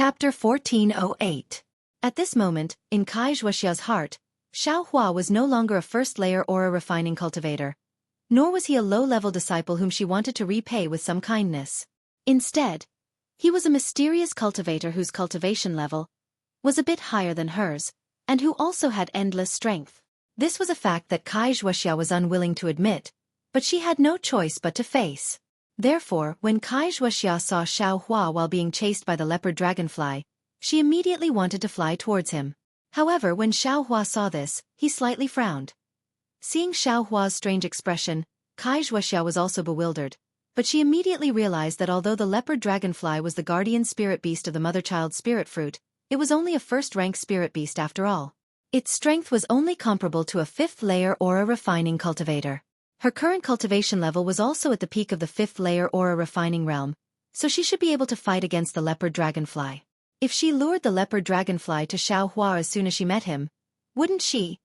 Chapter 1408. At this moment, in Kai Xueqi's heart, Xiao Hua was no longer a first-layer aura refining cultivator, nor was he a low-level disciple whom she wanted to repay with some kindness. Instead, he was a mysterious cultivator whose cultivation level was a bit higher than hers, and who also had endless strength. This was a fact that Kai Xueqi was unwilling to admit, but she had no choice but to face. Therefore, when Kai Xueqi saw Xiao Hua while being chased by the leopard dragonfly, she immediately wanted to fly towards him. However, when Xiao Hua saw this, he slightly frowned. Seeing Xiao Hua's strange expression, Kai Xueqi was also bewildered, but she immediately realized that although the leopard dragonfly was the guardian spirit beast of the mother-child spirit fruit, it was only a first-rank spirit beast after all. Its strength was only comparable to a fifth-layer aura refining cultivator. Her current cultivation level was also at the peak of the fifth-layer aura refining realm, so she should be able to fight against the leopard dragonfly. If she lured the leopard dragonfly to Xiao Hua as soon as she met him, wouldn't she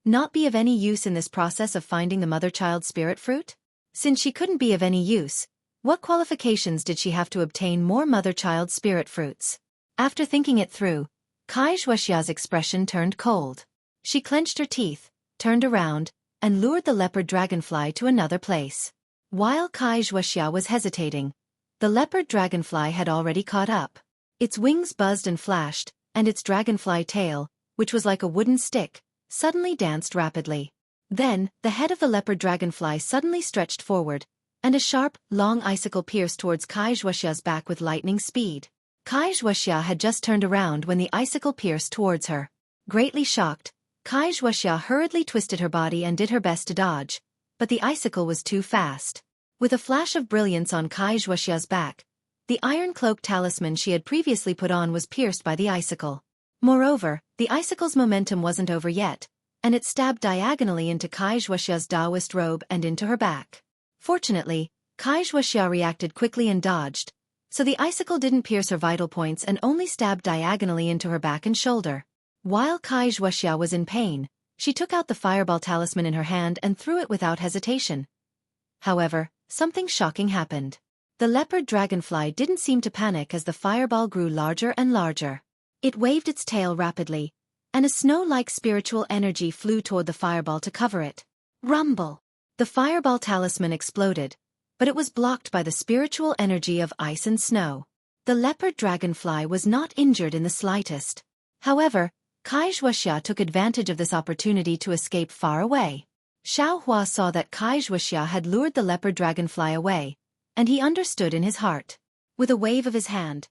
not be of any use in this process of finding the mother-child spirit fruit? Since she couldn't be of any use, what qualifications did she have to obtain more mother-child spirit fruits? After thinking it through, Kai Xueqi's expression turned cold. She clenched her teeth, turned around, and lured the leopard dragonfly to another place. While Kai Xueqi was hesitating, the leopard dragonfly had already caught up. Its wings buzzed and flashed, and its dragonfly tail, which was like a wooden stick, suddenly danced rapidly. Then, the head of the leopard dragonfly suddenly stretched forward, and a sharp, long icicle pierced towards Kai Xueqi's back with lightning speed. Kai Xueqi had just turned around when the icicle pierced towards her. Greatly shocked, Kai Xueqi hurriedly twisted her body and did her best to dodge, but the icicle was too fast. With a flash of brilliance on Kai Xueqi's back, the iron cloak talisman she had previously put on was pierced by the icicle. Moreover, the icicle's momentum wasn't over yet, and it stabbed diagonally into Kai Xueqi's Taoist robe and into her back. Fortunately, Kai Xueqi reacted quickly and dodged, so the icicle didn't pierce her vital points and only stabbed diagonally into her back and shoulder. While Kai Xueqi was in pain, she took out the fireball talisman in her hand and threw it without hesitation. However, something shocking happened. The leopard dragonfly didn't seem to panic as the fireball grew larger and larger. It waved its tail rapidly, and a snow-like spiritual energy flew toward the fireball to cover it. Rumble! The fireball talisman exploded, but it was blocked by the spiritual energy of ice and snow. The leopard dragonfly was not injured in the slightest. However, Kai Xueqi took advantage of this opportunity to escape far away. Xiao Hua saw that Kai Xueqi had lured the leopard dragonfly away, and he understood in his heart. With a wave of his hand,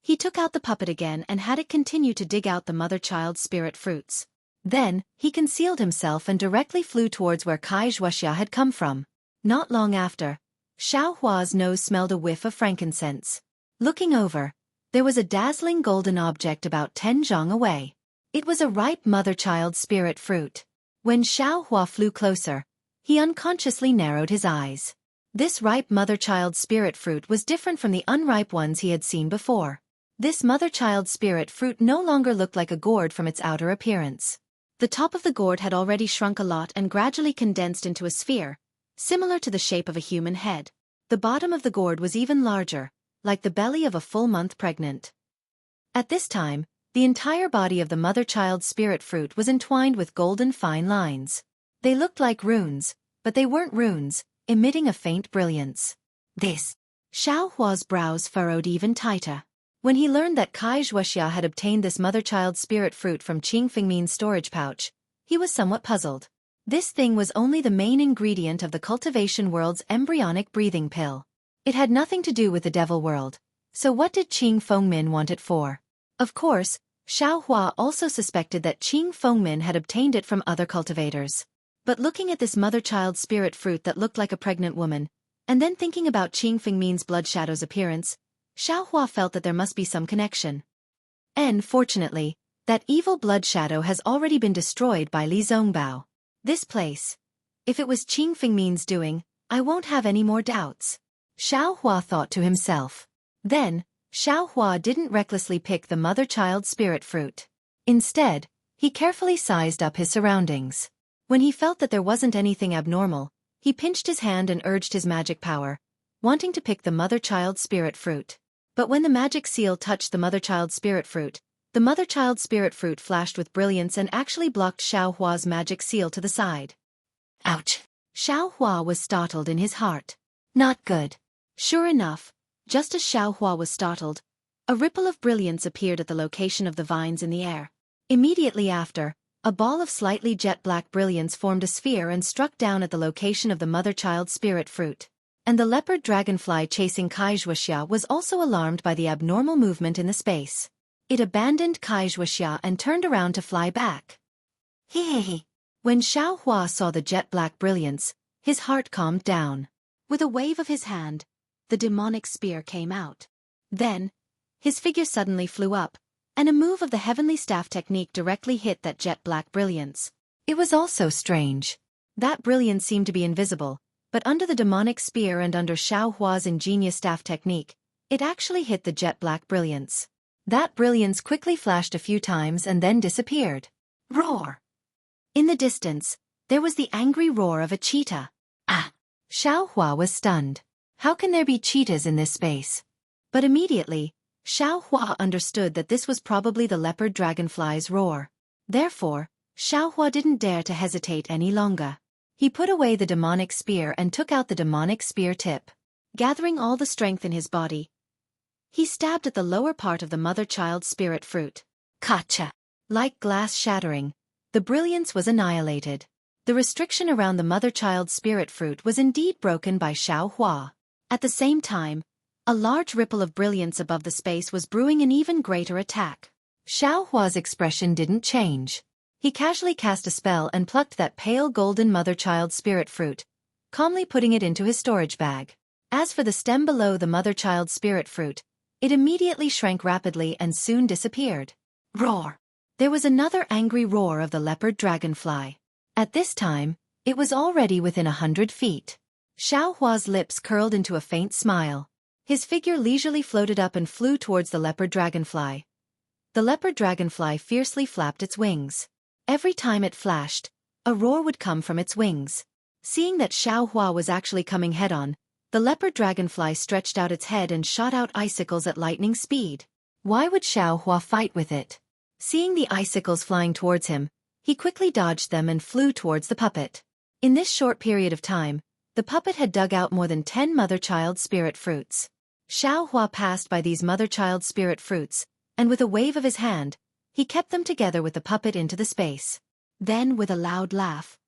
he took out the puppet again and had it continue to dig out the mother-child spirit fruits. Then, he concealed himself and directly flew towards where Kai Xueqi had come from. Not long after, Xiao Hua's nose smelled a whiff of frankincense. Looking over, there was a dazzling golden object about 10 zhang away. It was a ripe mother-child spirit fruit. When Xiao Hua flew closer, he unconsciously narrowed his eyes. This ripe mother-child spirit fruit was different from the unripe ones he had seen before. This mother-child spirit fruit no longer looked like a gourd from its outer appearance. The top of the gourd had already shrunk a lot and gradually condensed into a sphere, similar to the shape of a human head. The bottom of the gourd was even larger, like the belly of a full month pregnant. At this time, the entire body of the mother-child spirit fruit was entwined with golden fine lines. They looked like runes, but they weren't runes, emitting a faint brilliance. This. Xiao Hua's brows furrowed even tighter. When he learned that Kai Xueqi had obtained this mother-child spirit fruit from Qing Fengmin's storage pouch, he was somewhat puzzled. This thing was only the main ingredient of the cultivation world's embryonic breathing pill. It had nothing to do with the devil world, so what did Qing Fengmin want it for? Of course, Xiao Hua also suspected that Qing Fengmin had obtained it from other cultivators. But looking at this mother-child spirit fruit that looked like a pregnant woman, and then thinking about Qing Fengmin's blood shadow's appearance, Xiao Hua felt that there must be some connection. And fortunately, that evil blood shadow has already been destroyed by Li Zongbao. This place. If it was Qing Fengmin's doing, I won't have any more doubts. Xiao Hua thought to himself. Then, Xiao Hua didn't recklessly pick the mother-child spirit fruit. Instead, he carefully sized up his surroundings. When he felt that there wasn't anything abnormal, he pinched his hand and urged his magic power, wanting to pick the mother-child spirit fruit. But when the magic seal touched the mother-child spirit fruit, the mother-child spirit fruit flashed with brilliance and actually blocked Xiao Hua's magic seal to the side. Ouch! Xiao Hua was startled in his heart. Not good. Sure enough, just as Xiao Hua was startled, a ripple of brilliance appeared at the location of the vines in the air. Immediately after, a ball of slightly jet-black brilliance formed a sphere and struck down at the location of the mother-child spirit fruit. And the leopard dragonfly chasing Xueqi was also alarmed by the abnormal movement in the space. It abandoned Xueqi and turned around to fly back. Hehehe. When Xiao Hua saw the jet-black brilliance, his heart calmed down. With a wave of his hand, the demonic spear came out. Then, his figure suddenly flew up, and a move of the heavenly staff technique directly hit that jet-black brilliance. It was also strange. That brilliance seemed to be invisible, but under the demonic spear and under Xiao Hua's ingenious staff technique, it actually hit the jet-black brilliance. That brilliance quickly flashed a few times and then disappeared. Roar! In the distance, there was the angry roar of a cheetah. Ah! Xiao Hua was stunned. How can there be cheetahs in this space? But immediately, Xiao Hua understood that this was probably the leopard dragonfly's roar. Therefore, Xiao Hua didn't dare to hesitate any longer. He put away the demonic spear and took out the demonic spear tip. Gathering all the strength in his body, he stabbed at the lower part of the mother-child spirit fruit. Kacha! Like glass shattering, the brilliance was annihilated. The restriction around the mother-child spirit fruit was indeed broken by Xiao Hua. At the same time, a large ripple of brilliance above the space was brewing an even greater attack. Xiao Hua's expression didn't change. He casually cast a spell and plucked that pale golden mother-child spirit fruit, calmly putting it into his storage bag. As for the stem below the mother-child spirit fruit, it immediately shrank rapidly and soon disappeared. Roar! There was another angry roar of the leopard dragonfly. At this time, it was already within 100 feet. Xiao Hua's lips curled into a faint smile. His figure leisurely floated up and flew towards the leopard dragonfly. The leopard dragonfly fiercely flapped its wings. Every time it flashed, a roar would come from its wings. Seeing that Xiao Hua was actually coming head-on, the leopard dragonfly stretched out its head and shot out icicles at lightning speed. Why would Xiao Hua fight with it? Seeing the icicles flying towards him, he quickly dodged them and flew towards the puppet. In this short period of time, the puppet had dug out more than 10 mother-child spirit fruits. Xiao Hua passed by these mother-child spirit fruits, and with a wave of his hand, he kept them together with the puppet into the space. Then, with a loud laugh,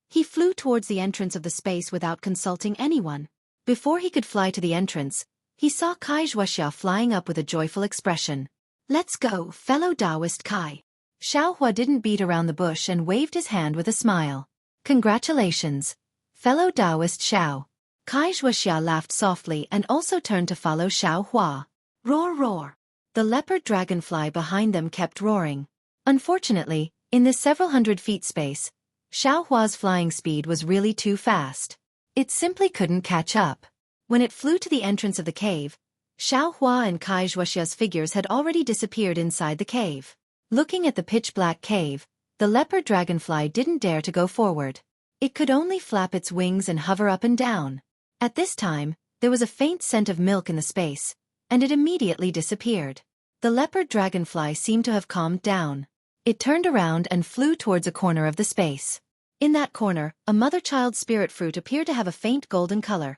he flew towards the entrance of the space without consulting anyone. Before he could fly to the entrance, he saw Xueqi flying up with a joyful expression. Let's go, fellow Taoist Kai. Xiao Hua didn't beat around the bush and waved his hand with a smile. Congratulations, fellow Taoist Xiao. Xueqi laughed softly and also turned to follow Xiao Hua. Roar, roar. The leopard dragonfly behind them kept roaring. Unfortunately, in this several hundred feet space, Xiao Hua's flying speed was really too fast. It simply couldn't catch up. When it flew to the entrance of the cave, Xiao Hua and Xueqi's figures had already disappeared inside the cave. Looking at the pitch-black cave, the leopard dragonfly didn't dare to go forward. It could only flap its wings and hover up and down. At this time, there was a faint scent of milk in the space, and it immediately disappeared. The leopard dragonfly seemed to have calmed down. It turned around and flew towards a corner of the space. In that corner, a mother-child spirit fruit appeared to have a faint golden color.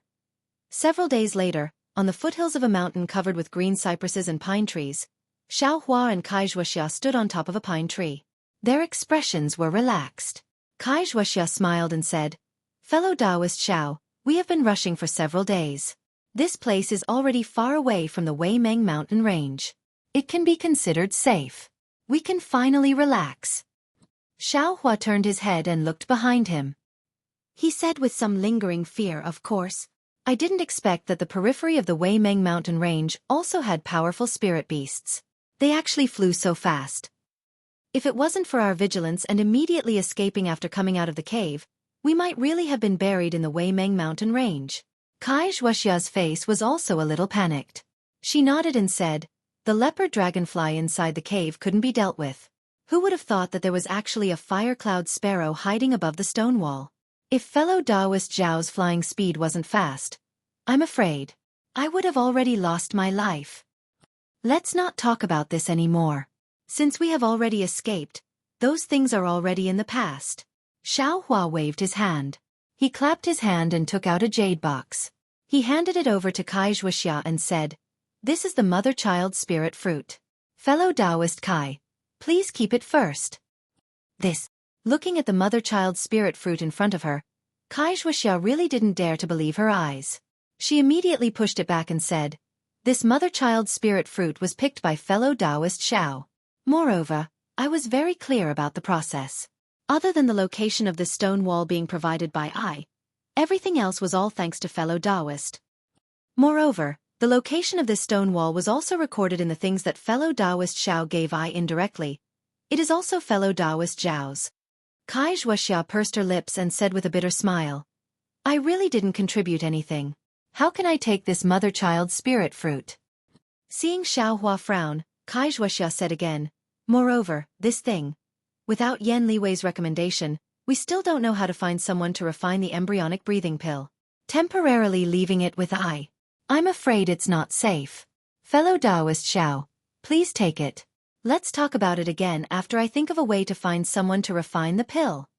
Several days later, on the foothills of a mountain covered with green cypresses and pine trees, Xiao Hua and Xueqi stood on top of a pine tree. Their expressions were relaxed. Xueqi smiled and said, "Fellow Taoist Xiao, we have been rushing for several days. This place is already far away from the Weimeng mountain range. It can be considered safe. We can finally relax." Xiao Hua turned his head and looked behind him. He said with some lingering fear, "Of course, I didn't expect that the periphery of the Weimeng mountain range also had powerful spirit beasts. They actually flew so fast. If it wasn't for our vigilance and immediately escaping after coming out of the cave, we might really have been buried in the Weimeng mountain range." Xueqi's face was also a little panicked. She nodded and said, "The leopard dragonfly inside the cave couldn't be dealt with. Who would have thought that there was actually a fire cloud sparrow hiding above the stone wall? If fellow Taoist Zhao's flying speed wasn't fast, I'm afraid I would have already lost my life." Let's not talk about this anymore. Since we have already escaped, those things are already in the past. Xiaohua waved his hand. He clapped his hand and took out a jade box. He handed it over to Kai Xuexia and said, "This is the mother-child spirit fruit. Fellow Taoist Kai, please keep it first." This. Looking at the mother-child spirit fruit in front of her, Kai Xuexia really didn't dare to believe her eyes. She immediately pushed it back and said, "This mother-child spirit fruit was picked by fellow Taoist Xiao. Moreover, I was very clear about the process. Other than the location of this stone wall being provided by I, everything else was all thanks to fellow Taoist. Moreover, the location of this stone wall was also recorded in the things that fellow Taoist Xiao gave I indirectly. It is also fellow Taoist Zhao's." Kai Xuexia pursed her lips and said with a bitter smile, "I really didn't contribute anything. How can I take this mother-child spirit fruit?" Seeing Xiaohua frown, Kai Xuexia said again, "Moreover, this thing. Without Yan Liwei's recommendation, we still don't know how to find someone to refine the embryonic breathing pill. Temporarily leaving it with I. I'm afraid it's not safe. Fellow Taoist Xiao, please take it. Let's talk about it again after I think of a way to find someone to refine the pill."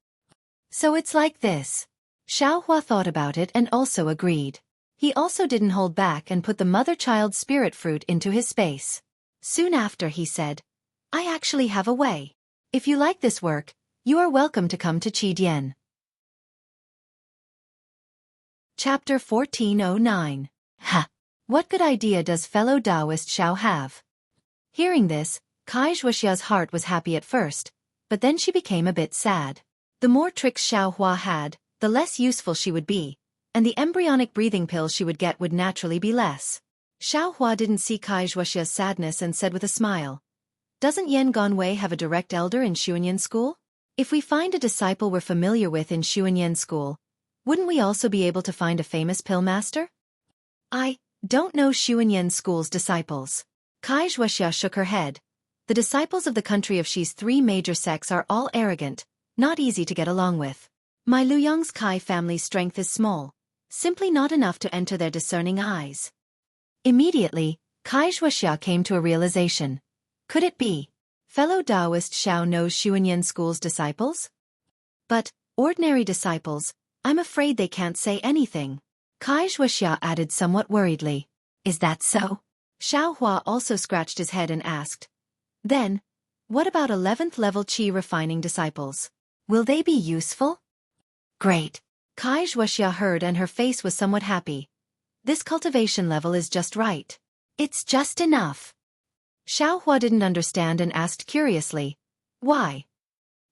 So it's like this. Xiaohua thought about it and also agreed. He also didn't hold back and put the mother-child spirit fruit into his space. Soon after he said, "I actually have a way. If you like this work, you are welcome to come to Qidian." Chapter 1409. Ha! What good idea does fellow Taoist Xiao have? Hearing this, Kai Xuexia's heart was happy at first, but then she became a bit sad. The more tricks Xiaohua had, the less useful she would be, and the embryonic breathing pill she would get would naturally be less. Xiaohua didn't see Kai Xuexia's sadness and said with a smile, "Doesn't Yan Gongwei have a direct elder in Xuanyan School? If we find a disciple we're familiar with in Xuanyan School, wouldn't we also be able to find a famous pill master?" "I don't know Xuanyan School's disciples." Kai Xuexia shook her head. "The disciples of the country of Xi's three major sects are all arrogant, not easy to get along with. My Luyang's Kai family's strength is small, simply not enough to enter their discerning eyes." Immediately, Kai Xuexia came to a realization. Could it be? Fellow Taoist Xiao knows Xuanyan School's disciples? But, ordinary disciples, I'm afraid they can't say anything. Kai Xuexia added somewhat worriedly. "Is that so?" Xiaohua also scratched his head and asked, "Then, what about 11th level qi refining disciples? Will they be useful?" "Great." Kai Xuexia heard and her face was somewhat happy. "This cultivation level is just right. It's just enough." Xiaohua didn't understand and asked curiously, "Why?"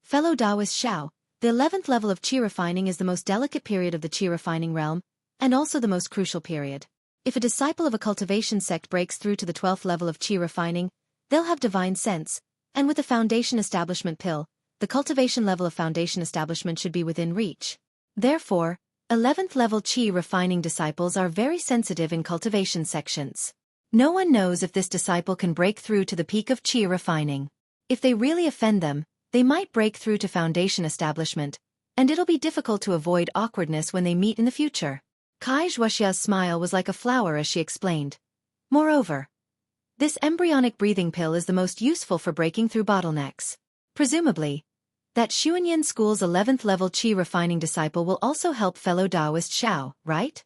"Fellow Taoist Xiao, the 11th level of qi refining is the most delicate period of the qi refining realm, and also the most crucial period. If a disciple of a cultivation sect breaks through to the 12th level of qi refining, they'll have divine sense, and with the foundation establishment pill, the cultivation level of foundation establishment should be within reach. Therefore, 11th level qi refining disciples are very sensitive in cultivation sections. No one knows if this disciple can break through to the peak of qi refining. If they really offend them, they might break through to foundation establishment, and it'll be difficult to avoid awkwardness when they meet in the future." Kai Xuexia's smile was like a flower as she explained. "Moreover, this embryonic breathing pill is the most useful for breaking through bottlenecks. Presumably, that Xuanyan School's 11th level qi refining disciple will also help fellow Taoist Xiao, right?"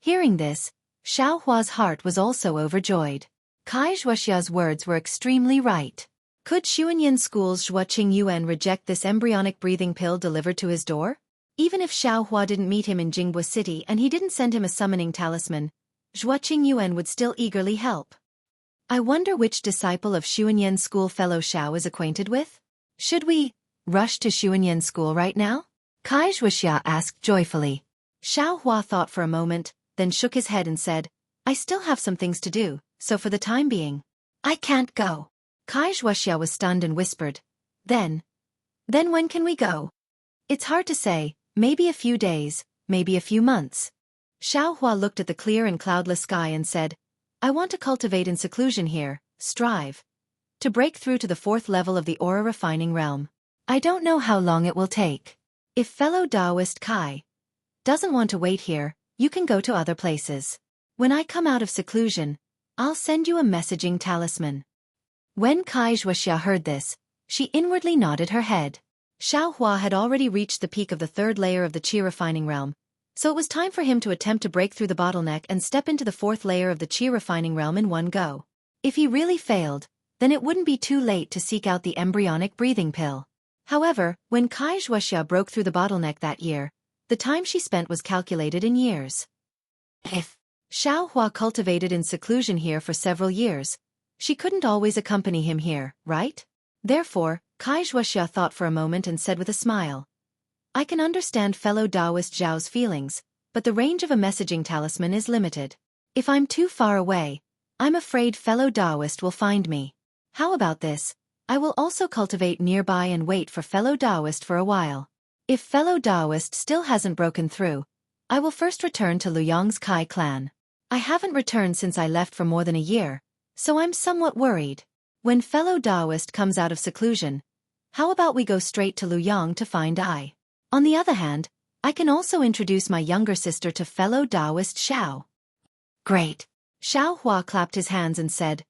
Hearing this, Xiaohua's heart was also overjoyed. Kai Xuexia's words were extremely right. Could Xuanyan School's Xueqi Yuan reject this embryonic breathing pill delivered to his door? Even if Xiaohua didn't meet him in Jingbua City and he didn't send him a summoning talisman, Xueqi Yuan would still eagerly help. I wonder which disciple of Xuanyan School fellow Xiao is acquainted with? Should we rush to Xuanyan School right now? Kai Xuexia asked joyfully. Xiaohua thought for a moment, then shook his head and said, "I still have some things to do, so for the time being, I can't go." Kai Xuexia was stunned and whispered, Then when can we go?" "It's hard to say, maybe a few days, maybe a few months." Xiaohua looked at the clear and cloudless sky and said, "I want to cultivate in seclusion here, strive to break through to the 4th level of the aura refining realm. I don't know how long it will take. If fellow Taoist Kai doesn't want to wait here, you can go to other places. When I come out of seclusion, I'll send you a messaging talisman. When Xueqi heard this, she inwardly nodded her head. Xiaohua had already reached the peak of the third layer of the qi refining realm, so it was time for him to attempt to break through the bottleneck and step into the fourth layer of the qi refining realm in one go. If he really failed, then it wouldn't be too late to seek out the embryonic breathing pill. However, when Xueqi broke through the bottleneck that year, the time she spent was calculated in years. If Xiaohua cultivated in seclusion here for several years, she couldn't always accompany him here, right? Therefore, Xueqi thought for a moment and said with a smile, I can understand fellow Taoist Zhao's feelings, but the range of a messaging talisman is limited. If I'm too far away, I'm afraid fellow Taoist will find me. How about this? I will also cultivate nearby and wait for fellow Taoist for a while. If fellow Taoist still hasn't broken through, I will first return to Luyang's Kai clan. I haven't returned since I left for more than a year, so I'm somewhat worried. When fellow Taoist comes out of seclusion, how about we go straight to Luyang to find I? On the other hand, I can also introduce my younger sister to fellow Taoist Xiao. Great. Xiaohua clapped his hands and said,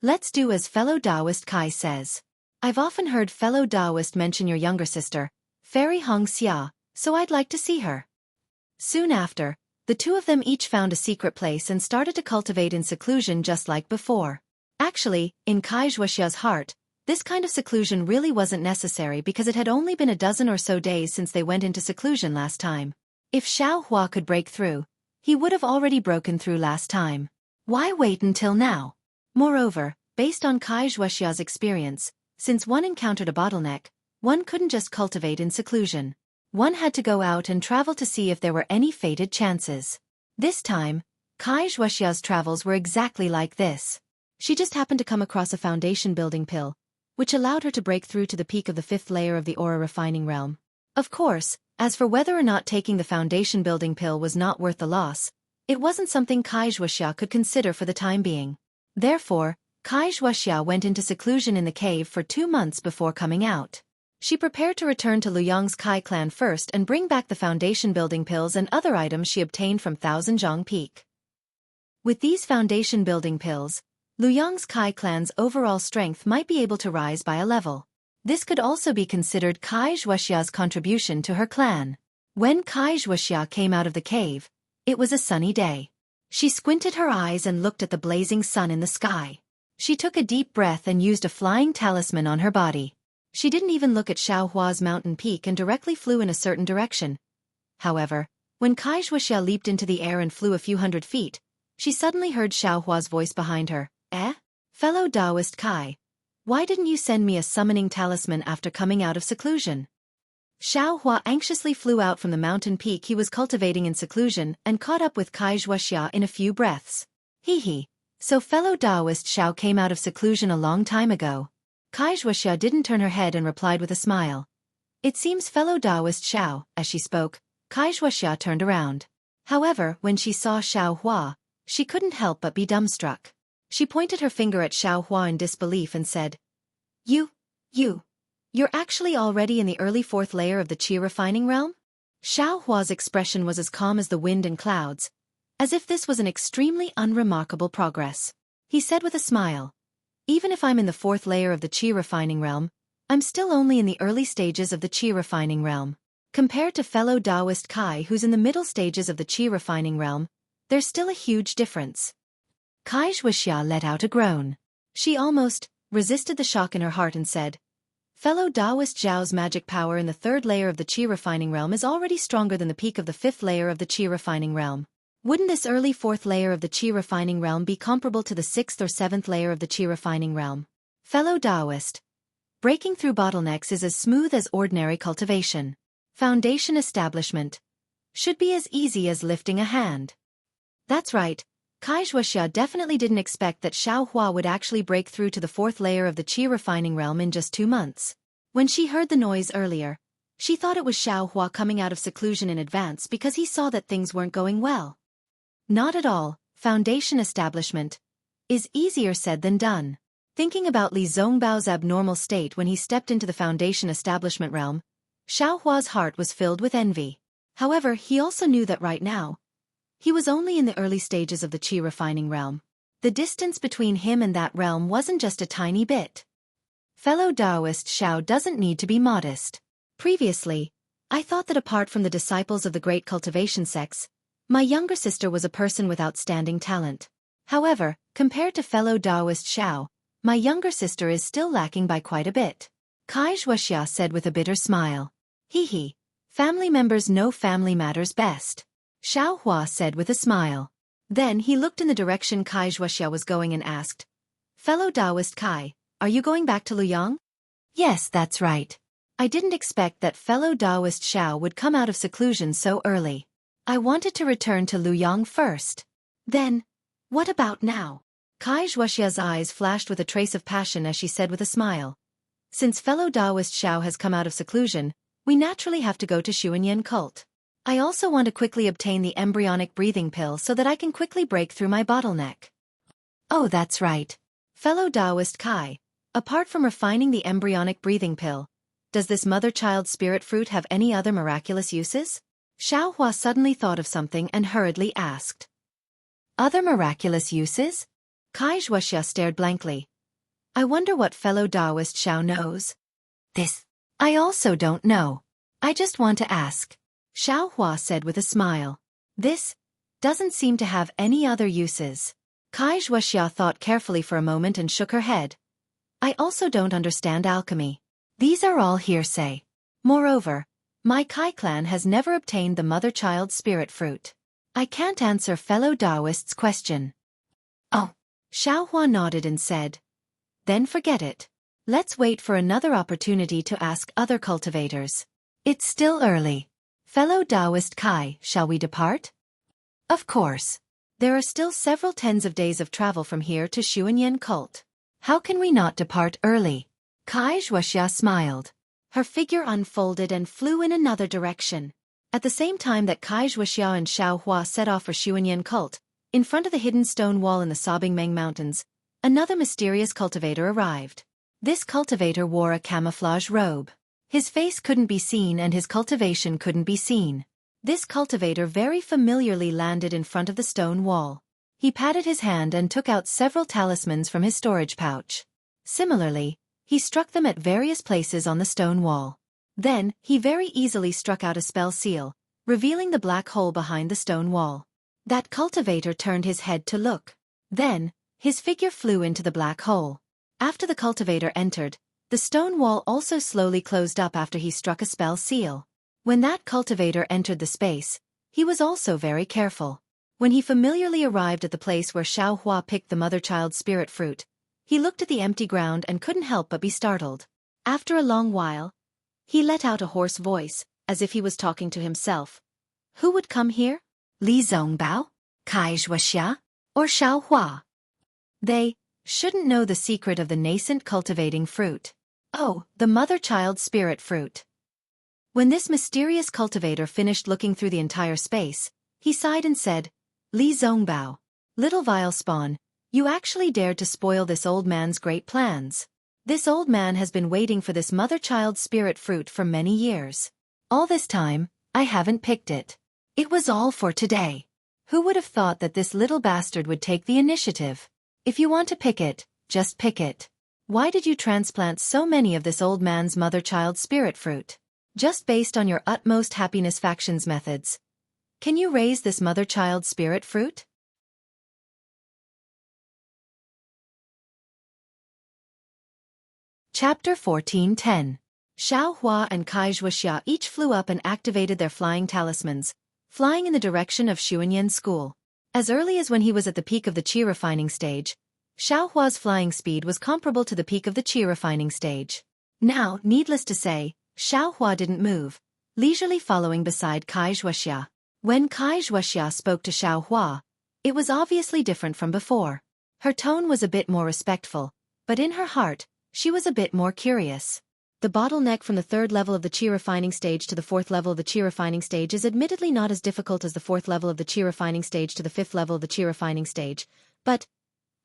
Let's do as fellow Taoist Kai says. I've often heard fellow Taoist mention your younger sister, Fairy Hong Xia, so I'd like to see her. Soon after, the two of them each found a secret place and started to cultivate in seclusion just like before. Actually, in Xueqi's heart, this kind of seclusion really wasn't necessary because it had only been a dozen or so days since they went into seclusion last time. If Xiaohua could break through, he would have already broken through last time. Why wait until now? Moreover, based on Xueqi's experience, since one encountered a bottleneck, one couldn't just cultivate in seclusion. One had to go out and travel to see if there were any fated chances. This time, Xueqi's travels were exactly like this. She just happened to come across a foundation building pill, which allowed her to break through to the peak of the fifth layer of the aura refining realm. Of course, as for whether or not taking the foundation building pill was not worth the loss, it wasn't something Xueqi could consider for the time being. Therefore, Xueqi went into seclusion in the cave for 2 months before coming out. She prepared to return to Luyang's Kai clan first and bring back the foundation building pills and other items she obtained from Thousandjiang Peak. With these foundation building pills, Luyang's Kai clan's overall strength might be able to rise by a level. This could also be considered Xueqi's contribution to her clan. When Xueqi came out of the cave, it was a sunny day. She squinted her eyes and looked at the blazing sun in the sky. She took a deep breath and used a flying talisman on her body. She didn't even look at Xiaohua's mountain peak and directly flew in a certain direction. However, when Xueqi leaped into the air and flew a few hundred feet, she suddenly heard Xiaohua's voice behind her. Fellow Taoist Kai, why didn't you send me a summoning talisman after coming out of seclusion? Xiaohua anxiously flew out from the mountain peak he was cultivating in seclusion and caught up with Xueqi in a few breaths. So fellow Taoist Xiao came out of seclusion a long time ago. Xueqi didn't turn her head and replied with a smile. It seems fellow Taoist Xiao. As she spoke, Xueqi turned around. However, when she saw Xiaohua, she couldn't help but be dumbstruck. She pointed her finger at Xiaohua in disbelief and said, You're actually already in the early fourth layer of the qi refining realm? Xiaohua's expression was as calm as the wind and clouds, as if this was an extremely unremarkable progress. He said with a smile, Even if I'm in the fourth layer of the qi refining realm, I'm still only in the early stages of the qi refining realm. Compared to fellow Taoist Kai who's in the middle stages of the qi refining realm, there's still a huge difference. Xueqi let out a groan. She almost resisted the shock in her heart and said, Fellow Taoist Zhao's magic power in the third layer of the qi refining realm is already stronger than the peak of the fifth layer of the qi refining realm. Wouldn't this early fourth layer of the qi refining realm be comparable to the sixth or seventh layer of the qi refining realm? Fellow Taoist, breaking through bottlenecks is as smooth as ordinary cultivation. Foundation establishment should be as easy as lifting a hand. That's right. Xueqi definitely didn't expect that Xiaohua would actually break through to the fourth layer of the qi refining realm in just 2 months. When she heard the noise earlier, she thought it was Xiaohua coming out of seclusion in advance because he saw that things weren't going well. Not at all. Foundation establishment is easier said than done. Thinking about Li Zongbao's abnormal state when he stepped into the foundation establishment realm, Xiaohua's heart was filled with envy. However, he also knew that right now, he was only in the early stages of the qi refining realm. The distance between him and that realm wasn't just a tiny bit. Fellow Taoist Xiao doesn't need to be modest. Previously, I thought that apart from the disciples of the great cultivation sects, my younger sister was a person with outstanding talent. However, compared to fellow Taoist Xiao, my younger sister is still lacking by quite a bit. Xueqi said with a bitter smile. Hee. Family members know family matters best. Xiao Hua said with a smile. Then he looked in the direction Xueqi was going and asked, Fellow Taoist Kai, are you going back to Luyang? Yes, that's right. I didn't expect that fellow Taoist Xiao would come out of seclusion so early. I wanted to return to Luyang first. Then, what about now? Xueqi's eyes flashed with a trace of passion as she said with a smile. Since fellow Taoist Xiao has come out of seclusion, we naturally have to go to Xuanyan cult. I also want to quickly obtain the embryonic breathing pill so that I can quickly break through my bottleneck. Oh, that's right. Fellow Taoist Kai, apart from refining the embryonic breathing pill, does this mother-child spirit fruit have any other miraculous uses? Xiao Hua suddenly thought of something and hurriedly asked. Other miraculous uses? Xueqi stared blankly. I wonder what fellow Taoist Xiao knows. This. I also don't know. I just want to ask. Xiao Hua said with a smile. This doesn't seem to have any other uses. Xueqi thought carefully for a moment and shook her head. I also don't understand alchemy. These are all hearsay. Moreover, my Kai clan has never obtained the mother-child spirit fruit. I can't answer fellow Taoist's question. Oh. Xiao Hua nodded and said. Then forget it. Let's wait for another opportunity to ask other cultivators. It's still early. Fellow Taoist Kai, shall we depart? Of course. There are still several tens of days of travel from here to Xuanyan cult. How can we not depart early? Xueqi smiled. Her figure unfolded and flew in another direction. At the same time that Xueqi and Xiao Hua set off for Xuanyan cult, in front of the hidden stone wall in the sobbing Meng Mountains, another mysterious cultivator arrived. This cultivator wore a camouflage robe. His face couldn't be seen and his cultivation couldn't be seen. This cultivator very familiarly landed in front of the stone wall. He patted his hand and took out several talismans from his storage pouch. Similarly, he struck them at various places on the stone wall. Then, he very easily struck out a spell seal, revealing the black hole behind the stone wall. That cultivator turned his head to look. Then, his figure flew into the black hole. After the cultivator entered, the stone wall also slowly closed up after he struck a spell seal. When that cultivator entered the space, he was also very careful. When he familiarly arrived at the place where Xiao Hua picked the mother-child spirit fruit, he looked at the empty ground and couldn't help but be startled. After a long while, he let out a hoarse voice, as if he was talking to himself. Who would come here? Li Zongbao? Xueqi? Or Xiao Hua? They shouldn't know the secret of the nascent cultivating fruit. Oh, the mother-child spirit fruit. When this mysterious cultivator finished looking through the entire space, he sighed and said, Li Zongbao, little vile spawn, you actually dared to spoil this old man's great plans. This old man has been waiting for this mother-child spirit fruit for many years. All this time, I haven't picked it. It was all for today. Who would have thought that this little bastard would take the initiative? If you want to pick it, just pick it. Why did you transplant so many of this old man's mother-child spirit fruit? Just based on your utmost happiness factions methods. Can you raise this mother-child spirit fruit? Chapter 14:10. Xiao Hua and Xueqi each flew up and activated their flying talismans, flying in the direction of Xuanyan School. As early as when he was at the peak of the qi refining stage, Xiao Hua's flying speed was comparable to the peak of the qi refining stage. Now, needless to say, Xiao Hua didn't move, leisurely following beside Xueqi. When Xueqi spoke to Xiao Hua, it was obviously different from before. Her tone was a bit more respectful, but in her heart, she was a bit more curious. The bottleneck from the third level of the qi refining stage to the fourth level of the qi refining stage is admittedly not as difficult as the fourth level of the qi refining stage to the fifth level of the qi refining stage, but,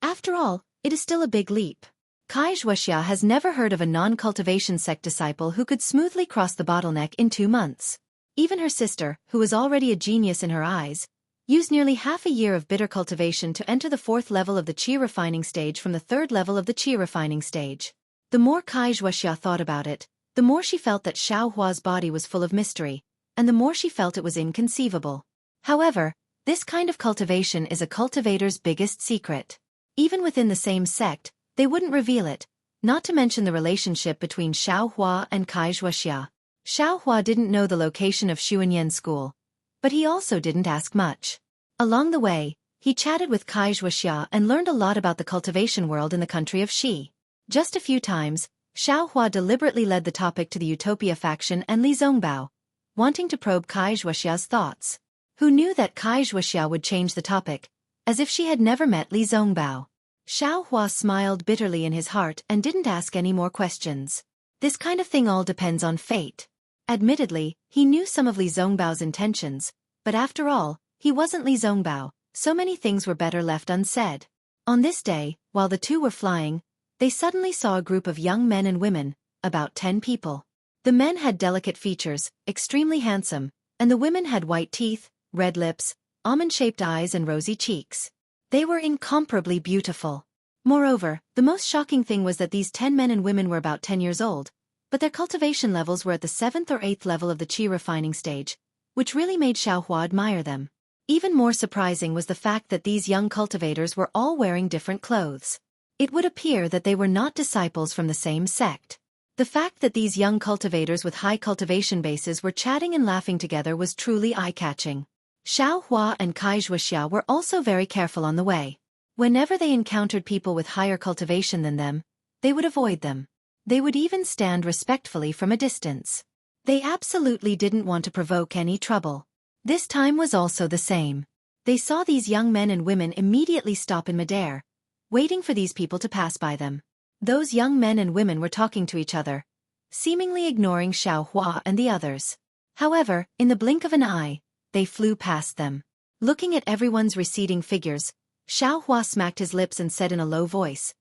after all, it is still a big leap. Xueqi has never heard of a non-cultivation sect disciple who could smoothly cross the bottleneck in 2 months. Even her sister, who was already a genius in her eyes, Use nearly half a year of bitter cultivation to enter the 4th level of the qi refining stage from the 3rd level of the qi refining stage. The more Xueqi thought about it, the more she felt that Xiao Hua's body was full of mystery, and the more she felt it was inconceivable. However, this kind of cultivation is a cultivator's biggest secret. Even within the same sect, they wouldn't reveal it, not to mention the relationship between Xiao Hua and Xueqi. Xiao Hua didn't know the location of Xuanyan school, but he also didn't ask much. Along the way, he chatted with Xueqi and learned a lot about the cultivation world in the country of Xi. Just a few times, Xiao Hua deliberately led the topic to the Utopia faction and Li Zongbao, wanting to probe Xueqi's thoughts. Who knew that Xueqi would change the topic, as if she had never met Li Zongbao. Xiao Hua smiled bitterly in his heart and didn't ask any more questions. This kind of thing all depends on fate. Admittedly, he knew some of Li Zongbao's intentions, but after all, he wasn't Li Zongbao, so many things were better left unsaid. On this day, while the two were flying, they suddenly saw a group of young men and women, about 10 people. The men had delicate features, extremely handsome, and the women had white teeth, red lips, almond-shaped eyes and rosy cheeks. They were incomparably beautiful. Moreover, the most shocking thing was that these 10 men and women were about 10 years old, but their cultivation levels were at the 7th or 8th level of the qi refining stage, which really made Xiao Hua admire them. Even more surprising was the fact that these young cultivators were all wearing different clothes. It would appear that they were not disciples from the same sect. The fact that these young cultivators with high cultivation bases were chatting and laughing together was truly eye-catching. Xiao Hua and Xueqi were also very careful on the way. Whenever they encountered people with higher cultivation than them, they would avoid them. They would even stand respectfully from a distance. They absolutely didn't want to provoke any trouble. This time was also the same. They saw these young men and women immediately stop in midair, waiting for these people to pass by them. Those young men and women were talking to each other, seemingly ignoring Xiao Hua and the others. However, in the blink of an eye, they flew past them. Looking at everyone's receding figures, Xiao Hua smacked his lips and said in a low voice,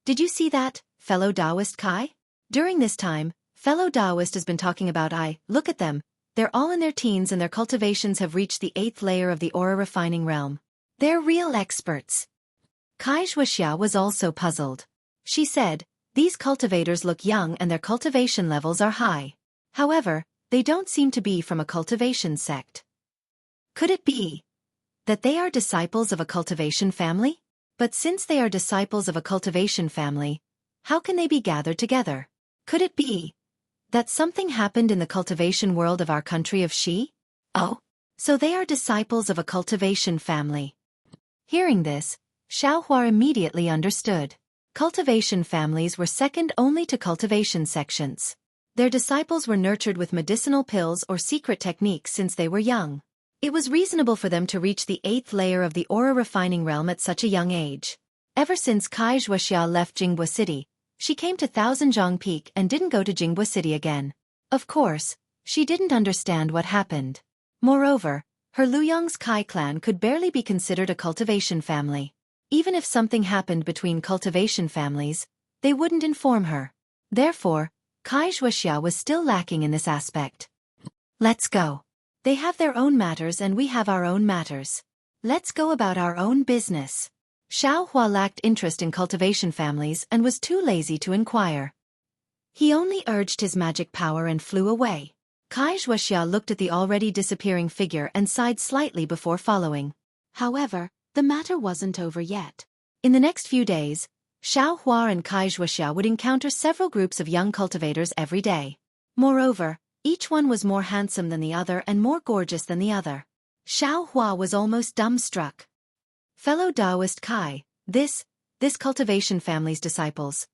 "Did you see that, fellow Taoist Kai? During this time, fellow Taoist has been talking about look at them, they're all in their teens and their cultivations have reached the 8th layer of the aura refining realm. They're real experts." Xueqi was also puzzled. She said, "These cultivators look young and their cultivation levels are high. However, they don't seem to be from a cultivation sect. Could it be that they are disciples of a cultivation family? But since they are disciples of a cultivation family, how can they be gathered together? Could it be that something happened in the cultivation world of our country of Xi? Oh, so they are disciples of a cultivation family." Hearing this, Xiao Hua immediately understood. Cultivation families were second only to cultivation sections. Their disciples were nurtured with medicinal pills or secret techniques since they were young. It was reasonable for them to reach the 8th layer of the aura refining realm at such a young age. Ever since Xueqi left Jingbua City, she came to Thousandjiang Peak and didn't go to Jingbua City again. Of course, she didn't understand what happened. Moreover, her Luyang's Kai clan could barely be considered a cultivation family. Even if something happened between cultivation families, they wouldn't inform her. Therefore, Xueqi was still lacking in this aspect. "Let's go. They have their own matters and we have our own matters. Let's go about our own business." Xiao Hua lacked interest in cultivation families and was too lazy to inquire. He only urged his magic power and flew away. Xueqi looked at the already disappearing figure and sighed slightly before following. However, the matter wasn't over yet. In the next few days, Xiao Hua and Xueqi would encounter several groups of young cultivators every day. Moreover, each one was more handsome than the other and more gorgeous than the other. Xiao Hua was almost dumbstruck. "Fellow Taoist Kai, this cultivation family's disciples,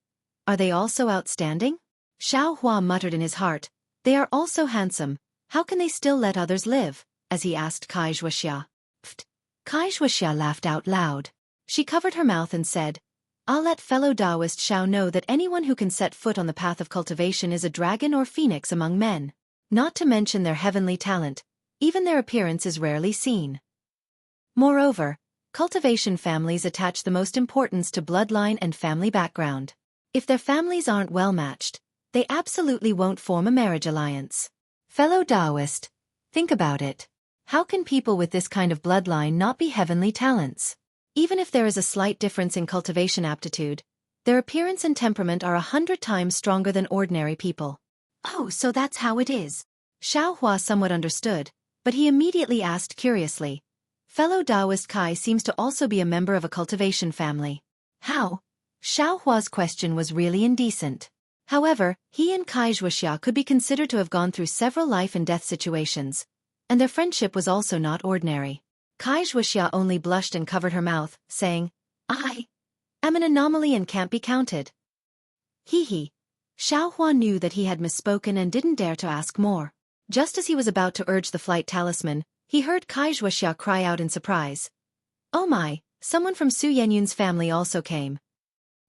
are they also outstanding?" Xiao Hua muttered in his heart, "They are also handsome, how can they still let others live?" as he asked Xueqi. "Pfft." Xueqi laughed out loud. She covered her mouth and said, "I'll let fellow Taoist Xiao know that anyone who can set foot on the path of cultivation is a dragon or phoenix among men. Not to mention their heavenly talent, even their appearance is rarely seen. Moreover, cultivation families attach the most importance to bloodline and family background. If their families aren't well matched, they absolutely won't form a marriage alliance. Fellow Taoist, think about it. How can people with this kind of bloodline not be heavenly talents? Even if there is a slight difference in cultivation aptitude, their appearance and temperament are 100 times stronger than ordinary people. Oh, so that's how it is. Xiaohua somewhat understood, but he immediately asked curiously. Fellow Taoist Kai seems to also be a member of a cultivation family. How? Xiaohua's question was really indecent. However, he and Kai Xueqi could be considered to have gone through several life and death situations, and their friendship was also not ordinary. Kai Xueqi only blushed and covered her mouth, saying, I am an anomaly and can't be counted. Hee. Xiaohua knew that he had misspoken and didn't dare to ask more. Just as he was about to urge the flight talisman, he heard Kai Xueqi cry out in surprise. Oh my, someone from Su Yenyun's family also came.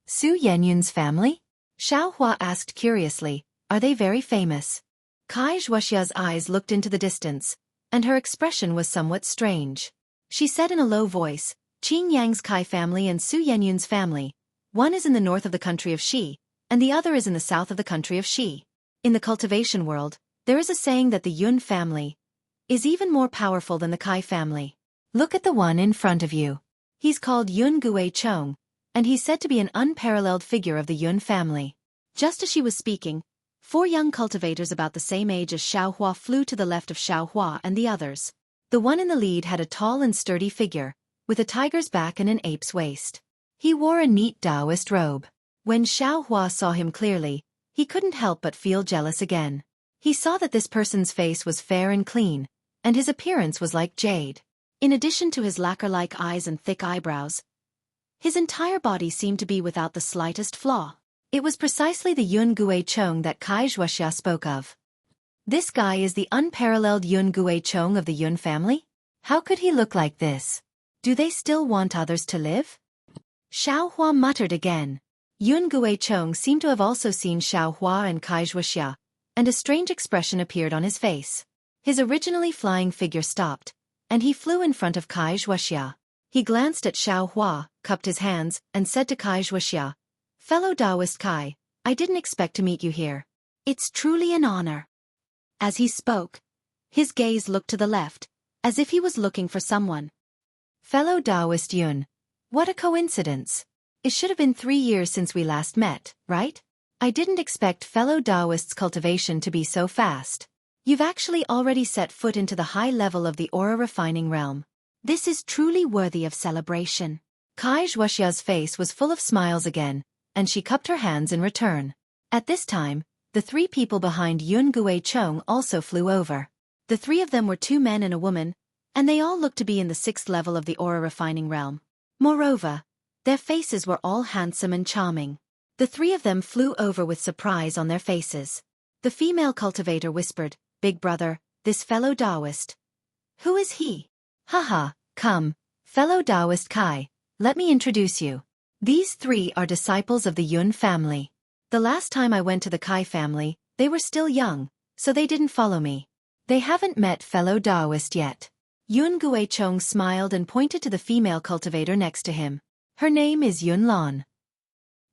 Su Yenyun's family? Xiaohua asked curiously, are they very famous? Kai Xueqi's eyes looked into the distance, and her expression was somewhat strange. She said in a low voice, Qing Yang's Kai family and Su Yenyun's family. One is in the north of the country of Xi, and the other is in the south of the country of Xi. In the cultivation world, there is a saying that the Yun family is even more powerful than the Kai family. Look at the one in front of you. He's called Yun Gue Chong, and he's said to be an unparalleled figure of the Yun family. Just as she was speaking, 4 young cultivators about the same age as Xiaohua flew to the left of Xiaohua and the others. The one in the lead had a tall and sturdy figure, with a tiger's back and an ape's waist. He wore a neat Taoist robe. When Xiaohua saw him clearly, he couldn't help but feel jealous again. He saw that this person's face was fair and clean, and his appearance was like jade. In addition to his lacquer-like eyes and thick eyebrows, his entire body seemed to be without the slightest flaw. It was precisely the Yun Gue Chong that Kai Xueqi spoke of. This guy is the unparalleled Yun Gue Chong of the Yun family? How could he look like this? Do they still want others to live? Xiaohua muttered again. Yun Gue Chong seemed to have also seen Xiaohua and Kai Xueqi, and a strange expression appeared on his face. His originally flying figure stopped, and he flew in front of Kai Xueqi. He glanced at Xiaohua, cupped his hands, and said to Kai Xueqi, Fellow Taoist Kai, I didn't expect to meet you here. It's truly an honor. As he spoke, his gaze looked to the left, as if he was looking for someone. Fellow Taoist Yun. What a coincidence. It should have been 3 years since we last met, right? I didn't expect fellow Taoists' cultivation to be so fast. You've actually already set foot into the high level of the aura refining realm. This is truly worthy of celebration. Kai Xueqi's face was full of smiles again, and she cupped her hands in return. At this time, the 3 people behind Yun Gue Chong also flew over. The 3 of them were 2 men and a woman, and they all looked to be in the 6th level of the aura refining realm. Moreover, their faces were all handsome and charming. The 3 of them flew over with surprise on their faces. The female cultivator whispered, Big brother, this fellow Taoist. Who is he? Haha, come, fellow Taoist Kai, let me introduce you. These 3 are disciples of the Yun family. The last time I went to the Kai family, they were still young, so they didn't follow me. They haven't met fellow Taoist yet. Yun Gue Chong smiled and pointed to the female cultivator next to him. Her name is Yun Lan.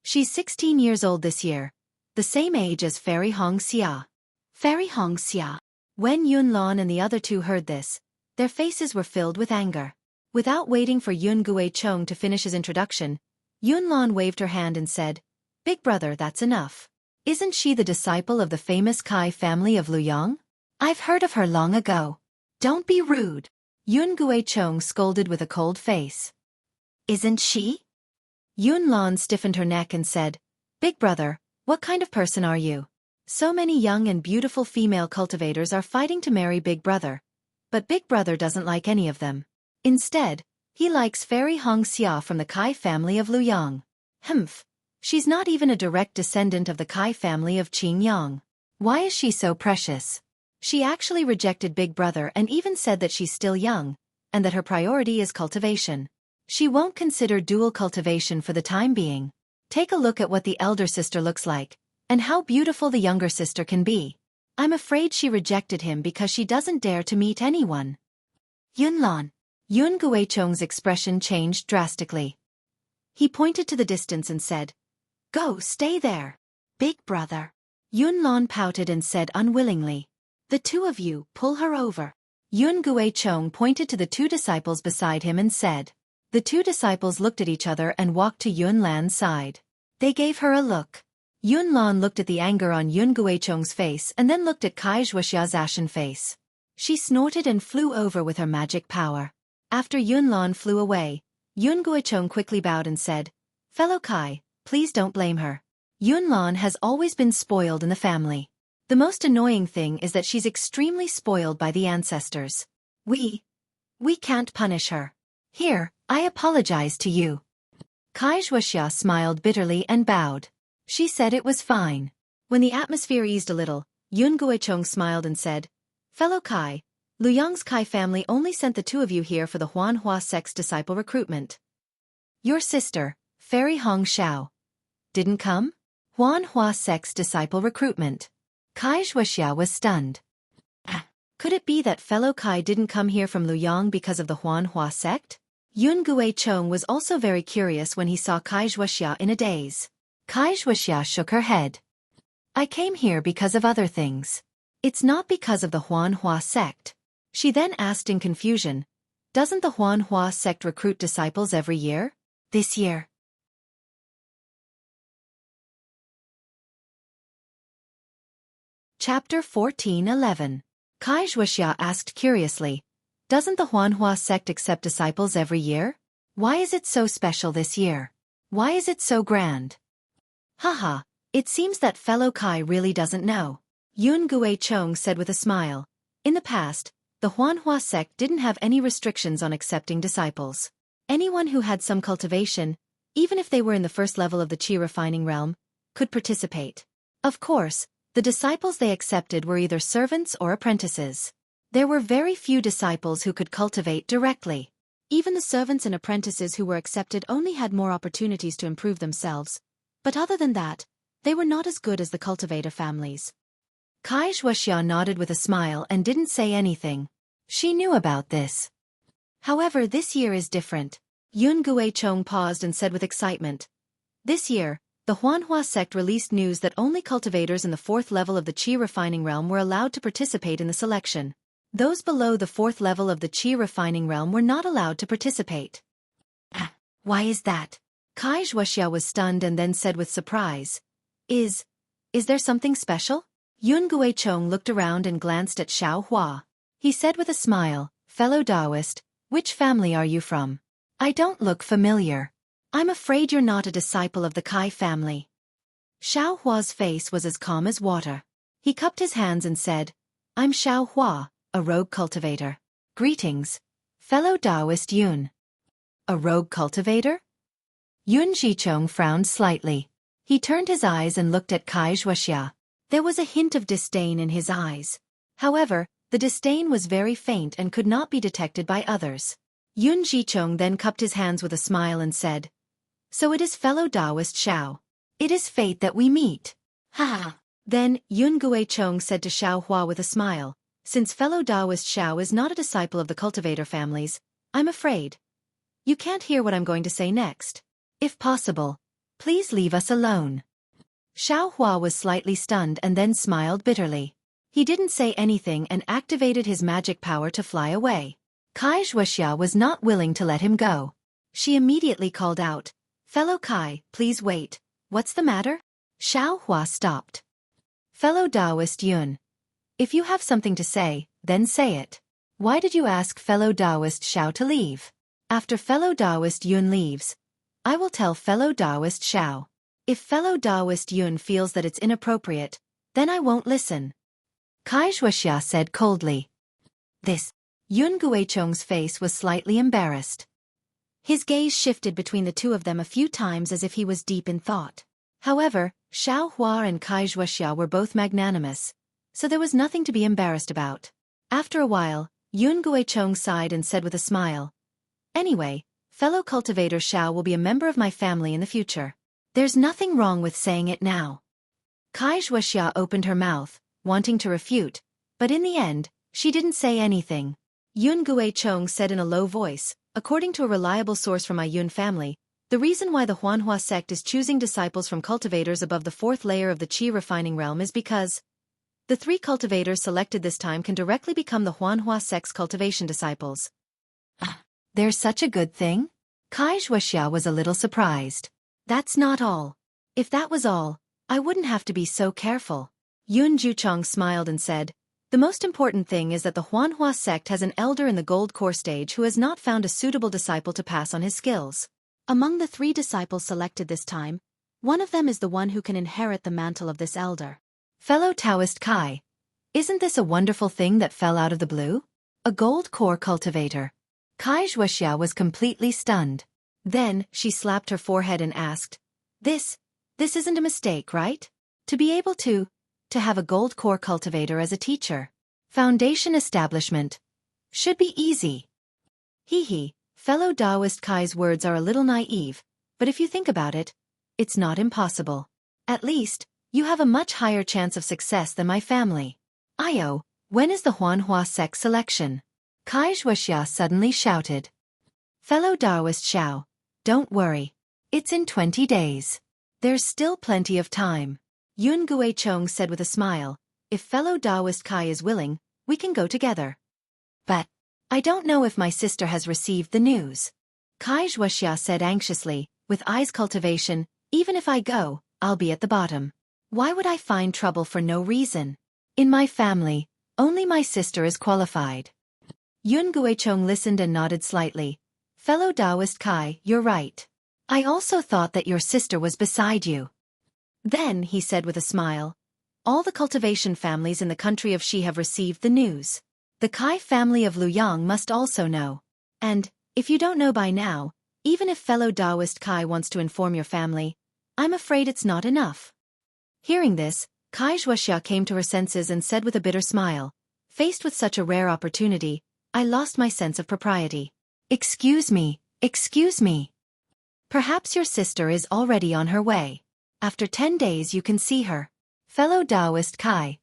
She's 16 years old this year, the same age as Fairy Hong Xia. Fairy Hong Xia. When Yun Lan and the other 2 heard this, their faces were filled with anger. Without waiting for Yun Gue Chong to finish his introduction, Yun Lan waved her hand and said, Big brother, that's enough. Isn't she the disciple of the famous Kai family of Luyang? I've heard of her long ago. Don't be rude. Yun Gue Chong scolded with a cold face. Isn't she? Yun Lan stiffened her neck and said, Big brother, what kind of person are you? So many young and beautiful female cultivators are fighting to marry Big brother. But Big brother doesn't like any of them. Instead, he likes Fairy Hong Xia from the Kai family of Luyang. Humph. She's not even a direct descendant of the Kai family of Qing Yang. Why is she so precious? She actually rejected Big brother and even said that she's still young, and that her priority is cultivation. She won't consider dual cultivation for the time being. Take a look at what the elder sister looks like, and how beautiful the younger sister can be. I'm afraid she rejected him because she doesn't dare to meet anyone. Yun Lan. Yun Gue Chong's expression changed drastically. He pointed to the distance and said, Go, stay there. Big brother. Yun Lan pouted and said unwillingly, The 2 of you, pull her over. Yun Guicheng pointed to the two disciples beside him and said. The two disciples looked at each other and walked to Yun Lan's side. They gave her a look. Yun Lan looked at the anger on Yun Guicheng's face and then looked at Kai Xuexia's ashen face. She snorted and flew over with her magic power. After Yun Lan flew away, Yun Guicheng quickly bowed and said, "Fellow Kai, please don't blame her. Yun Lan has always been spoiled in the family. The most annoying thing is that she's extremely spoiled by the ancestors. We can't punish her. Here, I apologize to you." Kai Xuexia smiled bitterly and bowed. She said it was fine. When the atmosphere eased a little, Yun Guicheng smiled and said, "Fellow Kai, Lu Yang's Kai family only sent the two of you here for the Huanhua sect's disciple recruitment. Your sister, Fairy Hong Xiao, didn't come? Huanhua sect's disciple recruitment." Kai Xuexia was stunned. Could it be that fellow Kai didn't come here from Luyang because of the Huanhua sect? Yun Guicheng was also very curious when he saw Kai Xuexia in a daze. Kai Xuexia shook her head. "I came here because of other things. It's not because of the Huanhua sect." She then asked in confusion, "Doesn't the Huanhua sect recruit disciples every year? This year?" Chapter 14:11. Kai Xuexia asked curiously, "Doesn't the Huanhua sect accept disciples every year? Why is it so special this year? Why is it so grand?" "Haha, it seems that fellow Kai really doesn't know," Yun Guicheng said with a smile. "In the past, the Huanhua sect didn't have any restrictions on accepting disciples. Anyone who had some cultivation, even if they were in the first level of the qi refining realm, could participate. Of course, the disciples they accepted were either servants or apprentices. There were very few disciples who could cultivate directly. Even the servants and apprentices who were accepted only had more opportunities to improve themselves, but other than that, they were not as good as the cultivator families." Kai Xuexia nodded with a smile and didn't say anything. She knew about this. "However, this year is different." Yun Guicheng paused and said with excitement, "This year, the Huanhua sect released news that only cultivators in the fourth level of the qi refining realm were allowed to participate in the selection. Those below the fourth level of the qi refining realm were not allowed to participate." "Why is that?" Kai Xuexia was stunned and then said with surprise, Is there something special?" Yun Guicheng looked around and glanced at Xiao Hua. He said with a smile, "Fellow Taoist, which family are you from? I don't look familiar. I'm afraid you're not a disciple of the Kai family." Xiao Hua's face was as calm as water. He cupped his hands and said, "I'm Xiao Hua, a rogue cultivator. Greetings, fellow Taoist Yun." "A rogue cultivator?" Yun Guicheng frowned slightly. He turned his eyes and looked at Kai Xuexia. There was a hint of disdain in his eyes. However, the disdain was very faint and could not be detected by others. Yun Guicheng then cupped his hands with a smile and said, "So it is fellow Taoist Xiao. It is fate that we meet." Ha! Then, Yun Guicheng said to Xiao Hua with a smile, "Since fellow Taoist Xiao is not a disciple of the cultivator families, I'm afraid you can't hear what I'm going to say next. If possible, please leave us alone." Xiao Hua was slightly stunned and then smiled bitterly. He didn't say anything and activated his magic power to fly away. Kai Xuexia was not willing to let him go. She immediately called out, "Fellow Kai, please wait. What's the matter?" Xiao Hua stopped. "Fellow Taoist Yun, if you have something to say, then say it. Why did you ask fellow Taoist Xiao to leave? After fellow Taoist Yun leaves, I will tell fellow Taoist Xiao. If fellow Taoist Yun feels that it's inappropriate, then I won't listen." Kai Xuexia said coldly. Yun Guicheng's face was slightly embarrassed. His gaze shifted between the two of them a few times as if he was deep in thought. However, Xiao Hua and Kai Xuexia were both magnanimous, so there was nothing to be embarrassed about. After a while, Yun Guicheng sighed and said with a smile, "Anyway, fellow cultivator Xiao will be a member of my family in the future. There's nothing wrong with saying it now." Kai Xuexia opened her mouth, wanting to refute, but in the end, she didn't say anything. Yun Guicheng said in a low voice, "According to a reliable source from my Yun family, the reason why the Huanhua sect is choosing disciples from cultivators above the fourth layer of the qi refining realm is because The 3 cultivators selected this time can directly become the Huanhua sect's cultivation disciples. There's such a good thing? Kai Xueqi was a little surprised. That's not all. If that was all, I wouldn't have to be so careful. Yun Juchong smiled and said, the most important thing is that the Huanhua sect has an elder in the gold core stage who has not found a suitable disciple to pass on his skills. Among the 3 disciples selected this time, one of them is the one who can inherit the mantle of this elder. Fellow Taoist Kai, isn't this a wonderful thing that fell out of the blue? A gold core cultivator. Kai Xueqi was completely stunned. Then, she slapped her forehead and asked, This isn't a mistake, right? To be able to have a gold core cultivator as a teacher. Foundation establishment. Should be easy. Fellow Taoist Kai's words are a little naive, but if you think about it, it's not impossible. At least, you have a much higher chance of success than my family. When is the Huanhua sect selection? Kai Xueqi suddenly shouted. Fellow Taoist Xiao, don't worry. It's in 20 days. There's still plenty of time. Yun Guichong said with a smile, if fellow Taoist Kai is willing, we can go together. But I don't know if my sister has received the news. Kai Xueqi said anxiously, with eyes cultivation, even if I go, I'll be at the bottom. Why would I find trouble for no reason? In my family, only my sister is qualified. Yun Guichong listened and nodded slightly. Fellow Taoist Kai, you're right. I also thought that your sister was beside you. Then, he said with a smile, all the cultivation families in the country of Xi have received the news. The Kai family of Luyang must also know. And, if you don't know by now, even if fellow Taoist Kai wants to inform your family, I'm afraid it's not enough. Hearing this, Kai Xueqi came to her senses and said with a bitter smile, faced with such a rare opportunity, I lost my sense of propriety. Excuse me. Perhaps your sister is already on her way. After 10 days you can see her. Fellow Taoist Kai.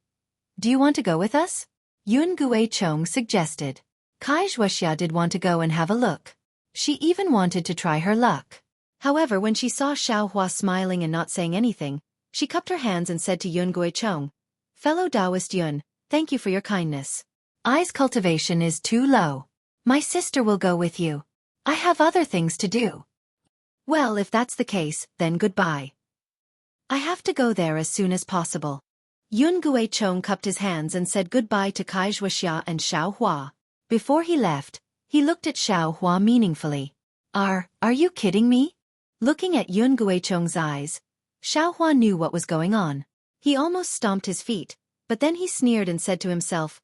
Do you want to go with us? Yun Guichong suggested. Kai Xueqi did want to go and have a look. She even wanted to try her luck. However, when she saw Xiaohua smiling and not saying anything, she cupped her hands and said to Yun Guichong, Fellow Taoist Yun, thank you for your kindness. I's cultivation is too low. My sister will go with you. I have other things to do. Well, if that's the case, then goodbye. I have to go there as soon as possible. Yun Guichong cupped his hands and said goodbye to Kai Xueqi and Xiaohua. Before he left, he looked at Xiaohua meaningfully. Are you kidding me? Looking at Yun Guichong's eyes, Xiaohua knew what was going on. He almost stomped his feet, but then he sneered and said to himself,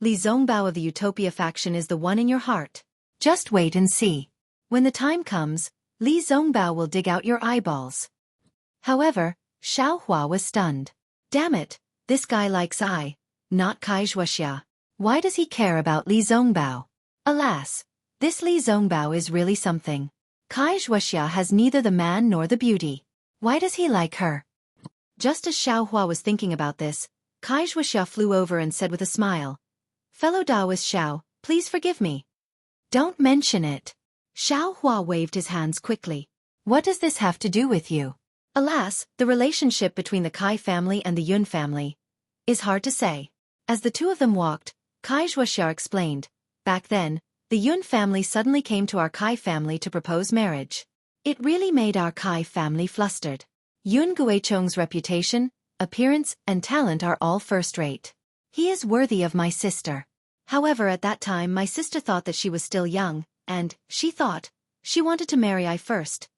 Li Zongbao of the Utopia faction is the one in your heart. Just wait and see. When the time comes, Li Zongbao will dig out your eyeballs. However, Xiaohua was stunned. Damn it, this guy likes not Kai Xueqi. Why does he care about Li Zongbao? Alas, this Li Zongbao is really something. Kai Xueqi has neither the man nor the beauty. Why does he like her? Just as Xiaohua was thinking about this, Kai Xueqi flew over and said with a smile, Fellow Taoist Xiao, please forgive me. Don't mention it. Xiaohua waved his hands quickly. What does this have to do with you? Alas, the relationship between the Kai family and the Yun family is hard to say. As the two of them walked, Kai Xueqi explained, back then, the Yun family suddenly came to our Kai family to propose marriage. It really made our Kai family flustered. Yun Guichong's reputation, appearance, and talent are all first-rate. He is worthy of my sister. However, at that time my sister thought that she was still young, and, she thought, she wanted to marry I first.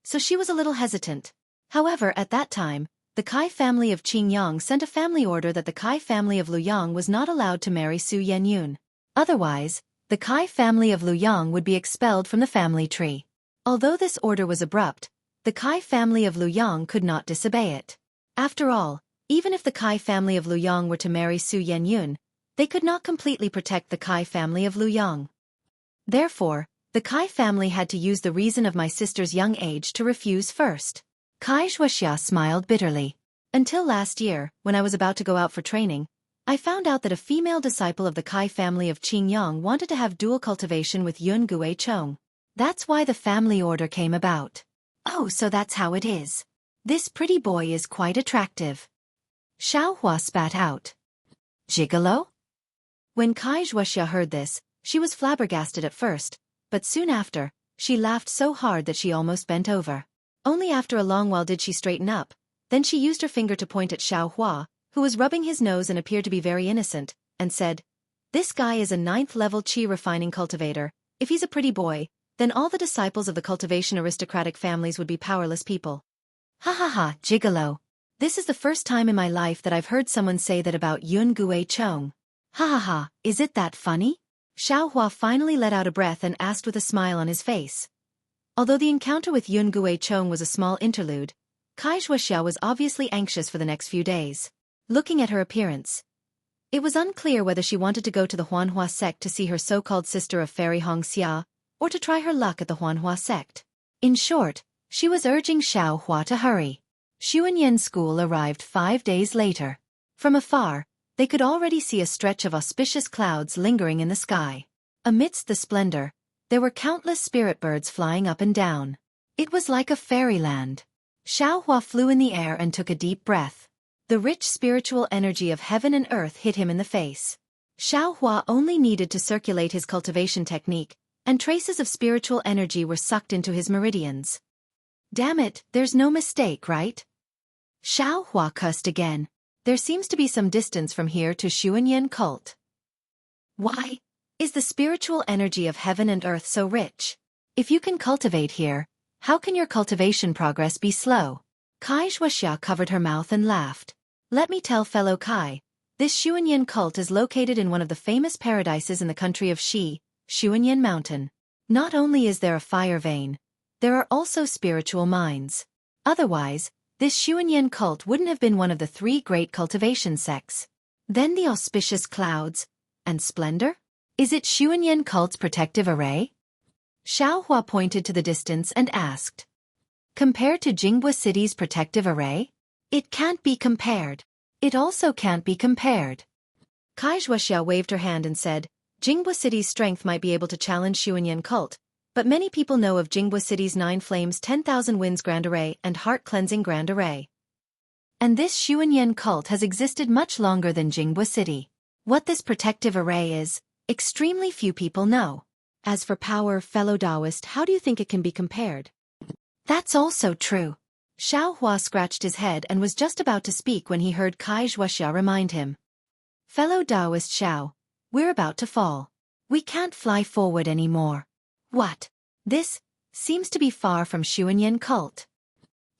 So she was a little hesitant. However, at that time, the Kai family of Qingyang sent a family order that the Kai family of Luyang was not allowed to marry Su Yenyun. Otherwise, the Kai family of Luyang would be expelled from the family tree. Although this order was abrupt, the Kai family of Luyang could not disobey it. After all, even if the Kai family of Luyang were to marry Su Yenyun, they could not completely protect the Kai family of Luyang. Therefore, the Kai family had to use the reason of my sister's young age to refuse first. Kai Xueqi smiled bitterly. Until last year, when I was about to go out for training, I found out that a female disciple of the Kai family of Qingyang wanted to have dual cultivation with Yun Guichong. That's why the family order came about. Oh, so that's how it is. This pretty boy is quite attractive. Xiaohua spat out. Gigolo? When Xueqi heard this, she was flabbergasted at first, but soon after, she laughed so hard that she almost bent over. Only after a long while did she straighten up. Then she used her finger to point at Xiaohua, who was rubbing his nose and appeared to be very innocent, and said, "This guy is a 9th-level qi refining cultivator. If he's a pretty boy, then all the disciples of the cultivation aristocratic families would be powerless people." Ha ha ha, gigolo. This is the first time in my life that I've heard someone say that about Yun Gue Chong. Ha ha ha, is it that funny? Xiaohua finally let out a breath and asked with a smile on his face. Although the encounter with Yun Gue Chong was a small interlude, Xueqi was obviously anxious for the next few days. Looking at her appearance, it was unclear whether she wanted to go to the Huanhua sect to see her so-called sister of Fairy Hongxia, or to try her luck at the Huanhua sect. In short, she was urging Xiaohua to hurry. Xuanyan school arrived 5 days later. From afar, they could already see a stretch of auspicious clouds lingering in the sky. Amidst the splendor, there were countless spirit birds flying up and down. It was like a fairyland. Xiaohua flew in the air and took a deep breath. The rich spiritual energy of heaven and earth hit him in the face. Xiaohua only needed to circulate his cultivation technique, and traces of spiritual energy were sucked into his meridians. Damn it, there's no mistake, right? Xiaohua cussed again. There seems to be some distance from here to Xuanyan cult. Why is the spiritual energy of heaven and earth so rich? If you can cultivate here, how can your cultivation progress be slow? Xueqi covered her mouth and laughed. Let me tell fellow Kai, this Xuanyan cult is located in one of the famous paradises in the country of Xi, Xuanyan Mountain. Not only is there a fire vein, there are also spiritual mines. Otherwise, this Xuanyan cult wouldn't have been one of the 3 great cultivation sects. Then the auspicious clouds and splendor? Is it Xuanyan cult's protective array? Xiaohua pointed to the distance and asked. Compared to Jinghua City's protective array? It can't be compared. It also can't be compared. Xueqi waved her hand and said, Jinghua City's strength might be able to challenge Xuanyan cult, but many people know of Jinghua City's 9 Flames 10,000 Winds Grand Array and Heart Cleansing Grand Array. And this Xuanyan cult has existed much longer than Jinghua City. What this protective array is, extremely few people know. As for power, fellow Taoist, how do you think it can be compared? That's also true. Xiaohua scratched his head and was just about to speak when he heard Xueqi remind him. Fellow Taoist Xiao, we're about to fall. We can't fly forward anymore. What? This seems to be far from Xuanyan cult.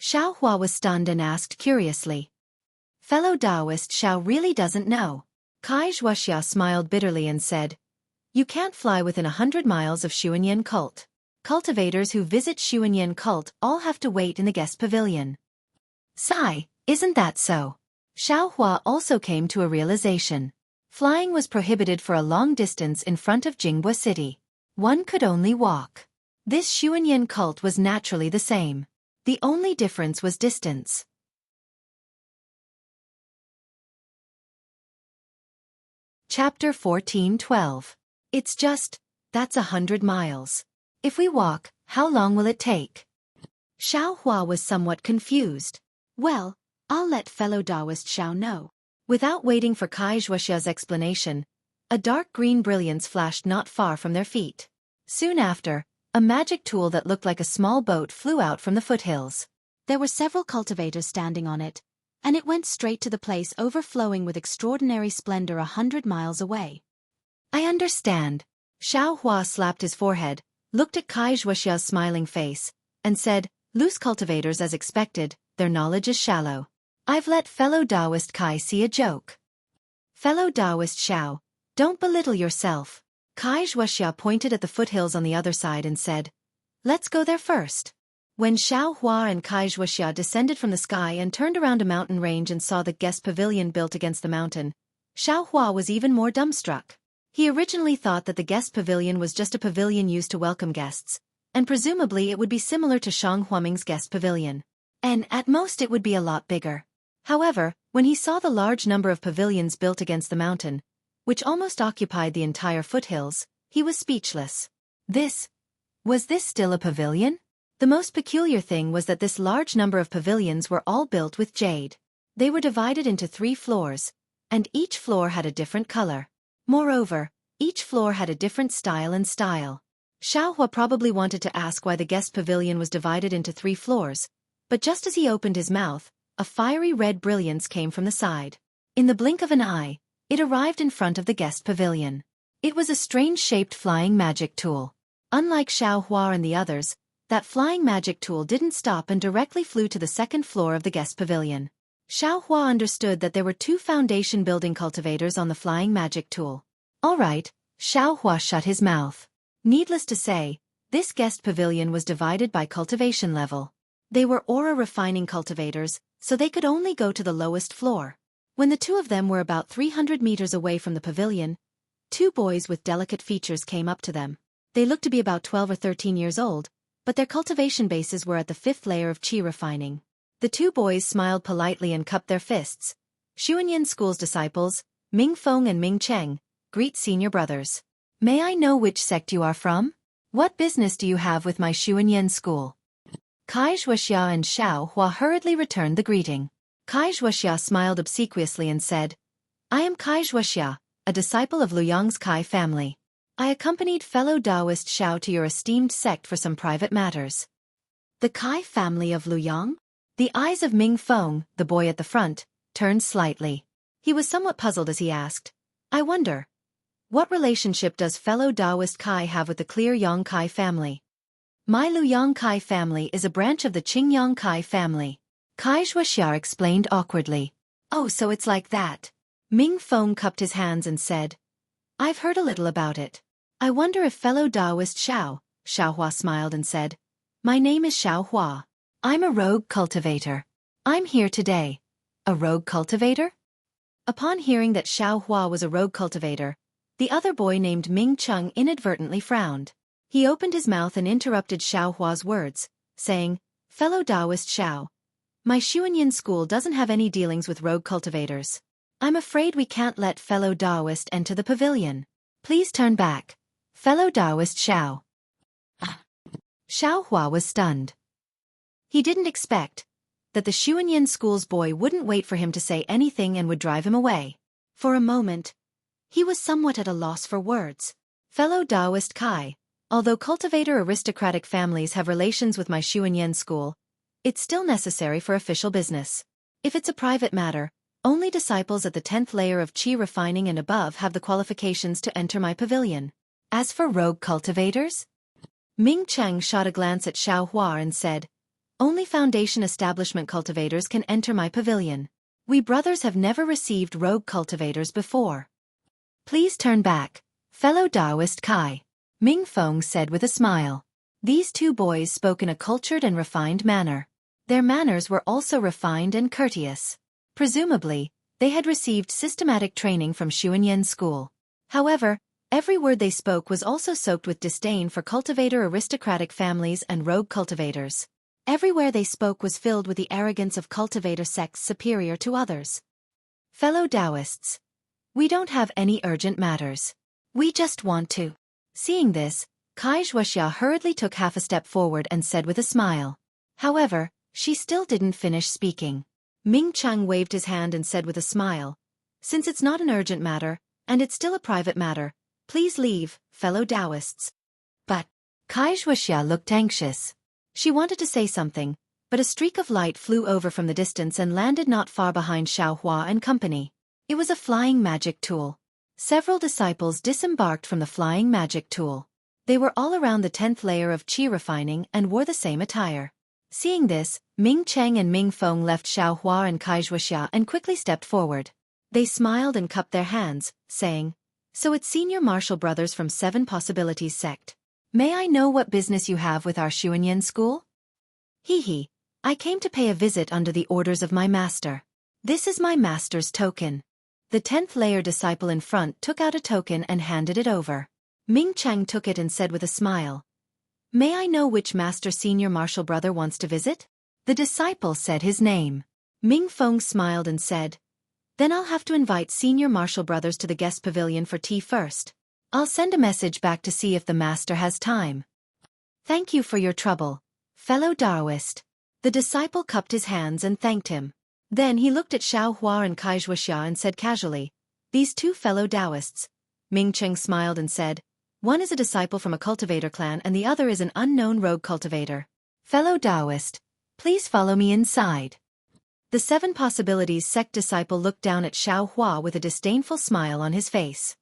Xiaohua was stunned and asked curiously. Fellow Taoist Xiao really doesn't know. Xueqi smiled bitterly and said, You can't fly within 100 miles of Xuanyan cult. Cultivators who visit Xuanyan cult all have to wait in the guest pavilion. Sigh, isn't that so? Xiaohua also came to a realization. Flying was prohibited for a long distance in front of Jinghua City. One could only walk. This Xuanyan cult was naturally the same. The only difference was distance. Chapter 14:12. It's just, that's 100 miles. If we walk, how long will it take? Xiaohua was somewhat confused. Well, I'll let fellow Taoist Xiao know. Without waiting for Xueqi's explanation, a dark green brilliance flashed not far from their feet. Soon after, a magic tool that looked like a small boat flew out from the foothills. There were several cultivators standing on it, and it went straight to the place overflowing with extraordinary splendor 100 miles away. I understand. Xiaohua slapped his forehead, looked at Xueqi's smiling face, and said, Loose cultivators as expected, their knowledge is shallow. I've let fellow Taoist Kai see a joke. Fellow Taoist Xiao, don't belittle yourself. Xueqi pointed at the foothills on the other side and said, Let's go there first. When Xiaohua and Xueqi descended from the sky and turned around a mountain range and saw the guest pavilion built against the mountain, Xiaohua was even more dumbstruck. He originally thought that the guest pavilion was just a pavilion used to welcome guests, and presumably it would be similar to Shang Huaming's guest pavilion. And at most it would be a lot bigger. However, when he saw the large number of pavilions built against the mountain, which almost occupied the entire foothills, he was speechless. Was this still a pavilion? The most peculiar thing was that this large number of pavilions were all built with jade. They were divided into 3 floors, and each floor had a different color. Moreover, each floor had a different style and style. Xiaohua probably wanted to ask why the guest pavilion was divided into 3 floors, but just as he opened his mouth, a fiery red brilliance came from the side. In the blink of an eye, it arrived in front of the guest pavilion. It was a strange-shaped flying magic tool. Unlike Xiaohua and the others, that flying magic tool didn't stop and directly flew to the 2nd floor of the guest pavilion. Xiaohua understood that there were 2 foundation building cultivators on the flying magic tool. All right, Xiaohua shut his mouth. Needless to say, this guest pavilion was divided by cultivation level. They were aura refining cultivators, so they could only go to the lowest floor. When the 2 of them were about 300 meters away from the pavilion, 2 boys with delicate features came up to them. They looked to be about 12 or 13 years old, but their cultivation bases were at the 5th layer of qi refining. The 2 boys smiled politely and cupped their fists. Xueqi School's disciples, Ming Feng and Ming Cheng, greet senior brothers. May I know which sect you are from? What business do you have with my Xueqi School? Kai Xuexia and Xiao Hua hurriedly returned the greeting. Kai Xuexia smiled obsequiously and said, I am Kai Xuexia, a disciple of Luyang's Kai family. I accompanied fellow Taoist Xiao to your esteemed sect for some private matters. The Kai family of Luyang? The eyes of Ming Feng, the boy at the front, turned slightly. He was somewhat puzzled as he asked, I wonder, what relationship does fellow Taoist Kai have with the Clear Yang Kai family? My Luyang Kai family is a branch of the Qingyang Kai family. Kai Xuexia explained awkwardly. Oh, so it's like that. Ming Feng cupped his hands and said, I've heard a little about it. I wonder if fellow Taoist Xiaohua smiled and said, My name is Xiaohua. I'm a rogue cultivator. I'm here today. A rogue cultivator? Upon hearing that Xiaohua was a rogue cultivator, the other boy named Ming Cheng inadvertently frowned. He opened his mouth and interrupted Xiaohua's words, saying, Fellow Taoist Xiao, my Xueqi school doesn't have any dealings with rogue cultivators. I'm afraid we can't let fellow Taoist enter the pavilion. Please turn back. Fellow Taoist Xiao. Xiaohua was stunned. He didn't expect that the Xueqi school's boy wouldn't wait for him to say anything and would drive him away. For a moment, he was somewhat at a loss for words. Fellow Taoist Kai, although cultivator aristocratic families have relations with my Xueqi school, it's still necessary for official business. If it's a private matter, only disciples at the 10th layer of qi refining and above have the qualifications to enter my pavilion. As for rogue cultivators? Ming Cheng shot a glance at Xiaohua and said, Only foundation establishment cultivators can enter my pavilion. We brothers have never received rogue cultivators before. Please turn back, fellow Taoist Kai, Ming Feng said with a smile. These 2 boys spoke in a cultured and refined manner. Their manners were also refined and courteous. Presumably, they had received systematic training from Xueqi school. However, every word they spoke was also soaked with disdain for cultivator aristocratic families and rogue cultivators. Everywhere they spoke was filled with the arrogance of cultivator sects superior to others. Fellow Taoists, we don't have any urgent matters. We just want to. Seeing this, Kai Xuexia hurriedly took half a step forward and said with a smile. However, she still didn't finish speaking. Ming Cheng waved his hand and said with a smile, Since it's not an urgent matter, and it's still a private matter, please leave, fellow Taoists. But Kai Xuexia looked anxious. She wanted to say something, but a streak of light flew over from the distance and landed not far behind Xiaohua and company. It was a flying magic tool. Several disciples disembarked from the flying magic tool. They were all around the 10th layer of qi refining and wore the same attire. Seeing this, Ming Cheng and Ming Feng left Xiaohua and Kai Xuexia and quickly stepped forward. They smiled and cupped their hands, saying, So it's senior martial brothers from 7 Possibilities sect. May I know what business you have with our Xueqi school? Hee. I came to pay a visit under the orders of my master. This is my master's token. The 10th layer disciple in front took out a token and handed it over. Ming Cheng took it and said with a smile, May I know which master senior martial brother wants to visit? The disciple said his name. Ming Feng smiled and said, Then I'll have to invite senior martial brothers to the guest pavilion for tea first. I'll send a message back to see if the master has time. Thank you for your trouble, fellow Taoist. The disciple cupped his hands and thanked him. Then he looked at Xiao Hua and Kai Xuexia and said casually, "These two fellow Taoists." Ming Cheng smiled and said, "One is a disciple from a cultivator clan and the other is an unknown rogue cultivator. Fellow Taoist, please follow me inside." The Seven Possibilities sect disciple looked down at Xiao Hua with a disdainful smile on his face.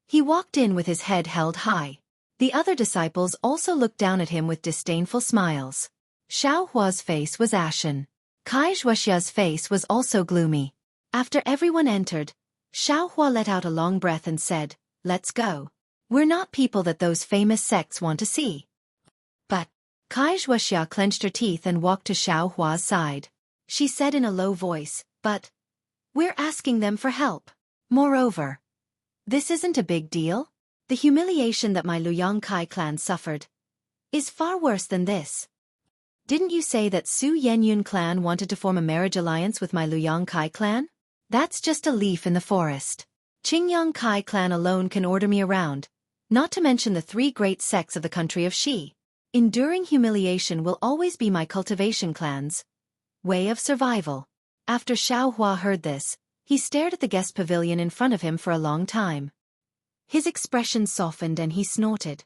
He walked in with his head held high. The other disciples also looked down at him with disdainful smiles. Xiao Hua's face was ashen. Kai Xuexia's face was also gloomy. After everyone entered, Xiao Hua let out a long breath and said, "Let's go. We're not people that those famous sects want to see." But Kai Xuexia clenched her teeth and walked to Xiao Hua's side. She said in a low voice, "But we're asking them for help. Moreover, this isn't a big deal. The humiliation that my Luyang Kai clan suffered is far worse than this. Didn't you say that Su Yenyun clan wanted to form a marriage alliance with my Luyang Kai clan? That's just a leaf in the forest. Qingyang Kai clan alone can order me around, not to mention the three great sects of the country of Xi. Enduring humiliation will always be my cultivation clan's way of survival." After Xiao Hua heard this, he stared at the guest pavilion in front of him for a long time. His expression softened and he snorted.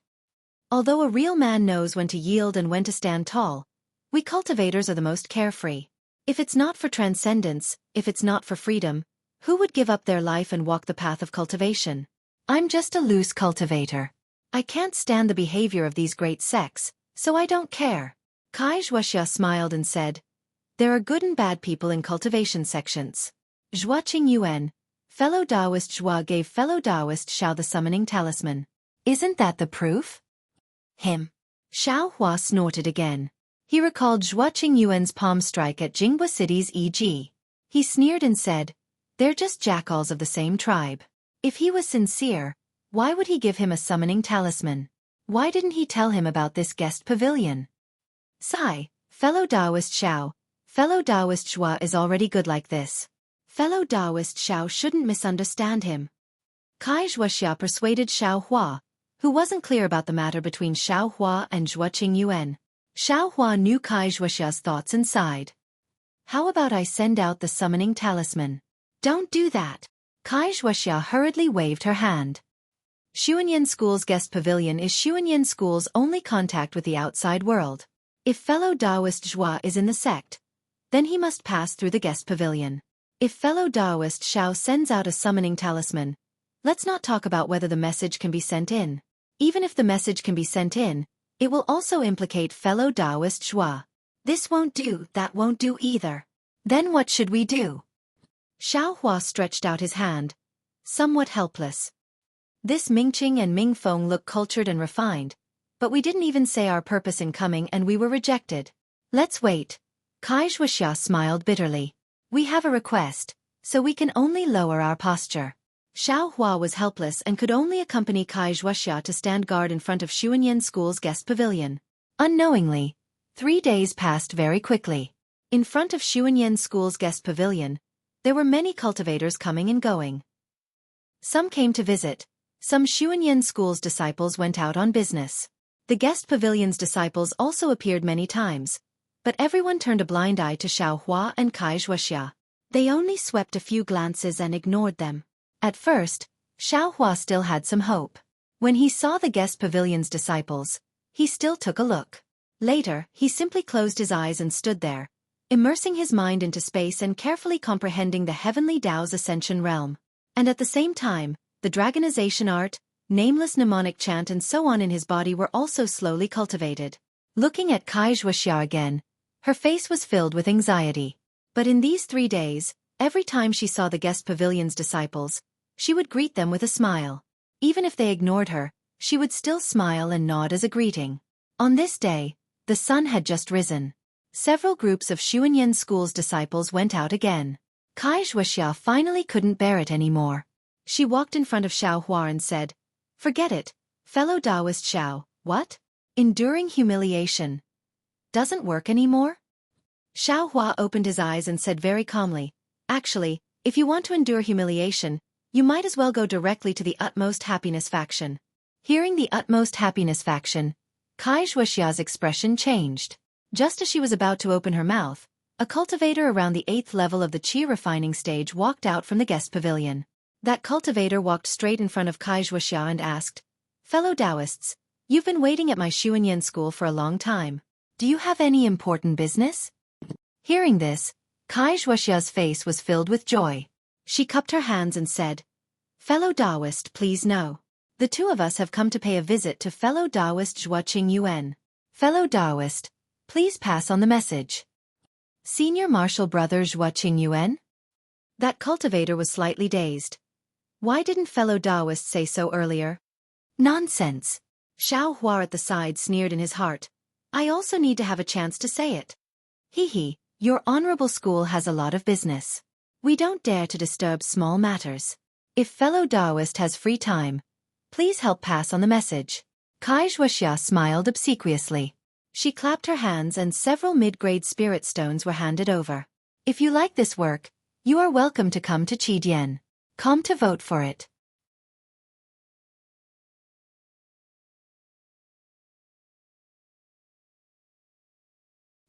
"Although a real man knows when to yield and when to stand tall, we cultivators are the most carefree. If it's not for transcendence, if it's not for freedom, who would give up their life and walk the path of cultivation? I'm just a loose cultivator. I can't stand the behavior of these great sects, so I don't care." Kai Xuexia smiled and said, "There are good and bad people in cultivation sections." Xueqi Yuan, fellow Taoist Zhua gave fellow Taoist Xiao the summoning talisman. "Isn't that the proof?" "Him." Xiao Hua snorted again. He recalled Xueqi Yuan's palm strike at Jinghua City's E.G. He sneered and said, "They're just jackals of the same tribe. If he was sincere, why would he give him a summoning talisman? Why didn't he tell him about this guest pavilion?" "Sigh, fellow Taoist Xiao, fellow Taoist Zhua is already good like this. Fellow Taoist Xiao shouldn't misunderstand him." Kai Xuexia persuaded Xiao Hua, who wasn't clear about the matter between Xiao Hua and Xueqi Yuan. Xiao Hua knew Kai Xuexia's thoughts and sighed. "How about I send out the summoning talisman?" "Don't do that." Kai Xuexia hurriedly waved her hand. Xuanyan School's guest pavilion is Xuanyan School's only contact with the outside world. If fellow Taoist Zhua is in the sect, then he must pass through the guest pavilion. If fellow Taoist Xiao sends out a summoning talisman, let's not talk about whether the message can be sent in. Even if the message can be sent in, it will also implicate fellow Taoist Zhua. This won't do, that won't do either. Then what should we do? Xiao Hua stretched out his hand, somewhat helpless. This Mingqing and Mingfeng look cultured and refined, but we didn't even say our purpose in coming and we were rejected. Let's wait. Kai Xuexia smiled bitterly. We have a request, so we can only lower our posture. Xiao Hua was helpless and could only accompany Kai Xuexia to stand guard in front of Xuanyan School's guest pavilion. Unknowingly, 3 days passed very quickly. In front of Xuanyan School's guest pavilion, there were many cultivators coming and going. Some came to visit, some Xuanyan School's disciples went out on business. The guest pavilion's disciples also appeared many times, but everyone turned a blind eye to Xiao Hua and Kai Xuexia. They only swept a few glances and ignored them. At first, Xiao Hua still had some hope. When he saw the guest pavilion's disciples, he still took a look. Later, he simply closed his eyes and stood there, immersing his mind into space and carefully comprehending the heavenly Tao's ascension realm. And at the same time, the dragonization art, nameless mnemonic chant and so on in his body were also slowly cultivated. Looking at Kai Xuexia again, her face was filled with anxiety. But in these 3 days, every time she saw the guest pavilion's disciples, she would greet them with a smile. Even if they ignored her, she would still smile and nod as a greeting. On this day, the sun had just risen. Several groups of Xuanyan School's disciples went out again. Kai Xuexia finally couldn't bear it anymore. She walked in front of Xiao Hua and said, "Forget it, fellow Taoist Xiao, what? Enduring humiliation doesn't work anymore?" Xiao Hua opened his eyes and said very calmly, "Actually, if you want to endure humiliation, you might as well go directly to the utmost happiness faction." Hearing the utmost happiness faction, Kai Xuexia's expression changed. Just as she was about to open her mouth, A cultivator around the 8th level of the Qi refining stage walked out from the guest pavilion. That cultivator walked straight in front of Kai Xueqi and asked, "Fellow Taoists, you've been waiting at my Xuanyan school for a long time. Do you have any important business?" Hearing this, Kai Xueqi's face was filled with joy. She cupped her hands and said, "Fellow Taoist, please know. The two of us have come to pay a visit to fellow Taoist Xueqi Yuan. Fellow Taoist, please pass on the message. Senior Martial Brother Xueqi Yuan?" That cultivator was slightly dazed. Why didn't fellow Taoist say so earlier? Nonsense. Xiao Hua at the side sneered in his heart. I also need to have a chance to say it. Hee, your honorable school has a lot of business. We don't dare to disturb small matters. If fellow Taoist has free time, please help pass on the message. Kai Xueqi smiled obsequiously. She clapped her hands and several mid-grade spirit stones were handed over. If you like this work, you are welcome to come to Qidian. Come to vote for it.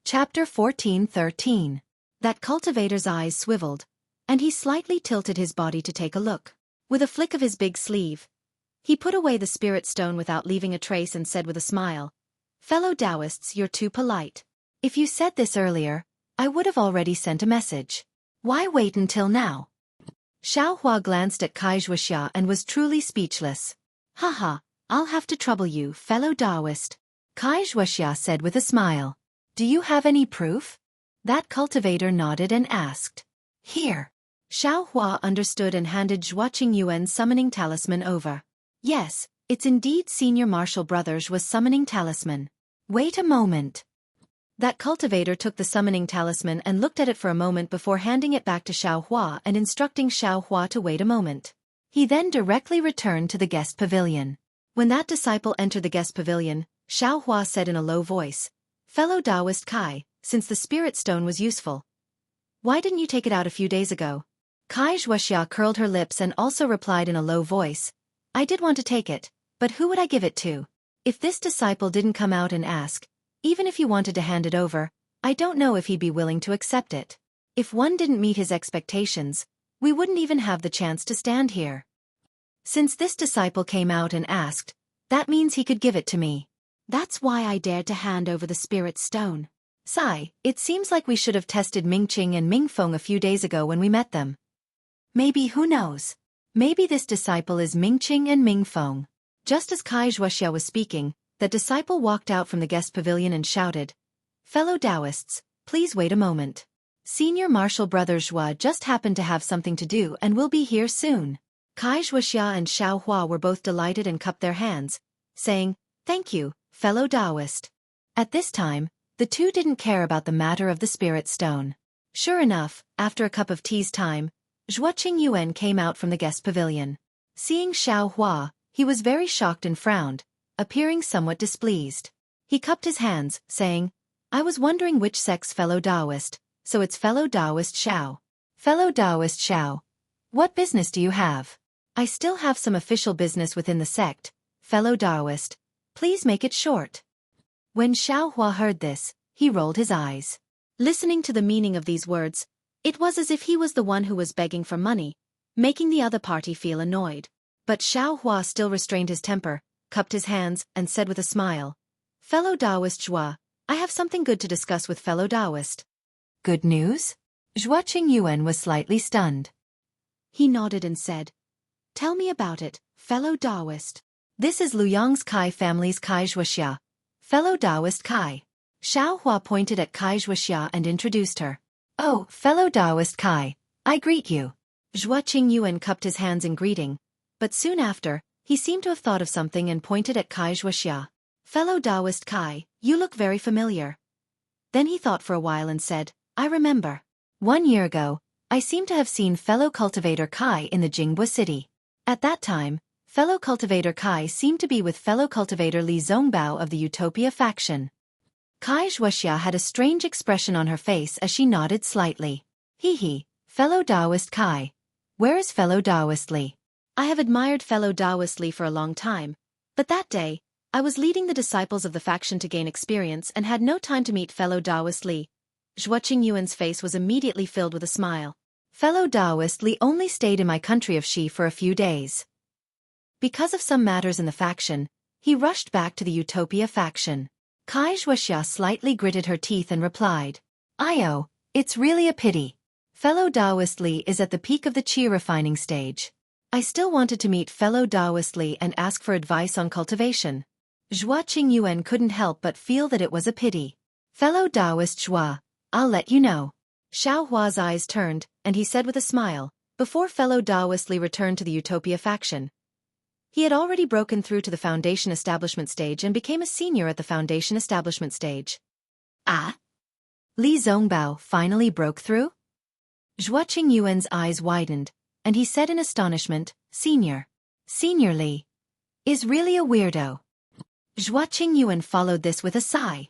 Chapter 14:13. That cultivator's eyes swiveled, and he slightly tilted his body to take a look. With a flick of his big sleeve, he put away the spirit stone without leaving a trace and said with a smile, "Fellow Taoists, you're too polite. If you said this earlier, I would have already sent a message. Why wait until now?" Xiao Hua glanced at Kai Xueqi and was truly speechless. "Haha, I'll have to trouble you, fellow Taoist," Kai Xueqi said with a smile. "Do you have any proof?" That cultivator nodded and asked. "Here." Xiao Hua understood and handed Xueqi Yuan's summoning talisman over. Yes, it's indeed Senior Martial Brothers was summoning talisman. Wait a moment. That cultivator took the summoning talisman and looked at it for a moment before handing it back to Xiao Hua and instructing Xiao Hua to wait a moment. He then directly returned to the guest pavilion. When that disciple entered the guest pavilion, Xiao Hua said in a low voice, "Fellow Taoist Kai, since the spirit stone was useful, why didn't you take it out a few days ago?" Kai Xueqi curled her lips and also replied in a low voice, "I did want to take it, but who would I give it to? If this disciple didn't come out and ask, even if you wanted to hand it over, I don't know if he'd be willing to accept it. If one didn't meet his expectations, we wouldn't even have the chance to stand here. Since this disciple came out and asked, that means he could give it to me. That's why I dared to hand over the spirit stone. Sigh, it seems like we should have tested Mingqing and Mingfeng a few days ago when we met them. Maybe, who knows? Maybe this disciple is Mingqing and Mingfeng." Just as Kai Xueqi was speaking, the disciple walked out from the guest pavilion and shouted, "Fellow Taoists, please wait a moment. Senior Martial Brother Xue just happened to have something to do and will be here soon." Kai Xueqi and Xiao Hua were both delighted and cupped their hands, saying, "Thank you, fellow Taoist." At this time, the two didn't care about the matter of the spirit stone. Sure enough, after a cup of tea's time, Xueqi Yuan came out from the guest pavilion. Seeing Xiao Hua, he was very shocked and frowned, appearing somewhat displeased. He cupped his hands, saying, "I was wondering which sect's fellow Taoist, so it's fellow Taoist Xiao. Fellow Taoist Xiao, what business do you have?" "I still have some official business within the sect, fellow Taoist. Please make it short." When Xiao Hua heard this, he rolled his eyes. Listening to the meaning of these words, it was as if he was the one who was begging for money, making the other party feel annoyed. But Xiao Hua still restrained his temper, cupped his hands, and said with a smile, "Fellow Taoist Xue, I have something good to discuss with fellow Taoist." "Good news?" Xueqi Yuan was slightly stunned. He nodded and said, "Tell me about it, fellow Taoist." "This is Luyang's Kai family's Kai Xueqi, fellow Taoist Kai." Xiao Hua pointed at Kai Xueqi and introduced her. "Oh, fellow Taoist Kai, I greet you." Xueqi Yuan cupped his hands in greeting, but soon after, he seemed to have thought of something and pointed at Kai Xueqi. "Fellow Taoist Kai, you look very familiar." Then he thought for a while and said, "I remember. 1 year ago, I seem to have seen fellow cultivator Kai in the Jingbo city. At that time, fellow cultivator Kai seemed to be with fellow cultivator Li Zongbao of the Utopia faction." Kai Xueqi had a strange expression on her face as she nodded slightly. "Hee, fellow Taoist Kai. Where is fellow Taoist Li?" "I have admired fellow Taoist Li for a long time, but that day, I was leading the disciples of the faction to gain experience and had no time to meet fellow Taoist Li. Xueqi Yuan's face was immediately filled with a smile. Fellow Taoist Li only stayed in my country of Xi for a few days. Because of some matters in the faction, he rushed back to the Utopia faction. Kai Xuexia slightly gritted her teeth and replied, "Io, it's really a pity. Fellow Taoist Li is at the peak of the qi refining stage. I still wanted to meet fellow Taoist Li and ask for advice on cultivation." Xueqi Yuan couldn't help but feel that it was a pity. "Fellow Taoist Xua, I'll let you know." Xiao Hua's eyes turned, and he said with a smile, before fellow Taoist Li returned to the Utopia faction. He had already broken through to the Foundation Establishment stage and became a senior at the Foundation Establishment stage. Ah? Li Zongbao finally broke through? Xueqi Yuan's eyes widened, and he said in astonishment, "Senior. Senior Li is really a weirdo." Xueqi Yuan followed this with a sigh.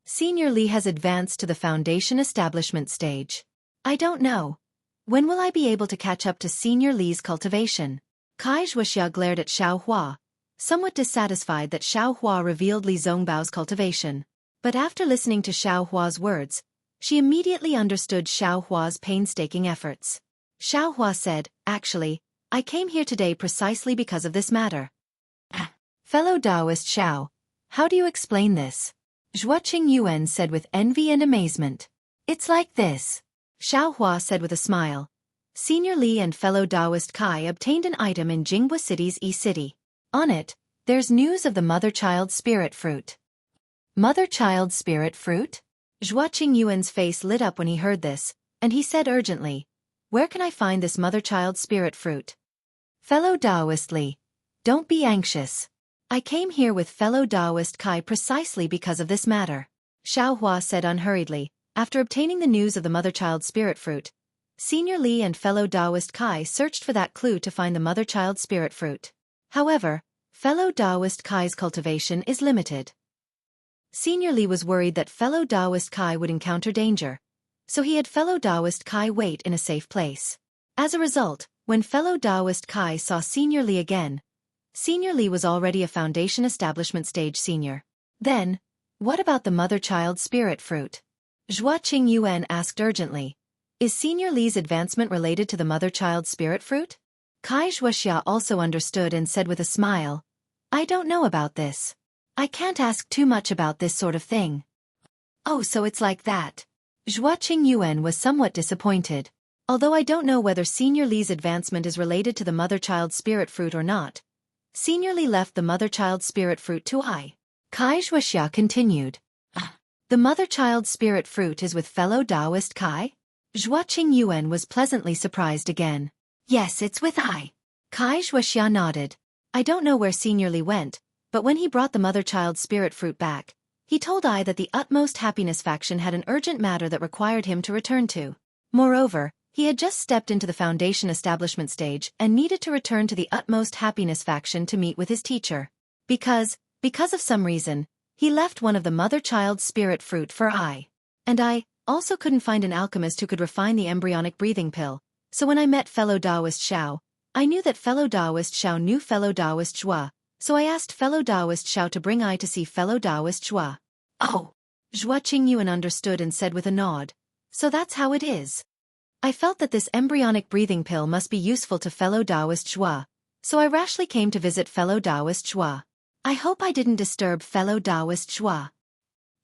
"Senior Li has advanced to the Foundation Establishment stage. I don't know. When will I be able to catch up to Senior Li's cultivation?" Kai Xuexia glared at Xiao Hua, somewhat dissatisfied that Xiao Hua revealed Li Zongbao's cultivation. But after listening to Xiao Hua's words, she immediately understood Xiao Hua's painstaking efforts. Xiao Hua said, "Actually, I came here today precisely because of this matter." "Fellow Taoist Xiao, how do you explain this?" Xueqi Yuan said with envy and amazement. "It's like this," Xiao Hua said with a smile. "Senior Li and fellow Taoist Kai obtained an item in Jinghua City's E-City. On it, there's news of the mother-child spirit fruit." Mother-child spirit fruit? Xueqi Yuan's face lit up when he heard this, and he said urgently, "Where can I find this mother-child spirit fruit?" "Fellow Taoist Li, don't be anxious. I came here with fellow Taoist Kai precisely because of this matter," Xiao Hua said unhurriedly. After obtaining the news of the mother-child spirit fruit, Senior Li and fellow Taoist Kai searched for that clue to find the mother-child spirit fruit. However, fellow Taoist Kai's cultivation is limited. Senior Li was worried that fellow Taoist Kai would encounter danger, so he had fellow Taoist Kai wait in a safe place. As a result, when fellow Taoist Kai saw Senior Li again, Senior Li was already a Foundation Establishment stage senior. Then, what about the mother-child spirit fruit? Xueqi Yuan asked urgently. Is Senior Li's advancement related to the mother-child spirit fruit? Kai Xuexia also understood and said with a smile, "I don't know about this. I can't ask too much about this sort of thing." "Oh, so it's like that." Xueqi Yuan was somewhat disappointed. "Although I don't know whether Senior Li's advancement is related to the mother-child spirit fruit or not, Senior Li left the mother-child spirit fruit to I." Kai Xuexia continued. "The mother-child spirit fruit is with fellow Taoist Kai?" Xueqi Yuan was pleasantly surprised again. "Yes, it's with I." Kai Xuexia nodded. "I don't know where Senior Li went, but when he brought the mother-child spirit fruit back, he told I that the Utmost Happiness faction had an urgent matter that required him to return to. Moreover, he had just stepped into the Foundation Establishment stage and needed to return to the Utmost Happiness faction to meet with his teacher. Because of some reason, he left one of the mother-child spirit fruit for I. And I also couldn't find an alchemist who could refine the embryonic breathing pill, so when I met fellow Taoist Xiao, I knew that fellow Taoist Xiao knew fellow Taoist Xua, so I asked fellow Taoist Xiao to bring I to see fellow Taoist Xua." "Oh." Xueqi Yuan understood and said with a nod, "So that's how it is. I felt that this embryonic breathing pill must be useful to fellow Taoist Xua, so I rashly came to visit fellow Taoist Xua. I hope I didn't disturb fellow Taoist Xua."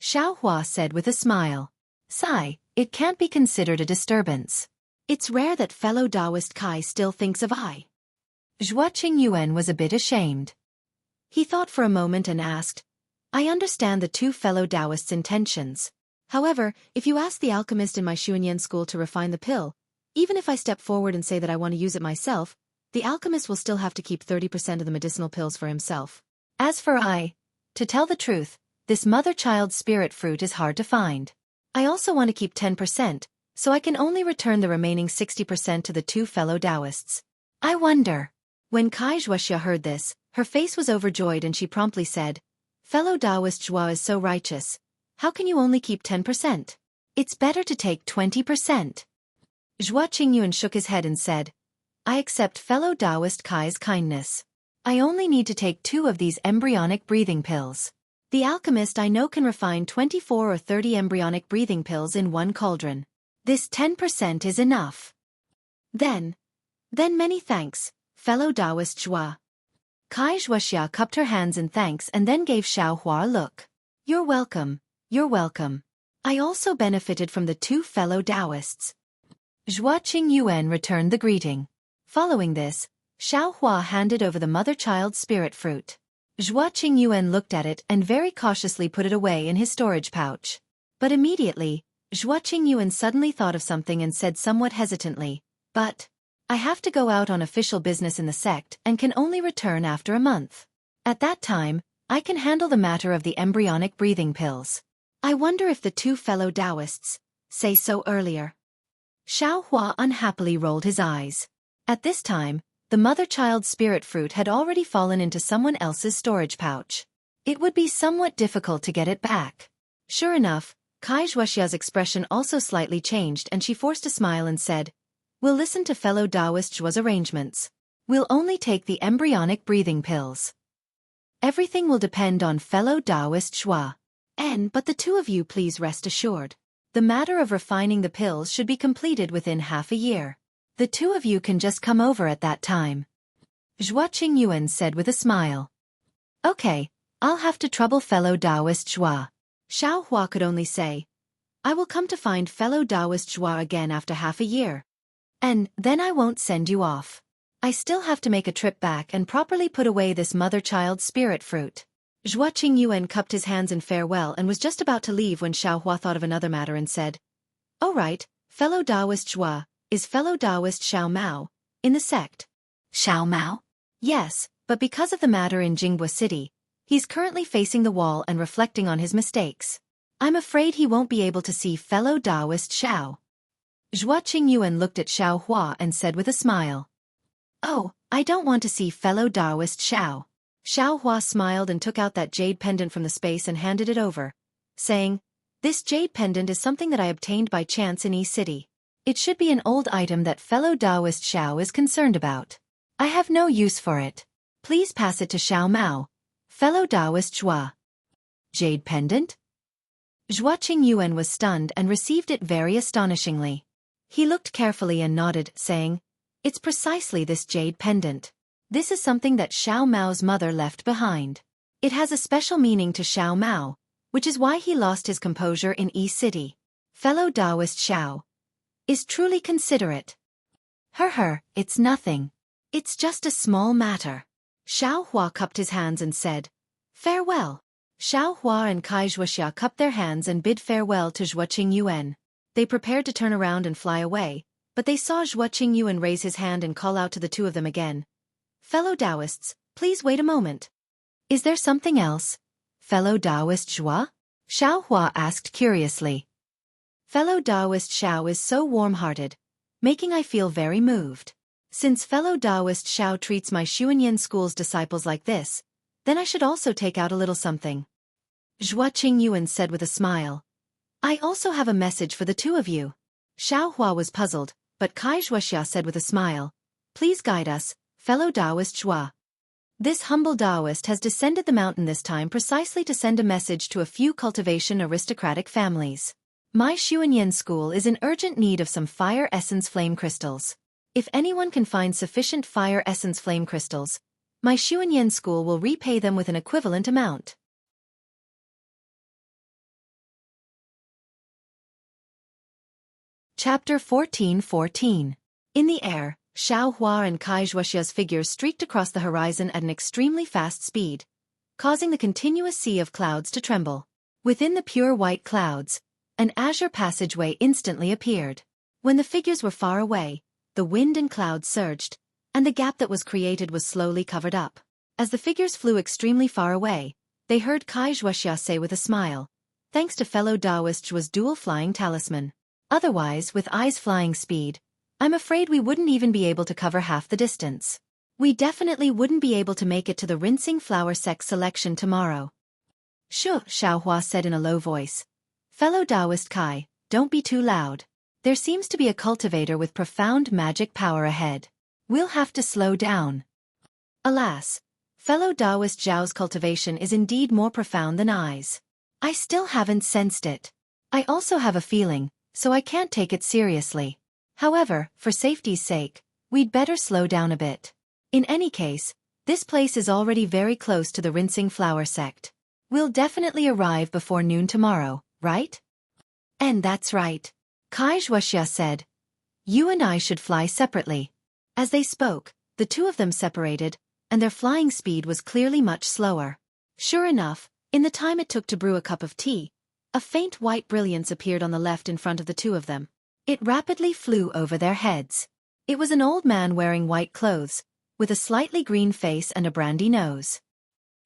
Xiao Hua said with a smile. "Sigh, it can't be considered a disturbance. It's rare that fellow Taoist Kai still thinks of I." Xueqi Yuan was a bit ashamed. He thought for a moment and asked, "I understand the two fellow Taoists' intentions. However, if you ask the alchemist in my Xuanyan school to refine the pill, even if I step forward and say that I want to use it myself, the alchemist will still have to keep 30% of the medicinal pills for himself. As for I, to tell the truth, this mother-child spirit fruit is hard to find. I also want to keep 10%, so I can only return the remaining 60% to the two fellow Taoists. I wonder." When Kai Xuexia heard this, her face was overjoyed and she promptly said, "Fellow Taoist Xua is so righteous. How can you only keep 10%? It's better to take 20%. Xueqi Yuan shook his head and said, "I accept fellow Taoist Kai's kindness. I only need to take 2 of these embryonic breathing pills. The alchemist I know can refine 24 or 30 embryonic breathing pills in one cauldron. This 10% is enough. Then many thanks, fellow Taoist Zhua. Kai Xuexia cupped her hands in thanks and then gave Xiaohua a look. You're welcome, you're welcome. I also benefited from the two fellow Taoists. Xueqi Yuan returned the greeting. Following this, Xiaohua handed over the mother-child spirit fruit. Xueqi Yuan looked at it and very cautiously put it away in his storage pouch. But immediately, Xueqi Yuan suddenly thought of something and said somewhat hesitantly, "But I have to go out on official business in the sect and can only return after a month. At that time, I can handle the matter of the embryonic breathing pills. I wonder if the two fellow Taoists say so earlier." Xiaohua unhappily rolled his eyes. At this time, the mother-child spirit fruit had already fallen into someone else's storage pouch. It would be somewhat difficult to get it back. Sure enough, Kai Xuexia's expression also slightly changed and she forced a smile and said, "We'll listen to fellow Taoist Zhua's arrangements. We'll only take the embryonic breathing pills. Everything will depend on fellow Taoist Zhua. But the two of you please rest assured. The matter of refining the pills should be completed within half a year. The two of you can just come over at that time." Xueqi Yuan said with a smile. "Okay, I'll have to trouble fellow Taoist Zhua." Xiaohua could only say, "I will come to find fellow Taoist Zhua again after half a year. And then I won't send you off. I still have to make a trip back and properly put away this mother-child spirit fruit." Xueqi Yuan cupped his hands in farewell and was just about to leave when Xiaohua thought of another matter and said, "Oh right, fellow Taoist Zhua, is fellow Taoist Xiao Mao in the sect?" "Xiao Mao?" "Yes, but because of the matter in Jinghua City, he's currently facing the wall and reflecting on his mistakes. I'm afraid he won't be able to see fellow Taoist Xiao." Xueqi Yuan looked at Xiaohua and said with a smile, "Oh, I don't want to see fellow Taoist Xiao." Xiaohua smiled and took out that jade pendant from the space and handed it over, saying, "This jade pendant is something that I obtained by chance in Yi City. It should be an old item that fellow Taoist Xiao is concerned about. I have no use for it. Please pass it to Xiao Mao, fellow Taoist Zhua." Jade pendant? Xueqi Yuan was stunned and received it very astonishingly. He looked carefully and nodded, saying, "It's precisely this jade pendant. This is something that Xiao Mao's mother left behind. It has a special meaning to Xiao Mao, which is why he lost his composure in Yi City. Fellow Taoist Xiao is truly considerate." It's nothing. It's just a small matter." Xiaohua cupped his hands and said, "Farewell." Xiaohua and Kai Xuexia cupped their hands and bid farewell to Xueqi Yuan. They prepared to turn around and fly away, but they saw Xueqi Yuan raise his hand and call out to the two of them again. "Fellow Taoists, please wait a moment." "Is there something else, fellow Taoist Zhua?" Xiaohua asked curiously. "Fellow Taoist Xiao is so warm-hearted, making I feel very moved. Since fellow Taoist Xiao treats my Xuanyan school's disciples like this, then I should also take out a little something." Xueqi Yuan said with a smile, "I also have a message for the two of you." Xiaohua was puzzled, but Kai Xuexia said with a smile, "Please guide us, fellow Taoist Zhua. This humble Taoist has descended the mountain this time precisely to send a message to a few cultivation aristocratic families. My Xuanyan school is in urgent need of some fire essence flame crystals. If anyone can find sufficient fire essence flame crystals, my Xuanyan school will repay them with an equivalent amount." Chapter 14:14. In the air, Xiaohua and Kai Xuexia's figures streaked across the horizon at an extremely fast speed, causing the continuous sea of clouds to tremble. Within the pure white clouds, an azure passageway instantly appeared. When the figures were far away, the wind and clouds surged, and the gap that was created was slowly covered up. As the figures flew extremely far away, they heard Kai Xuexia say with a smile, "Thanks to fellow Taoist Zhua's dual flying talisman. Otherwise, with eyes flying speed, I'm afraid we wouldn't even be able to cover half the distance. We definitely wouldn't be able to make it to the rinsing flower sect selection tomorrow." Xiaohua said in a low voice. "Fellow Taoist Kai, don't be too loud. There seems to be a cultivator with profound magic power ahead. We'll have to slow down." Alas, Fellow Taoist Zhao's cultivation is indeed more profound than I's. I still haven't sensed it. I also have a feeling, so I can't take it seriously. However, for safety's sake, we'd better slow down a bit. In any case, this place is already very close to the rinsing flower sect. We'll definitely arrive before noon tomorrow, right? And that's right. Xueqi said. You and I should fly separately. As they spoke, the two of them separated, and their flying speed was clearly much slower. Sure enough, in the time it took to brew a cup of tea, a faint white brilliance appeared on the left in front of the two of them. It rapidly flew over their heads. It was an old man wearing white clothes, with a slightly green face and a brandy nose.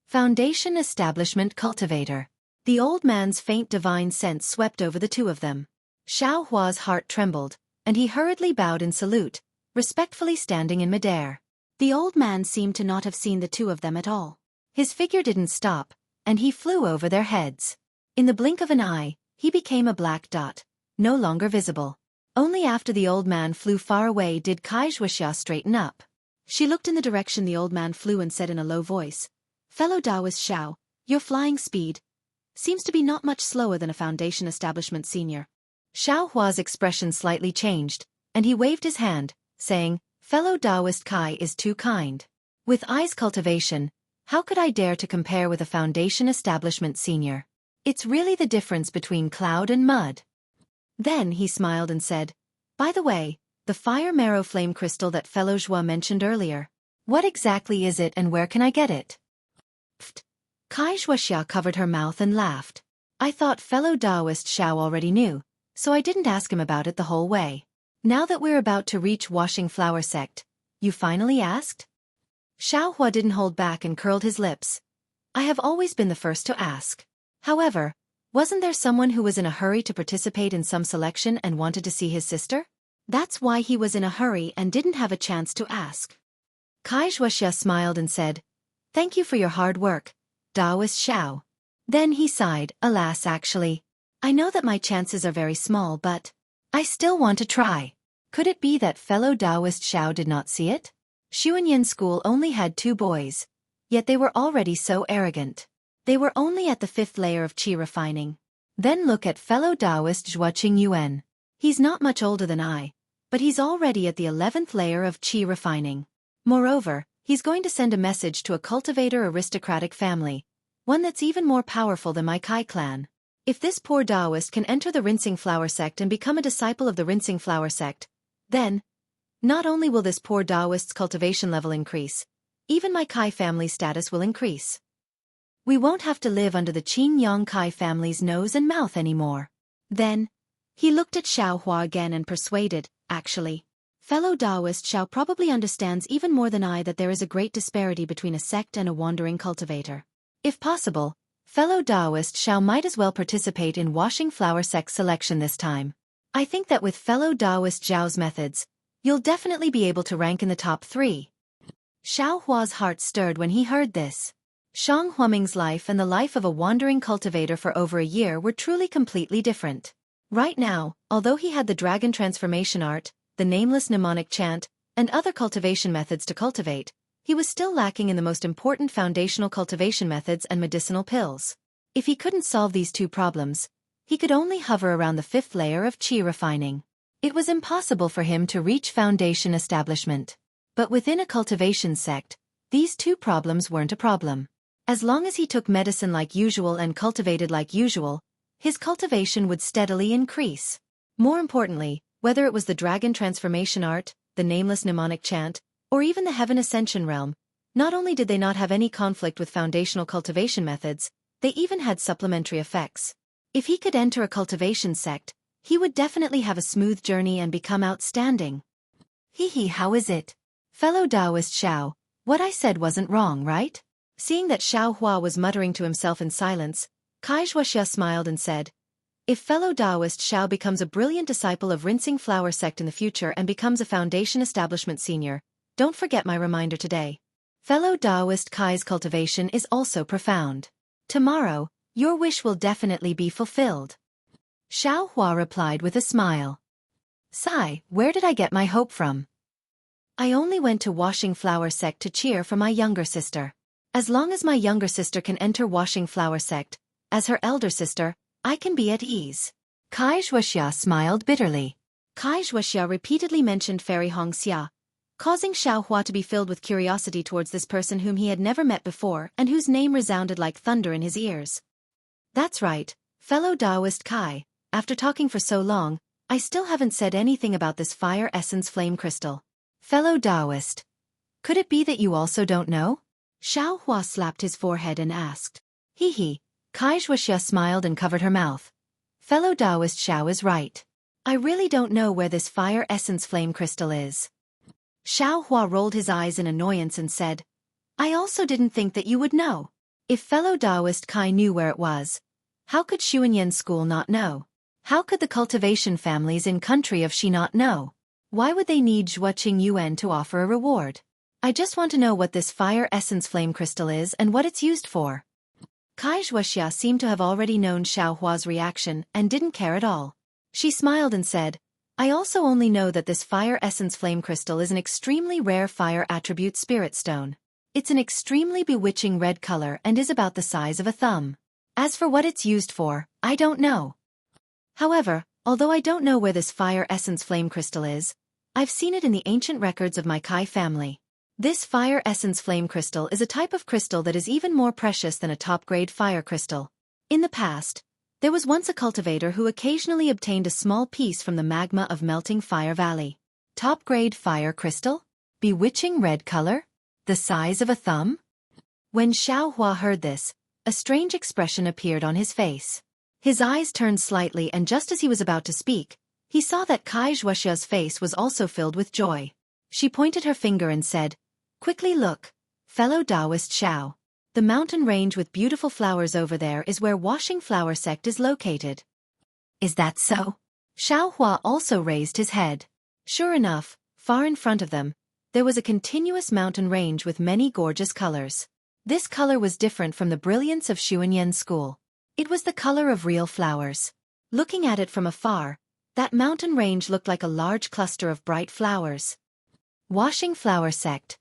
Foundation Establishment Cultivator. The old man's faint divine sense swept over the two of them. Xueqi's heart trembled, and he hurriedly bowed in salute, respectfully standing in midair. The old man seemed to not have seen the two of them at all. His figure didn't stop, and he flew over their heads. In the blink of an eye, he became a black dot, no longer visible. Only after the old man flew far away did Xueqi straighten up. She looked in the direction the old man flew and said in a low voice, Fellow Taoist Xiao, your flying speed seems to be not much slower than a Foundation Establishment senior. Xueqi's expression slightly changed, and he waved his hand, saying, Fellow Taoist Kai is too kind. With I's cultivation, how could I dare to compare with a Foundation Establishment senior? It's really the difference between cloud and mud. Then he smiled and said, By the way, the fire marrow flame crystal that Fellow Zhua mentioned earlier. What exactly is it and where can I get it? Pfft. Xueqi covered her mouth and laughed. I thought Fellow Taoist Xiao already knew, so I didn't ask him about it the whole way. Now that we're about to reach Washing Flower Sect, you finally asked? Xueqi didn't hold back and curled his lips. I have always been the first to ask. However, wasn't there someone who was in a hurry to participate in some selection and wanted to see his sister? That's why he was in a hurry and didn't have a chance to ask. Xueqi smiled and said, Thank you for your hard work, Taoist Xiao. Then he sighed, alas actually. I know that my chances are very small but I still want to try. Could it be that Fellow Taoist Xiao did not see it? Xuanyan school only had 2 boys, yet they were already so arrogant. They were only at the 5th layer of qi refining. Then look at Fellow Taoist Xueqi Yuan. He's not much older than I, but he's already at the 11th layer of qi refining. Moreover, he's going to send a message to a cultivator aristocratic family, one that's even more powerful than my Kai clan. If this poor Taoist can enter the Rinsing Flower Sect and become a disciple of the Rinsing Flower Sect, then, not only will this poor Taoist's cultivation level increase, even my Kai family status will increase. We won't have to live under the Qin Yang Kai family's nose and mouth anymore. Then, he looked at Xueqi again and persuaded, actually. Fellow Taoist Xiao probably understands even more than I that there is a great disparity between a sect and a wandering cultivator. If possible, Fellow Taoist Xiao might as well participate in Washing Flower Sect selection this time. I think that with Fellow Taoist Zhao's methods, you'll definitely be able to rank in the top 3. Xueqi's heart stirred when he heard this. Shang Huaming's life and the life of a wandering cultivator for over a year were truly completely different. Right now, although he had the dragon transformation art, the nameless mnemonic chant, and other cultivation methods to cultivate, he was still lacking in the most important foundational cultivation methods and medicinal pills. If he couldn't solve these 2 problems, he could only hover around the 5th layer of qi refining. It was impossible for him to reach foundation establishment. But within a cultivation sect, these 2 problems weren't a problem. As long as he took medicine like usual and cultivated like usual, his cultivation would steadily increase. More importantly, whether it was the dragon transformation art, the nameless mnemonic chant, or even the heaven ascension realm, not only did they not have any conflict with foundational cultivation methods, they even had supplementary effects. If he could enter a cultivation sect, he would definitely have a smooth journey and become outstanding. How is it? Fellow Taoist Xiao, what I said wasn't wrong, right? Seeing that Xueqi was muttering to himself in silence, Xueqi smiled and said, If Fellow Taoist Xiao becomes a brilliant disciple of Rinsing Flower Sect in the future and becomes a Foundation Establishment senior, don't forget my reminder today. Fellow Taoist Kai's cultivation is also profound. Tomorrow, your wish will definitely be fulfilled. Xueqi replied with a smile. Sigh, where did I get my hope from? I only went to Washing Flower Sect to cheer for my younger sister. As long as my younger sister can enter Washing Flower Sect, as her elder sister, I can be at ease. Kai Xuexia smiled bitterly. Kai Xuexia repeatedly mentioned Fairy Hongxia, causing Xiaohua to be filled with curiosity towards this person whom he had never met before and whose name resounded like thunder in his ears. That's right, fellow Taoist Kai, after talking for so long, I still haven't said anything about this fire essence flame crystal. Fellow Taoist. Could it be that you also don't know? Xiaohua slapped his forehead and asked. Hee. Kai Xuexia smiled and covered her mouth. Fellow Taoist Xiao is right. I really don't know where this fire essence flame crystal is. Xiaohua rolled his eyes in annoyance and said, I also didn't think that you would know. If fellow Taoist Kai knew where it was, how could Xuanyan school not know? How could the cultivation families in country of Xi not know? Why would they need Xueqi Yuan to offer a reward? I just want to know what this fire essence flame crystal is and what it's used for. Kai Xuexia seemed to have already known Xiaohua's reaction and didn't care at all. She smiled and said, I also only know that this fire essence flame crystal is an extremely rare fire attribute spirit stone. It's an extremely bewitching red color and is about the size of a thumb. As for what it's used for, I don't know. However, although I don't know where this fire essence flame crystal is, I've seen it in the ancient records of my Kai family. This fire essence flame crystal is a type of crystal that is even more precious than a top-grade fire crystal. In the past, there was once a cultivator who occasionally obtained a small piece from the magma of melting Fire Valley. Top-grade fire crystal? Bewitching red color? The size of a thumb? When Xiaohua heard this, a strange expression appeared on his face. His eyes turned slightly and just as he was about to speak, he saw that Kai Xuexia's face was also filled with joy. She pointed her finger and said, Quickly look, fellow Taoist Xiao. The mountain range with beautiful flowers over there is where Washing Flower Sect is located. Is that so? Xiaohua also raised his head. Sure enough, far in front of them, there was a continuous mountain range with many gorgeous colors. This color was different from the brilliance of Xuanyan school. It was the color of real flowers. Looking at it from afar, that mountain range looked like a large cluster of bright flowers. Washing Flower Sect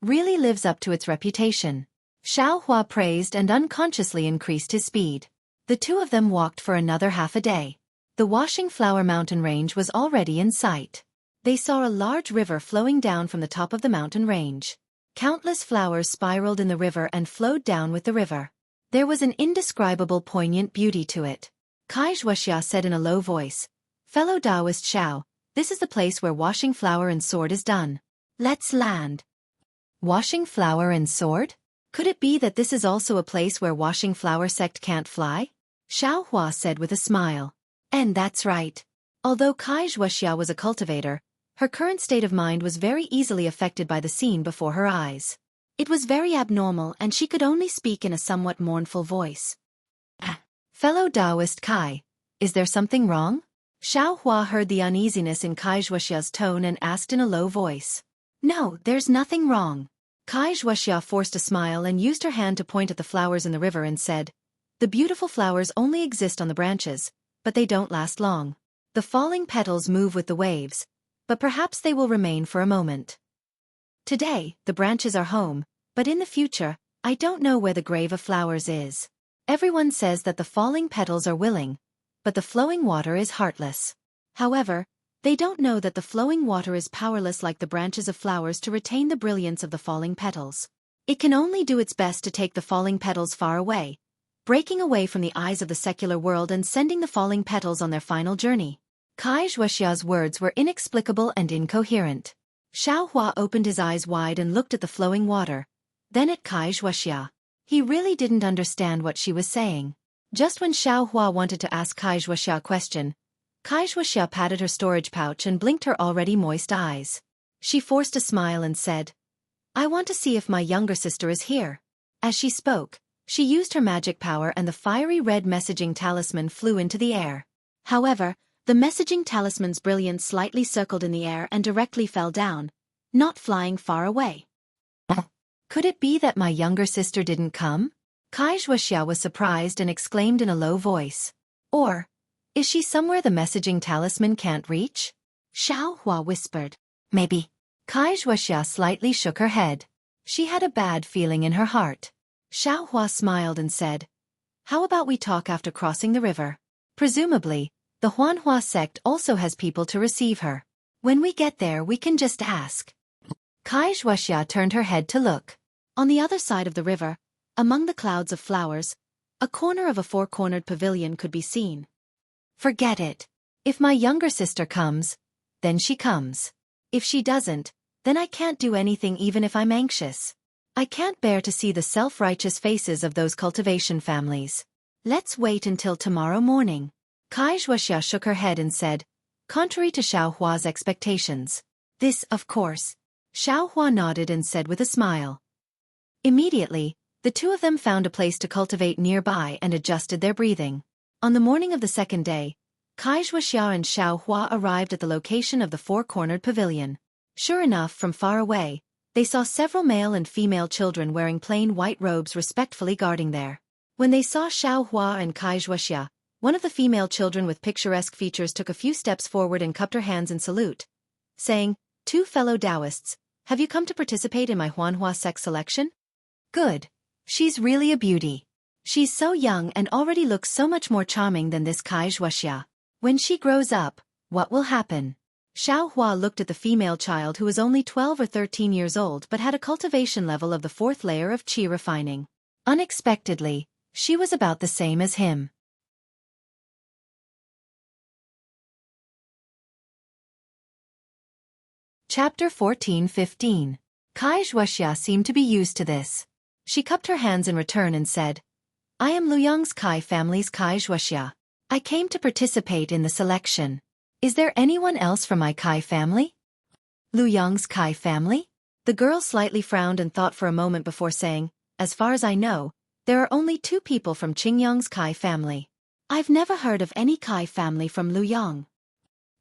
really lives up to its reputation. Xiaohua praised and unconsciously increased his speed. The two of them walked for another half a day. The Washing Flower mountain range was already in sight. They saw a large river flowing down from the top of the mountain range. Countless flowers spiraled in the river and flowed down with the river. There was an indescribable poignant beauty to it. Kai Xuexia said in a low voice, Fellow Taoist Xiao, this is the place where Washing Flower and Sword is done. Let's land. Washing Flower and Sword? Could it be that this is also a place where Washing Flower Sect can't fly? Xiaohua said with a smile. And that's right. Although Kai Xuexia was a cultivator, her current state of mind was very easily affected by the scene before her eyes. It was very abnormal and she could only speak in a somewhat mournful voice. Fellow Taoist Kai, is there something wrong? Xiaohua heard the uneasiness in Kai Xuexia's tone and asked in a low voice. No, there's nothing wrong. Kai Xuexia forced a smile and used her hand to point at the flowers in the river and said, The beautiful flowers only exist on the branches, but they don't last long. The falling petals move with the waves, but perhaps they will remain for a moment. Today, the branches are home, but in the future, I don't know where the grave of flowers is. Everyone says that the falling petals are willing, but the flowing water is heartless. However, they don't know that the flowing water is powerless like the branches of flowers to retain the brilliance of the falling petals. It can only do its best to take the falling petals far away, breaking away from the eyes of the secular world and sending the falling petals on their final journey. Kai Xuexia's words were inexplicable and incoherent. Xiaohua opened his eyes wide and looked at the flowing water, then at Kai Xuexia. He really didn't understand what she was saying. Just when Xiaohua wanted to ask Kai Xuexia a question, Kai Xuexia patted her storage pouch and blinked her already moist eyes. She forced a smile and said, I want to see if my younger sister is here. As she spoke, she used her magic power and the fiery red messaging talisman flew into the air. However, the messaging talisman's brilliance slightly circled in the air and directly fell down, not flying far away. Could it be that my younger sister didn't come? Kai Xuexia was surprised and exclaimed in a low voice. Or, is she somewhere the messaging talisman can't reach? Xiaohua whispered. Maybe. Kai Xuexia slightly shook her head. She had a bad feeling in her heart. Xiaohua smiled and said, "How about we talk after crossing the river? Presumably, the Huanhua sect also has people to receive her. When we get there we can just ask." Kai Xuexia turned her head to look. On the other side of the river, among the clouds of flowers, a corner of a four-cornered pavilion could be seen. "Forget it. If my younger sister comes, then she comes. If she doesn't, then I can't do anything even if I'm anxious. I can't bear to see the self-righteous faces of those cultivation families. Let's wait until tomorrow morning." Kai Xuexia shook her head and said, contrary to Xiaohua's expectations. "This, of course." Xiaohua nodded and said with a smile. Immediately, the two of them found a place to cultivate nearby and adjusted their breathing. On the morning of the second day, Kai Xuexia and Xiaohua arrived at the location of the four-cornered pavilion. Sure enough, from far away, they saw several male and female children wearing plain white robes respectfully guarding there. When they saw Xiaohua and Kai Xuexia, one of the female children with picturesque features took a few steps forward and cupped her hands in salute, saying, "Two fellow Taoists, have you come to participate in my Huanhua sect selection? Good. She's really a beauty. She's so young and already looks so much more charming than this Kai Xuexia. When she grows up, what will happen?" Xiaohua looked at the female child who was only 12 or 13 years old but had a cultivation level of the fourth layer of qi refining. Unexpectedly, she was about the same as him. Chapter 14-15. Kai Xuexia seemed to be used to this. She cupped her hands in return and said, "I am Luyang's Kai family's Kai Xuexia. I came to participate in the selection. Is there anyone else from my Kai family?" "Luyang's Kai family?" The girl slightly frowned and thought for a moment before saying, "As far as I know, there are only two people from Qingyang's Kai family. I've never heard of any Kai family from Luyang."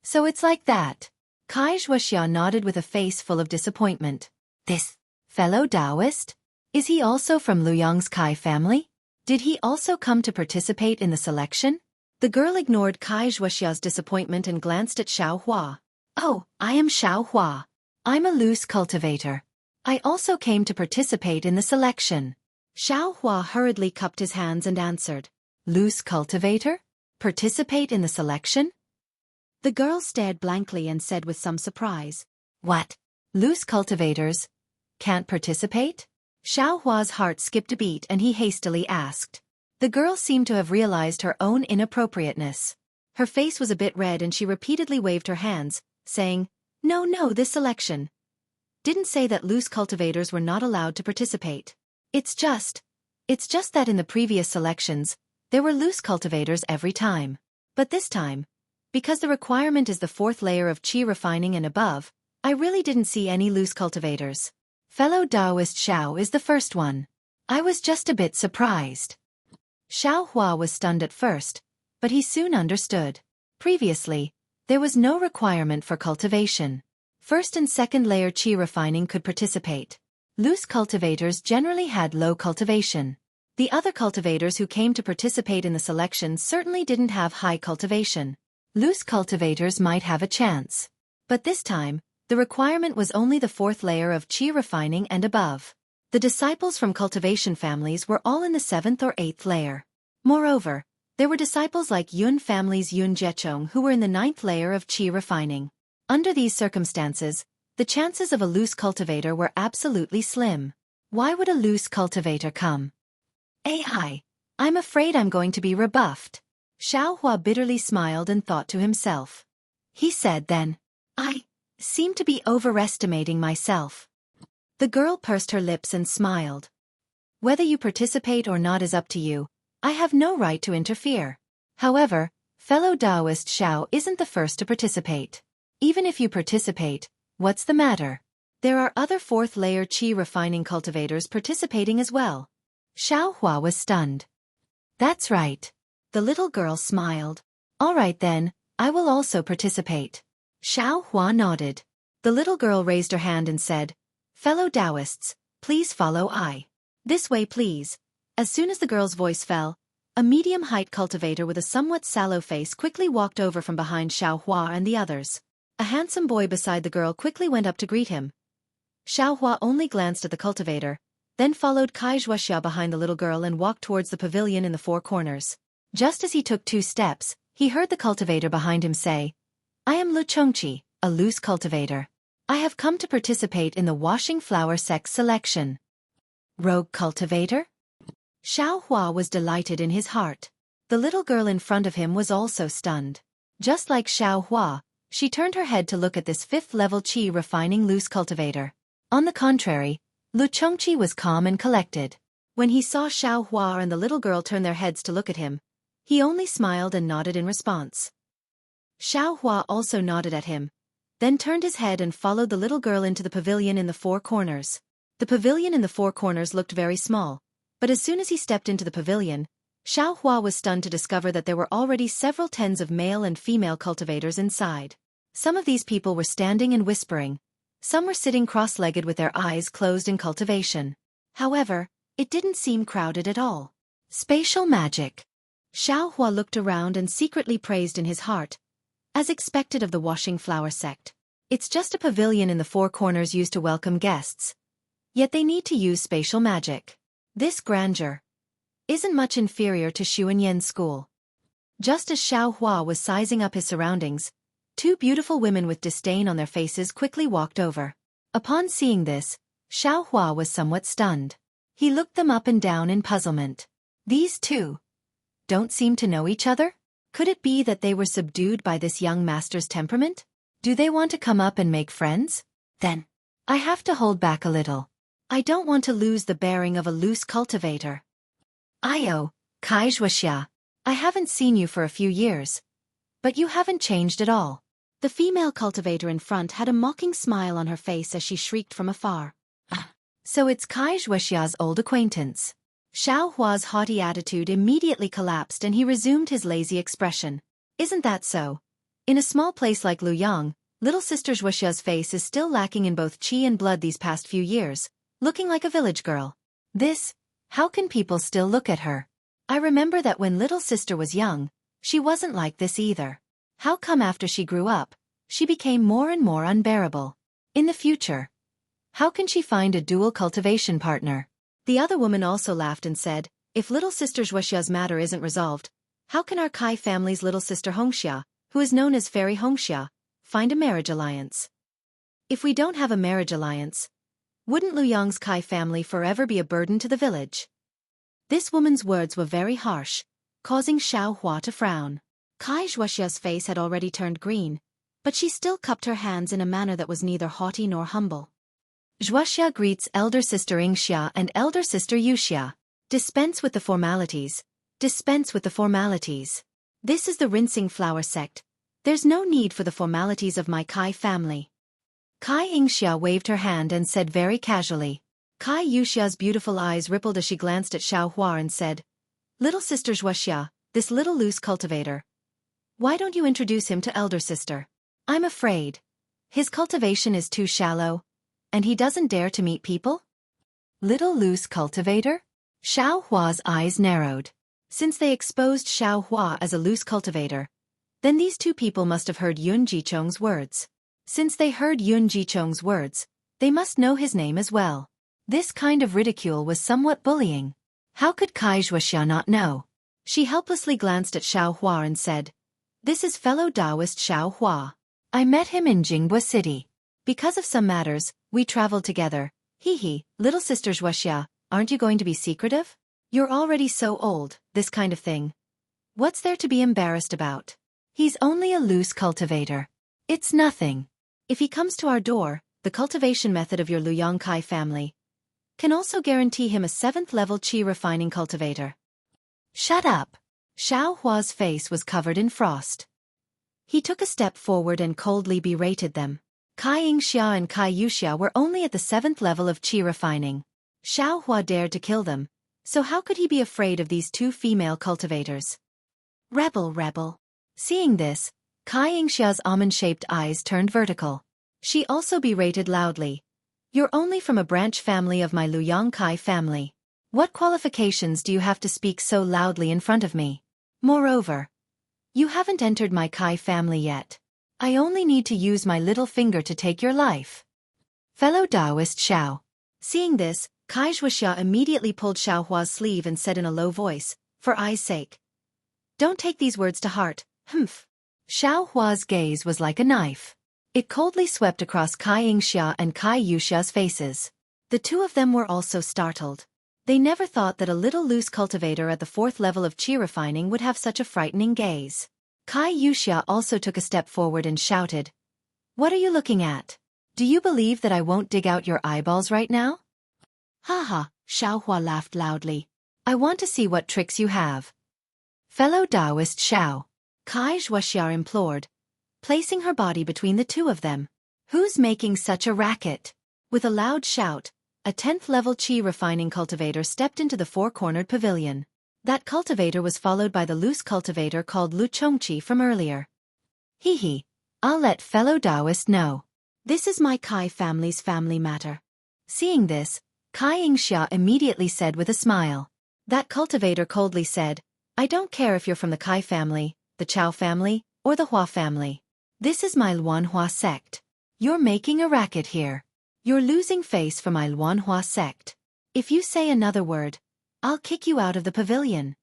"So it's like that." Kai Xuexia nodded with a face full of disappointment. "This fellow Taoist? Is he also from Luyang's Kai family? Did he also come to participate in the selection?" The girl ignored Kai Xuexia's disappointment and glanced at Xiaohua. "Oh, I am Xiaohua. I'm a loose cultivator. I also came to participate in the selection." Xiaohua hurriedly cupped his hands and answered, "Loose cultivator? Participate in the selection?" The girl stared blankly and said with some surprise, "What? Loose cultivators can't participate?" Xiaohua's heart skipped a beat and he hastily asked. The girl seemed to have realized her own inappropriateness. Her face was a bit red and she repeatedly waved her hands, saying, No, this selection didn't say that loose cultivators were not allowed to participate. It's just that in the previous selections, there were loose cultivators every time. But this time, because the requirement is the fourth layer of qi refining and above, I really didn't see any loose cultivators. Fellow Taoist Xiao is the first one. I was just a bit surprised." Xiaohua was stunned at first, but he soon understood. Previously, there was no requirement for cultivation. First and second layer qi refining could participate. Loose cultivators generally had low cultivation. The other cultivators who came to participate in the selection certainly didn't have high cultivation. Loose cultivators might have a chance. But this time, the requirement was only the fourth layer of qi refining and above. The disciples from cultivation families were all in the seventh or eighth layer. Moreover, there were disciples like Yun family's Yun Jiechong who were in the ninth layer of qi refining. Under these circumstances, the chances of a loose cultivator were absolutely slim. Why would a loose cultivator come? I'm afraid I'm going to be rebuffed." Xiaohua bitterly smiled and thought to himself. He said then, "I seem to be overestimating myself." The girl pursed her lips and smiled. "Whether you participate or not is up to you. I have no right to interfere. However, fellow Taoist Xiao isn't the first to participate. Even if you participate, what's the matter? There are other fourth-layer qi refining cultivators participating as well." Xiaohua was stunned. "That's right." The little girl smiled. "All right then, I will also participate." Xiaohua nodded. The little girl raised her hand and said, "Fellow Taoists, please follow I. This way please." As soon as the girl's voice fell, a medium-height cultivator with a somewhat sallow face quickly walked over from behind Xiaohua and the others. A handsome boy beside the girl quickly went up to greet him. Xiaohua only glanced at the cultivator, then followed Kai Xuexia behind the little girl and walked towards the pavilion in the four corners. Just as he took 2 steps, he heard the cultivator behind him say, "I am Xueqi, a loose cultivator. I have come to participate in the washing flower sex selection." Rogue cultivator? Xiaohua was delighted in his heart. The little girl in front of him was also stunned. Just like Xiaohua, she turned her head to look at this 5th-level qi refining loose cultivator. On the contrary, Xueqi was calm and collected. When he saw Xiaohua and the little girl turn their heads to look at him, he only smiled and nodded in response. Xiaohua also nodded at him, then turned his head and followed the little girl into the pavilion in the four corners. The pavilion in the four corners looked very small, but as soon as he stepped into the pavilion, Xiaohua was stunned to discover that there were already several tens of male and female cultivators inside. Some of these people were standing and whispering. Some were sitting cross-legged with their eyes closed in cultivation. However, it didn't seem crowded at all. Spatial magic. Xiaohua looked around and secretly praised in his heart, as expected of the washing flower sect. It's just a pavilion in the four corners used to welcome guests. Yet they need to use spatial magic. This grandeur isn't much inferior to Xuanyan's school. Just as Xiaohua was sizing up his surroundings, 2 beautiful women with disdain on their faces quickly walked over. Upon seeing this, Xiaohua was somewhat stunned. He looked them up and down in puzzlement. These 2 don't seem to know each other? Could it be that they were subdued by this young master's temperament? Do they want to come up and make friends? Then, I have to hold back a little. I don't want to lose the bearing of a loose cultivator. Io, Kai Xuexia, I haven't seen you for a few years. But you haven't changed at all. The female cultivator in front had a mocking smile on her face as she shrieked from afar. So it's Kai Xuexia's old acquaintance. Xiaohua's haughty attitude immediately collapsed and he resumed his lazy expression. Isn't that so? In a small place like Luyang, little sister Xuexia's face is still lacking in both qi and blood these past few years, looking like a village girl. How can people still look at her? I remember that when little sister was young, she wasn't like this either. How come after she grew up, she became more and more unbearable? In the future, how can she find a dual cultivation partner? The other woman also laughed and said, if little sister Xuexia's matter isn't resolved, how can our Kai family's little sister Hongxia, who is known as Fairy Hongxia, find a marriage alliance? If we don't have a marriage alliance, wouldn't Luyang's Kai family forever be a burden to the village? This woman's words were very harsh, causing Xiaohua to frown. Kai Xuexia's face had already turned green, but she still cupped her hands in a manner that was neither haughty nor humble. Xuexia greets elder sister Yingxia and elder sister Yuxia. Dispense with the formalities. Dispense with the formalities. This is the rinsing flower sect. There's no need for the formalities of my Kai family. Kai Yingxia waved her hand and said very casually. Kai Yuxia's beautiful eyes rippled as she glanced at Xiaohua and said, Little sister Xuexia, this little loose cultivator. Why don't you introduce him to elder sister? I'm afraid his cultivation is too shallow, and he doesn't dare to meet people? Little loose cultivator? Xiaohua's eyes narrowed. Since they exposed Xiaohua as a loose cultivator, then these 2 people must have heard Yun Jichong's words. Since they heard Yun Jichong's words, they must know his name as well. This kind of ridicule was somewhat bullying. How could Kai Xuexia not know? She helplessly glanced at Xiaohua and said, This is fellow Taoist Xiaohua. I met him in Jingbua City. Because of some matters, we traveled together. Hee, little sister Xuexia, aren't you going to be secretive? You're already so old, this kind of thing. What's there to be embarrassed about? He's only a loose cultivator. It's nothing. If he comes to our door, the cultivation method of your Luyang Kai family can also guarantee him a 7th-level qi refining cultivator. Shut up. Xiaohua's face was covered in frost. He took a step forward and coldly berated them. Kai Yingxia and Kai Yuxia were only at the 7th level of qi refining. Xiaohua dared to kill them, so how could he be afraid of these 2 female cultivators? Rebel. Seeing this, Kai Yingxia's almond-shaped eyes turned vertical. She also berated loudly. You're only from a branch family of my Luyang Kai family. What qualifications do you have to speak so loudly in front of me? Moreover, you haven't entered my Kai family yet. I only need to use my little finger to take your life. Fellow Taoist Xiao. Seeing this, Kai Xuexia immediately pulled Xiaohua's sleeve and said in a low voice, "For I's sake. Don't take these words to heart, humph." Xiaohua's gaze was like a knife. It coldly swept across Kai Yingxia and Kai Yuxia's faces. The two of them were also startled. They never thought that a little loose cultivator at the 4th level of qi refining would have such a frightening gaze. Kai Yuxia also took a step forward and shouted, "What are you looking at? Do you believe that I won't dig out your eyeballs right now?" "Haha," Xiaohua laughed loudly. "I want to see what tricks you have." "Fellow Taoist Xiao," Kai Xuexia implored, placing her body between the two of them. "Who's making such a racket?" With a loud shout, a 10th level qi refining cultivator stepped into the four-cornered pavilion. That cultivator was followed by the loose cultivator called Xueqi from earlier. "Hee, I'll let fellow Taoist know. This is my Kai family's family matter." Seeing this, Kai Yingxia immediately said with a smile. That cultivator coldly said, "I don't care if you're from the Kai family, the Chao family, or the Hua family. This is my Luanhua sect. You're making a racket here. You're losing face for my Luanhua sect. If you say another word, I'll kick you out of the pavilion."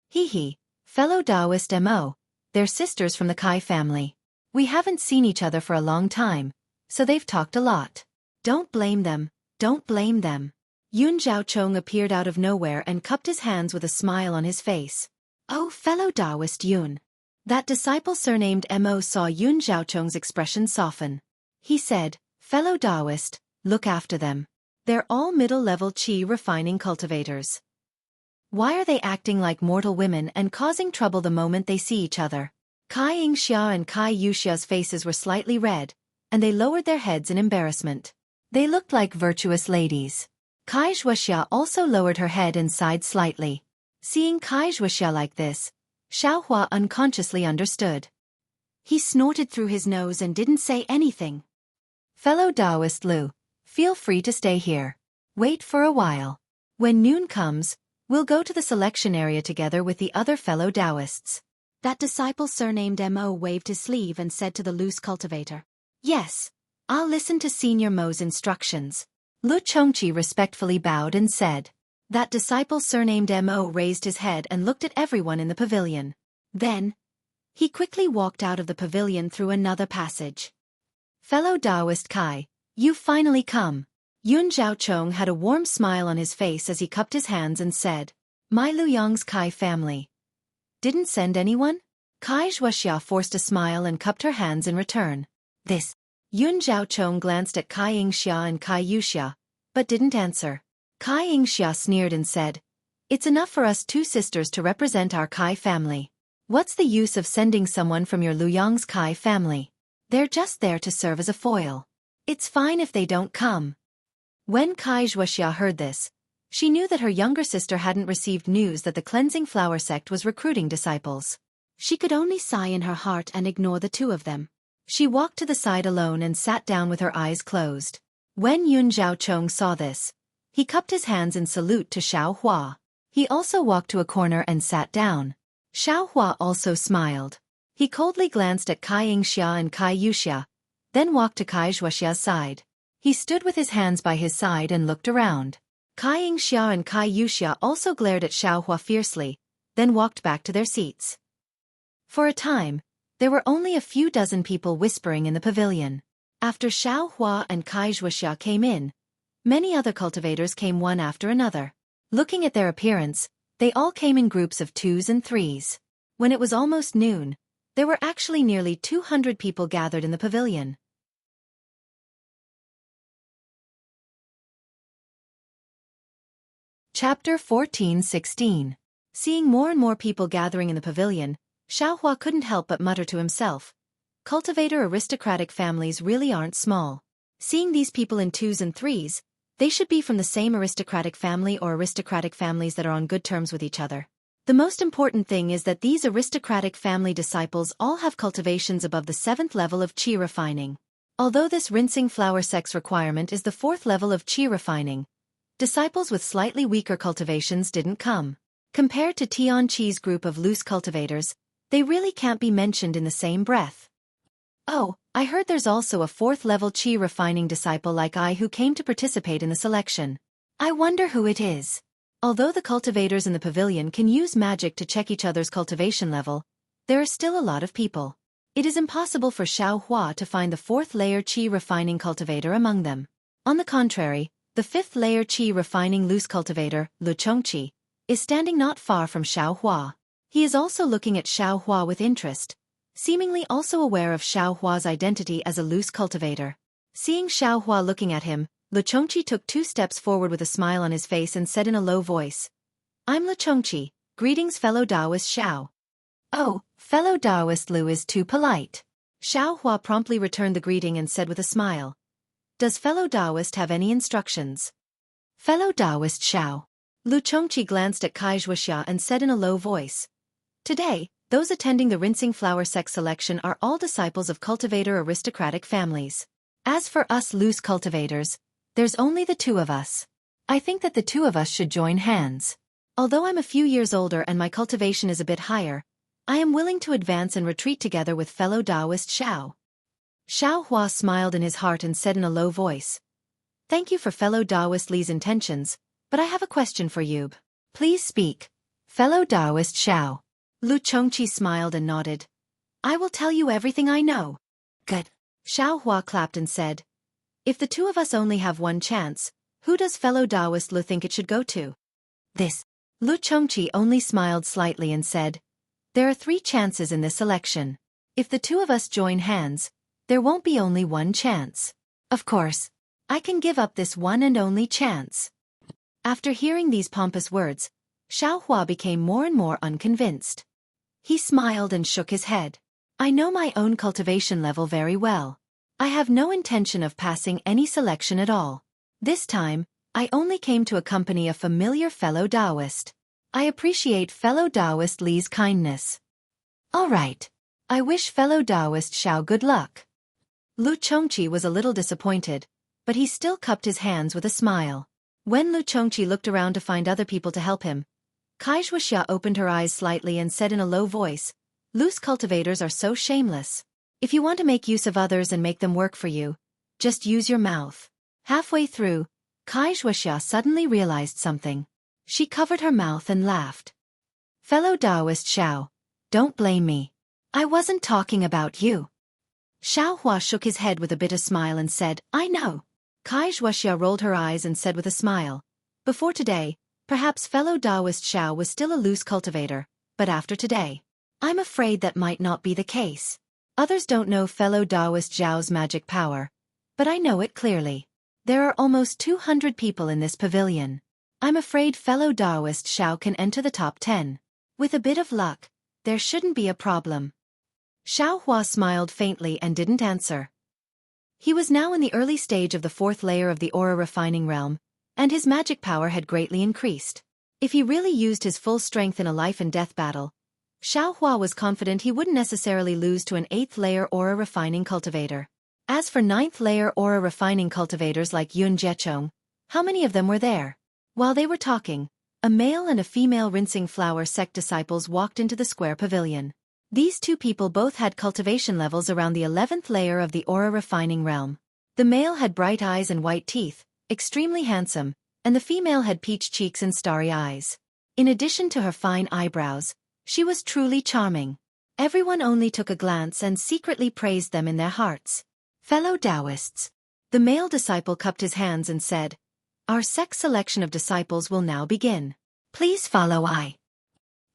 "Hee, fellow Taoist Mo, they're sisters from the Kai family. We haven't seen each other for a long time, so they've talked a lot. Don't blame them, don't blame them." Yun Zhaochong appeared out of nowhere and cupped his hands with a smile on his face. "Oh, fellow Taoist Yun." That disciple surnamed Mo saw Yun Zhaochong's expression soften. He said, "Fellow Taoist, look after them. They're all middle-level qi refining cultivators. Why are they acting like mortal women and causing trouble the moment they see each other?" Kai Yingxia and Kai Yuxia's faces were slightly red, and they lowered their heads in embarrassment. They looked like virtuous ladies. Kai Xuexia also lowered her head and sighed slightly. Seeing Kai Xuexia like this, Xiaohua unconsciously understood. He snorted through his nose and didn't say anything. "Fellow Taoist Lu, feel free to stay here. Wait for a while. When noon comes, we'll go to the selection area together with the other fellow Taoists." That disciple surnamed Mo waved his sleeve and said to the loose cultivator, "Yes, I'll listen to Senior Mo's instructions." Xueqi respectfully bowed and said. That disciple surnamed Mo raised his head and looked at everyone in the pavilion. Then, he quickly walked out of the pavilion through another passage. "Fellow Taoist Kai, you've finally come." Yun Zhaochong had a warm smile on his face as he cupped his hands and said, "My Luyang's Kai family didn't send anyone?" Kai Xuexia forced a smile and cupped her hands in return. "This." Yun Zhaochong glanced at Kai Yingxia and Kai Yuxia, but didn't answer. Kai Yingxia sneered and said, "It's enough for us two sisters to represent our Kai family. What's the use of sending someone from your Luyang's Kai family? They're just there to serve as a foil. It's fine if they don't come." When Kai Xuexia heard this, she knew that her younger sister hadn't received news that the Cleansing Flower sect was recruiting disciples. She could only sigh in her heart and ignore the two of them. She walked to the side alone and sat down with her eyes closed. When Yun Zhaochong saw this, he cupped his hands in salute to Xiaohua. He also walked to a corner and sat down. Xiaohua also smiled. He coldly glanced at Kai Yingxia and Kai Yuxia, then walked to Kai Xuexia's side. He stood with his hands by his side and looked around. Kai Yingxia and Kai Yuxia also glared at Xiaohua fiercely, then walked back to their seats. For a time, there were only a few dozen people whispering in the pavilion. After Xiaohua and Kai Xuexia came in, many other cultivators came one after another. Looking at their appearance, they all came in groups of 2s and 3s. When it was almost noon, there were actually nearly 200 people gathered in the pavilion. Chapter 14-16. Seeing more and more people gathering in the pavilion, Xiaohua couldn't help but mutter to himself, "Cultivator aristocratic families really aren't small. Seeing these people in 2s and 3s, they should be from the same aristocratic family or aristocratic families that are on good terms with each other. The most important thing is that these aristocratic family disciples all have cultivations above the 7th level of qi refining. Although this rinsing flower sex requirement is the 4th level of qi refining, disciples with slightly weaker cultivations didn't come. Compared to Tian Qi's group of loose cultivators, they really can't be mentioned in the same breath." Oh, I heard there's also a 4th-level Qi refining disciple like I who came to participate in the selection. I wonder who it is. Although the cultivators in the pavilion can use magic to check each other's cultivation level, there are still a lot of people. It is impossible for Xiaohua to find the 4th-layer Qi refining cultivator among them. On the contrary, the 5th-layer Qi refining loose cultivator, Xueqi, is standing not far from Xiaohua. He is also looking at Xiaohua with interest, seemingly also aware of Xiaohua's identity as a loose cultivator. Seeing Xiaohua looking at him, Xueqi took 2 steps forward with a smile on his face and said in a low voice, "I'm Xueqi, greetings fellow Taoist Xiao." "Oh, fellow Taoist Lu is too polite." Xiaohua promptly returned the greeting and said with a smile, "Does fellow Taoist have any instructions?" "Fellow Taoist Xiao." Xueqi glanced at Xueqi and said in a low voice, "Today, those attending the rinsing flower sect selection are all disciples of cultivator aristocratic families. As for us loose cultivators, there's only the 2 of us. I think that the 2 of us should join hands. Although I'm a few years older and my cultivation is a bit higher, I am willing to advance and retreat together with fellow Taoist Xiao." Xiaohua smiled in his heart and said in a low voice, "Thank you for fellow Taoist Li's intentions, but I have a question for you. Please speak, fellow Taoist Xiao." Xueqi smiled and nodded. "I will tell you everything I know." "Good." Xiaohua clapped and said, "If the 2 of us only have one chance, who does fellow Taoist Lu think it should go to?" "This." Xueqi only smiled slightly and said, "There are 3 chances in this election. If the 2 of us join hands, there won't be only one chance. Of course, I can give up this one and only chance." After hearing these pompous words, Xiaohua became more and more unconvinced. He smiled and shook his head. "I know my own cultivation level very well. I have no intention of passing any selection at all. This time, I only came to accompany a familiar fellow Taoist. I appreciate fellow Taoist Li's kindness." "All right. I wish fellow Taoist Xiao good luck." Xueqi was a little disappointed, but he still cupped his hands with a smile. When Xueqi looked around to find other people to help him, Xueqi opened her eyes slightly and said in a low voice, "Loose cultivators are so shameless. If you want to make use of others and make them work for you, just use your mouth." Halfway through, Xueqi suddenly realized something. She covered her mouth and laughed. "Fellow Taoist Xiao, don't blame me. I wasn't talking about you." Xiaohua shook his head with a bitter smile and said, "I know." Xueqi rolled her eyes and said with a smile, "Before today, perhaps fellow Taoist Xiao was still a loose cultivator, but after today, I'm afraid that might not be the case. Others don't know fellow Taoist Xiao's magic power, but I know it clearly. There are almost 200 people in this pavilion. I'm afraid fellow Taoist Xiao can enter the top 10. With a bit of luck, there shouldn't be a problem." Xiaohua smiled faintly and didn't answer. He was now in the early stage of the 4th layer of the aura refining realm, and his magic power had greatly increased. If he really used his full strength in a life-and-death battle, Xiaohua was confident he wouldn't necessarily lose to an 8th layer aura refining cultivator. As for 9th layer aura refining cultivators like Yun Jiechong, how many of them were there? While they were talking, a male and a female rinsing flower sect disciples walked into the square pavilion. These 2 people both had cultivation levels around the 11th layer of the aura refining realm. The male had bright eyes and white teeth, extremely handsome, and the female had peach cheeks and starry eyes. In addition to her fine eyebrows, she was truly charming. Everyone only took a glance and secretly praised them in their hearts. "Fellow Taoists." The male disciple cupped his hands and said, "Our sect selection of disciples will now begin. Please follow I."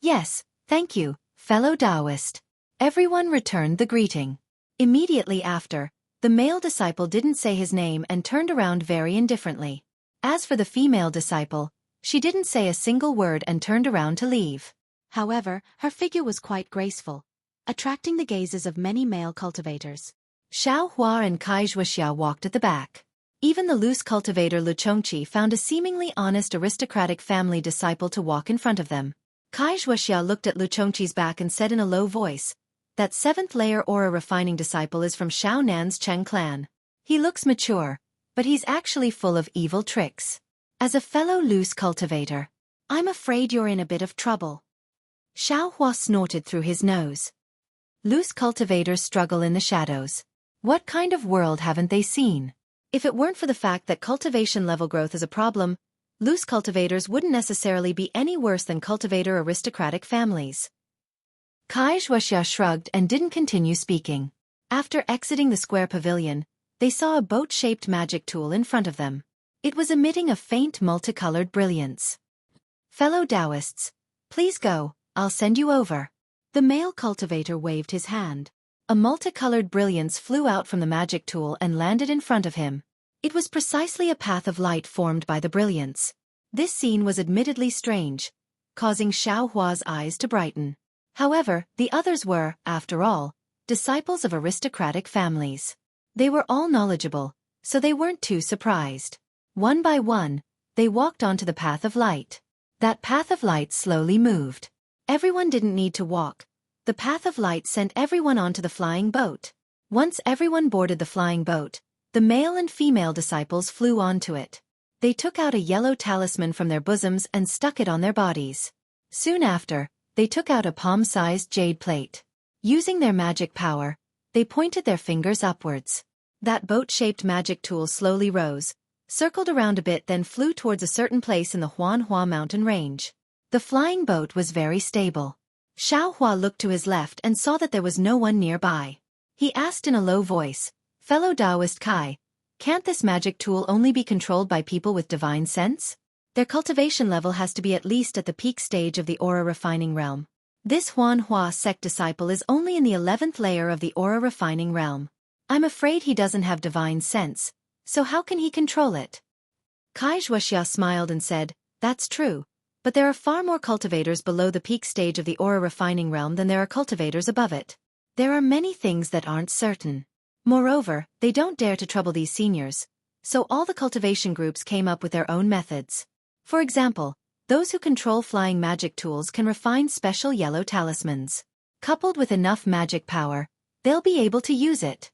"Yes, thank you, fellow Taoist." Everyone returned the greeting. Immediately after, the male disciple didn't say his name and turned around very indifferently. As for the female disciple, she didn't say a single word and turned around to leave. However, her figure was quite graceful, attracting the gazes of many male cultivators. Xiaohua and Xueqi walked at the back. Even the loose cultivator Xueqi found a seemingly honest aristocratic family disciple to walk in front of them. Xueqi looked at Xueqi's back and said in a low voice, "That 7th layer aura refining disciple is from Xiaonan's Cheng clan. He looks mature, but he's actually full of evil tricks. As a fellow loose cultivator, I'm afraid you're in a bit of trouble." Xiaohua snorted through his nose. Loose cultivators struggle in the shadows. What kind of world haven't they seen? If it weren't for the fact that cultivation level growth is a problem, loose cultivators wouldn't necessarily be any worse than cultivator aristocratic families. Xueqi shrugged and didn't continue speaking. After exiting the square pavilion, they saw a boat-shaped magic tool in front of them. It was emitting a faint multicolored brilliance. Fellow Taoists, please go, I'll send you over. The male cultivator waved his hand. A multicolored brilliance flew out from the magic tool and landed in front of him. It was precisely a path of light formed by the brilliance. This scene was admittedly strange, causing Xueqi's eyes to brighten. However, the others were, after all, disciples of aristocratic families. They were all knowledgeable, so they weren't too surprised. One by one, they walked onto the path of light. That path of light slowly moved. Everyone didn't need to walk. The path of light sent everyone onto the flying boat. Once everyone boarded the flying boat, the male and female disciples flew onto it. They took out a yellow talisman from their bosoms and stuck it on their bodies. Soon after, they took out a palm-sized jade plate. Using their magic power, they pointed their fingers upwards. That boat-shaped magic tool slowly rose, circled around a bit, then flew towards a certain place in the Huanhua mountain range. The flying boat was very stable. Xueqi looked to his left and saw that there was no one nearby. He asked in a low voice, "Fellow Taoist Kai, can't this magic tool only be controlled by people with divine sense? Their cultivation level has to be at least at the peak stage of the aura refining realm. This Huanhua sect disciple is only in the 11th layer of the aura refining realm. I'm afraid he doesn't have divine sense, so how can he control it?" Xueqi smiled and said, "That's true, but there are far more cultivators below the peak stage of the aura refining realm than there are cultivators above it. There are many things that aren't certain. Moreover, they don't dare to trouble these seniors, so all the cultivation groups came up with their own methods. For example, those who control flying magic tools can refine special yellow talismans. Coupled with enough magic power, they'll be able to use it."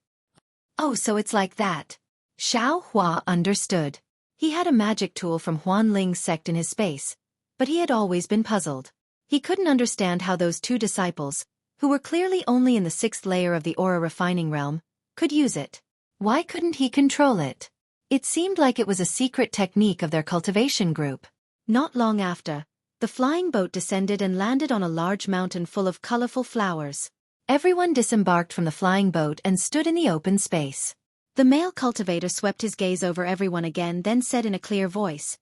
"Oh, so it's like that." Xueqi understood. He had a magic tool from Huanling's sect in his space, but he had always been puzzled. He couldn't understand how those two disciples, who were clearly only in the 6th layer of the aura refining realm, could use it. Why couldn't he control it? It seemed like it was a secret technique of their cultivation group. Not long after, the flying boat descended and landed on a large mountain full of colorful flowers. Everyone disembarked from the flying boat and stood in the open space. The male cultivator swept his gaze over everyone again, then said in a clear voice,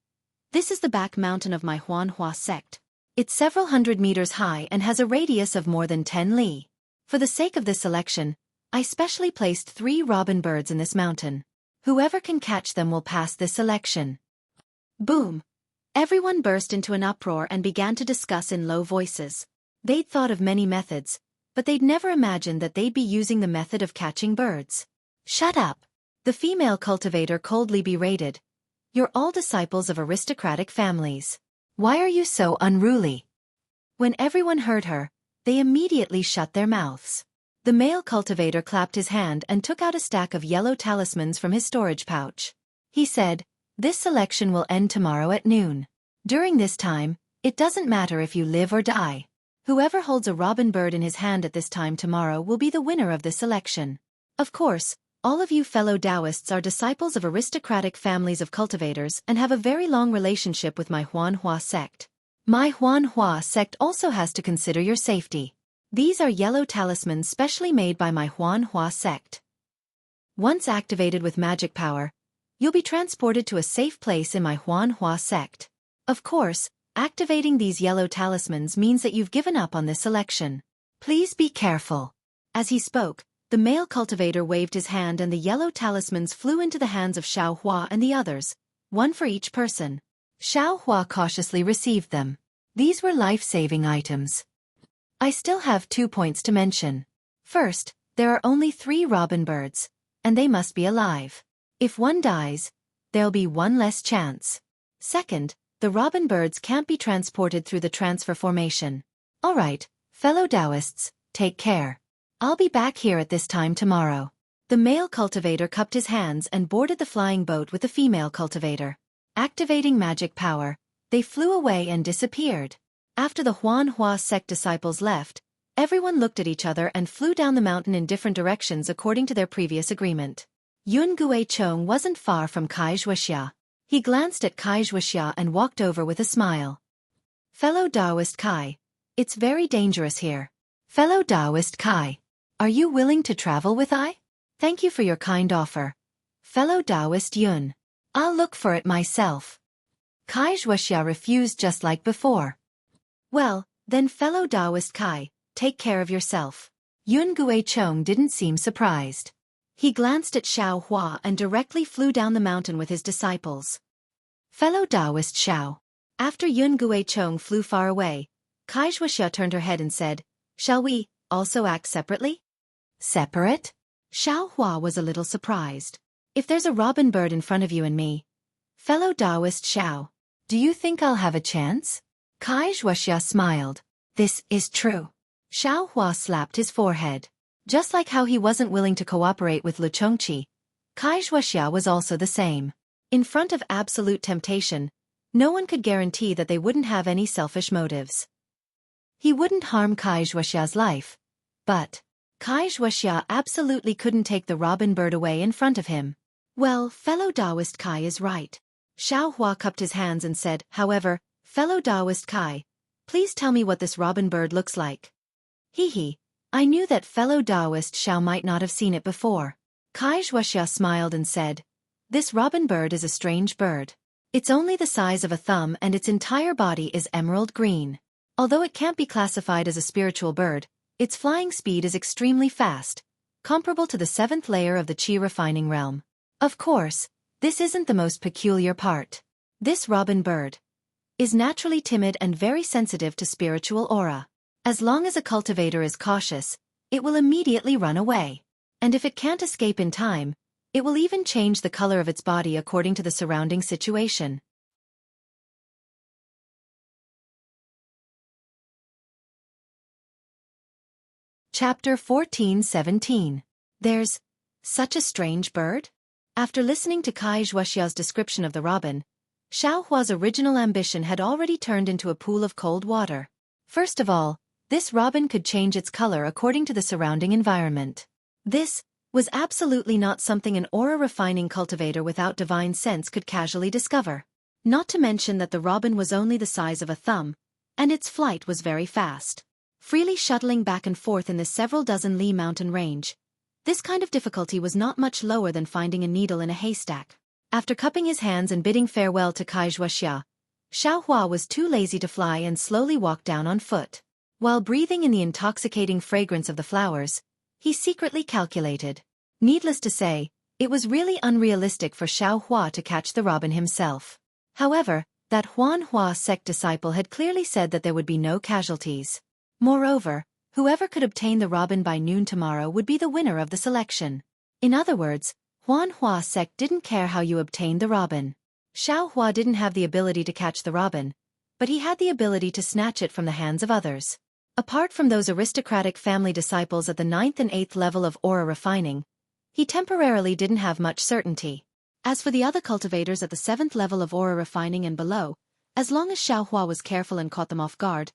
"This is the back mountain of my Huanhua sect. It's several hundred meters high and has a radius of more than 10 li. For the sake of this selection, I specially placed 3 robin birds in this mountain. Whoever can catch them will pass this selection." Boom! Everyone burst into an uproar and began to discuss in low voices. They'd thought of many methods, but they'd never imagined that they'd be using the method of catching birds. "Shut up!" The female cultivator coldly berated. "You're all disciples of aristocratic families. Why are you so unruly?" When everyone heard her, they immediately shut their mouths. The male cultivator clapped his hand and took out a stack of yellow talismans from his storage pouch. He said, "This selection will end tomorrow at noon. During this time, it doesn't matter if you live or die. Whoever holds a robin bird in his hand at this time tomorrow will be the winner of this selection. Of course, all of you fellow Taoists are disciples of aristocratic families of cultivators and have a very long relationship with my Huanhua sect. My Huanhua sect also has to consider your safety. These are yellow talismans specially made by my Huanhua sect. Once activated with magic power, you'll be transported to a safe place in my Huanhua sect. Of course, activating these yellow talismans means that you've given up on this selection. Please be careful." As he spoke, the male cultivator waved his hand and the yellow talismans flew into the hands of Xueqi and the others, one for each person. Xueqi cautiously received them. These were life-saving items. I still have 2 points to mention. First, there are only 3 robin birds, and they must be alive. If one dies, there'll be one less chance. Second, the robin birds can't be transported through the transfer formation. Alright, fellow Taoists, take care. I'll be back here at this time tomorrow. The male cultivator cupped his hands and boarded the flying boat with the female cultivator. Activating magic power, they flew away and disappeared. After the Huanhua sect disciples left, Everyone looked at each other and flew down the mountain in different directions according to their previous agreement. Yun Guicheng wasn't far from Kai Xuexia. He glanced at Kai Xuexia and walked over with a smile. Fellow Taoist Kai, it's very dangerous here. Fellow Taoist Kai, are you willing to travel with I? Thank you for your kind offer. Fellow Taoist Yun, I'll look for it myself. Kai Xuexia refused just like before. Well, then fellow Taoist Kai, take care of yourself. Yun Guicheng didn't seem surprised. He glanced at Xiao Hua and directly flew down the mountain with his disciples. Fellow Taoist Xiao. After Yun Guicheng flew far away, Kai Xuexia turned her head and said, "Shall we also act separately?" Separate? Xiao Hua was a little surprised. If there's a robin bird in front of you and me, fellow Taoist Xiao, do you think I'll have a chance? Kai Xuexia smiled. This is true. Xiao Hua slapped his forehead. Just like how he wasn't willing to cooperate with Xueqi, Kai Xuexia was also the same. In front of absolute temptation, no one could guarantee that they wouldn't have any selfish motives. He wouldn't harm Kai Xuexia's life, but Kai Xuexia absolutely couldn't take the robin bird away in front of him. Well, fellow Taoist Kai is right. Xiao Hua cupped his hands and said, however, fellow Taoist Kai, please tell me what this robin bird looks like. Hee. I knew that fellow Taoist Xiao might not have seen it before. Kai Xuexia smiled and said, this robin bird is a strange bird. It's only the size of a thumb and its entire body is emerald green. Although it can't be classified as a spiritual bird, its flying speed is extremely fast, comparable to the 7th layer of the Qi refining realm. Of course, this isn't the most peculiar part. This robin bird is naturally timid and very sensitive to spiritual aura. As long as a cultivator is cautious, it will immediately run away. And if it can't escape in time, it will even change the color of its body according to the surrounding situation. Chapter 14:17. There's such a strange bird? After listening to Kai Xuexia's description of the robin, Xiao Hua's original ambition had already turned into a pool of cold water. First of all, this robin could change its color according to the surrounding environment. This was absolutely not something an aura-refining cultivator without divine sense could casually discover. Not to mention that the robin was only the size of a thumb, and its flight was very fast. Freely shuttling back and forth in the several dozen li mountain range, this kind of difficulty was not much lower than finding a needle in a haystack. After cupping his hands and bidding farewell to Kai Xuexia, Xiao Hua was too lazy to fly and slowly walked down on foot. While breathing in the intoxicating fragrance of the flowers, he secretly calculated. Needless to say, it was really unrealistic for Xiao Hua to catch the robin himself. However, that Huan Hua sect disciple had clearly said that there would be no casualties. Moreover, whoever could obtain the robin by noon tomorrow would be the winner of the selection. In other words, Huan Hua sect didn't care how you obtained the robin. Xiao Hua didn't have the ability to catch the robin, but he had the ability to snatch it from the hands of others. Apart from those aristocratic family disciples at the 9th and 8th level of aura refining, he temporarily didn't have much certainty. As for the other cultivators at the 7th level of aura refining and below, as long as Xiao Hua was careful and caught them off guard,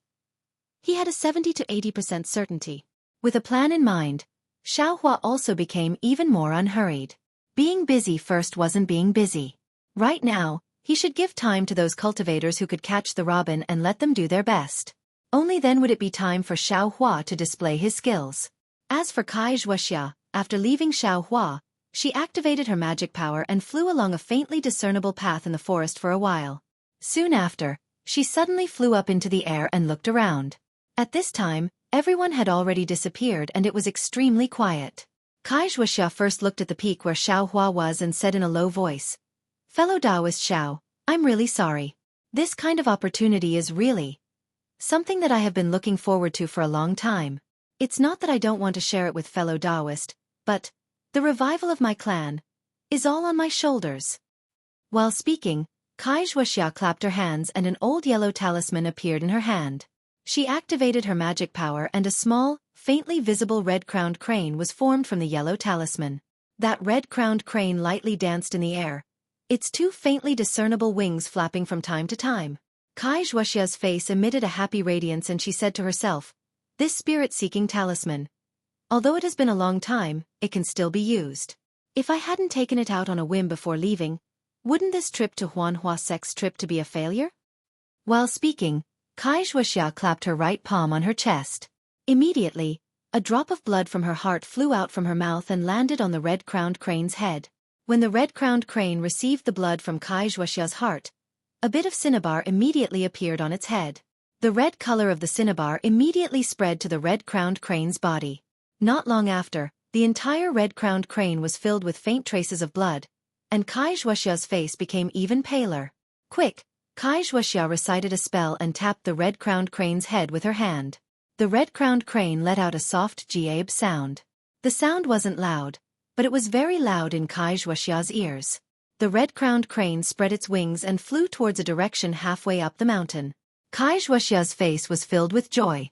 he had a 70 to 80% certainty. With a plan in mind, Xiao Hua also became even more unhurried. Being busy first wasn't being busy. Right now, he should give time to those cultivators who could catch the robin and let them do their best. Only then would it be time for Xiao Hua to display his skills. As for Kai Xuexia, after leaving Xiao Hua, she activated her magic power and flew along a faintly discernible path in the forest for a while. Soon after, she suddenly flew up into the air and looked around. At this time, everyone had already disappeared and it was extremely quiet. Kai Xuexia first looked at the peak where Xiao Hua was and said in a low voice, "Fellow Taoist Xiao, I'm really sorry. This kind of opportunity is really something that I have been looking forward to for a long time. It's not that I don't want to share it with fellow Taoist, but the revival of my clan is all on my shoulders." While speaking, Kai Xuexia clapped her hands and an old yellow talisman appeared in her hand. She activated her magic power and a small, faintly visible red-crowned crane was formed from the yellow talisman. That red-crowned crane lightly danced in the air, its two faintly discernible wings flapping from time to time. Kai Xuexia's face emitted a happy radiance and she said to herself, This spirit-seeking talisman. Although it has been a long time, it can still be used. If I hadn't taken it out on a whim before leaving, wouldn't this trip to Huanhua Sec's trip to be a failure? While speaking, Xueqi clapped her right palm on her chest. Immediately, a drop of blood from her heart flew out from her mouth and landed on the red-crowned crane's head. When the red-crowned crane received the blood from Xueqi's heart, a bit of cinnabar immediately appeared on its head. The red color of the cinnabar immediately spread to the red-crowned crane's body. Not long after, the entire red-crowned crane was filled with faint traces of blood, and Xueqi's face became even paler. Quick, Xueqi recited a spell and tapped the red-crowned crane's head with her hand. The red-crowned crane let out a soft jiabe sound. The sound wasn't loud, but it was very loud in Xueqi's ears. The red-crowned crane spread its wings and flew towards a direction halfway up the mountain. Xueqi's face was filled with joy.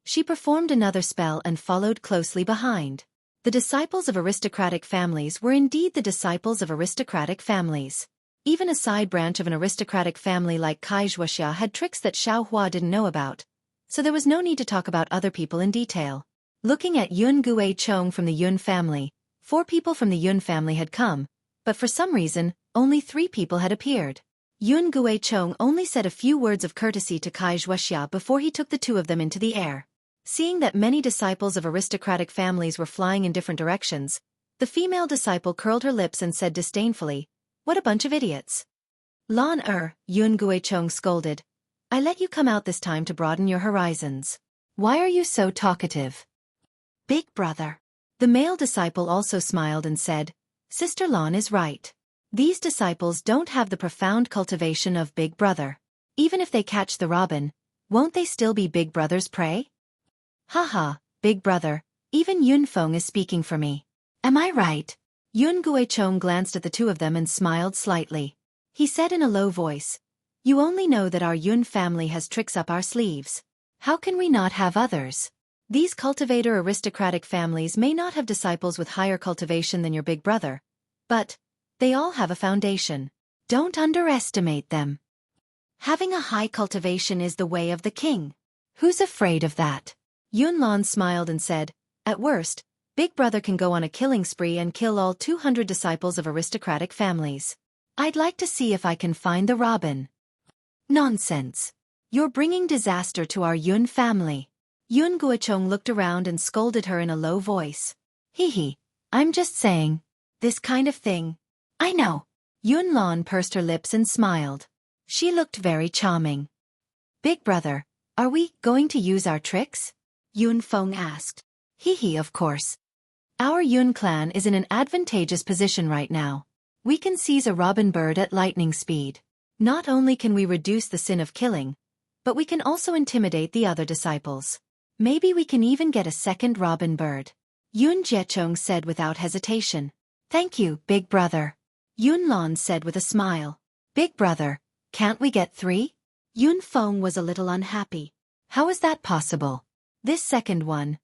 She performed another spell and followed closely behind. The disciples of aristocratic families were indeed the disciples of aristocratic families. Even a side branch of an aristocratic family like Xueqi had tricks that Xiaohua didn't know about, so there was no need to talk about other people in detail. Looking at Yun Guichong from the Yun family, 4 people from the Yun family had come, but for some reason, only 3 people had appeared. Yun Guichong only said a few words of courtesy to Xueqi before he took the 2 of them into the air. Seeing that many disciples of aristocratic families were flying in different directions, the female disciple curled her lips and said disdainfully, "What a bunch of idiots." "Lon Yun Guichong scolded. "I let you come out this time to broaden your horizons. Why are you so talkative?" "Big brother." The male disciple also smiled and said, "Sister Lon is right. These disciples don't have the profound cultivation of Big Brother. Even if they catch the robin, won't they still be Big Brother's prey?" "Haha, Big Brother, even Yun Feng is speaking for me. Am I right?" Yun Guichong glanced at the 2 of them and smiled slightly. He said in a low voice, "You only know that our Yun family has tricks up our sleeves. How can we not have others? These cultivator aristocratic families may not have disciples with higher cultivation than your Big Brother, but they all have a foundation. Don't underestimate them. Having a high cultivation is the way of the king. Who's afraid of that?" Yun Lan smiled and said, "At worst, Big Brother can go on a killing spree and kill all 200 disciples of aristocratic families. I'd like to see if I can find the robin." "Nonsense. You're bringing disaster to our Yun family." Yun Guichong looked around and scolded her in a low voice. "Hee, I'm just saying. This kind of thing." "I know." Yun Lan pursed her lips and smiled. She looked very charming. "Big Brother, are we going to use our tricks?" Yun Feng asked. "Hee, of course. Our Yun clan is in an advantageous position right now. We can seize a robin bird at lightning speed. Not only can we reduce the sin of killing, but we can also intimidate the other disciples. Maybe we can even get a second robin bird." Yun Jiechong said without hesitation. "Thank you, Big Brother." Yun Lan said with a smile. "Big Brother, can't we get 3? Yun Feng was a little unhappy. How is that possible? This second one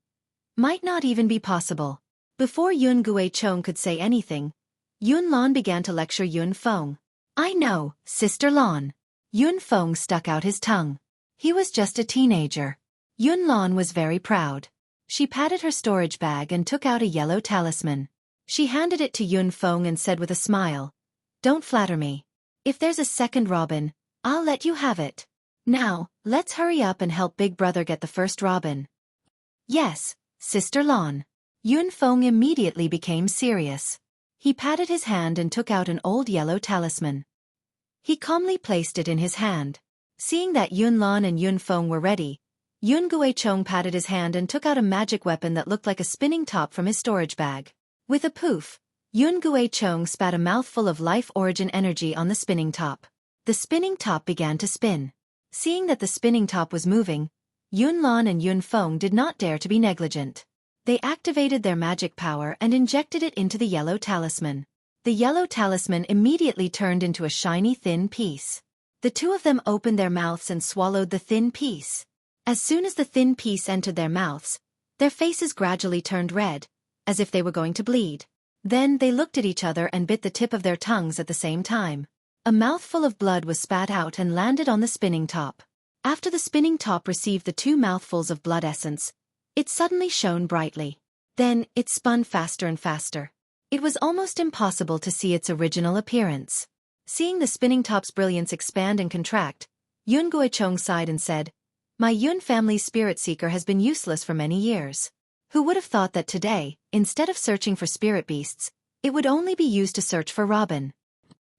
might not even be possible. Before Yun Guichong could say anything, Yun Lan began to lecture Yun Feng. "I know, Sister Lan." Yun Feng stuck out his tongue. He was just a teenager. Yun Lan was very proud. She patted her storage bag and took out a yellow talisman. She handed it to Yun Feng and said with a smile, "Don't flatter me. If there's a second robin, I'll let you have it. Now, let's hurry up and help Big Brother get the first robin." "Yes, Sister Lan." Yun Feng immediately became serious. He patted his hand and took out an old yellow talisman. He calmly placed it in his hand. Seeing that Yun Lan and Yun Feng were ready, Yun Guichong patted his hand and took out a magic weapon that looked like a spinning top from his storage bag. With a poof, Yun Guichong spat a mouthful of life origin energy on the spinning top. The spinning top began to spin. Seeing that the spinning top was moving, Yun Lan and Yun Feng did not dare to be negligent. They activated their magic power and injected it into the yellow talisman. The yellow talisman immediately turned into a shiny thin piece. The 2 of them opened their mouths and swallowed the thin piece. As soon as the thin piece entered their mouths, their faces gradually turned red, as if they were going to bleed. Then they looked at each other and bit the tip of their tongues at the same time. A mouthful of blood was spat out and landed on the spinning top. After the spinning top received the 2 mouthfuls of blood essence, it suddenly shone brightly. Then, it spun faster and faster. It was almost impossible to see its original appearance. Seeing the spinning top's brilliance expand and contract, Yun Guichong sighed and said, "My Yun family's spirit seeker has been useless for many years. Who would have thought that today, instead of searching for spirit beasts, it would only be used to search for Robin?"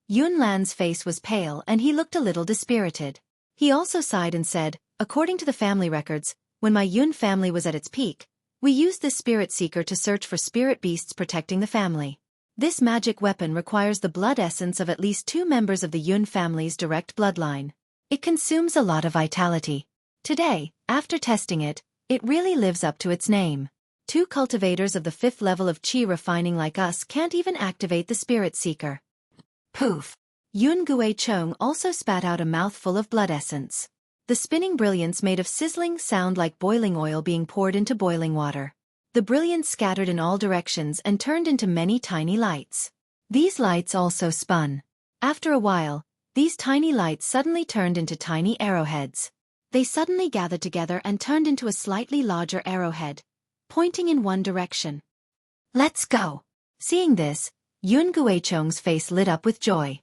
Yun Lan's face was pale and he looked a little dispirited. He also sighed and said, "According to the family records, when my Yun family was at its peak, we used this spirit seeker to search for spirit beasts protecting the family. This magic weapon requires the blood essence of at least 2 members of the Yun family's direct bloodline. It consumes a lot of vitality. Today, after testing it, it really lives up to its name. 2 cultivators of the 5th level of Qi refining like us can't even activate the spirit seeker." Poof! Yun Guichong also spat out a mouthful of blood essence. The spinning brilliance made a sizzling sound like boiling oil being poured into boiling water. The brilliance scattered in all directions and turned into many tiny lights. These lights also spun. After a while, these tiny lights suddenly turned into tiny arrowheads. They suddenly gathered together and turned into a slightly larger arrowhead, pointing in one direction. "Let's go!" Seeing this, Yun Guichong's face lit up with joy.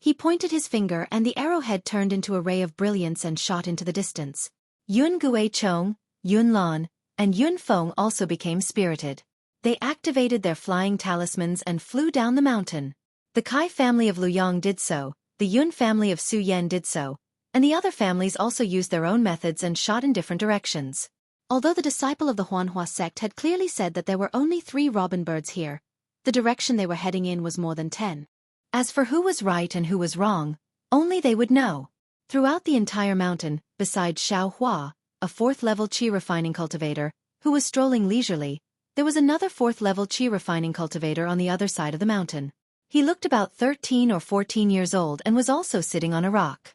He pointed his finger and the arrowhead turned into a ray of brilliance and shot into the distance. Yun Guichong, Yun Lan, and Yun Feng also became spirited. They activated their flying talismans and flew down the mountain. The Kai family of Luyang did so, the Yun family of Su Yen did so, and the other families also used their own methods and shot in different directions. Although the disciple of the Huanhua sect had clearly said that there were only 3 robin birds here, the direction they were heading in was more than 10. As for who was right and who was wrong, only they would know. Throughout the entire mountain, besides Xiaohua, a 4th-level Qi refining cultivator, who was strolling leisurely, there was another 4th-level Qi refining cultivator on the other side of the mountain. He looked about 13 or 14 years old and was also sitting on a rock.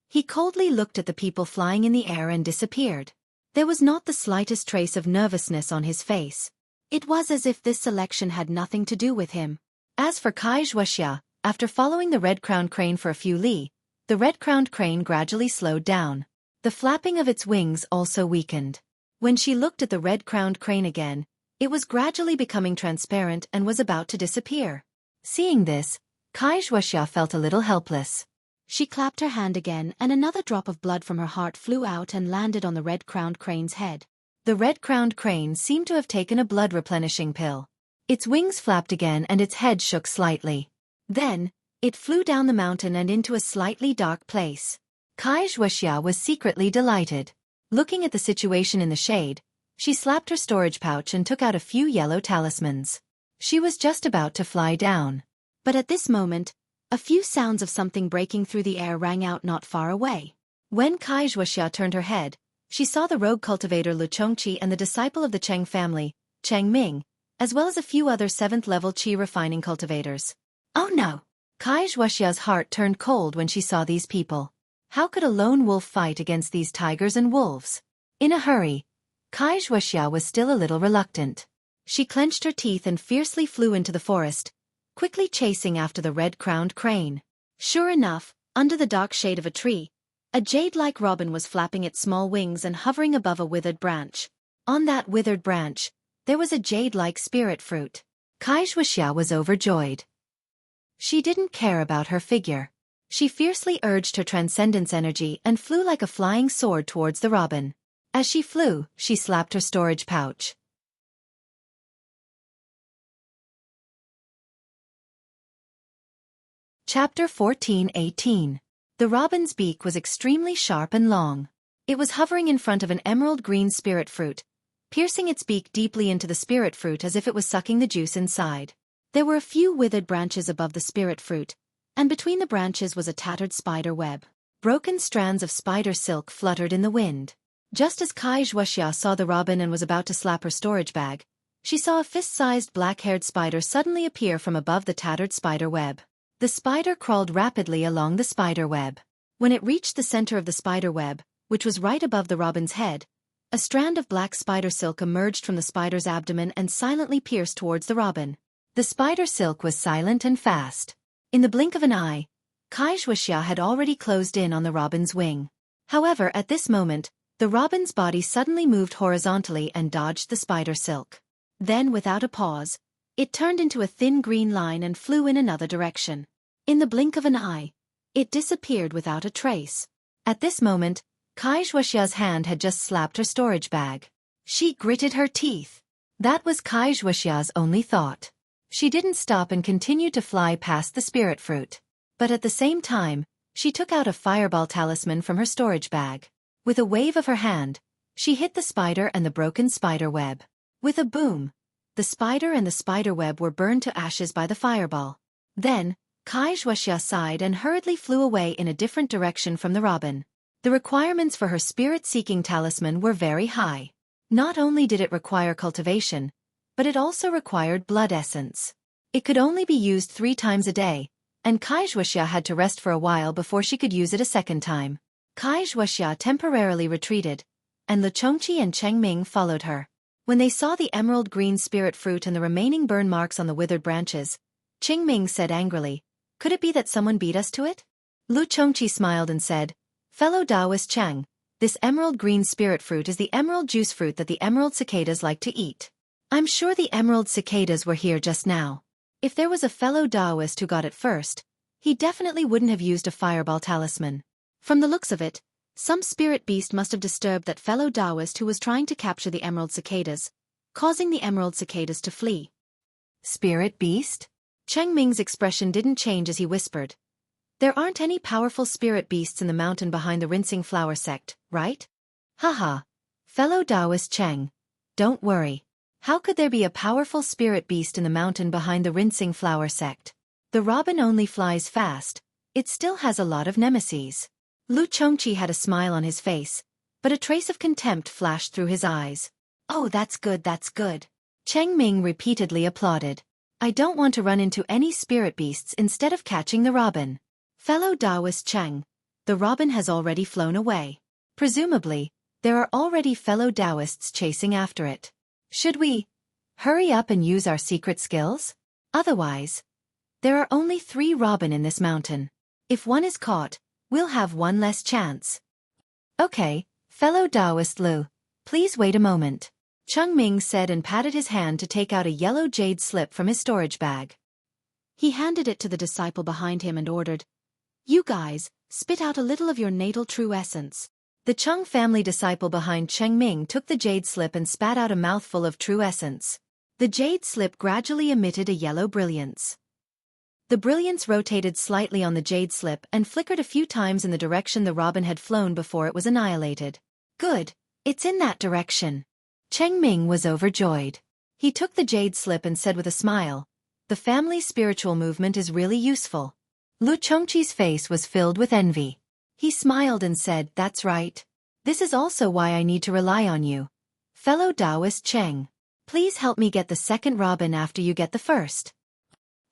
He coldly looked at the people flying in the air and disappeared. There was not the slightest trace of nervousness on his face. It was as if this selection had nothing to do with him. As for Kai Xueqi, after following the red-crowned crane for a few li, the red-crowned crane gradually slowed down. The flapping of its wings also weakened. When she looked at the red-crowned crane again, it was gradually becoming transparent and was about to disappear. Seeing this, Kai Xueqi felt a little helpless. She clapped her hand again and another drop of blood from her heart flew out and landed on the red-crowned crane's head. The red-crowned crane seemed to have taken a blood-replenishing pill. Its wings flapped again and its head shook slightly. Then, it flew down the mountain and into a slightly dark place. Kai Xueqi was secretly delighted. Looking at the situation in the shade, she slapped her storage pouch and took out a few yellow talismans. She was just about to fly down. But at this moment, a few sounds of something breaking through the air rang out not far away. When Kai Xueqi turned her head, she saw the rogue cultivator Lu Chongqi and the disciple of the Cheng family, Cheng Ming, as well as a few other 7th-level Qi refining cultivators. Oh no! Kai Xueqi's heart turned cold when she saw these people. How could a lone wolf fight against these tigers and wolves? In a hurry, Kai Xueqi was still a little reluctant. She clenched her teeth and fiercely flew into the forest, quickly chasing after the red-crowned crane. Sure enough, under the dark shade of a tree, a jade-like robin was flapping its small wings and hovering above a withered branch. On that withered branch, there was a jade-like spirit fruit. Kai Xueqi was overjoyed. She didn't care about her figure. She fiercely urged her transcendence energy and flew like a flying sword towards the robin. As she flew, she slapped her storage pouch. Chapter 14:18. The robin's beak was extremely sharp and long. It was hovering in front of an emerald green spirit fruit, piercing its beak deeply into the spirit fruit as if it was sucking the juice inside. There were a few withered branches above the spirit fruit, and between the branches was a tattered spider web. Broken strands of spider silk fluttered in the wind. Just as Kai Xueqi saw the robin and was about to slap her storage bag, she saw a fist-sized black-haired spider suddenly appear from above the tattered spider web. The spider crawled rapidly along the spider web. When it reached the center of the spider web, which was right above the robin's head, a strand of black spider silk emerged from the spider's abdomen and silently pierced towards the robin. The spider silk was silent and fast. In the blink of an eye, Kai Xueqi had already closed in on the robin's wing. However, at this moment, the robin's body suddenly moved horizontally and dodged the spider silk. Then, without a pause, it turned into a thin green line and flew in another direction. In the blink of an eye, it disappeared without a trace. At this moment, Xueqi's hand had just slapped her storage bag. She gritted her teeth. That was Xueqi's only thought. She didn't stop and continued to fly past the spirit fruit. But at the same time, she took out a fireball talisman from her storage bag. With a wave of her hand, she hit the spider and the broken spider web. With a boom, the spider and the spider web were burned to ashes by the fireball. Then, Xueqi sighed and hurriedly flew away in a different direction from the robin. The requirements for her spirit-seeking talisman were very high. Not only did it require cultivation, but it also required blood essence. It could only be used 3 times a day, and Xueqi had to rest for a while before she could use it a second time. Xueqi temporarily retreated, and Xueqi and Chengming followed her. When they saw the emerald green spirit fruit and the remaining burn marks on the withered branches, Chengming said angrily, "Could it be that someone beat us to it?" Xueqi smiled and said, "Fellow Taoist Cheng, this emerald green spirit fruit is the emerald juice fruit that the emerald cicadas like to eat. I'm sure the emerald cicadas were here just now. If there was a fellow Taoist who got it first, he definitely wouldn't have used a fireball talisman. From the looks of it, some spirit beast must have disturbed that fellow Taoist who was trying to capture the emerald cicadas, causing the emerald cicadas to flee." Spirit beast? Chengming's expression didn't change as he whispered, "There aren't any powerful spirit beasts in the mountain behind the rinsing flower sect, right?" "Haha. Fellow Taoist Cheng, don't worry. How could there be a powerful spirit beast in the mountain behind the rinsing flower sect? The robin only flies fast. It still has a lot of nemesis." Xueqi had a smile on his face, but a trace of contempt flashed through his eyes. "Oh, that's good, that's good." Chengming repeatedly applauded. "I don't want to run into any spirit beasts instead of catching the robin." "Fellow Taoist Cheng, the robin has already flown away. Presumably, there are already fellow Taoists chasing after it. Should we hurry up and use our secret skills? Otherwise, there are only 3 robin in this mountain. If one is caught, we'll have one less chance." "Okay, fellow Taoist Lu, please wait a moment," Chengming said and patted his hand to take out a yellow jade slip from his storage bag. He handed it to the disciple behind him and ordered, "You guys, spit out a little of your natal true essence." The Cheng family disciple behind Chengming took the jade slip and spat out a mouthful of true essence. The jade slip gradually emitted a yellow brilliance. The brilliance rotated slightly on the jade slip and flickered a few times in the direction the robin had flown before it was annihilated. "Good, it's in that direction." Chengming was overjoyed. He took the jade slip and said with a smile, "The family's spiritual movement is really useful." Xueqi's face was filled with envy. He smiled and said, "That's right. This is also why I need to rely on you. Fellow Taoist Cheng, please help me get the second robin after you get the first."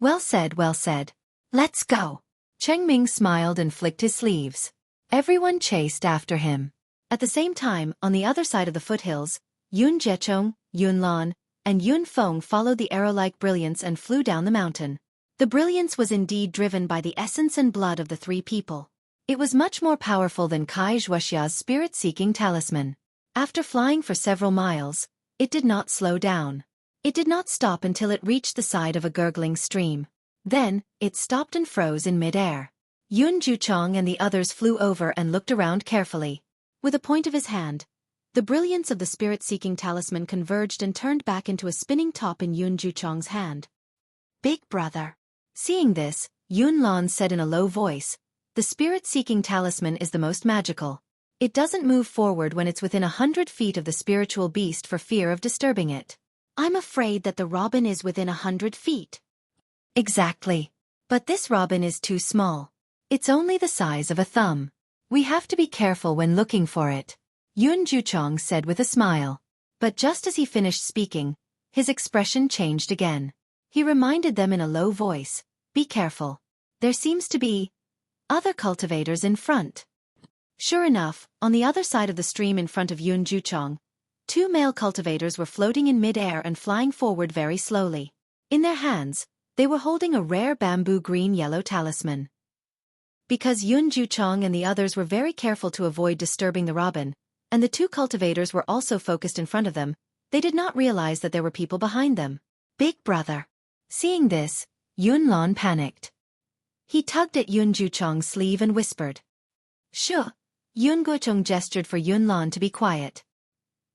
"Well said, well said. Let's go." Chengming smiled and flicked his sleeves. Everyone chased after him. At the same time, on the other side of the foothills, Yun Zhechong, Yun Lan, and Yun Feng followed the arrow-like brilliance and flew down the mountain. The brilliance was indeed driven by the essence and blood of the 3 people. It was much more powerful than Xueqi's spirit-seeking talisman. After flying for several miles, it did not slow down. It did not stop until it reached the side of a gurgling stream. Then, it stopped and froze in mid-air. Yun Zhuchong and the others flew over and looked around carefully. With a point of his hand, the brilliance of the spirit-seeking talisman converged and turned back into a spinning top in Yun Zhuchong's hand. "Big brother." Seeing this, Yun Lan said in a low voice, "The spirit-seeking talisman is the most magical. It doesn't move forward when it's within 100 feet of the spiritual beast for fear of disturbing it." "I'm afraid that the robin is within 100 feet. "Exactly. But this robin is too small. It's only the size of a thumb. We have to be careful when looking for it," Yun Zhuchong said with a smile. But just as he finished speaking, his expression changed again. He reminded them in a low voice, "Be careful. There seems to be other cultivators in front." Sure enough, on the other side of the stream in front of Yun Zhuchong, 2 male cultivators were floating in mid-air and flying forward very slowly. In their hands, they were holding a rare bamboo green-yellow talisman. Because Yun Juchong and the others were very careful to avoid disturbing the robin, and the two cultivators were also focused in front of them, they did not realize that there were people behind them. Big brother. Seeing this, Yun Lan panicked. He tugged at Yun Juchong's sleeve and whispered. Sure. Yun Guochong gestured for Yun Lan to be quiet.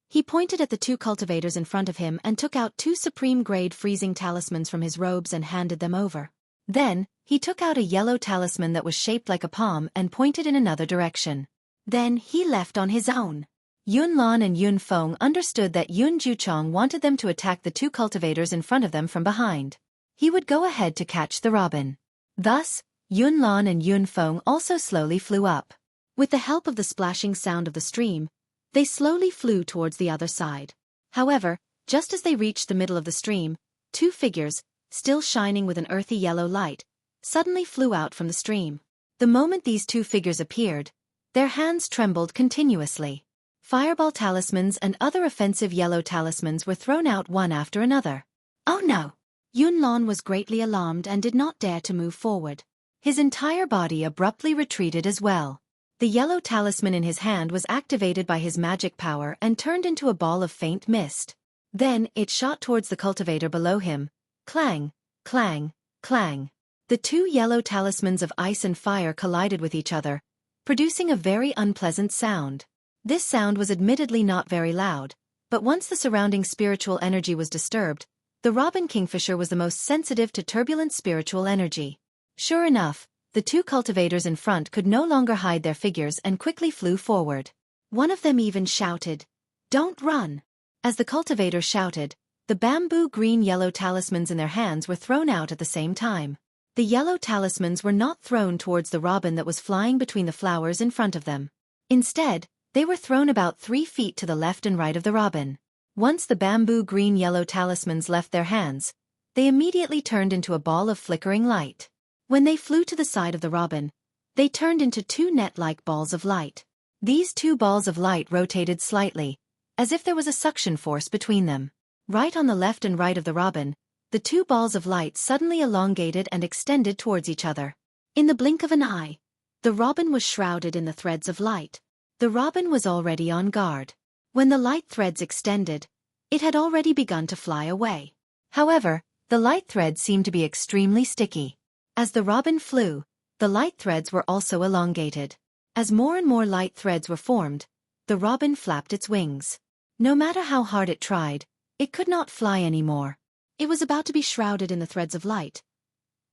He pointed at the two cultivators in front of him and took out 2 supreme-grade freezing talismans from his robes and handed them over. Then, he took out a yellow talisman that was shaped like a palm and pointed in another direction. Then he left on his own. Yun Lan and Yun Feng understood that Yun Juchong wanted them to attack the two cultivators in front of them from behind. He would go ahead to catch the robin. Thus, Yun Lan and Yun Feng also slowly flew up. With the help of the splashing sound of the stream, they slowly flew towards the other side. However, just as they reached the middle of the stream, 2 figures, still shining with an earthy yellow light, suddenly flew out from the stream. The moment these 2 figures appeared, their hands trembled continuously. Fireball talismans and other offensive yellow talismans were thrown out one after another. Oh no! Yun Lan was greatly alarmed and did not dare to move forward. His entire body abruptly retreated as well. The yellow talisman in his hand was activated by his magic power and turned into a ball of faint mist. Then, it shot towards the cultivator below him. Clang, clang, clang. The 2 yellow talismans of ice and fire collided with each other, producing a very unpleasant sound. This sound was admittedly not very loud, but once the surrounding spiritual energy was disturbed, the robin kingfisher was the most sensitive to turbulent spiritual energy. Sure enough, the 2 cultivators in front could no longer hide their figures and quickly flew forward. One of them even shouted, "Don't run!" As the cultivator shouted, the bamboo green-yellow talismans in their hands were thrown out at the same time. The yellow talismans were not thrown towards the robin that was flying between the flowers in front of them. Instead, they were thrown about 3 feet to the left and right of the robin. Once the bamboo green-yellow talismans left their hands, they immediately turned into a ball of flickering light. When they flew to the side of the robin, they turned into 2 net-like balls of light. These 2 balls of light rotated slightly, as if there was a suction force between them. Right on the left and right of the robin, the 2 balls of light suddenly elongated and extended towards each other. In the blink of an eye, the robin was shrouded in the threads of light. The robin was already on guard. When the light threads extended, it had already begun to fly away. However, the light threads seemed to be extremely sticky. As the robin flew, the light threads were also elongated. As more and more light threads were formed, the robin flapped its wings. No matter how hard it tried, it could not fly anymore. It was about to be shrouded in the threads of light.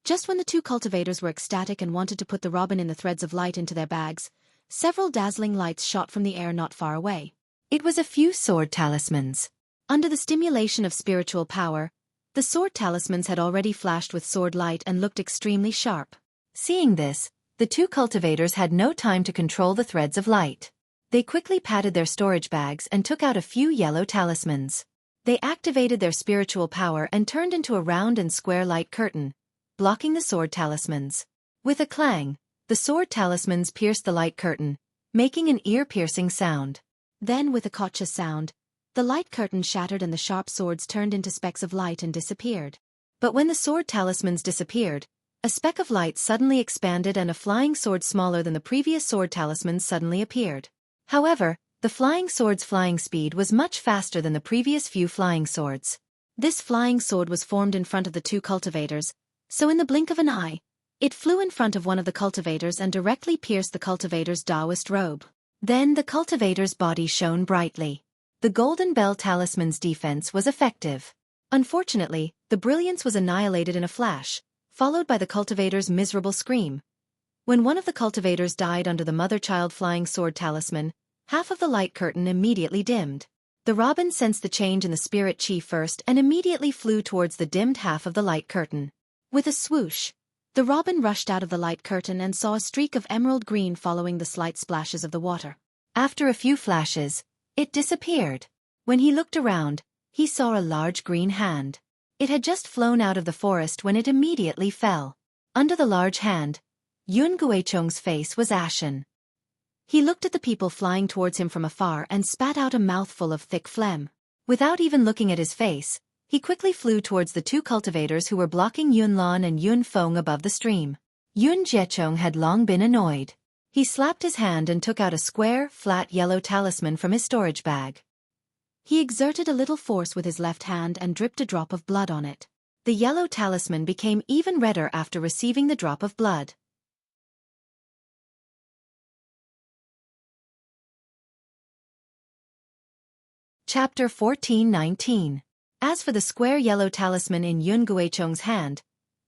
Just when the 2 cultivators were ecstatic and wanted to put the robin in the threads of light into their bags, several dazzling lights shot from the air not far away. It was a few sword talismans. Under the stimulation of spiritual power, the sword talismans had already flashed with sword light and looked extremely sharp. Seeing this, the 2 cultivators had no time to control the threads of light. They quickly patted their storage bags and took out a few yellow talismans. They activated their spiritual power and turned into a round and square light curtain, blocking the sword talismans. With a clang, the sword talismans pierced the light curtain, making an ear-piercing sound. Then, with a gotcha sound, the light curtain shattered and the sharp swords turned into specks of light and disappeared. But when the sword talismans disappeared, a speck of light suddenly expanded and a flying sword smaller than the previous sword talismans suddenly appeared. However, the flying sword's flying speed was much faster than the previous few flying swords. This flying sword was formed in front of the 2 cultivators, so in the blink of an eye, it flew in front of one of the cultivators and directly pierced the cultivator's Taoist robe. Then the cultivator's body shone brightly. The Golden Bell Talisman's defense was effective. Unfortunately, the brilliance was annihilated in a flash, followed by the cultivator's miserable scream. When one of the cultivators died under the mother-child flying sword talisman, half of the light curtain immediately dimmed. The robin sensed the change in the spirit chi first and immediately flew towards the dimmed half of the light curtain. With a swoosh, the robin rushed out of the light curtain and saw a streak of emerald green following the slight splashes of the water. After a few flashes, it disappeared. When he looked around, he saw a large green hand. It had just flown out of the forest when it immediately fell. Under the large hand, Yun Guichong's face was ashen. He looked at the people flying towards him from afar and spat out a mouthful of thick phlegm. Without even looking at his face, he quickly flew towards the 2 cultivators who were blocking Yun Lan and Yun Feng above the stream. Yun Jiechong had long been annoyed. He slapped his hand and took out a square, flat yellow talisman from his storage bag. He exerted a little force with his left hand and dripped a drop of blood on it. The yellow talisman became even redder after receiving the drop of blood. Chapter 14:19. As for the square yellow talisman in Yun Guichong's hand,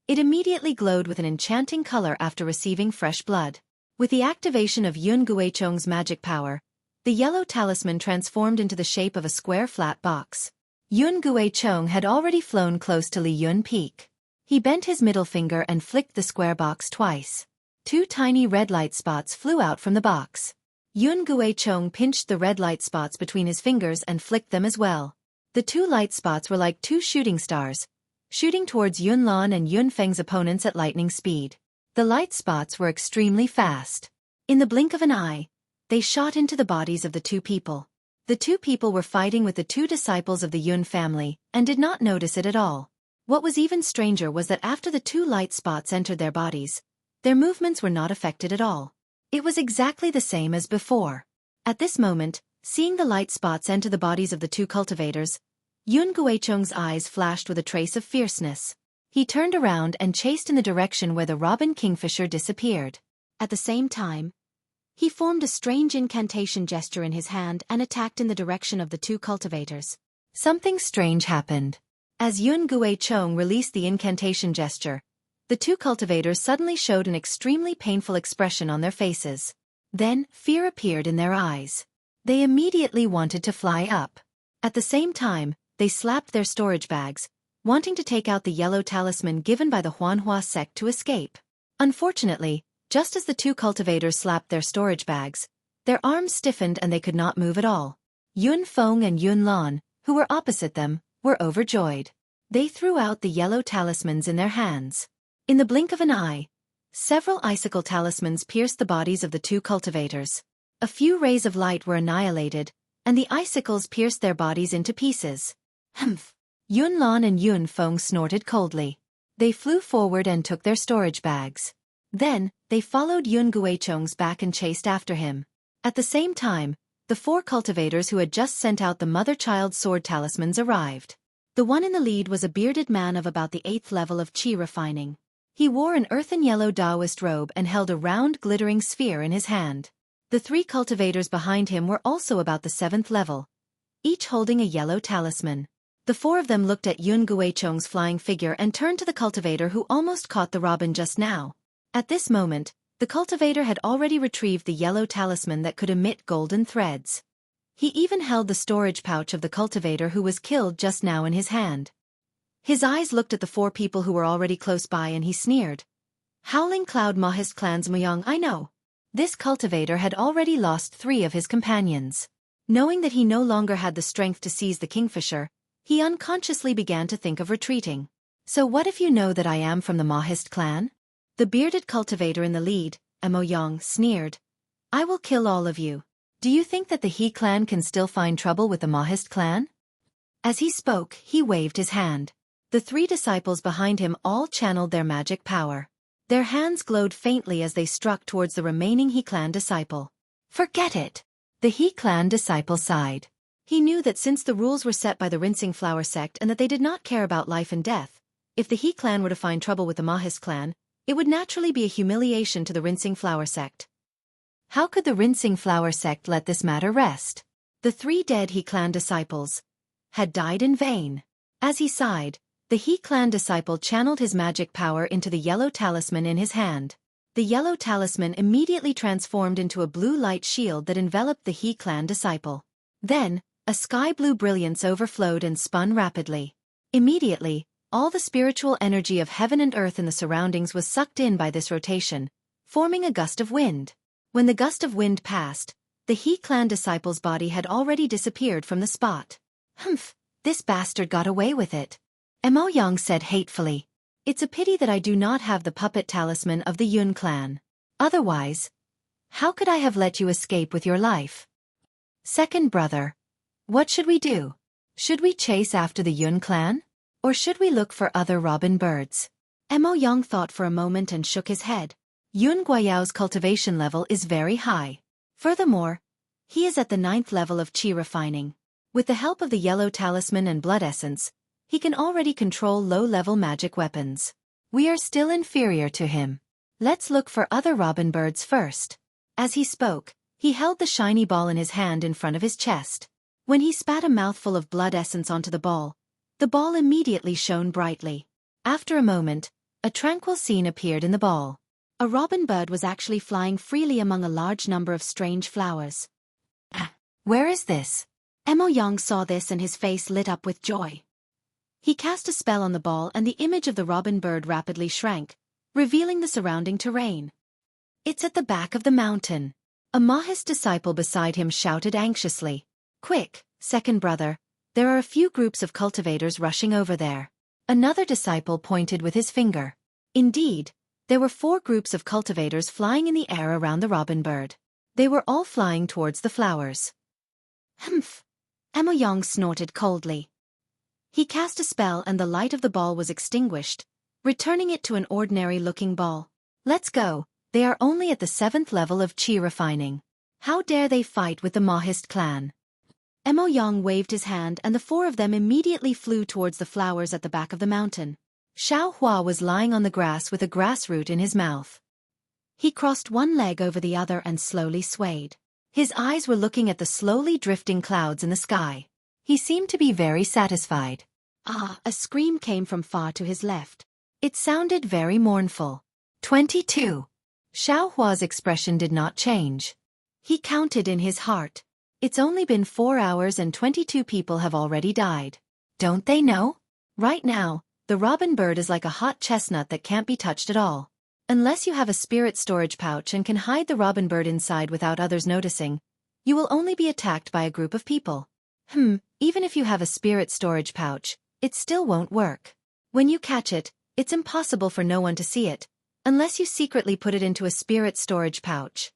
it immediately glowed with an enchanting color after receiving fresh blood. With the activation of Yun Guichong's magic power, the yellow talisman transformed into the shape of a square flat box. Yun Guichong had already flown close to Li Yun Peak. He bent his middle finger and flicked the square box twice. 2 tiny red light spots flew out from the box. Yun Guichong pinched the red light spots between his fingers and flicked them as well. The 2 light spots were like 2 shooting stars, shooting towards Yun Lan and Yun Feng's opponents at lightning speed. The light spots were extremely fast. In the blink of an eye, they shot into the bodies of the 2 people. The 2 people were fighting with the 2 disciples of the Yun family and did not notice it at all. What was even stranger was that after the 2 light spots entered their bodies, their movements were not affected at all. It was exactly the same as before. At this moment, seeing the light spots enter the bodies of the 2 cultivators, Yun Guichong's eyes flashed with a trace of fierceness. He turned around and chased in the direction where the robin kingfisher disappeared. At the same time, he formed a strange incantation gesture in his hand and attacked in the direction of the 2 cultivators. Something strange happened. As Yun Guichong released the incantation gesture, the 2 cultivators suddenly showed an extremely painful expression on their faces. Then, fear appeared in their eyes. They immediately wanted to fly up. At the same time, they slapped their storage bags, wanting to take out the yellow talisman given by the Huanhua sect to escape. Unfortunately, just as the 2 cultivators slapped their storage bags, their arms stiffened and they could not move at all. Yun Feng and Yun Lan, who were opposite them, were overjoyed. They threw out the yellow talismans in their hands. In the blink of an eye, several icicle talismans pierced the bodies of the 2 cultivators. A few rays of light were annihilated, and the icicles pierced their bodies into pieces. Humph! Yun Lan and Yun Feng snorted coldly. They flew forward and took their storage bags. Then, they followed Yun Guichong's back and chased after him. At the same time, the 4 cultivators who had just sent out the mother-child sword talismans arrived. The one in the lead was a bearded man of about the 8th level of qi refining. He wore an earthen yellow Taoist robe and held a round glittering sphere in his hand. The 3 cultivators behind him were also about the 7th level, each holding a yellow talisman. The 4 of them looked at Yun Guichong's flying figure and turned to the cultivator who almost caught the robin just now. At this moment, the cultivator had already retrieved the yellow talisman that could emit golden threads. He even held the storage pouch of the cultivator who was killed just now in his hand. His eyes looked at the 4 people who were already close by and he sneered. Howling Cloud Mahist Clan's Muyong, I know. This cultivator had already lost 3 of his companions. Knowing that he no longer had the strength to seize the kingfisher, he unconsciously began to think of retreating. So what if you know that I am from the Mahist clan? The bearded cultivator in the lead, Moyong, sneered. I will kill all of you. Do you think that the He clan can still find trouble with the Mahist clan? As he spoke, he waved his hand. The 3 disciples behind him all channeled their magic power. Their hands glowed faintly as they struck towards the remaining He clan disciple. Forget it! The He clan disciple sighed. He knew that since the rules were set by the Rinsing Flower sect and that they did not care about life and death, if the He clan were to find trouble with the Mahist clan, it would naturally be a humiliation to the Rinsing Flower sect. How could the Rinsing Flower sect let this matter rest? The 3 dead He clan disciples had died in vain. As he sighed, the He clan disciple channeled his magic power into the yellow talisman in his hand. The yellow talisman immediately transformed into a blue light shield that enveloped the He clan disciple. Then, a sky-blue brilliance overflowed and spun rapidly. Immediately, all the spiritual energy of heaven and earth in the surroundings was sucked in by this rotation, forming a gust of wind. When the gust of wind passed, the He clan disciple's body had already disappeared from the spot. Humph, this bastard got away with it. Mo Yang said hatefully. It's a pity that I do not have the puppet talisman of the Yun clan. Otherwise, how could I have let you escape with your life? Second brother, what should we do? Should we chase after the Yun clan? Or should we look for other robin birds? Mo Yang thought for a moment and shook his head. Yun Guayao's cultivation level is very high. Furthermore, he is at the 9th level of qi refining. With the help of the yellow talisman and blood essence, he can already control low-level magic weapons. We are still inferior to him. Let's look for other robin birds first. As he spoke, he held the shiny ball in his hand in front of his chest. When he spat a mouthful of blood essence onto the ball immediately shone brightly. After a moment, a tranquil scene appeared in the ball. A robin bird was actually flying freely among a large number of strange flowers. Where is this? Mo Yang saw this and his face lit up with joy. He cast a spell on the ball and the image of the robin bird rapidly shrank, revealing the surrounding terrain. It's at the back of the mountain. A Mahist disciple beside him shouted anxiously. Quick, second brother, there are a few groups of cultivators rushing over there. Another disciple pointed with his finger. Indeed, there were 4 groups of cultivators flying in the air around the robin bird. They were all flying towards the flowers. Humph! Mo Yang snorted coldly. He cast a spell and the light of the ball was extinguished, returning it to an ordinary-looking ball. Let's go, they are only at the 7th level of qi refining. How dare they fight with the Mahist clan? Mo Yang waved his hand and the 4 of them immediately flew towards the flowers at the back of the mountain. Xiao Hua was lying on the grass with a grass root in his mouth. He crossed one leg over the other and slowly swayed. His eyes were looking at the slowly drifting clouds in the sky. He seemed to be very satisfied. A scream came from far to his left. It sounded very mournful. 22. Xiao Hua's expression did not change. He counted in his heart. It's only been 4 hours and 22 people have already died. Don't they know? Right now, the robin bird is like a hot chestnut that can't be touched at all. Unless you have a spirit storage pouch and can hide the robin bird inside without others noticing, you will only be attacked by a group of people. Even if you have a spirit storage pouch, it still won't work. When you catch it, it's impossible for no one to see it, unless you secretly put it into a spirit storage pouch.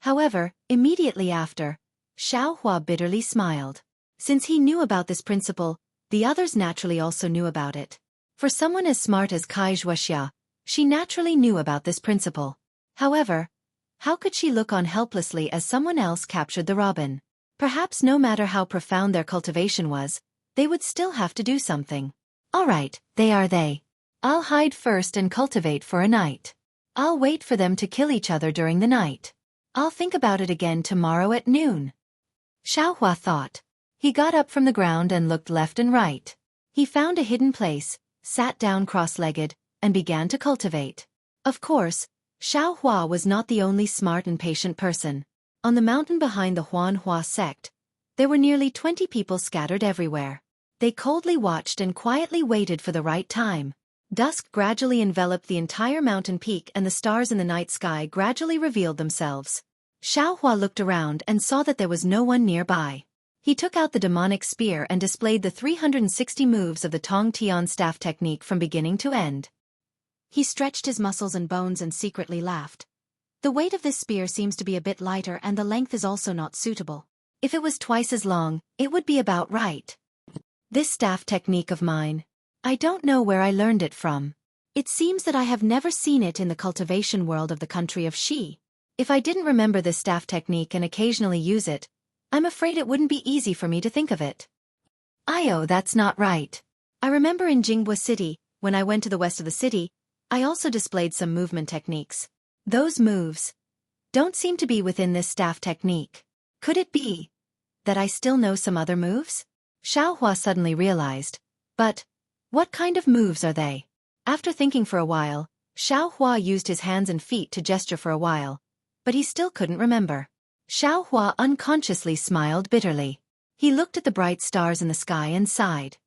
However, immediately after, Xiao Hua bitterly smiled. Since he knew about this principle, the others naturally also knew about it. For someone as smart as Xueqi, she naturally knew about this principle. However, how could she look on helplessly as someone else captured the robin? Perhaps no matter how profound their cultivation was, they would still have to do something. Alright, they are they. I'll hide first and cultivate for a night. I'll wait for them to kill each other during the night. I'll think about it again tomorrow at noon. Xiao Hua thought. He got up from the ground and looked left and right. He found a hidden place, sat down cross-legged, and began to cultivate. Of course, Xiao Hua was not the only smart and patient person. On the mountain behind the Huan Hua sect, there were nearly 20 people scattered everywhere. They coldly watched and quietly waited for the right time. Dusk gradually enveloped the entire mountain peak and the stars in the night sky gradually revealed themselves. Xiao Hua looked around and saw that there was no one nearby. He took out the demonic spear and displayed the 360 moves of the Tong Tian staff technique from beginning to end. He stretched his muscles and bones and secretly laughed. The weight of this spear seems to be a bit lighter and the length is also not suitable. If it was twice as long, it would be about right. This staff technique of mine, I don't know where I learned it from. It seems that I have never seen it in the cultivation world of the country of Xi. If I didn't remember this staff technique and occasionally use it, I'm afraid it wouldn't be easy for me to think of it. That's not right. I remember in Jinghua City, when I went to the west of the city, I also displayed some movement techniques. Those moves don't seem to be within this staff technique. Could it be that I still know some other moves? Xiao Hua suddenly realized. But what kind of moves are they? After thinking for a while, Xiao Hua used his hands and feet to gesture for a while, but he still couldn't remember. Xiao Hua unconsciously smiled bitterly. He looked at the bright stars in the sky and sighed.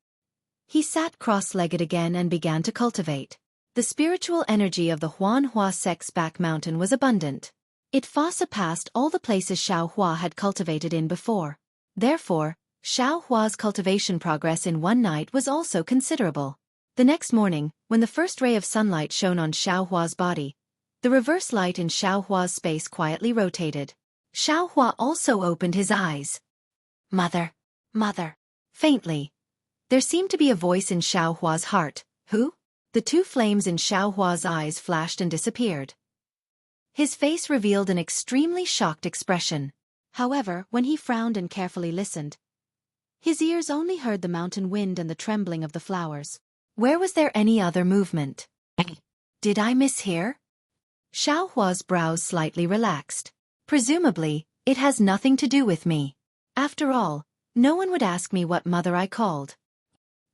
He sat cross-legged again and began to cultivate. The spiritual energy of the Huan Hua sect's back mountain was abundant. It far surpassed all the places Xiao Hua had cultivated in before. Therefore, Xiao Hua's cultivation progress in one night was also considerable. The next morning, when the first ray of sunlight shone on Xiao Hua's body, the reverse light in Xiao Hua's space quietly rotated. Xiao Hua also opened his eyes. Mother. Faintly. There seemed to be a voice in Xiao Hua's heart. Who? The two flames in Xiao Hua's eyes flashed and disappeared. His face revealed an extremely shocked expression. However, when he frowned and carefully listened, his ears only heard the mountain wind and the trembling of the flowers. Where was there any other movement? Did I mishear? Xiao Hua's brows slightly relaxed. Presumably, it has nothing to do with me. After all, no one would ask me what mother I called.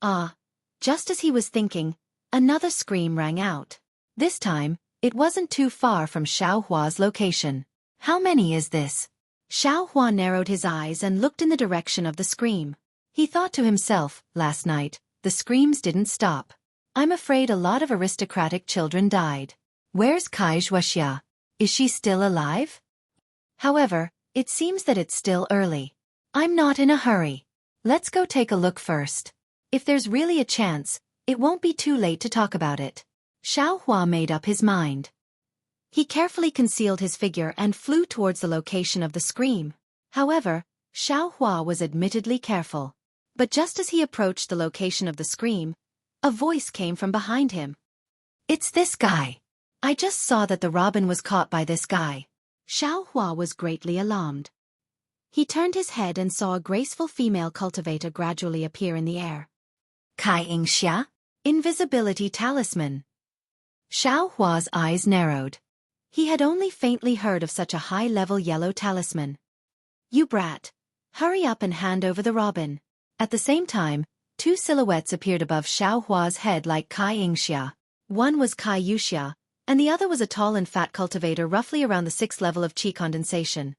Ah. Just as he was thinking, another scream rang out. This time, it wasn't too far from Xiao Hua's location. How many is this? Xiao Hua narrowed his eyes and looked in the direction of the scream. He thought to himself, last night, the screams didn't stop. I'm afraid a lot of aristocratic children died. Where's Kai Xuexia? Is she still alive? However, it seems that it's still early. I'm not in a hurry. Let's go take a look first. If there's really a chance, it won't be too late to talk about it. Xiao Hua made up his mind. He carefully concealed his figure and flew towards the location of the scream. However, Xiao Hua was admittedly careful. But just as he approached the location of the scream, a voice came from behind him. It's this guy. I just saw that the robin was caught by this guy. Xiao Hua was greatly alarmed. He turned his head and saw a graceful female cultivator gradually appear in the air. Kai Yingxia? Invisibility talisman. Xiao Hua's eyes narrowed. He had only faintly heard of such a high-level yellow talisman. You brat. Hurry up and hand over the robin. At the same time, two silhouettes appeared above Xiao Hua's head like Kai Yingxia. One was Kai Yuxia, and the other was a tall and fat cultivator roughly around the 6th level of qi condensation.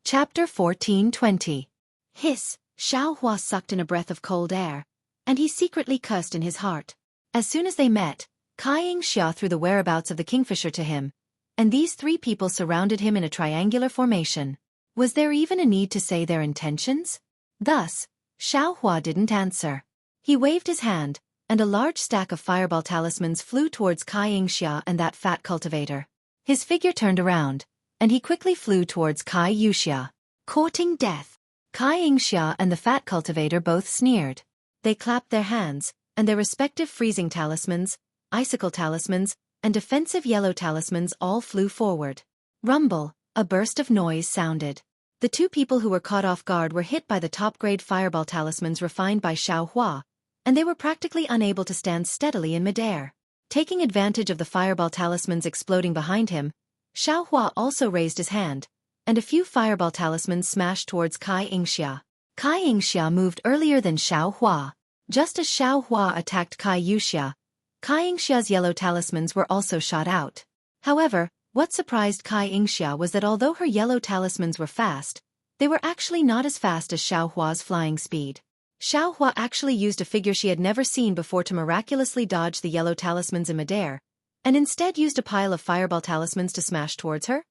Chapter 14:20. Hiss. Xiao Hua sucked in a breath of cold air, and he secretly cursed in his heart. As soon as they met, Kai Yingxia threw the whereabouts of the kingfisher to him, and these three people surrounded him in a triangular formation. Was there even a need to say their intentions? Thus, Xiao Hua didn't answer. He waved his hand, and a large stack of fireball talismans flew towards Kai Yingxia and that fat cultivator. His figure turned around, and he quickly flew towards Kai Yuxia. Courting death. Kai Yingxia and the fat cultivator both sneered. They clapped their hands, and their respective freezing talismans, icicle talismans, and defensive yellow talismans all flew forward. Rumble, a burst of noise sounded. The two people who were caught off guard were hit by the top-grade fireball talismans refined by Xiao Hua, and they were practically unable to stand steadily in midair. Taking advantage of the fireball talismans exploding behind him, Xiao Hua also raised his hand, and a few fireball talismans smashed towards Kai Yingxia. Kai Yingxia moved earlier than Xiao Hua. Just as Xiao Hua attacked Kai Yuxia, Kai Yingxia's yellow talismans were also shot out. However, what surprised Kai Yingxia was that although her yellow talismans were fast, they were actually not as fast as Xiao Hua's flying speed. Xiao Hua actually used a figure she had never seen before to miraculously dodge the yellow talismans in midair, and instead used a pile of fireball talismans to smash towards her.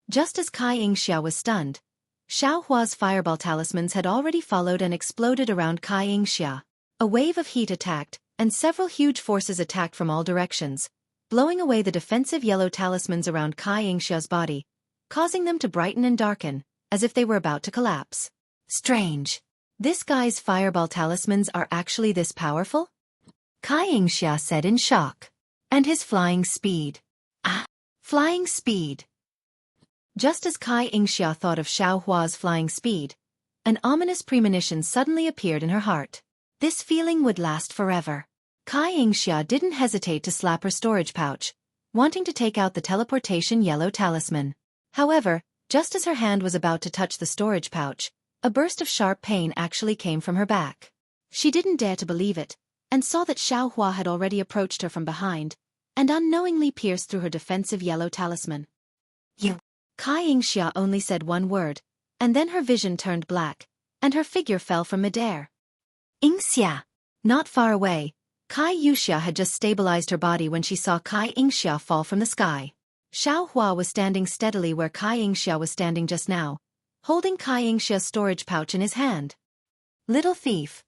Just as Kai Yingxia was stunned, Xiao Hua's fireball talismans had already followed and exploded around Kai Yingxia. A wave of heat attacked, and several huge forces attacked from all directions, blowing away the defensive yellow talismans around Kai Yingxia's body, causing them to brighten and darken, as if they were about to collapse. Strange. This guy's fireball talismans are actually this powerful? Kai Yingxia said in shock. And his flying speed. Ah! Flying speed! Just as Kai Yingxia thought of Xiao Hua's flying speed, an ominous premonition suddenly appeared in her heart. This feeling would last forever. Kai Yingxia didn't hesitate to slap her storage pouch, wanting to take out the teleportation yellow talisman. However, just as her hand was about to touch the storage pouch, a burst of sharp pain actually came from her back. She didn't dare to believe it, and saw that Xiao Hua had already approached her from behind, and unknowingly pierced through her defensive yellow talisman. You! Kai Yingxia only said one word, and then her vision turned black, and her figure fell from midair. Yingxia! Not far away, Kai Yuxia had just stabilized her body when she saw Kai Yingxia fall from the sky. Xiao Hua was standing steadily where Kai Yingxia was standing just now, holding Kai Yingxia's storage pouch in his hand. Little thief!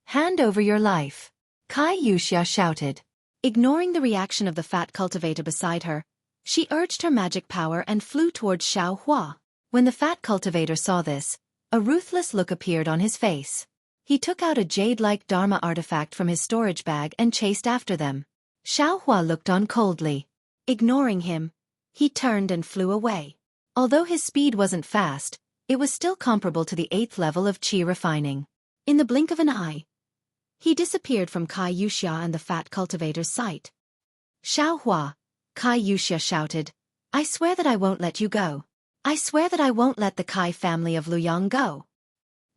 Hand over your life! Kai Yuxia shouted. Ignoring the reaction of the fat cultivator beside her, she urged her magic power and flew towards Xiao Hua. When the fat cultivator saw this, a ruthless look appeared on his face. He took out a jade-like Dharma artifact from his storage bag and chased after them. Xiaohua looked on coldly. Ignoring him, he turned and flew away. Although his speed wasn't fast, it was still comparable to the 8th level of qi refining. In the blink of an eye, he disappeared from Kai Yuxia and the fat cultivator's sight. Xiaohua, Kai Yuxia shouted, I swear that I won't let you go. I swear that I won't let the Kai family of Luyang go.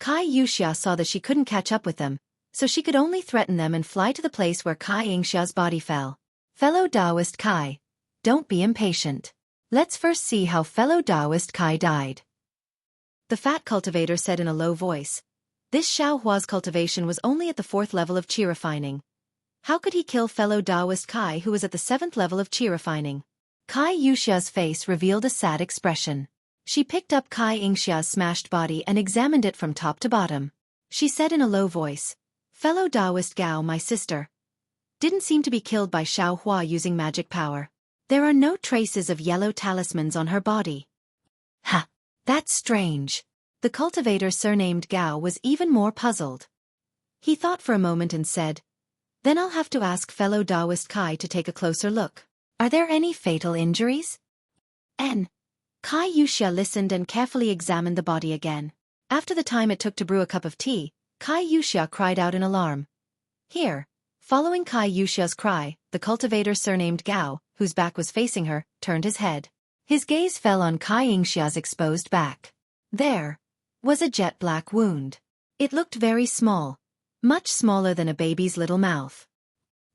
Kai Yuxia saw that she couldn't catch up with them, so she could only threaten them and fly to the place where Kai Yingxia's body fell. Fellow Taoist Kai, don't be impatient. Let's first see how fellow Taoist Kai died. The fat cultivator said in a low voice. This Xiaohua's cultivation was only at the 4th level of qi refining. How could he kill fellow Taoist Kai who was at the 7th level of qi refining? Kai Yuxia's face revealed a sad expression. She picked up Kai Yingxia's smashed body and examined it from top to bottom. She said in a low voice, Fellow Taoist Gao, my sister, didn't seem to be killed by Xiaohua using magic power. There are no traces of yellow talismans on her body. Ha! That's strange. The cultivator surnamed Gao was even more puzzled. He thought for a moment and said, Then I'll have to ask fellow Taoist Kai to take a closer look. Are there any fatal injuries? Kai Yuxia listened and carefully examined the body again. After the time it took to brew a cup of tea, Kai Yuxia cried out in alarm. Here, following Kai Yuxia's cry, the cultivator surnamed Gao, whose back was facing her, turned his head. His gaze fell on Kai Yingxia's exposed back. There was a jet-black wound. It looked very small, much smaller than a baby's little mouth.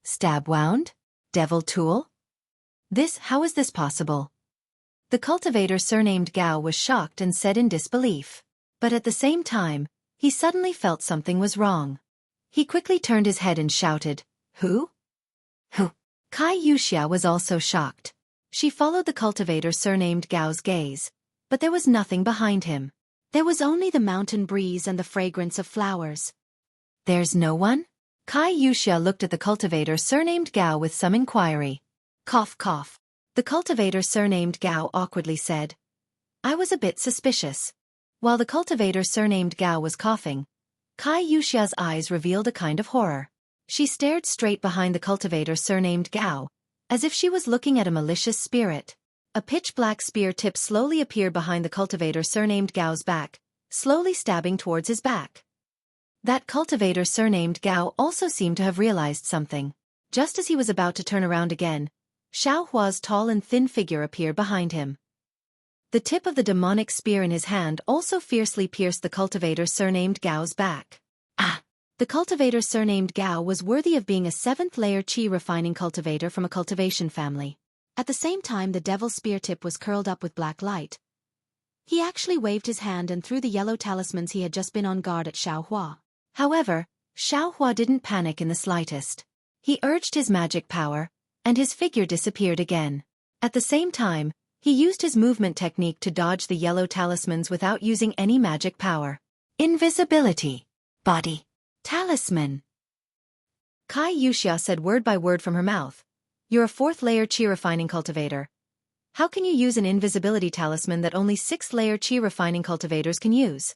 Stab wound? Devil tool? How is this possible? The cultivator surnamed Gao was shocked and said in disbelief. But at the same time, he suddenly felt something was wrong. He quickly turned his head and shouted, Who? Who? Kai Yuxia was also shocked. She followed the cultivator surnamed Gao's gaze, but there was nothing behind him. There was only the mountain breeze and the fragrance of flowers. There's no one? Kai Yuxia looked at the cultivator surnamed Gao with some inquiry. Cough cough. The cultivator surnamed Gao awkwardly said, I was a bit suspicious. While the cultivator surnamed Gao was coughing, Kai Yuxia's eyes revealed a kind of horror. She stared straight behind the cultivator surnamed Gao, as if she was looking at a malicious spirit. A pitch-black spear tip slowly appeared behind the cultivator surnamed Gao's back, slowly stabbing towards his back. That cultivator surnamed Gao also seemed to have realized something. Just as he was about to turn around again, Xiaohua's tall and thin figure appeared behind him. The tip of the demonic spear in his hand also fiercely pierced the cultivator surnamed Gao's back. Ah! The cultivator surnamed Gao was worthy of being a 7th-layer qi refining cultivator from a cultivation family. At the same time the devil's spear tip was curled up with black light. He actually waved his hand and threw the yellow talismans he had just been on guard at Xiaohua. However, Xiaohua didn't panic in the slightest. He urged his magic power, and his figure disappeared again. At the same time, he used his movement technique to dodge the yellow talismans without using any magic power. Invisibility. Body. Talisman. Kai Yuxia said word by word from her mouth. You're a 4th-layer qi refining cultivator. How can you use an invisibility talisman that only 6th-layer qi refining cultivators can use?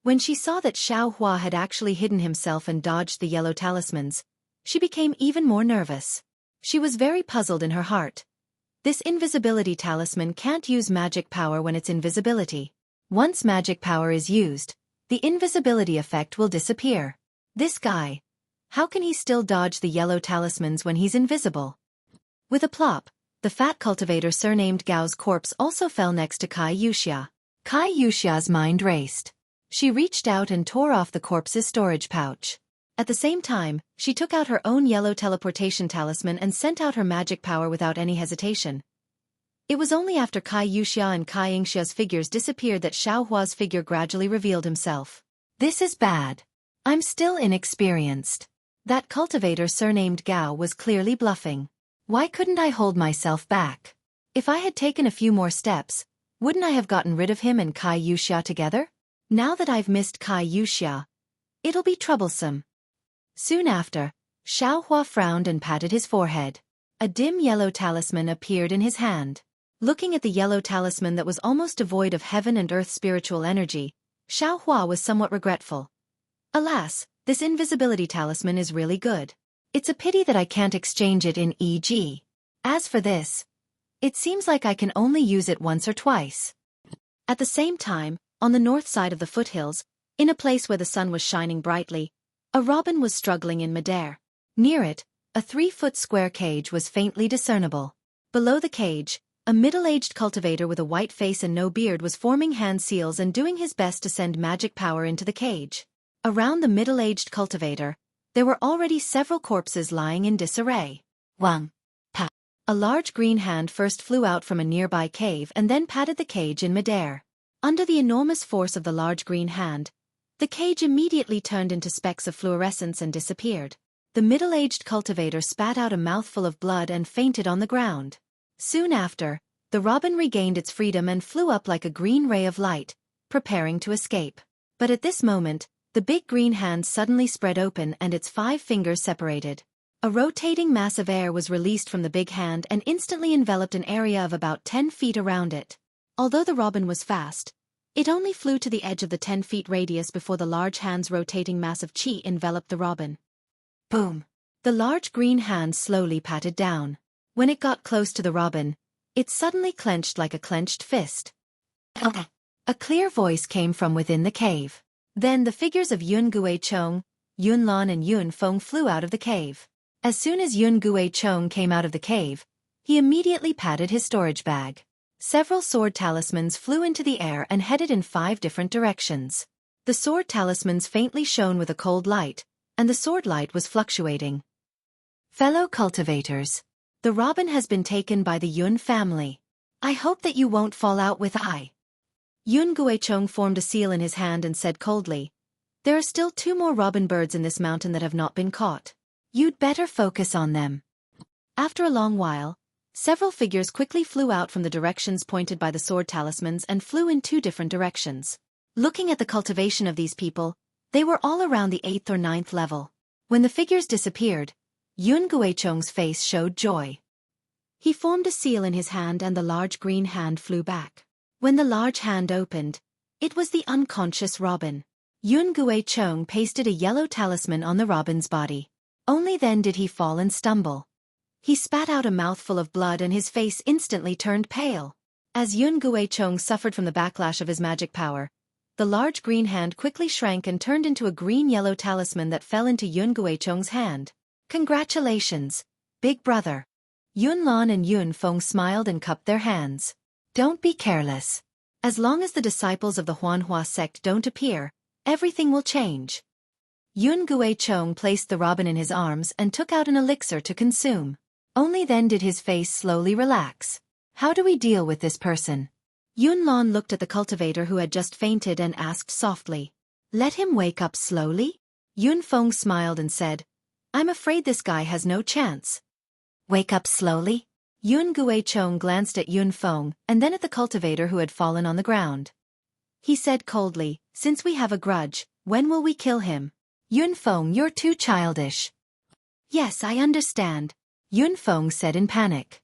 When she saw that Xiaohua had actually hidden himself and dodged the yellow talismans, she became even more nervous. She was very puzzled in her heart. This invisibility talisman can't use magic power when it's invisibility. Once magic power is used, the invisibility effect will disappear. This guy. How can he still dodge the yellow talismans when he's invisible? With a plop, the fat cultivator surnamed Gao's corpse also fell next to Kai Yuxia. Kai Yuxia's mind raced. She reached out and tore off the corpse's storage pouch. At the same time, she took out her own yellow teleportation talisman and sent out her magic power without any hesitation. It was only after Kai Yuxia and Kai Yingxia's figures disappeared that Xiaohua's figure gradually revealed himself. This is bad. I'm still inexperienced. That cultivator surnamed Gao was clearly bluffing. Why couldn't I hold myself back? If I had taken a few more steps, wouldn't I have gotten rid of him and Kai Yuxia together? Now that I've missed Kai Yuxia, it'll be troublesome. Soon after, Xiaohua frowned and patted his forehead. A dim yellow talisman appeared in his hand. Looking at the yellow talisman that was almost devoid of heaven and earth spiritual energy, Xiaohua was somewhat regretful. Alas, this invisibility talisman is really good. It's a pity that I can't exchange it in EG. As for this, it seems like I can only use it once or twice. At the same time, on the north side of the foothills, in a place where the sun was shining brightly, a robin was struggling in midair. Near it, a 3-foot square cage was faintly discernible. Below the cage, a middle-aged cultivator with a white face and no beard was forming hand seals and doing his best to send magic power into the cage. Around the middle-aged cultivator, there were already several corpses lying in disarray. Wang. Pa. A large green hand first flew out from a nearby cave and then patted the cage in midair. Under the enormous force of the large green hand, the cage immediately turned into specks of fluorescence and disappeared. The middle-aged cultivator spat out a mouthful of blood and fainted on the ground. Soon after, the robin regained its freedom and flew up like a green ray of light, preparing to escape. But at this moment, the big green hand suddenly spread open and its 5 fingers separated. A rotating mass of air was released from the big hand and instantly enveloped an area of about 10 feet around it. Although the robin was fast, it only flew to the edge of the 10 feet radius before the large hand's rotating mass of chi enveloped the robin. Boom! The large green hand slowly patted down. When it got close to the robin, it suddenly clenched like a clenched fist. A clear voice came from within the cave. Then the figures of Yun Guichong, Yun Lan and Yun Feng flew out of the cave. As soon as Yun Guichong came out of the cave, he immediately patted his storage bag. Several sword talismans flew into the air and headed in 5 different directions. The sword talismans faintly shone with a cold light, and the sword light was fluctuating. Fellow cultivators, the robin has been taken by the Yun family. I hope that you won't fall out with I. Yun Guichong formed a seal in his hand and said coldly, "There are still 2 more robin birds in this mountain that have not been caught. You'd better focus on them." After a long while, several figures quickly flew out from the directions pointed by the sword talismans and flew in 2 different directions. Looking at the cultivation of these people, they were all around the 8th or 9th level. When the figures disappeared, Yun Guichong's face showed joy. He formed a seal in his hand and the large green hand flew back. When the large hand opened, it was the unconscious robin. Yun Guichong pasted a yellow talisman on the robin's body. Only then did he fall and stumble. He spat out a mouthful of blood and his face instantly turned pale. As Yun Guichong suffered from the backlash of his magic power, the large green hand quickly shrank and turned into a green-yellow talisman that fell into Yun Guichong's hand. Congratulations, big brother. Yun Lan and Yun Feng smiled and cupped their hands. Don't be careless. As long as the disciples of the Huanhua sect don't appear, everything will change. Yun Guichong placed the robin in his arms and took out an elixir to consume. Only then did his face slowly relax. How do we deal with this person? Yun Lan looked at the cultivator who had just fainted and asked softly. Let him wake up slowly? Yun Feng smiled and said, I'm afraid this guy has no chance. Wake up slowly? Yun Guichong glanced at Yun Feng and then at the cultivator who had fallen on the ground. He said coldly, since we have a grudge, when will we kill him? Yun Feng, you're too childish. Yes, I understand, Yun Feng said in panic.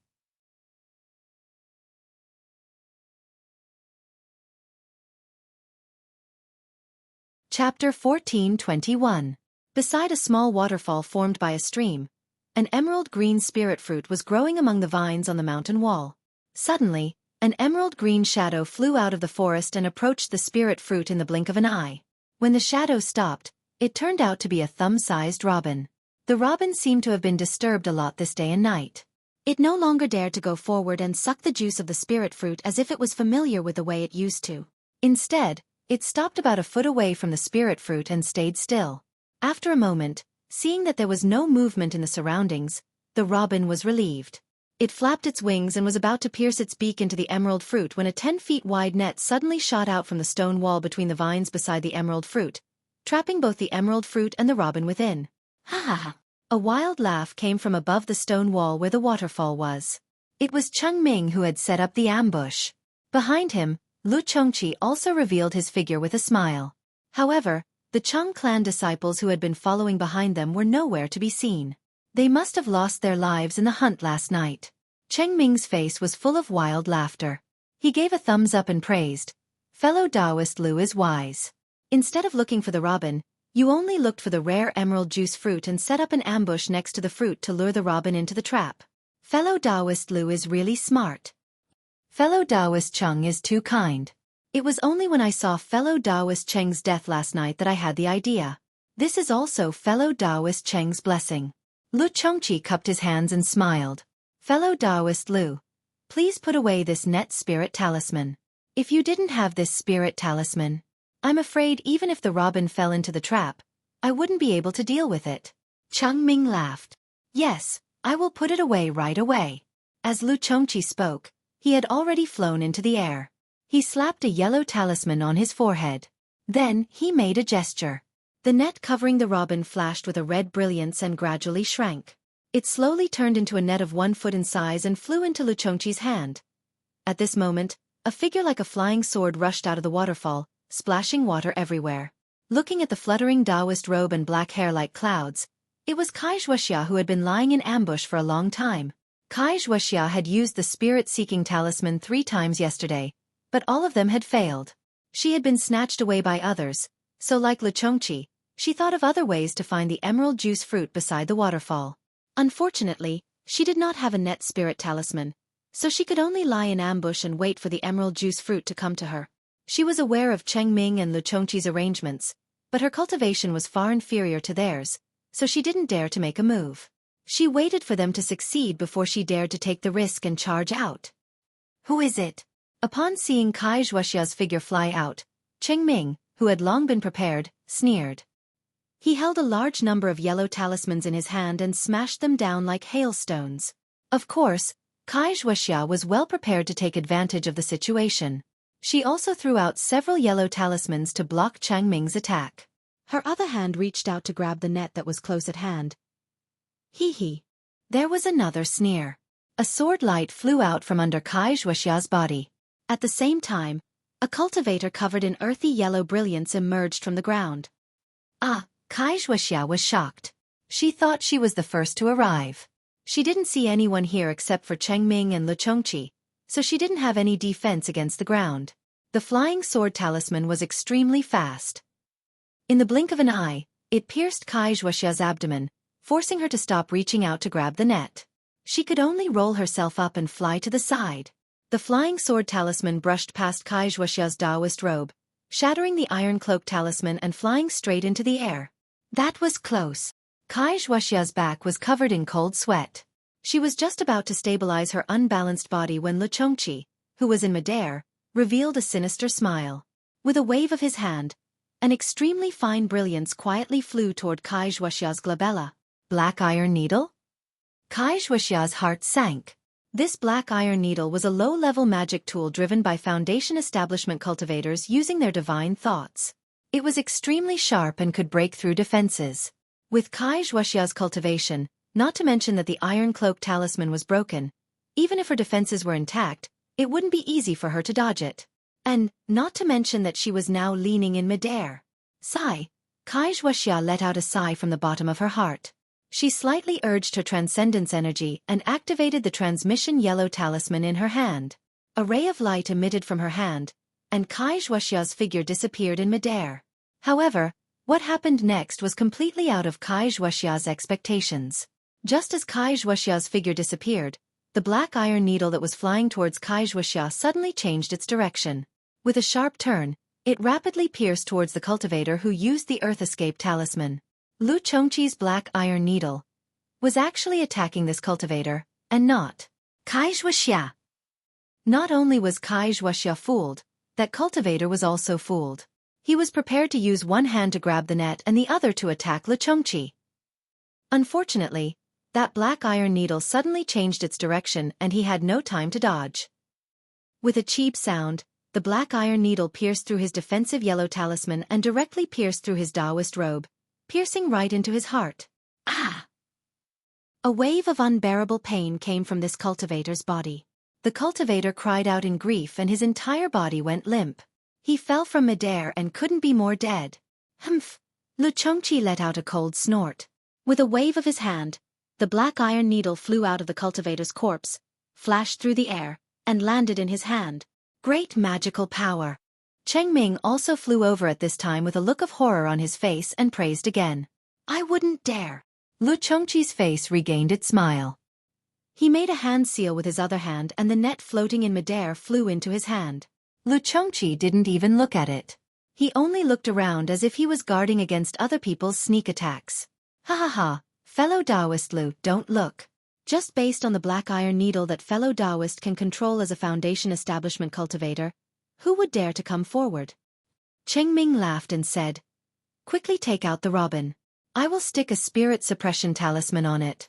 Chapter 14:21. Beside a small waterfall formed by a stream, an emerald green spirit fruit was growing among the vines on the mountain wall. Suddenly, an emerald green shadow flew out of the forest and approached the spirit fruit in the blink of an eye. When the shadow stopped, it turned out to be a thumb-sized robin. The robin seemed to have been disturbed a lot this day and night. It no longer dared to go forward and suck the juice of the spirit fruit as if it was familiar with the way it used to. Instead, it stopped about a foot away from the spirit fruit and stayed still. After a moment, seeing that there was no movement in the surroundings, the robin was relieved. It flapped its wings and was about to pierce its beak into the emerald fruit when a 10-feet-wide net suddenly shot out from the stone wall between the vines beside the emerald fruit, trapping both the emerald fruit and the robin within. Ha ha ha! A wild laugh came from above the stone wall where the waterfall was. It was Cheng Ming who had set up the ambush. Behind him, Lu Chongqi also revealed his figure with a smile. However, the Cheng clan disciples who had been following behind them were nowhere to be seen. They must have lost their lives in the hunt last night. Cheng Ming's face was full of wild laughter. He gave a thumbs up and praised, "Fellow Taoist Lu is wise. Instead of looking for the robin, you only looked for the rare emerald juice fruit and set up an ambush next to the fruit to lure the robin into the trap. Fellow Taoist Lu is really smart. Fellow Taoist Cheng is too kind. It was only when I saw fellow Taoist Cheng's death last night that I had the idea. This is also fellow Taoist Cheng's blessing." Lu Chongqi cupped his hands and smiled. "Fellow Taoist Lu, please put away this net spirit talisman. If you didn't have this spirit talisman, I'm afraid even if the robin fell into the trap, I wouldn't be able to deal with it." Cheng Ming laughed. "Yes, I will put it away right away." As Lu Chongqi spoke, he had already flown into the air. He slapped a yellow talisman on his forehead. Then, he made a gesture. The net covering the robin flashed with a red brilliance and gradually shrank. It slowly turned into a net of 1 foot in size and flew into Lu Chongqi's hand. At this moment, a figure like a flying sword rushed out of the waterfall, splashing water everywhere. Looking at the fluttering Taoist robe and black hair like clouds, it was Xueqi who had been lying in ambush for a long time. Xueqi had used the spirit-seeking talisman 3 times yesterday, but all of them had failed. She had been snatched away by others, so like Lu Chongqi, she thought of other ways to find the emerald juice fruit beside the waterfall. Unfortunately, she did not have a net spirit talisman, so she could only lie in ambush and wait for the emerald juice fruit to come to her. She was aware of Cheng Ming and Lu Chongqi's arrangements, but her cultivation was far inferior to theirs, so she didn't dare to make a move. She waited for them to succeed before she dared to take the risk and charge out. "Who is it?" Upon seeing Xueqi's figure fly out, Cheng Ming, who had long been prepared, sneered. He held a large number of yellow talismans in his hand and smashed them down like hailstones. Of course, Xueqi was well prepared to take advantage of the situation. She also threw out several yellow talismans to block Cheng Ming's attack. Her other hand reached out to grab the net that was close at hand. Hee. There was another sneer. A sword light flew out from under Xueqi's body. At the same time, a cultivator covered in earthy yellow brilliance emerged from the ground. Xueqi was shocked. She thought she was the first to arrive. She didn't see anyone here except for Cheng Ming and Lu Chongqi, so she didn't have any defense against the ground. The flying sword talisman was extremely fast. In the blink of an eye, it pierced Xueqi's abdomen, forcing her to stop reaching out to grab the net. She could only roll herself up and fly to the side. The flying sword talisman brushed past Xueqi's Taoist robe, shattering the iron cloak talisman and flying straight into the air. That was close. Xueqi's back was covered in cold sweat. She was just about to stabilize her unbalanced body when Lu Chongqi, who was in midair, revealed a sinister smile. With a wave of his hand, an extremely fine brilliance quietly flew toward Xueqi's glabella. Black iron needle? Xueqi's heart sank. This black iron needle was a low-level magic tool driven by Foundation establishment cultivators using their divine thoughts. It was extremely sharp and could break through defenses. With Xueqi's cultivation, not to mention that the iron cloak talisman was broken, even if her defenses were intact, it wouldn't be easy for her to dodge it. And, not to mention that she was now leaning in midair. Sigh. Xueqi let out a sigh from the bottom of her heart. She slightly urged her transcendence energy and activated the transmission yellow talisman in her hand. A ray of light emitted from her hand, and Xueqi's figure disappeared in midair. However, what happened next was completely out of Xueqi's expectations. Just as Xueqi's figure disappeared, the black iron needle that was flying towards Xueqi suddenly changed its direction. With a sharp turn, it rapidly pierced towards the cultivator who used the Earth Escape talisman. Lu Chongqi's black iron needle was actually attacking this cultivator, and not Xueqi. Not only was Xueqi fooled, that cultivator was also fooled. He was prepared to use one hand to grab the net and the other to attack Lu Chongqi. Unfortunately, that black iron needle suddenly changed its direction and he had no time to dodge. With a cheap sound, the black iron needle pierced through his defensive yellow talisman and directly pierced through his Taoist robe, piercing right into his heart. Ah! A wave of unbearable pain came from this cultivator's body. The cultivator cried out in grief and his entire body went limp. He fell from midair and couldn't be more dead. Humph! Lu Chongqi let out a cold snort. With a wave of his hand, the black iron needle flew out of the cultivator's corpse, flashed through the air, and landed in his hand. Great magical power. Cheng Ming also flew over at this time with a look of horror on his face and praised again. I wouldn't dare. Lu Chongqi's face regained its smile. He made a hand seal with his other hand and the net floating in midair flew into his hand. Lu Chongqi didn't even look at it. He only looked around as if he was guarding against other people's sneak attacks. Ha ha ha, fellow Taoist Lu, don't look. Just based on the black iron needle that fellow Taoist can control as a foundation establishment cultivator, who would dare to come forward? Cheng Ming laughed and said, quickly take out the robin. I will stick a spirit suppression talisman on it.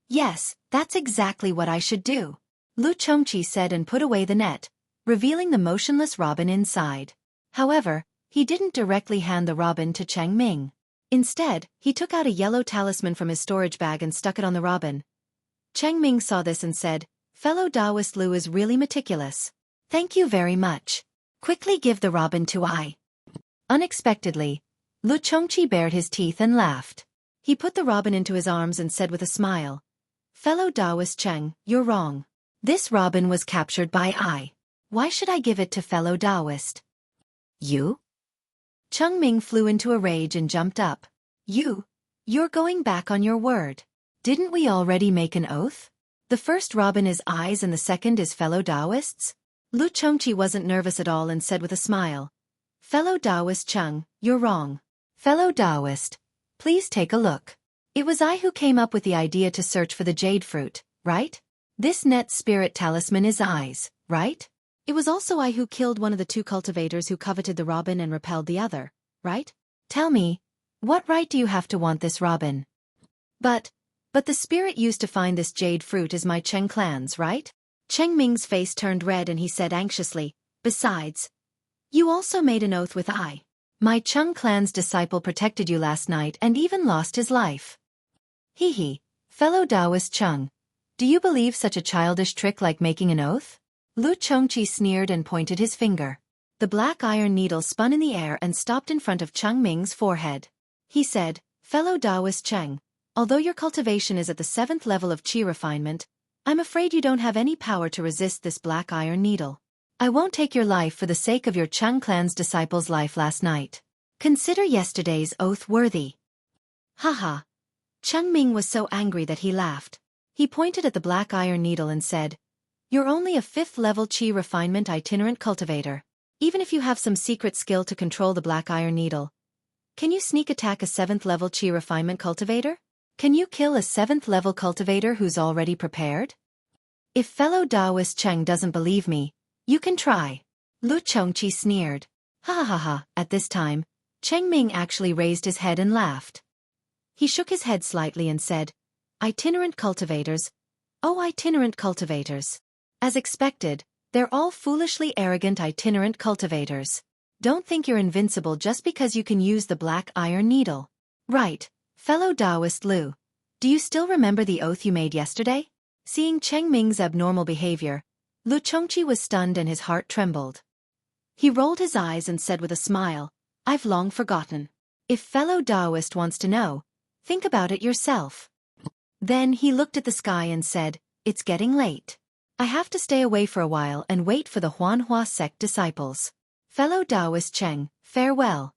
Yes, that's exactly what I should do. Lu Chongqi said and put away the net, revealing the motionless robin inside. However, he didn't directly hand the robin to Cheng Ming. Instead, he took out a yellow talisman from his storage bag and stuck it on the robin. Cheng Ming saw this and said, fellow Taoist Lu is really meticulous. Thank you very much. Quickly give the robin to I. Unexpectedly, Lu Chongqi bared his teeth and laughed. He put the robin into his arms and said with a smile, fellow Taoist Cheng, you're wrong. This robin was captured by I. Why should I give it to fellow Taoist? You? Cheng Ming flew into a rage and jumped up. You're going back on your word. Didn't we already make an oath? The first robin is I's and the second is fellow Taoists? Lu Chongqi wasn't nervous at all and said with a smile, fellow Taoist Cheng, you're wrong. Fellow Taoist, please take a look. It was I who came up with the idea to search for the jade fruit, right? This net spirit talisman is I's, right? It was also I who killed one of the two cultivators who coveted the robin and repelled the other, right? Tell me, what right do you have to want this robin? But the spirit used to find this jade fruit is my Cheng clan's, right? Cheng Ming's face turned red and he said anxiously, besides, you also made an oath with I. My Cheng clan's disciple protected you last night and even lost his life. Hee, fellow Taoist Cheng, do you believe such a childish trick like making an oath? Lu Chongqi sneered and pointed his finger. The black iron needle spun in the air and stopped in front of Cheng Ming's forehead. He said, fellow Taoist Cheng, although your cultivation is at the 7th level of qi refinement, I'm afraid you don't have any power to resist this black iron needle. I won't take your life for the sake of your Cheng clan's disciple's life last night. Consider yesterday's oath worthy. Haha. Cheng Ming was so angry that he laughed. He pointed at the black iron needle and said, you're only a 5th level qi refinement itinerant cultivator. Even if you have some secret skill to control the black iron needle, can you sneak attack a 7th level qi refinement cultivator? Can you kill a 7th level cultivator who's already prepared? If fellow Taoist Cheng doesn't believe me, you can try. Lu Chongqi sneered. Ha ha ha ha. At this time, Cheng Ming actually raised his head and laughed. He shook his head slightly and said, itinerant cultivators. Oh, itinerant cultivators. As expected, they're all foolishly arrogant itinerant cultivators. Don't think you're invincible just because you can use the black iron needle. Right, fellow Taoist Lu. Do you still remember the oath you made yesterday? Seeing Cheng Ming's abnormal behavior, Lu Chongqi was stunned and his heart trembled. He rolled his eyes and said with a smile, I've long forgotten. If fellow Taoist wants to know, think about it yourself. Then he looked at the sky and said, it's getting late. I have to stay away for a while and wait for the Huanhua sect disciples. Fellow Taoist Cheng, farewell.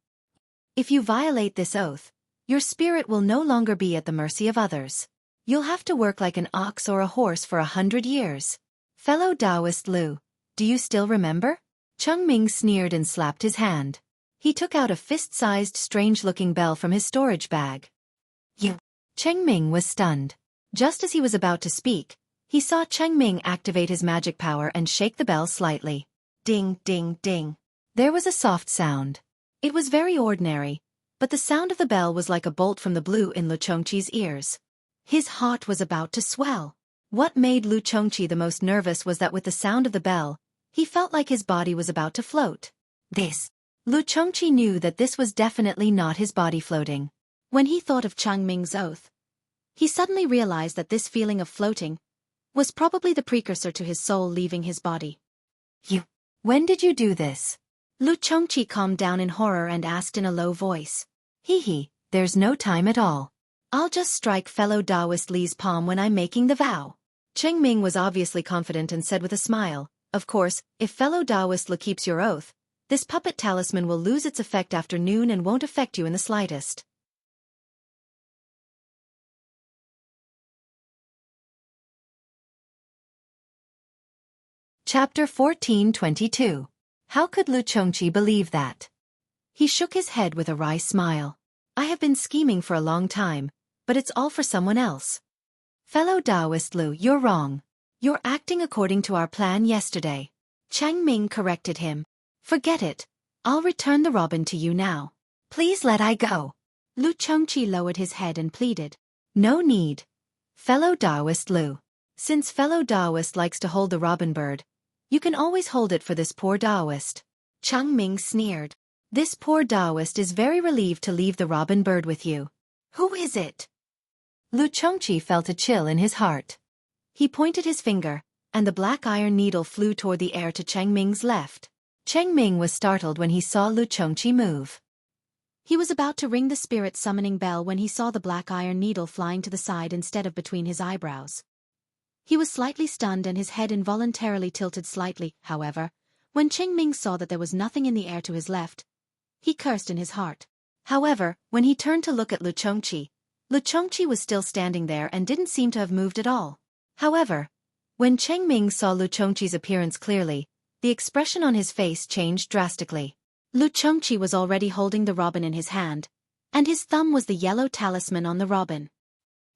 If you violate this oath, your spirit will no longer be at the mercy of others. You'll have to work like an ox or a horse for 100 years. Fellow Taoist Lu, do you still remember? Cheng Ming sneered and slapped his hand. He took out a fist-sized strange-looking bell from his storage bag. You. Cheng Ming was stunned. Just as he was about to speak, he saw Cheng Ming activate his magic power and shake the bell slightly. Ding, ding, ding. There was a soft sound. It was very ordinary, but the sound of the bell was like a bolt from the blue in Lu Chongqi's ears. His heart was about to swell. What made Lu Chongqi the most nervous was that with the sound of the bell, he felt like his body was about to float. Lu Chongqi knew that this was definitely not his body floating. When he thought of Cheng Ming's oath, he suddenly realized that this feeling of floating was probably the precursor to his soul leaving his body. When did you do this? Lu Chongqi calmed down in horror and asked in a low voice. There's no time at all. I'll just strike fellow Taoist Li's palm when I'm making the vow. Cheng Ming was obviously confident and said with a smile, "Of course, if fellow Taoist Lu keeps your oath, this puppet talisman will lose its effect after noon and won't affect you in the slightest." Chapter 14:22. How could Lu Chongqi believe that? He shook his head with a wry smile. "I have been scheming for a long time, but it's all for someone else." "Fellow Taoist Lu, you're wrong. You're acting according to our plan yesterday." Cheng Ming corrected him. "Forget it. I'll return the robin to you now. Please let I go." Lu Chongqi lowered his head and pleaded. "No need. Fellow Taoist Lu. Since fellow Taoist likes to hold the robin bird, you can always hold it for this poor Taoist." Cheng Ming sneered. "This poor Taoist is very relieved to leave the robin bird with you. Who is it?" Lu Chongqi felt a chill in his heart. He pointed his finger, and the black iron needle flew toward the air to Cheng Ming's left. Cheng Ming was startled when he saw Lu Chongqi move. He was about to ring the spirit summoning bell when he saw the black iron needle flying to the side instead of between his eyebrows. He was slightly stunned and his head involuntarily tilted slightly. However, when Cheng Ming saw that there was nothing in the air to his left, he cursed in his heart. However, when he turned to look at Lu Chongqi was still standing there and didn't seem to have moved at all. However, when Cheng Ming saw Lu Chongqi's appearance clearly, the expression on his face changed drastically. Lu Chongqi was already holding the robin in his hand, and his thumb was the yellow talisman on the robin.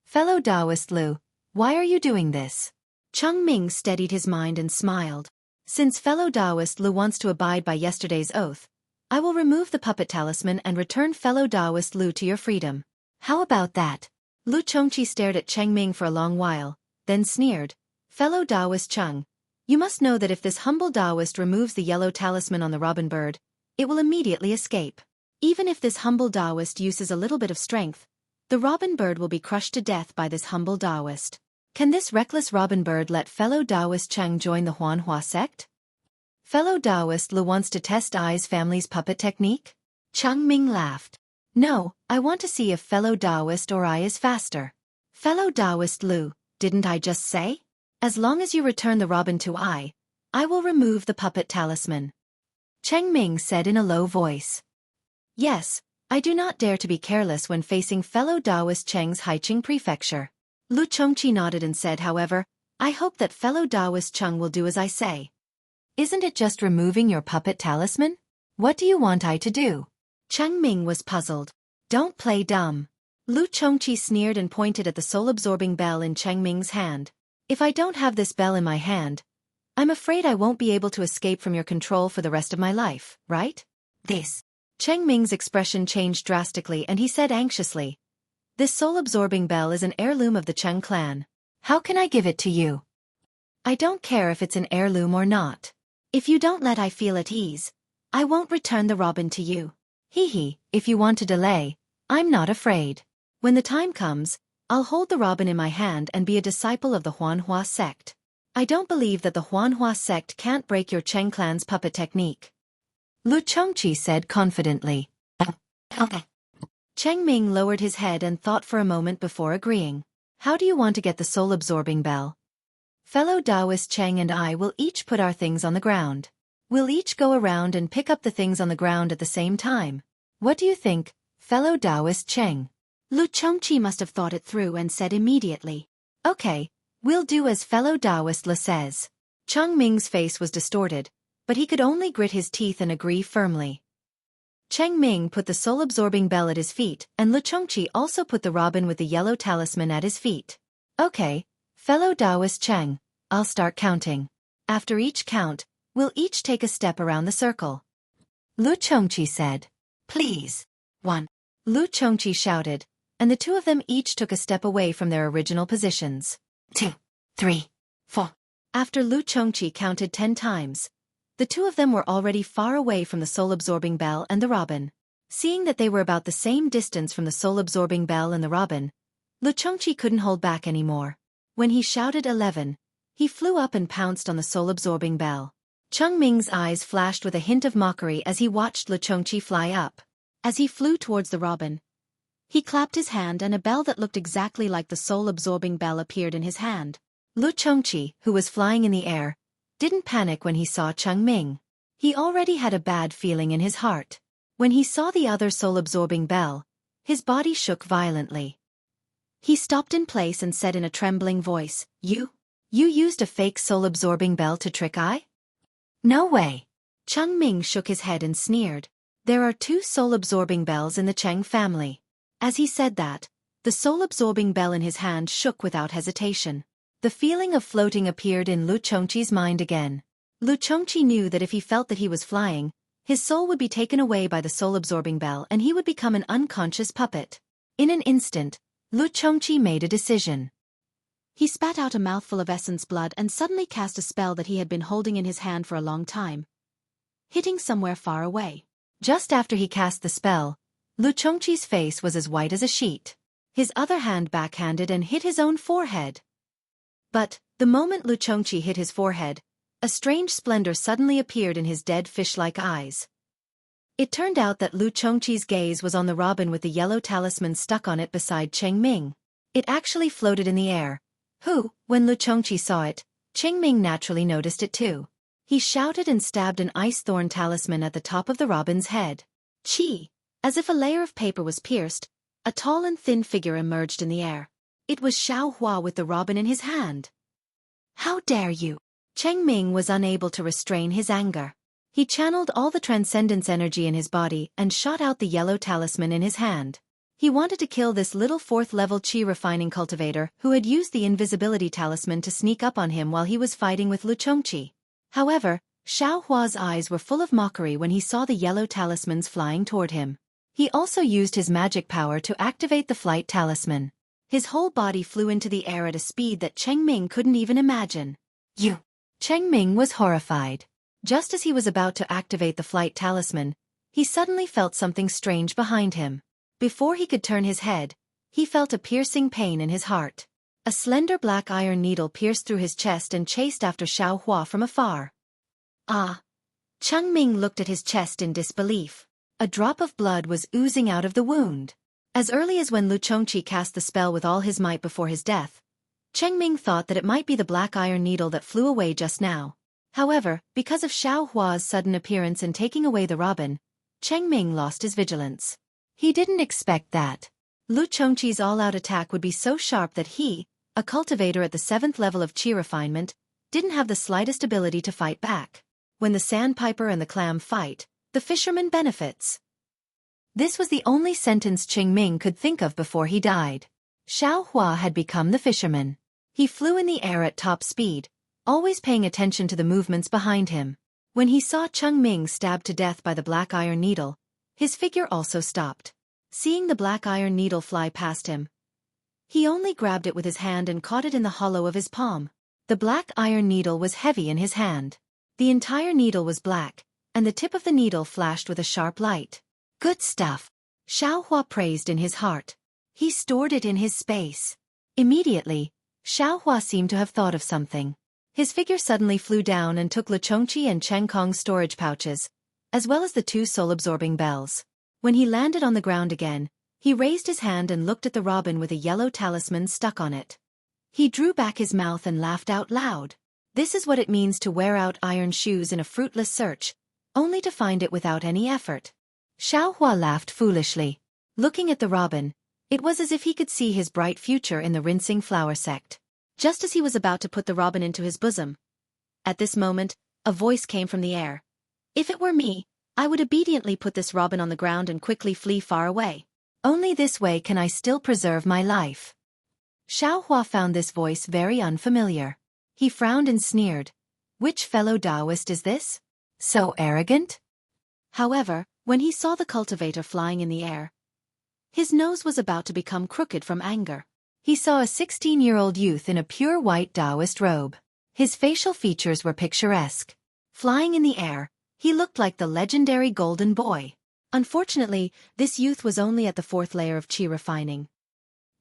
"Fellow Taoist Lu, why are you doing this?" Cheng Ming steadied his mind and smiled. "Since fellow Taoist Lu wants to abide by yesterday's oath, I will remove the puppet talisman and return fellow Taoist Lu to your freedom. How about that?" Lu Chongqi stared at Cheng Ming for a long while, then sneered. "Fellow Taoist Cheng, you must know that if this humble Taoist removes the yellow talisman on the robin bird, it will immediately escape. Even if this humble Taoist uses a little bit of strength, the robin bird will be crushed to death by this humble Taoist. Can this reckless robin bird let fellow Taoist Cheng join the Huanhua sect? Fellow Taoist Lu wants to test Ai's family's puppet technique?" Cheng Ming laughed. "No, I want to see if fellow Taoist or I is faster." "Fellow Taoist Lu, didn't I just say? As long as you return the robin to I will remove the puppet talisman," Cheng Ming said in a low voice. "Yes, I do not dare to be careless when facing fellow Taoist Cheng's Haiqing prefecture." Lu Chongqi nodded and said, "However, I hope that fellow Taoist Cheng will do as I say." "Isn't it just removing your puppet talisman? What do you want I to do?" Cheng Ming was puzzled. "Don't play dumb." Lu Chongqi sneered and pointed at the soul-absorbing bell in Cheng Ming's hand. "If I don't have this bell in my hand, I'm afraid I won't be able to escape from your control for the rest of my life, right?" "This." Cheng Ming's expression changed drastically and he said anxiously, "This soul-absorbing bell is an heirloom of the Cheng clan. How can I give it to you?" "I don't care if it's an heirloom or not. If you don't let I feel at ease, I won't return the robin to you. If you want to delay, I'm not afraid. When the time comes, I'll hold the robin in my hand and be a disciple of the Huanhua sect. I don't believe that the Huanhua sect can't break your Cheng clan's puppet technique," Lu Chongqi said confidently. Cheng Ming lowered his head and thought for a moment before agreeing. "How do you want to get the soul-absorbing bell?" "Fellow Taoist Cheng and I will each put our things on the ground. We'll each go around and pick up the things on the ground at the same time. What do you think, fellow Taoist Cheng?" Lu Chongqi must have thought it through and said immediately, "Okay, we'll do as fellow Taoist Le says." Cheng Ming's face was distorted, but he could only grit his teeth and agree firmly. Cheng Ming put the soul-absorbing bell at his feet and Lu Chongqi also put the robin with the yellow talisman at his feet. "Okay, fellow Taoist Cheng, I'll start counting. After each count, we'll each take a step around the circle," Lu Chongqi said. "Please." 1. Lu Chongqi shouted, and the two of them each took a step away from their original positions. 2, 3, 4. After Lu Chongqi counted 10 times, the two of them were already far away from the soul-absorbing bell and the robin. Seeing that they were about the same distance from the soul-absorbing bell and the robin, Lu Chongqi couldn't hold back anymore. When he shouted 11, he flew up and pounced on the soul-absorbing bell. Cheng Ming's eyes flashed with a hint of mockery as he watched Lu Chongqi fly up. As he flew towards the robin, he clapped his hand and a bell that looked exactly like the soul-absorbing bell appeared in his hand. Lu Chongqi, who was flying in the air, didn't panic when he saw Cheng Ming. He already had a bad feeling in his heart. When he saw the other soul-absorbing bell, his body shook violently. He stopped in place and said in a trembling voice, You used a fake soul-absorbing bell to trick I? No way. Cheng Ming shook his head and sneered. There are 2 soul-absorbing bells in the Cheng family. As he said that, the soul-absorbing bell in his hand shook without hesitation. The feeling of floating appeared in Lu Chongqi's mind again. Lu Chongqi knew that if he felt that he was flying, his soul would be taken away by the soul-absorbing bell and he would become an unconscious puppet. In an instant, Lu Chongqi made a decision. He spat out a mouthful of essence blood and suddenly cast a spell that he had been holding in his hand for a long time, hitting somewhere far away. Just after he cast the spell, Lu Chongqi's face was as white as a sheet. His other hand backhanded and hit his own forehead. But, the moment Lu Chongqi hit his forehead, a strange splendor suddenly appeared in his dead fish-like eyes. It turned out that Lu Chongqi's gaze was on the robin with the yellow talisman stuck on it beside Cheng Ming. It actually floated in the air. When Lu Chongqi saw it, Cheng Ming naturally noticed it too. He shouted and stabbed an ice thorn talisman at the top of the robin's head. Chi! As if a layer of paper was pierced, a tall and thin figure emerged in the air. It was Xueqi with the robin in his hand. How dare you! Cheng Ming was unable to restrain his anger. He channeled all the transcendence energy in his body and shot out the yellow talisman in his hand. He wanted to kill this little 4th-level Qi refining cultivator who had used the invisibility talisman to sneak up on him while he was fighting with Lu Chongqi. However, Xueqi's eyes were full of mockery when he saw the yellow talismans flying toward him. He also used his magic power to activate the flight talisman. His whole body flew into the air at a speed that Cheng Ming couldn't even imagine. Cheng Ming was horrified. Just as he was about to activate the flight talisman, he suddenly felt something strange behind him. Before he could turn his head, he felt a piercing pain in his heart. A slender black iron needle pierced through his chest and chased after Xueqi from afar. Ah! Cheng Ming looked at his chest in disbelief. A drop of blood was oozing out of the wound. As early as when Lu Chongqi cast the spell with all his might before his death, Cheng Ming thought that it might be the black iron needle that flew away just now. However, because of Xueqi's sudden appearance and taking away the robin, Cheng Ming lost his vigilance. He didn't expect that Lu Chongqi's all-out attack would be so sharp that he, a cultivator at the 7th level of Qi refinement, didn't have the slightest ability to fight back. When the sandpiper and the clam fight, the fisherman benefits. This was the only sentence Cheng Ming could think of before he died. Xueqi had become the fisherman. He flew in the air at top speed, always paying attention to the movements behind him. When he saw Cheng Ming stabbed to death by the black iron needle, his figure also stopped. Seeing the black iron needle fly past him, he only grabbed it with his hand and caught it in the hollow of his palm. The black iron needle was heavy in his hand. The entire needle was black, and the tip of the needle flashed with a sharp light. Good stuff! Xueqi praised in his heart. He stored it in his space. Immediately, Xueqi seemed to have thought of something. His figure suddenly flew down and took Lu Chongqi and Cheng Kong's storage pouches, as well as the 2 soul-absorbing bells. When he landed on the ground again, he raised his hand and looked at the robin with a yellow talisman stuck on it. He drew back his mouth and laughed out loud. This is what it means to wear out iron shoes in a fruitless search, only to find it without any effort. Xueqi laughed foolishly. Looking at the robin, it was as if he could see his bright future in the rinsing flower sect. Just as he was about to put the robin into his bosom, at this moment, a voice came from the air. If it were me, I would obediently put this robin on the ground and quickly flee far away. Only this way can I still preserve my life. Xueqi found this voice very unfamiliar. He frowned and sneered. Which fellow Taoist is this? So arrogant? However, when he saw the cultivator flying in the air, his nose was about to become crooked from anger. He saw a 16-year-old youth in a pure white Taoist robe. His facial features were picturesque. Flying in the air, he looked like the legendary Golden Boy. Unfortunately, this youth was only at the 4th layer of Qi refining.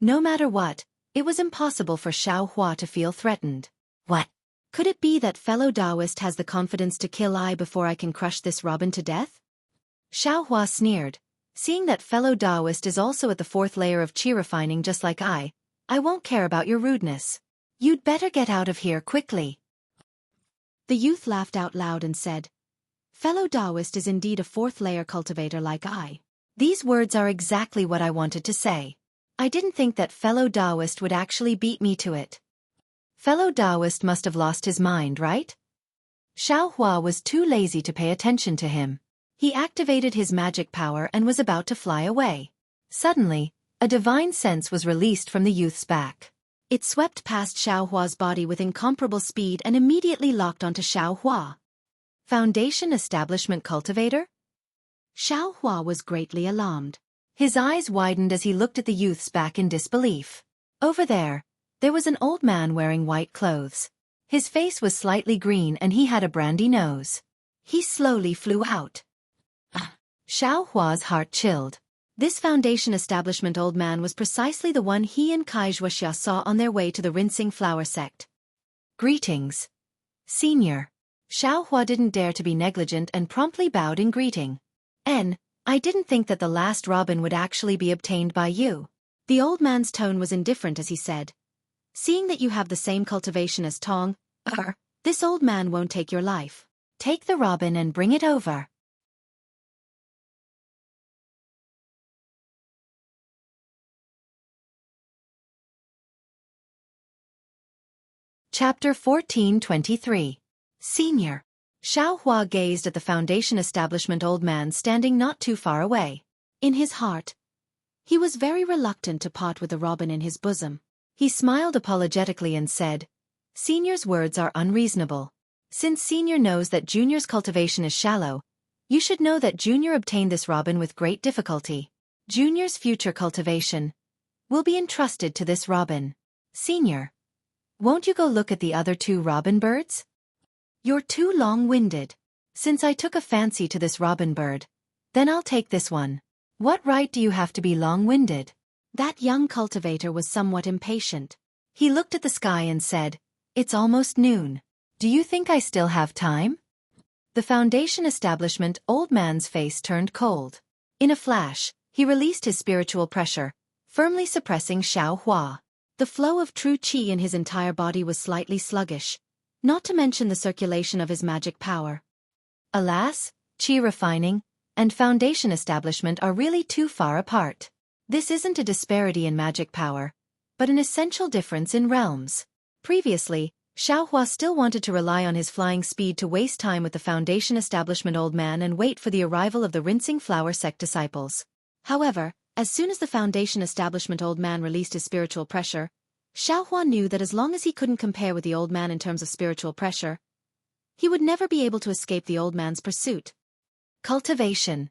No matter what, it was impossible for Xueqi to feel threatened. What? Could it be that fellow Taoist has the confidence to kill I before I can crush this robin to death? Xueqi sneered. Seeing that fellow Taoist is also at the 4th layer of Qi refining just like I won't care about your rudeness. You'd better get out of here quickly. The youth laughed out loud and said, Fellow Taoist is indeed a fourth-layer cultivator like I. These words are exactly what I wanted to say. I didn't think that fellow Taoist would actually beat me to it. Fellow Taoist must have lost his mind, right? Xueqi was too lazy to pay attention to him. He activated his magic power and was about to fly away. Suddenly, a divine sense was released from the youth's back. It swept past Xueqi's body with incomparable speed and immediately locked onto Xueqi. Foundation Establishment Cultivator? Xueqi was greatly alarmed. His eyes widened as he looked at the youth's back in disbelief. Over there was an old man wearing white clothes. His face was slightly green and he had a brandy nose. He slowly flew out. Xueqi's heart chilled. This Foundation Establishment old man was precisely the one he and Xueqi saw on their way to the Rinsing Flower Sect. Greetings, Senior. Xueqi didn't dare to be negligent and promptly bowed in greeting. I didn't think that the last robin would actually be obtained by you. The old man's tone was indifferent as he said, Seeing that you have the same cultivation as Tong, this old man won't take your life. Take the robin and bring it over. Chapter 14:23. Senior. Xueqi gazed at the Foundation Establishment old man standing not too far away. In his heart, he was very reluctant to part with the robin in his bosom. He smiled apologetically and said, Senior's words are unreasonable. Since Senior knows that Junior's cultivation is shallow, you should know that Junior obtained this robin with great difficulty. Junior's future cultivation will be entrusted to this robin. Senior, won't you go look at the other two robin birds? You're too long-winded. Since I took a fancy to this robin bird, then I'll take this one. What right do you have to be long-winded? That young cultivator was somewhat impatient. He looked at the sky and said, It's almost noon. Do you think I still have time? The Foundation Establishment old man's face turned cold. In a flash, he released his spiritual pressure, firmly suppressing Xueqi. The flow of true qi in his entire body was slightly sluggish, not to mention the circulation of his magic power. Alas, qi refining and Foundation Establishment are really too far apart. This isn't a disparity in magic power, but an essential difference in realms. Previously, Xueqi still wanted to rely on his flying speed to waste time with the Foundation Establishment old man and wait for the arrival of the Rinsing Flower Sect disciples. However, as soon as the Foundation Establishment old man released his spiritual pressure, Xueqi knew that as long as he couldn't compare with the old man in terms of spiritual pressure, he would never be able to escape the old man's pursuit. Cultivation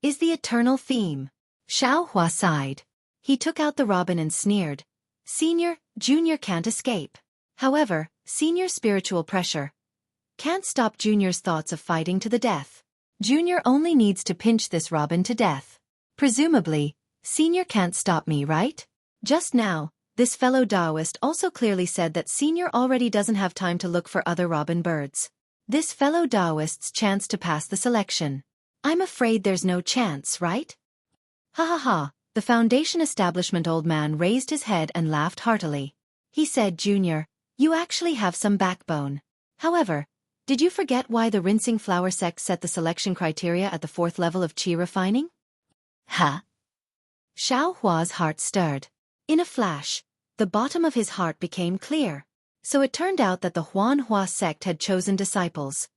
is the eternal theme. Xueqi sighed. He took out the robin and sneered, Senior, Junior can't escape. However, Senior's spiritual pressure can't stop Junior's thoughts of fighting to the death. Junior only needs to pinch this robin to death. Presumably, Senior can't stop me, right? Just now, this fellow Taoist also clearly said that Senior already doesn't have time to look for other robin birds. This fellow Taoist's chance to pass the selection. I'm afraid there's no chance, right? Ha ha ha, the Foundation Establishment old man raised his head and laughed heartily. He said, Junior, you actually have some backbone. However, did you forget why the Rinsing Flower Sect set the selection criteria at the 4th level of qi refining? Huh? Xueqi's heart stirred. In a flash, the bottom of his heart became clear. So it turned out that the Huanhua sect had chosen disciples.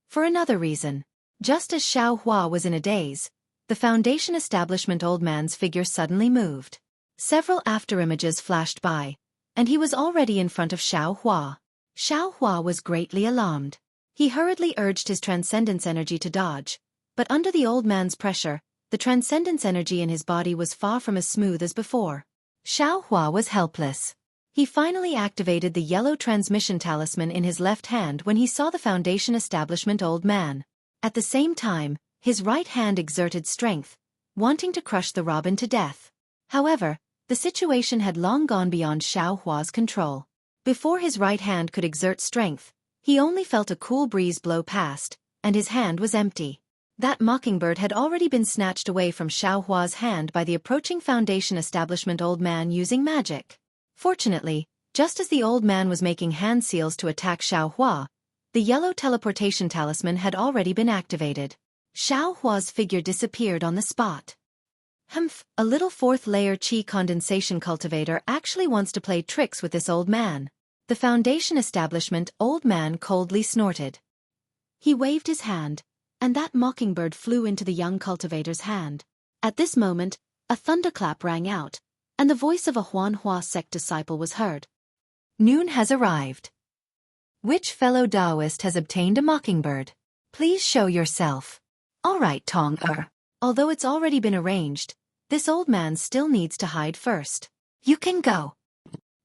For another reason. Just as Xueqi was in a daze, the Foundation Establishment old man's figure suddenly moved. Several afterimages flashed by, and he was already in front of Xueqi. Xueqi was greatly alarmed. He hurriedly urged his transcendence energy to dodge, but under the old man's pressure, the transcendence energy in his body was far from as smooth as before. Xueqi was helpless. He finally activated the yellow transmission talisman in his left hand when he saw the Foundation Establishment old man. At the same time, his right hand exerted strength, wanting to crush the robin to death. However, the situation had long gone beyond Xueqi's control. Before his right hand could exert strength, he only felt a cool breeze blow past, and his hand was empty. That mockingbird had already been snatched away from Xueqi's hand by the approaching Foundation Establishment old man using magic. Fortunately, Just as the old man was making hand seals to attack Xiaohua, the yellow teleportation talisman had already been activated. Xiaohua's figure disappeared on the spot. Humph, a little fourth-layer qi condensation cultivator actually wants to play tricks with this old man. The Foundation establishment old man coldly snorted. He waved his hand, and that mockingbird flew into the young cultivator's hand. At this moment, a thunderclap rang out, and the voice of a Huanhua sect disciple was heard. Noon has arrived. Which fellow Taoist has obtained a mockingbird? Please show yourself. All right, Tong-er. Although it's already been arranged, this old man still needs to hide first. You can go.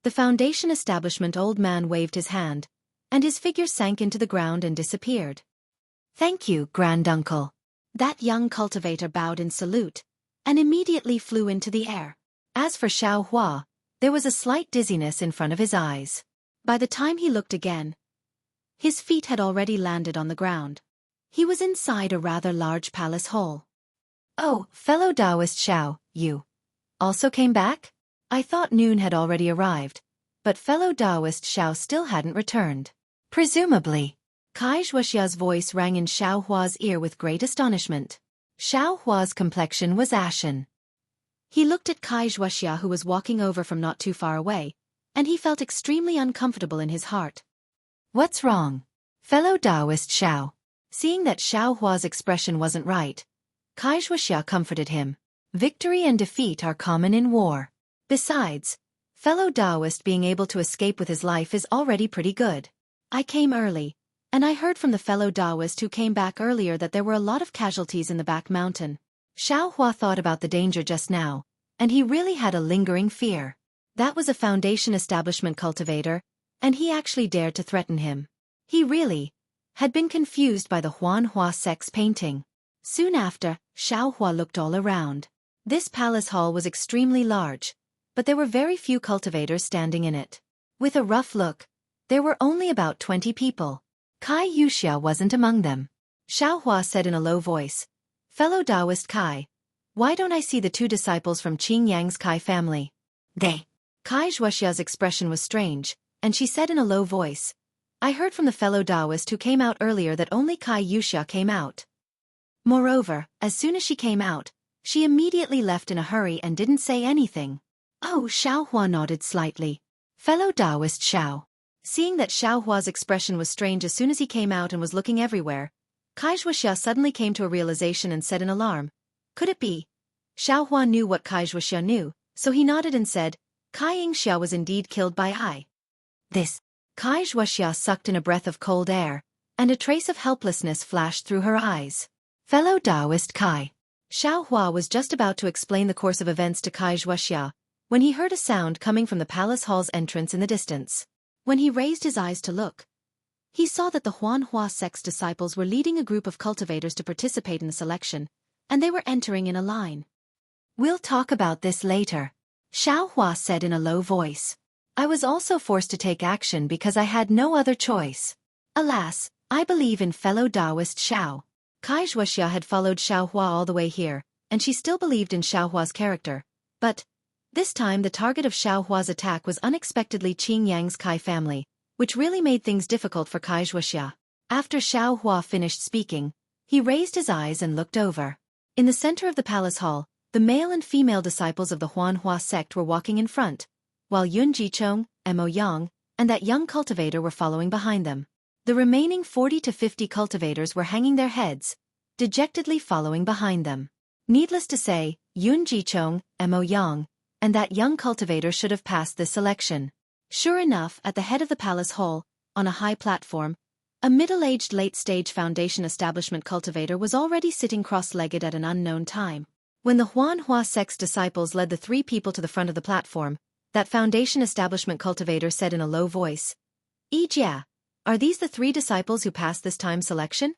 The Foundation establishment old man waved his hand, and his figure sank into the ground and disappeared. Thank you, granduncle. That young cultivator bowed in salute, and immediately flew into the air. As for Xiaohua, there was a slight dizziness in front of his eyes. By the time he looked again, his feet had already landed on the ground. He was inside a rather large palace hall. Oh, fellow Taoist Xiao, you also came back? I thought Noon had already arrived, but fellow Taoist Xiao still hadn't returned. Presumably. Kai Xueqi's voice rang in Xiaohua's ear with great astonishment. Xiaohua's complexion was ashen. He looked at Kai Xueqi who was walking over from not too far away, and he felt extremely uncomfortable in his heart. What's wrong? Fellow Taoist Xiao. Seeing that Xiaohua's expression wasn't right, Kai Xueqi comforted him. Victory and defeat are common in war. Besides, fellow Taoist being able to escape with his life is already pretty good. I came early, and I heard from the fellow Taoist who came back earlier that there were a lot of casualties in the back mountain. Xiaohua thought about the danger just now, and he really had a lingering fear. That was a Foundation establishment cultivator, and he actually dared to threaten him. He really had been confused by the Huanhua sect's painting. Soon after, Xiaohua looked all around. This palace hall was extremely large, but there were very few cultivators standing in it. With a rough look, there were only about 20 people. Kai Yuxia wasn't among them. Xiaohua said in a low voice, Fellow Taoist Kai, why don't I see the two disciples from Qing Yang's Kai family? They. Kai Xueqi's expression was strange, and she said in a low voice, I heard from the fellow Taoist who came out earlier that only Kai Yuxia came out. Moreover, as soon as she came out, she immediately left in a hurry and didn't say anything. Oh, Xiaohua nodded slightly. Fellow Taoist Xiao. Seeing that Xiaohua's expression was strange as soon as he came out and was looking everywhere, Kai Xueqi suddenly came to a realization and said in alarm, Could it be? Xiaohua knew what Kai Xueqi knew, so he nodded and said, Kai Yingxia was indeed killed by I. This. Kai Xueqi sucked in a breath of cold air, and a trace of helplessness flashed through her eyes. Fellow Taoist Kai. Xiaohua was just about to explain the course of events to Kai Xueqi, when he heard a sound coming from the palace hall's entrance in the distance. When he raised his eyes to look, he saw that the Huanhua sect's disciples were leading a group of cultivators to participate in the selection, and they were entering in a line. We'll talk about this later, Xiaohua said in a low voice. I was also forced to take action because I had no other choice. Alas, I believe in fellow Taoist Xiao. Kai Xueqi had followed Xiaohua all the way here, and she still believed in Xiaohua's character. But this time the target of Xiaohua's attack was unexpectedly Qing Yang's Kai family, which really made things difficult for Kai Xueqi. After Xiaohua finished speaking, he raised his eyes and looked over. In the center of the palace hall, the male and female disciples of the Huanhua sect were walking in front, while Yun Jichong, Mo Yang, and that young cultivator were following behind them. The remaining 40 to 50 cultivators were hanging their heads, dejectedly following behind them. Needless to say, Yun Jichong, Mo Yang, and that young cultivator should have passed this selection. Sure enough, at the head of the palace hall, on a high platform, a middle-aged late-stage Foundation establishment cultivator was already sitting cross-legged at an unknown time. When the Huanhua sect's disciples led the three people to the front of the platform, that Foundation establishment cultivator said in a low voice, Ejia, are these the three disciples who passed this time selection?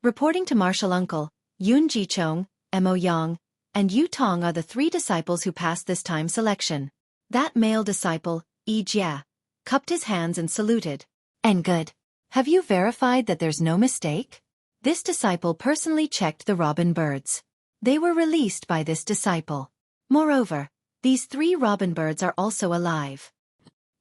Reporting to Martial Uncle, Yun Jichong, Mo Yang, and Yu Tong are the three disciples who passed this time selection. That male disciple, Ejia, cupped his hands and saluted. And good. Have you verified that there's no mistake? This disciple personally checked the robin birds. They were released by this disciple. Moreover, these three robin birds are also alive.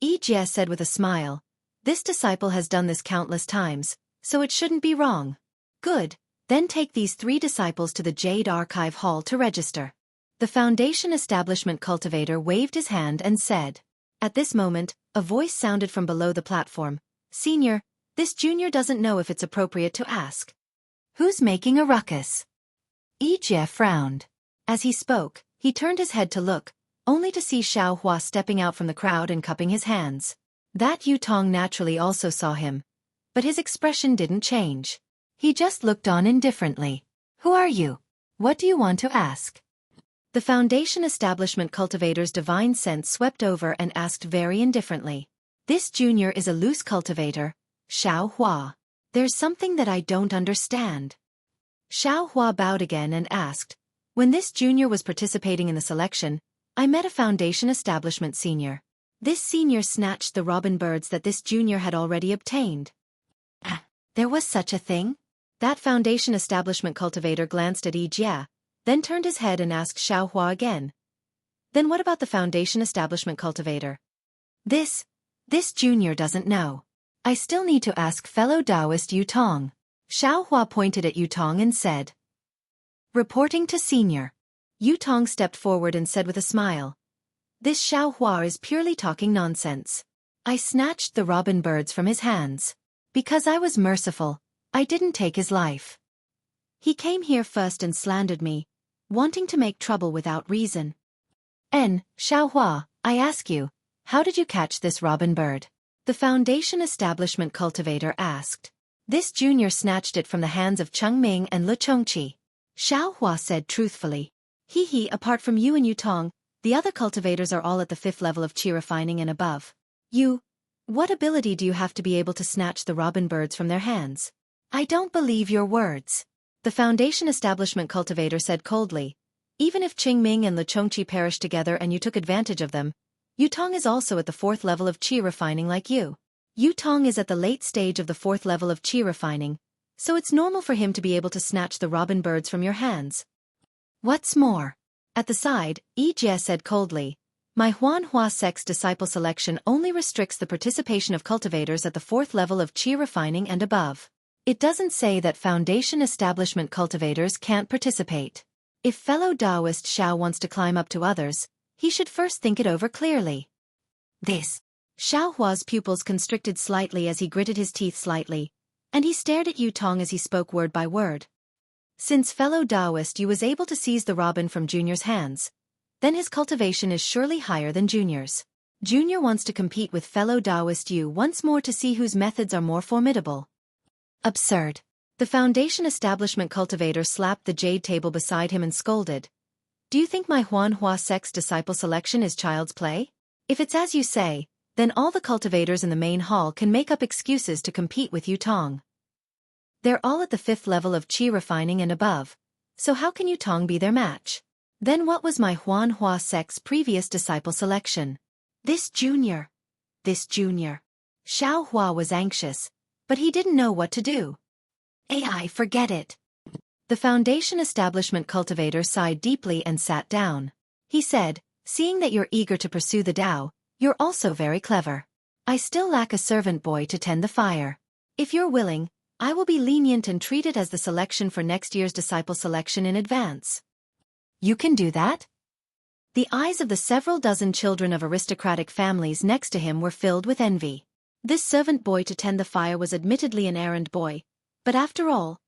Jie said with a smile. This disciple has done this countless times, so it shouldn't be wrong. Good, then take these 3 disciples to the Jade Archive Hall to register. The Foundation Establishment cultivator waved his hand and said. At this moment, a voice sounded from below the platform. Senior, this junior doesn't know if it's appropriate to ask. Who's making a ruckus? Jie frowned. As he spoke, he turned his head to look, only to see Xiaohua stepping out from the crowd and cupping his hands. That Yutong naturally also saw him. But his expression didn't change. He just looked on indifferently. Who are you? What do you want to ask? The Foundation Establishment cultivator's divine sense swept over and asked very indifferently. This junior is a loose cultivator, Xiaohua. There's something that I don't understand. Xiaohua bowed again and asked. When this junior was participating in the selection, I met a Foundation Establishment senior. This senior snatched the robin birds that this junior had already obtained. There was such a thing? That Foundation Establishment cultivator glanced at Jie, then turned his head and asked Xiaohua again. Then what about the Foundation Establishment cultivator? This junior doesn't know. I still need to ask fellow Taoist Yutong. Xiaohua pointed at Yutong and said. Reporting to senior. Yutong stepped forward and said with a smile. This Xiaohua is purely talking nonsense. I snatched the robin birds from his hands. Because I was merciful, I didn't take his life. He came here first and slandered me, wanting to make trouble without reason. Xiaohua, I ask you, how did you catch this robin bird? The Foundation Establishment cultivator asked. This junior snatched it from the hands of Chengming and Xueqi. Xiaohua said truthfully. Apart from you and Yutong, the other cultivators are all at the 5th level of qi refining and above. What ability do you have to be able to snatch the robin birds from their hands? I don't believe your words. The Foundation Establishment cultivator said coldly. Even if Qingming and Xueqi perished together and you took advantage of them, Yutong is also at the 4th level of qi refining like you. Yutong is at the late stage of the 4th level of qi refining, so it's normal for him to be able to snatch the robin birds from your hands. What's more? At the side, Jie said coldly. My Huanhua sect's disciple selection only restricts the participation of cultivators at the 4th level of qi refining and above. It doesn't say that Foundation Establishment cultivators can't participate. If fellow Taoist Xiao wants to climb up to others, he should first think it over clearly. Xiaohua's pupils constricted slightly as he gritted his teeth slightly, and he stared at Yutong as he spoke word by word. Since fellow Taoist Yu was able to seize the robin from Junior's hands, then his cultivation is surely higher than Junior's. Junior wants to compete with fellow Taoist Yu once more to see whose methods are more formidable. Absurd. The Foundation Establishment cultivator slapped the jade table beside him and scolded. Do you think my Huanhua sect's disciple selection is child's play? If it's as you say, then all the cultivators in the main hall can make up excuses to compete with Yutong. They're all at the 5th level of qi refining and above, so how can Yutong be their match? Then what was my Huanhua sect's previous disciple selection? This junior. Xiaohua was anxious, but he didn't know what to do. Forget it. The Foundation Establishment cultivator sighed deeply and sat down. He said, seeing that you're eager to pursue the Tao, you're also very clever. I still lack a servant boy to tend the fire. If you're willing, I will be lenient and treat it as the selection for next year's disciple selection in advance. You can do that? The eyes of the several dozen children of aristocratic families next to him were filled with envy. This servant boy to tend the fire was admittedly an errand boy, but after all,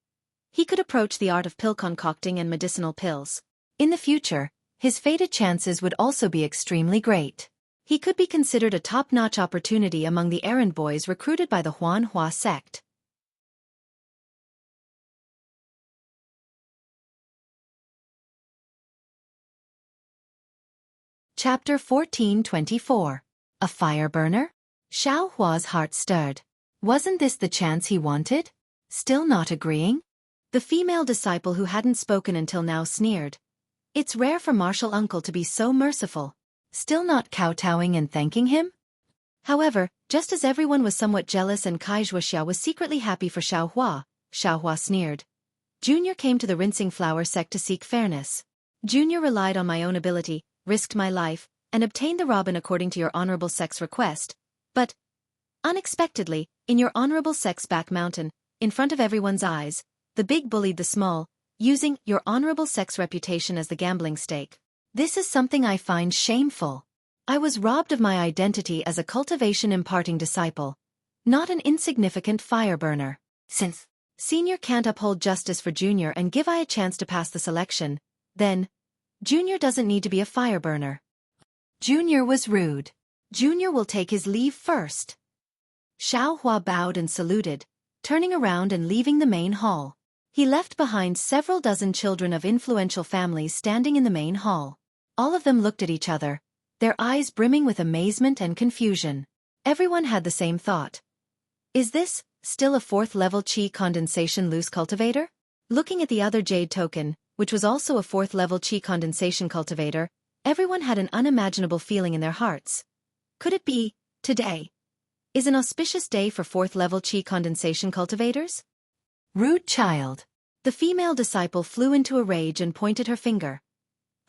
he could approach the art of pill concocting and medicinal pills. In the future, his fated chances would also be extremely great. He could be considered a top-notch opportunity among the errand boys recruited by the Huanhua sect. Chapter 1424. A fire burner? Xiaohua's heart stirred. Wasn't this the chance he wanted? Still not agreeing? The female disciple who hadn't spoken until now sneered. It's rare for martial uncle to be so merciful. Still not kowtowing and thanking him? However, just as everyone was somewhat jealous and Xueqi was secretly happy for Xiaohua, Xiaohua sneered. Junior came to the rinsing flower sect to seek fairness. Junior relied on my own ability, risked my life, and obtained the robin according to your honorable sect's request, But, unexpectedly, in your honorable sex back mountain, in front of everyone's eyes, the big bullied the small, using your honorable sex reputation as the gambling stake. This is something I find shameful. I was robbed of my identity as a cultivation imparting disciple, not an insignificant fire burner. Since Senior can't uphold justice for Junior and give I a chance to pass the selection, then Junior doesn't need to be a fire burner. Junior was rude. Junior will take his leave first. Xiaohua bowed and saluted, turning around and leaving the main hall. He left behind several dozen children of influential families standing in the main hall. All of them looked at each other, their eyes brimming with amazement and confusion. Everyone had the same thought. Is this still a 4th-level Qi condensation loose cultivator? Looking at the other jade token, which was also a 4th-level Qi condensation cultivator, everyone had an unimaginable feeling in their hearts. Could it be, today is an auspicious day for 4th-level Qi condensation cultivators? Rude child. The female disciple flew into a rage and pointed her finger.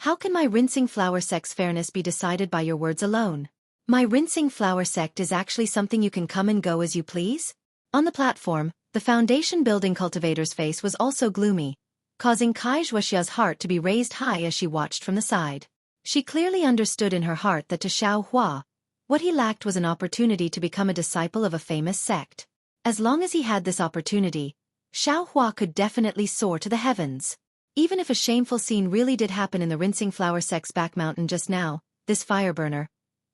How can my rinsing flower sect's fairness be decided by your words alone? My rinsing flower sect is actually something you can come and go as you please? On the platform, the foundation building cultivator's face was also gloomy, causing Xueqi's heart to be raised high as she watched from the side. She clearly understood in her heart that to Xiaohua, what he lacked was an opportunity to become a disciple of a famous sect. As long as he had this opportunity, Xiaohua could definitely soar to the heavens. Even if a shameful scene really did happen in the rinsing flower sect's back mountain just now, this fire burner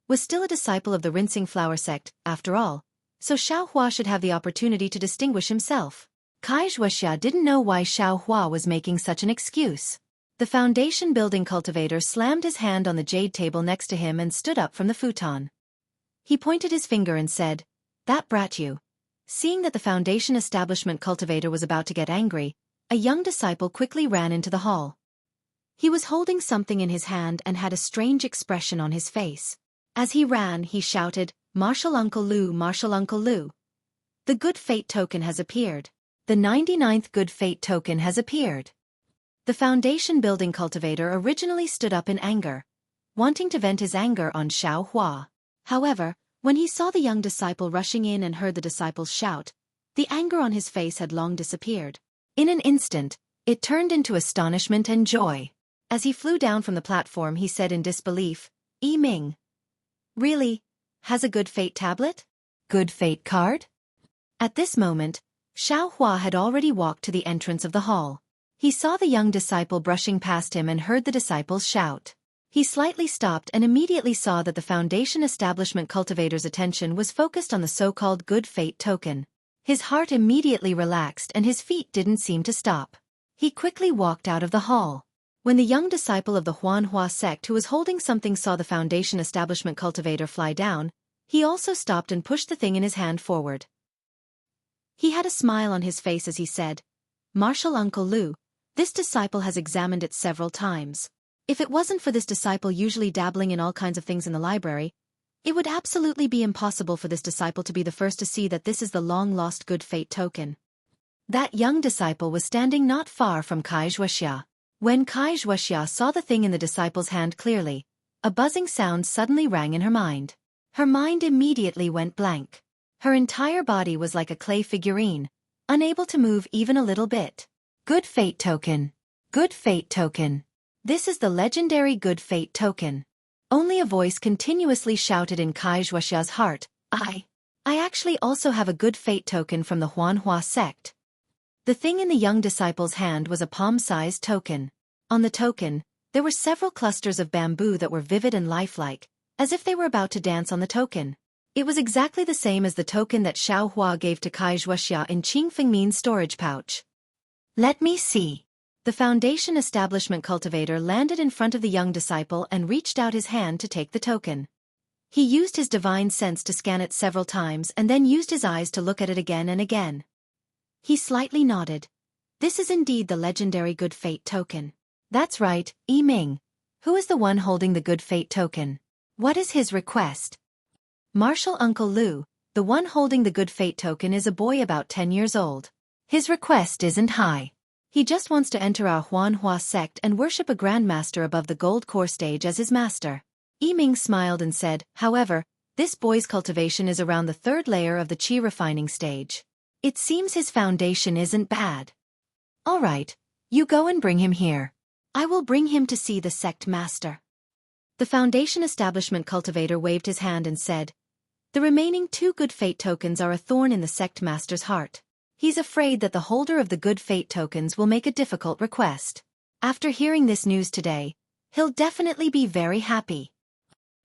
was still a disciple of the rinsing flower sect, after all, so Xiaohua should have the opportunity to distinguish himself. Xueqi didn't know why Xiaohua was making such an excuse. The foundation building cultivator slammed his hand on the jade table next to him and stood up from the futon. He pointed his finger and said, "That brat you." Seeing that the foundation establishment cultivator was about to get angry, a young disciple quickly ran into the hall. He was holding something in his hand and had a strange expression on his face. As he ran, he shouted, "Martial Uncle Lu, Martial Uncle Lu. The good fate token has appeared. The 99th good fate token has appeared." The foundation building cultivator originally stood up in anger, wanting to vent his anger on Xiaohua. However, when he saw the young disciple rushing in and heard the disciple's shout, the anger on his face had long disappeared. In an instant, it turned into astonishment and joy. As he flew down from the platform, he said in disbelief, "Yi Ming. Really? Has a good fate tablet? Good fate card?" At this moment, Xiaohua had already walked to the entrance of the hall. He saw the young disciple brushing past him and heard the disciple's shout. He slightly stopped and immediately saw that the foundation establishment cultivator's attention was focused on the so-called good fate token. His heart immediately relaxed and his feet didn't seem to stop. He quickly walked out of the hall. When the young disciple of the Huanhua sect who was holding something saw the foundation establishment cultivator fly down, he also stopped and pushed the thing in his hand forward. He had a smile on his face as he said, "Martial Uncle Lu, this disciple has examined it several times. If it wasn't for this disciple usually dabbling in all kinds of things in the library, it would absolutely be impossible for this disciple to be the first to see that this is the long-lost good fate token." That young disciple was standing not far from Xueqi. When Xueqi saw the thing in the disciple's hand clearly, a buzzing sound suddenly rang in her mind. Her mind immediately went blank. Her entire body was like a clay figurine, unable to move even a little bit. Good fate token. Good fate token. This is the legendary good fate token. Only a voice continuously shouted in Xueqi's heart, I actually also have a good fate token from the Huanhua sect." The thing in the young disciple's hand was a palm-sized token. On the token, there were several clusters of bamboo that were vivid and lifelike, as if they were about to dance on the token. It was exactly the same as the token that Xiaohua gave to Xueqi in Qing Fengmin's storage pouch. "Let me see." The foundation establishment cultivator landed in front of the young disciple and reached out his hand to take the token. He used his divine sense to scan it several times and then used his eyes to look at it again and again. He slightly nodded. "This is indeed the legendary good fate token. That's right, Yi Ming. Who is the one holding the good fate token? What is his request?" "Martial Uncle Lu, the one holding the good fate token is a boy about 10 years old. His request isn't high. He just wants to enter our Huanhua sect and worship a grandmaster above the gold core stage as his master." Yi Ming smiled and said, "However, This boy's cultivation is around the third layer of the chi refining stage. It seems his foundation isn't bad. All right, you go and bring him here. I will bring him to see the sect master. The foundation establishment cultivator waved his hand and said, the remaining 2 good fate tokens are a thorn in the sect master's heart. He's afraid that the holder of the good fate tokens will make a difficult request. After hearing this news today, he'll definitely be very happy.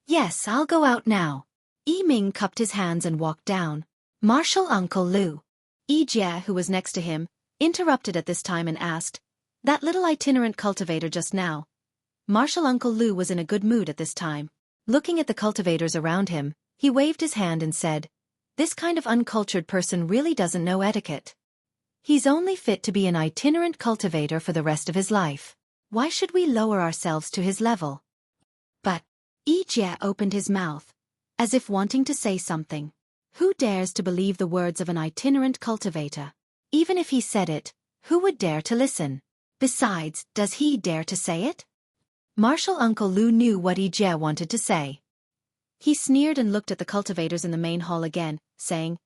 Yes, I'll go out now. Yi Ming cupped his hands and walked down. Martial Uncle Lu. Yi Jie, who was next to him, interrupted at this time and asked, that little itinerant cultivator just now. Martial Uncle Lu was in a good mood at this time. Looking at the cultivators around him, he waved his hand and said, this kind of uncultured person really doesn't know etiquette. He's only fit to be an itinerant cultivator for the rest of his life. Why should we lower ourselves to his level? But Yi Jie opened his mouth, as if wanting to say something. Who dares to believe the words of an itinerant cultivator? Even if he said it, who would dare to listen? Besides, does he dare to say it? Martial Uncle Lu knew what Yi Jie wanted to say. He sneered and looked at the cultivators in the main hall again, saying,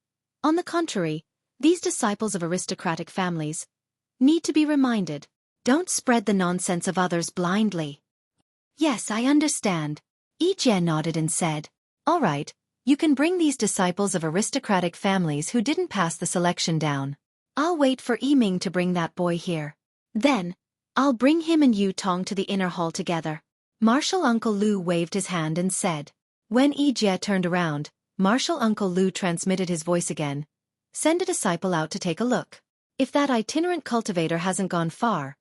on the contrary, these disciples of aristocratic families need to be reminded. Don't spread the nonsense of others blindly. Yes, I understand. Yi Jie nodded and said, all right, you can bring these disciples of aristocratic families who didn't pass the selection down. I'll wait for Yi Ming to bring that boy here. Then, I'll bring him and Yu Tong to the inner hall together. Martial Uncle Lu waved his hand and said. When Yi Jie turned around, Martial Uncle Lu transmitted his voice again. Send a disciple out to take a look. If that itinerant cultivator hasn't gone far.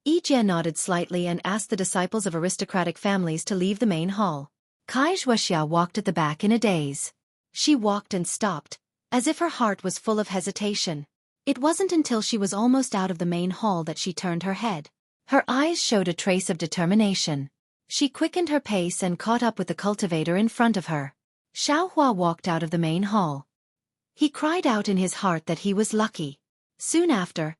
Yi Jie nodded slightly and asked the disciples of aristocratic families to leave the main hall. Xueqi walked at the back in a daze. She walked and stopped, as if her heart was full of hesitation. It wasn't until she was almost out of the main hall that she turned her head. Her eyes showed a trace of determination. She quickened her pace and caught up with the cultivator in front of her. Xiaohua walked out of the main hall. He cried out in his heart that he was lucky. Soon after,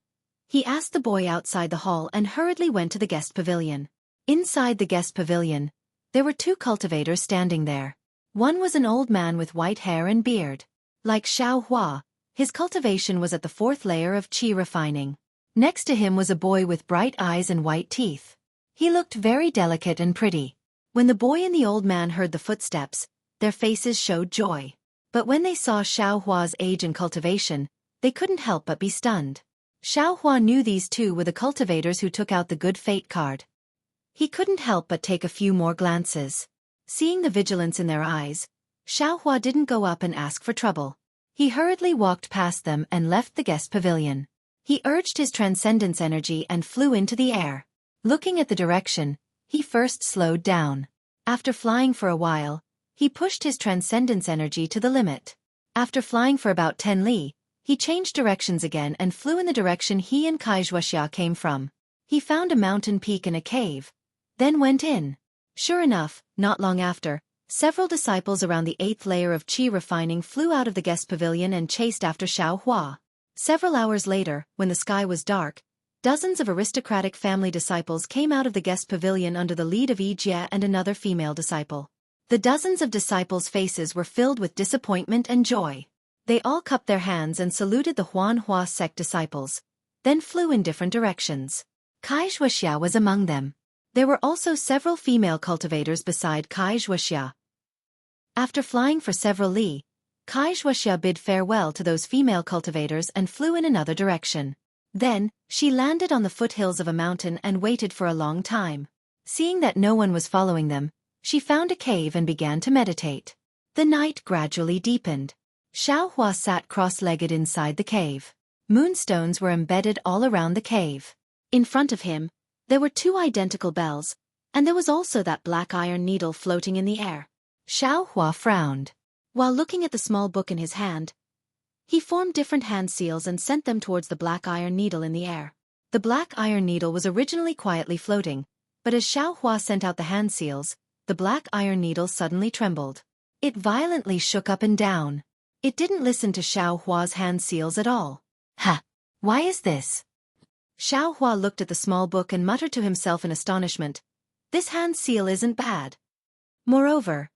he asked the boy outside the hall and hurriedly went to the guest pavilion. Inside the guest pavilion, there were 2 cultivators standing there. One was an old man with white hair and beard. Like Xiaohua, his cultivation was at the 4th layer of qi refining. Next to him was a boy with bright eyes and white teeth. He looked very delicate and pretty. When the boy and the old man heard the footsteps, their faces showed joy. But when they saw Xiaohua's age and cultivation, they couldn't help but be stunned. Xiaohua knew these 2 were the cultivators who took out the good fate card. He couldn't help but take a few more glances. Seeing the vigilance in their eyes, Xiaohua didn't go up and ask for trouble. He hurriedly walked past them and left the guest pavilion. He urged his transcendence energy and flew into the air. Looking at the direction, he first slowed down. After flying for a while, he pushed his transcendence energy to the limit. After flying for about 10 li, he changed directions again and flew in the direction he and Xueqi came from. He found a mountain peak and a cave, then went in. Sure enough, not long after, several disciples around the 8th layer of qi refining flew out of the guest pavilion and chased after Xiaohua. Several hours later, when the sky was dark, dozens of aristocratic family disciples came out of the guest pavilion under the lead of Yi Jie and another female disciple. The dozens of disciples' faces were filled with disappointment and joy. They all cupped their hands and saluted the Huanhua sect disciples, then flew in different directions. Xueqi was among them. There were also several female cultivators beside Xueqi. After flying for several li, Xueqi bid farewell to those female cultivators and flew in another direction. Then, she landed on the foothills of a mountain and waited for a long time. Seeing that no one was following them, she found a cave and began to meditate. The night gradually deepened. Xiaohua sat cross-legged inside the cave. Moonstones were embedded all around the cave. In front of him, there were 2 identical bells, and there was also that black iron needle floating in the air. Xiaohua frowned. While looking at the small book in his hand, he formed different hand seals and sent them towards the black iron needle in the air. The black iron needle was originally quietly floating, but as Xiaohua sent out the hand seals, the black iron needle suddenly trembled. It violently shook up and down. It didn't listen to Xiaohua's hand seals at all. Ha! Why is this? Xiaohua looked at the small book and muttered to himself in astonishment. This hand seal isn't bad. Moreover,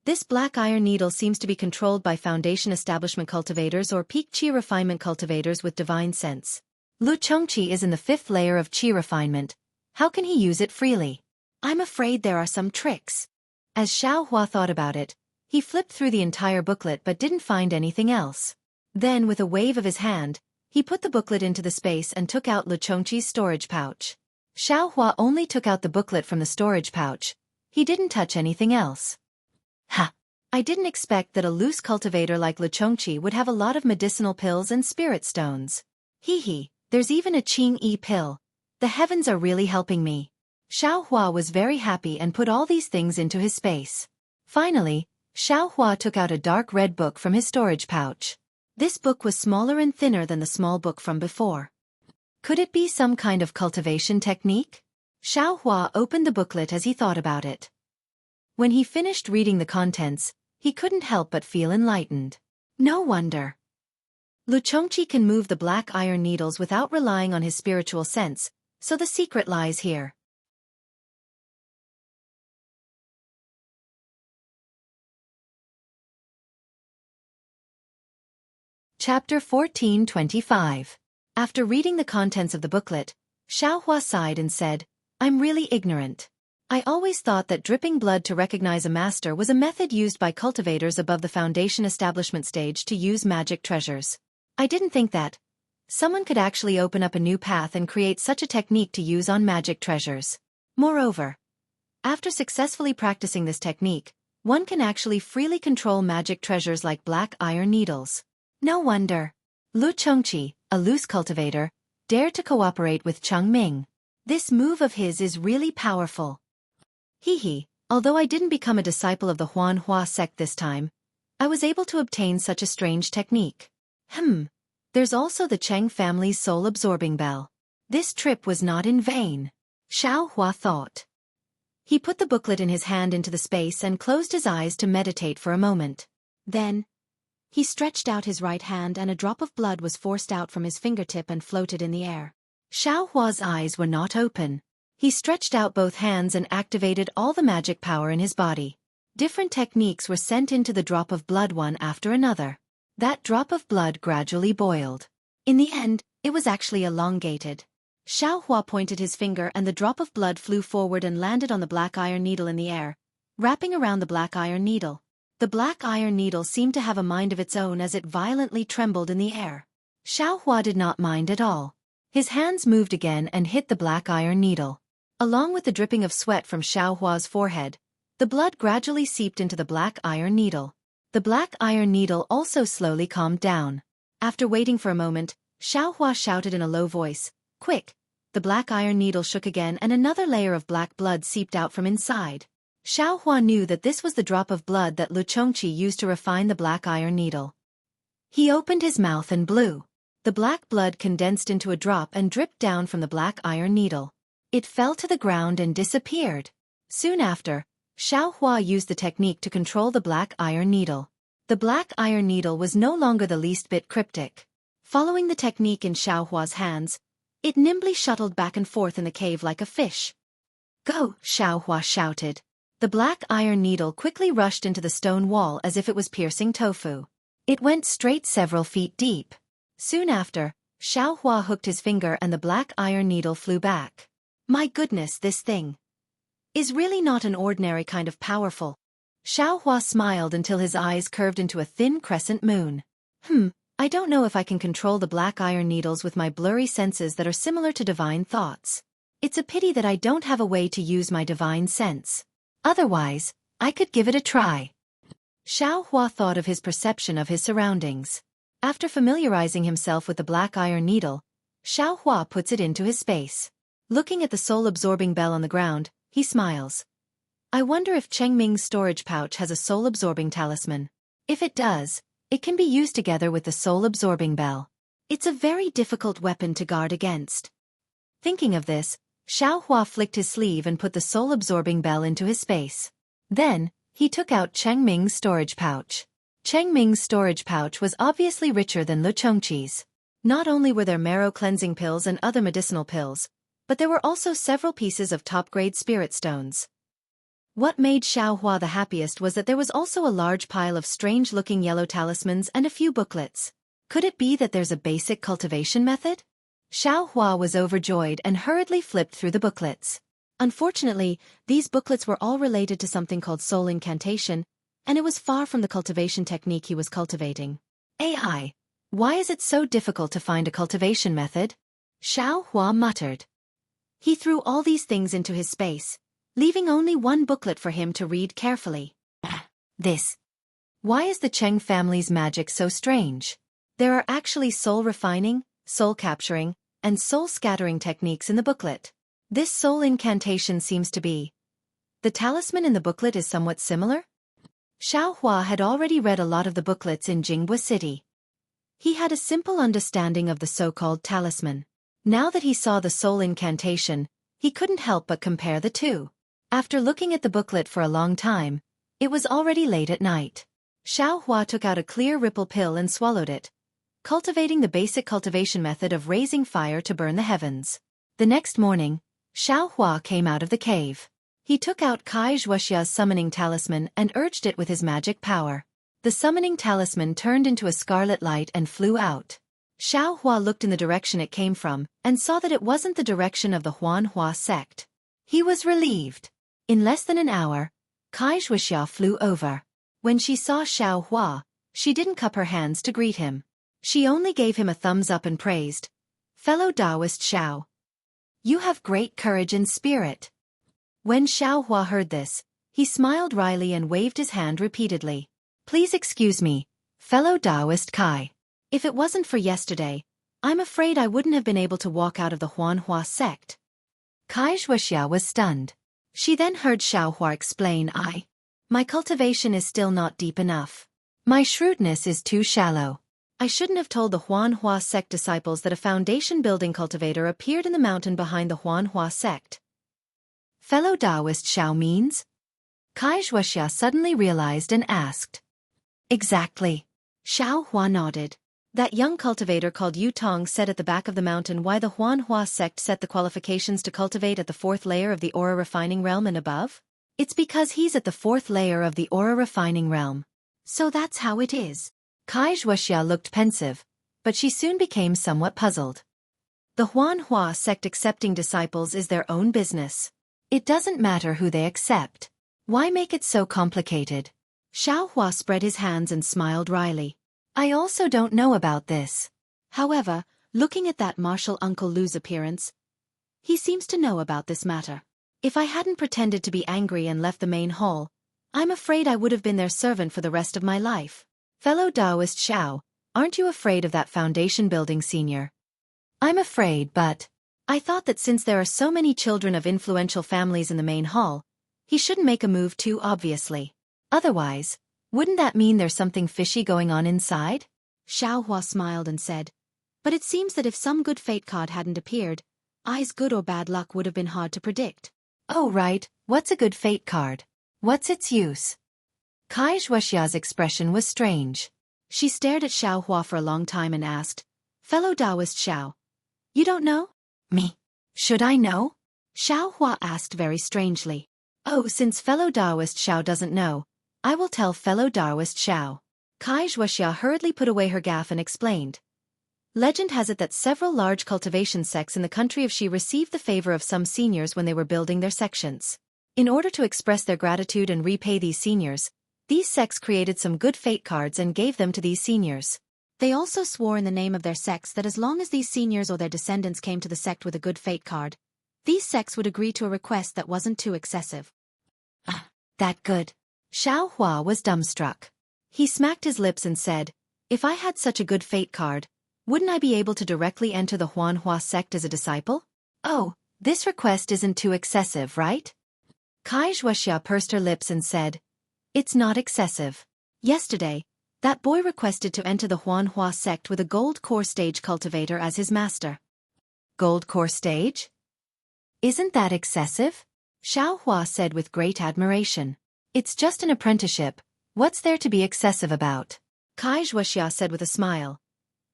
This black iron needle seems to be controlled by Foundation Establishment cultivators or peak Qi refinement cultivators with divine sense. Xueqi is in the 5th layer of Qi refinement. How can he use it freely? I'm afraid there are some tricks. As Xiaohua thought about it, he flipped through the entire booklet but didn't find anything else. Then, with a wave of his hand, he put the booklet into the space and took out Xueqi's storage pouch. Xiaohua only took out the booklet from the storage pouch. He didn't touch anything else. Ha! I didn't expect that a loose cultivator like Xueqi would have a lot of medicinal pills and spirit stones. Hee, there's even a Qing-Yi pill. The heavens are really helping me. Xiaohua was very happy and put all these things into his space. Finally, Xiaohua took out a dark red book from his storage pouch. This book was smaller and thinner than the small book from before. Could it be some kind of cultivation technique? Xiaohua opened the booklet as he thought about it. When he finished reading the contents, he couldn't help but feel enlightened. No wonder. Xueqi can move the black iron needles without relying on his spiritual sense, so the secret lies here. Chapter 1425. After reading the contents of the booklet, Xiaohua sighed and said, I'm really ignorant. I always thought that dripping blood to recognize a master was a method used by cultivators above the Foundation Establishment stage to use magic treasures. I didn't think that someone could actually open up a new path and create such a technique to use on magic treasures. Moreover, after successfully practicing this technique, one can actually freely control magic treasures like black iron needles. No wonder Xueqi, a loose cultivator, dared to cooperate with Cheng Ming. This move of his is really powerful. Although I didn't become a disciple of the Huanhua sect this time, I was able to obtain such a strange technique. There's also the Cheng family's soul-absorbing bell. This trip was not in vain, Xiaohua thought. He put the booklet in his hand into the space and closed his eyes to meditate for a moment. Then, he stretched out his right hand and a drop of blood was forced out from his fingertip and floated in the air. Xiaohua's eyes were not open. He stretched out both hands and activated all the magic power in his body. Different techniques were sent into the drop of blood one after another. That drop of blood gradually boiled. In the end, it was actually elongated. Xiaohua pointed his finger and the drop of blood flew forward and landed on the black iron needle in the air, wrapping around the black iron needle. The black iron needle seemed to have a mind of its own as it violently trembled in the air. Xiaohua did not mind at all. His hands moved again and hit the black iron needle. Along with the dripping of sweat from Xiaohua's forehead, the blood gradually seeped into the black iron needle. The black iron needle also slowly calmed down. After waiting for a moment, Xiaohua shouted in a low voice, "Quick!" The black iron needle shook again and another layer of black blood seeped out from inside. Xiaohua knew that this was the drop of blood that Xueqi used to refine the black iron needle. He opened his mouth and blew. The black blood condensed into a drop and dripped down from the black iron needle. It fell to the ground and disappeared. Soon after, Xiaohua used the technique to control the black iron needle. The black iron needle was no longer the least bit cryptic. Following the technique in Xiaohua's hands, it nimbly shuttled back and forth in the cave like a fish. "Go!" Xiaohua shouted. The black iron needle quickly rushed into the stone wall as if it was piercing tofu. It went straight several feet deep. Soon after, Xiaohua hooked his finger and the black iron needle flew back. My goodness, this thing is really not an ordinary kind of powerful. Xiaohua smiled until his eyes curved into a thin crescent moon. I don't know if I can control the black iron needles with my blurry senses that are similar to divine thoughts. It's a pity that I don't have a way to use my divine sense. Otherwise, I could give it a try. Xiaohua thought of his perception of his surroundings. After familiarizing himself with the black iron needle, Xiaohua puts it into his space. Looking at the soul-absorbing bell on the ground, he smiles. I wonder if Cheng Ming's storage pouch has a soul-absorbing talisman. If it does, it can be used together with the soul-absorbing bell. It's a very difficult weapon to guard against. Thinking of this, Xiaohua flicked his sleeve and put the soul-absorbing bell into his space. Then, he took out Cheng Ming's storage pouch. Cheng Ming's storage pouch was obviously richer than Xueqi's. Not only were there marrow cleansing pills and other medicinal pills, but there were also several pieces of top-grade spirit stones. What made Xiaohua the happiest was that there was also a large pile of strange-looking yellow talismans and a few booklets. Could it be that there's a basic cultivation method? Xiaohua was overjoyed and hurriedly flipped through the booklets. Unfortunately, these booklets were all related to something called soul incantation, and it was far from the cultivation technique he was cultivating. AI. Why is it so difficult to find a cultivation method? Xiaohua muttered. He threw all these things into his space, leaving only one booklet for him to read carefully. This. Why is the Cheng family's magic so strange? There are actually soul refining, soul capturing, and soul scattering techniques in the booklet. This soul incantation seems to be. The talisman in the booklet is somewhat similar? Xiaohua had already read a lot of the booklets in Jinghua City. He had a simple understanding of the so-called talisman. Now that he saw the soul incantation, he couldn't help but compare the two. After looking at the booklet for a long time, it was already late at night. Xiaohua took out a clear ripple pill and swallowed it, cultivating the basic cultivation method of raising fire to burn the heavens. The next morning, Xiaohua came out of the cave. He took out Kai Xueqi's summoning talisman and urged it with his magic power. The summoning talisman turned into a scarlet light and flew out. Xiaohua looked in the direction it came from and saw that it wasn't the direction of the Huanhua sect. He was relieved. In less than an hour, Kai Xueqi flew over. When she saw Xiaohua, she didn't cup her hands to greet him. She only gave him a thumbs up and praised, "Fellow Taoist Xiao. You have great courage and spirit." When Xiaohua heard this, he smiled wryly and waved his hand repeatedly. "Please excuse me, fellow Taoist Kai. If it wasn't for yesterday, I'm afraid I wouldn't have been able to walk out of the Huanhua sect." Kai Xueqi was stunned. She then heard Xiaohua explain, My cultivation is still not deep enough. My shrewdness is too shallow. I shouldn't have told the Huanhua sect disciples that a foundation-building cultivator appeared in the mountain behind the Huanhua sect. Fellow Taoist Xiao means? Kai Xueqi suddenly realized and asked. Exactly. Xiaohua nodded. That young cultivator called Yu Tong said at the back of the mountain why the Huanhua sect set the qualifications to cultivate at the fourth layer of the aura refining realm and above? It's because he's at the fourth layer of the aura refining realm. So that's how it is. Kai Xueqi looked pensive, but she soon became somewhat puzzled. The Huanhua sect accepting disciples is their own business. It doesn't matter who they accept. Why make it so complicated? Xiaohua spread his hands and smiled wryly. I also don't know about this. However, looking at that martial Uncle Lu's appearance, he seems to know about this matter. If I hadn't pretended to be angry and left the main hall, I'm afraid I would have been their servant for the rest of my life. Fellow Taoist Xiao, aren't you afraid of that foundation building senior? I'm afraid, but I thought that since there are so many children of influential families in the main hall, he shouldn't make a move too obviously. Otherwise, wouldn't that mean there's something fishy going on inside? Xiaohua smiled and said, but it seems that if some good fate card hadn't appeared, I's good or bad luck would have been hard to predict. Oh right, what's a good fate card? What's its use? Kai Xueqi's expression was strange. She stared at Xiaohua for a long time and asked, Fellow Taoist Xiao, you don't know? Me? Should I know? Xiaohua asked very strangely. Oh, since fellow Taoist Xiao doesn't know, I will tell fellow Taoist Xiao. Kai Xueqi hurriedly put away her gaff and explained. Legend has it that several large cultivation sects in the country of Xi received the favor of some seniors when they were building their sections. In order to express their gratitude and repay these seniors, these sects created some good fate cards and gave them to these seniors. They also swore in the name of their sects that as long as these seniors or their descendants came to the sect with a good fate card, these sects would agree to a request that wasn't too excessive. That good. Xiaohua was dumbstruck. He smacked his lips and said, if I had such a good fate card, wouldn't I be able to directly enter the Huanhua sect as a disciple? Oh, this request isn't too excessive, right? Kai Xueqi pursed her lips and said, it's not excessive. Yesterday, that boy requested to enter the Huanhua sect with a gold core stage cultivator as his master. Gold core stage? Isn't that excessive? Xiaohua said with great admiration. It's just an apprenticeship, what's there to be excessive about? Kai Xueqi said with a smile.